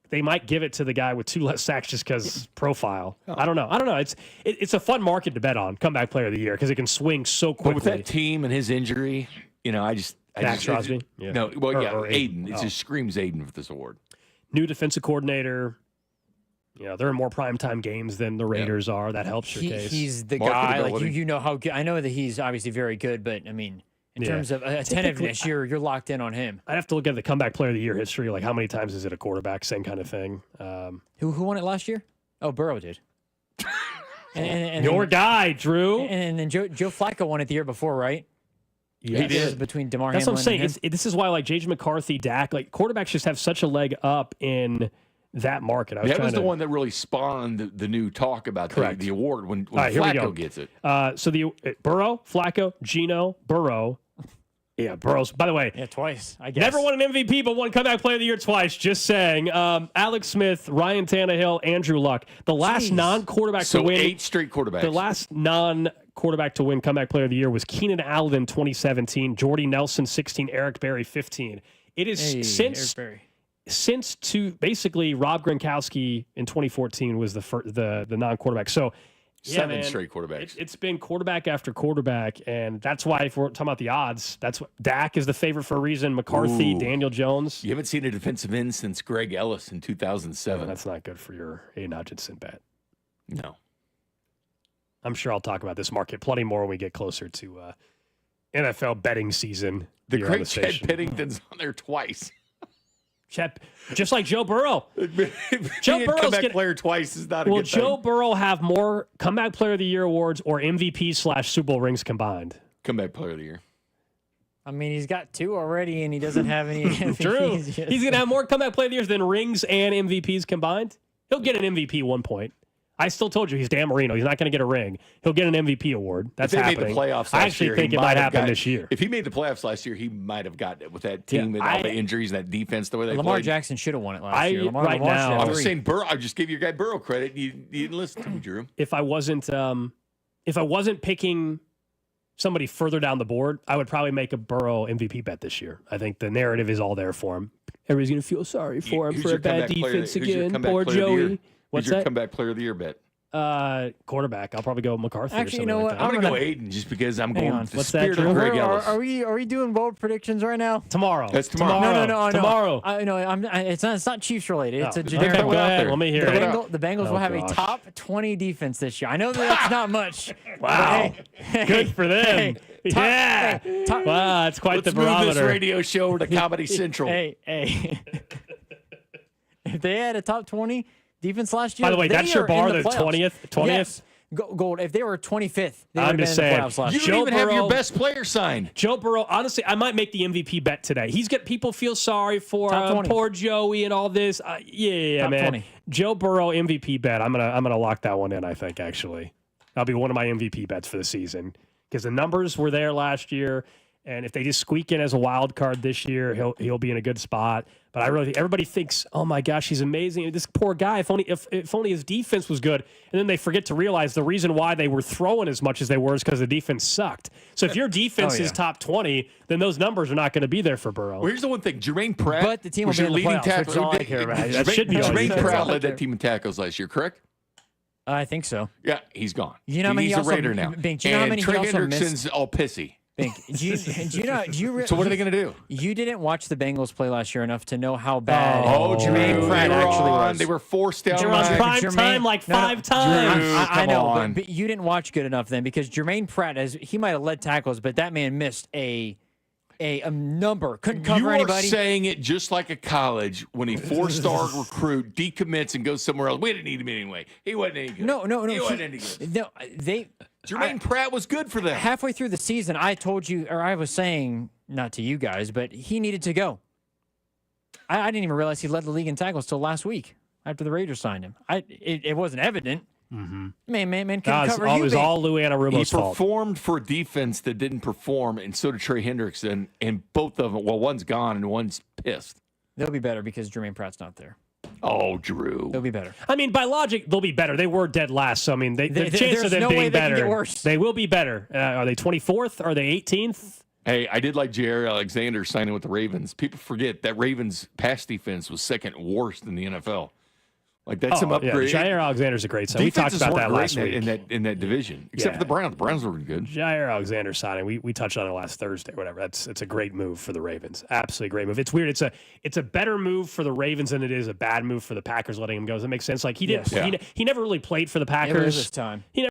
S1: they might give it to the guy with 2 less sacks just because profile. I don't know. It's a fun market to bet on, comeback player of the year, because it can swing so quickly.
S2: But with that team and his injury,
S1: Crosby?
S2: No, Aiden. It just screams Aiden for this award.
S1: New defensive coordinator. They're in more primetime games than the Raiders are. That helps your case.
S13: He's the guy. Like you know how good. I know that he's obviously very good, but I mean, In terms of attentiveness, you're locked in on him.
S1: I'd have to look at the comeback player of the year history. Like, how many times is it a quarterback? Same kind of thing.
S13: Who won it last year? Oh, Burrow did. and
S1: Your guy, Drew.
S13: And then Joe Flacco won it the year before, right?
S1: Yeah,
S13: he did. Between DeMar
S1: That's
S13: Hamlin
S1: what I'm saying.
S13: and him.
S1: This is why, like, J.J. McCarthy, Dak, like, quarterbacks just have such a leg up in that market.
S2: That was the one that really spawned the new talk about the award when
S1: right,
S2: Flacco gets it.
S1: So the Burrow, Flacco, Geno, Burrow. Yeah, Burrow's, by the way.
S13: Yeah, twice, I guess.
S1: Never won an MVP, but won comeback player of the year twice. Just saying. Alex Smith, Ryan Tannehill, Andrew Luck. The last non-quarterback to win.
S2: 8 straight quarterbacks.
S1: The last non-quarterback to win comeback player of the year was Keenan Allen 2017, Jordy Nelson 16, Eric Berry 15. It is since basically Rob Gronkowski in 2014 was the non-quarterback. So
S2: 7 straight quarterbacks.
S1: It's been quarterback after quarterback, and that's why if we're talking about the odds, that's what Dak is the favorite for a reason. McCarthy, Daniel Jones.
S2: You haven't seen a defensive end since Greg Ellis in 2007.
S1: That's not good for your Aiden Hutchinson bet.
S2: No.
S1: I'm sure I'll talk about this market plenty more when we get closer to NFL betting season.
S2: The great Chad Pennington's on there twice.
S1: Just like Joe Burrow.
S2: Joe Burrow's comeback player twice is not a good thing.
S1: Will Joe Burrow have more comeback player of the year awards or MVP/Super Bowl rings combined?
S2: Comeback player of the year.
S13: I mean, he's got 2 already, and he doesn't have any MVPs.
S1: True.
S13: Yet.
S1: He's going to have more comeback player of the years than rings and MVPs combined. He'll get an MVP 1 point. I still told you he's Dan Marino. He's not going to get a ring. He'll get an MVP award. That's happening.
S2: Made the playoffs last
S1: I actually
S2: year,
S1: think it might happen this year.
S2: If he made the playoffs last year, he might have gotten it with that team and all the injuries and that defense, the way they
S13: Lamar
S2: played.
S13: Jackson should have won it last year. Lamar
S1: now,
S2: I was saying Burrow. I just gave your guy Burrow credit. You didn't listen to me, Drew.
S1: If I wasn't picking somebody further down the board, I would probably make a Burrow MVP bet this year. I think the narrative is all there for him. Everybody's going to feel sorry for him for a bad defense again. Poor Joey.
S2: What's your comeback player of the year bet?
S1: Quarterback. I'll probably go McCarthy.
S13: Actually,
S1: or
S13: you know what?
S1: like
S2: I'm gonna go Aiden just because I'm going with the
S1: What's that,
S2: spirit
S1: Drew?
S2: of Greg Ellis.
S13: Are we doing bold predictions right now?
S1: Tomorrow.
S2: That's tomorrow.
S13: No.
S1: Tomorrow.
S13: It's not Chiefs related. It's a
S1: Okay,
S13: generic.
S1: go ahead. Let me hear it.
S13: The Bengals will have a top 20 defense this year. I know that's not much.
S1: Wow. Good for them. Wow, that's quite the barometer.
S2: Move this radio show over to Comedy Central.
S13: Hey. If they had a top 20 defense last year,
S1: by the way, that's your bar, the 20th?
S13: Yes. Gold. If they were 25th, they would have
S1: I'm
S13: been
S1: just
S13: in the
S1: saying.
S13: playoffs last
S2: You
S13: year.
S2: don't even have your best player signed.
S1: Joe Burrow, honestly, I might make the MVP bet today. He's got people feel sorry for
S13: Top 20.
S1: poor Joey and all this. Yeah,
S13: Top
S1: man.
S13: 20.
S1: Joe Burrow MVP bet. I'm gonna lock that one in. I think actually, that'll be one of my MVP bets for the season because the numbers were there last year, and if they just squeak in as a wild card this year, he'll be in a good spot. But I really think everybody thinks, oh my gosh, he's amazing. This poor guy. If only his defense was good, and then they forget to realize the reason why they were throwing as much as they were is because the defense sucked. So if your defense is top 20, then those numbers are not going to be there for Burrow.
S2: Well, here's the one thing: Jermaine Pratt,
S13: But the team will
S2: was
S13: be
S2: your
S13: in the
S2: leading
S13: playoffs, which is all I care about.
S1: That should be all you
S2: Jermaine
S1: care
S2: Pratt
S1: about.
S2: led that team in tackles last year, correct?
S13: I think so.
S2: Yeah, he's gone.
S13: You know how many
S2: he's
S13: he
S2: a
S13: also-
S2: Raider now.
S13: Bink, do you know how
S2: and
S13: many he
S2: Trey
S13: also
S2: Hendrickson's
S13: missed?
S2: all pissy.
S13: Do you
S2: So what are they going to do?
S13: You didn't watch the Bengals play last year enough to know how bad
S2: Jermaine
S13: Jermaine Pratt actually was.
S2: They were forced out.
S1: They're on prime time like 5 times.
S13: I know,
S2: on.
S13: but you didn't watch good enough then because Jermaine Pratt, he might have led tackles, but that man missed a number. Couldn't cover
S2: You are
S13: anybody.
S2: saying it just like a college when a 4-star recruit decommits and goes somewhere else. We didn't need him anyway. He wasn't any good.
S13: No.
S2: He wasn't any good.
S13: No,
S2: Jermaine Pratt was good for them.
S13: Halfway through the season, I told you, or I was saying, not to you guys, but he needed to go. I didn't even realize he led the league in tackles till last week after the Raiders signed him. It wasn't evident.
S1: Mm-hmm.
S13: Man, couldn't cover
S1: it was all Lou Anarumo's
S2: He
S1: fault.
S2: performed for a defense that didn't perform, and so did Trey Hendrickson. And both of them, well, one's gone and one's pissed.
S13: They'll be better because Jermaine Pratt's not there.
S2: Oh, Drew.
S13: They'll be better.
S1: I mean, by logic, they'll be better. They were dead last, so I mean, the chance of them
S13: no
S1: being
S13: way they can
S1: better,
S13: get worse.
S1: they will be better. Are they 24th? Are they 18th?
S2: Hey, I did like Jair Alexander signing with the Ravens. People forget that Ravens pass defense was second worst in the NFL. Like that's some upgrade.
S1: Yeah, Jair Alexander's a great sign. We talked about that last week
S2: in that division, except for the Browns. The Browns were good.
S1: Jair Alexander signing. We touched on it last Thursday, whatever. It's a great move for the Ravens. Absolutely great move. It's weird. It's a better move for the Ravens than it is a bad move for the Packers letting him go. Does that make sense? Like he didn't. He never really played for the Packers.
S13: It was his time.
S1: He never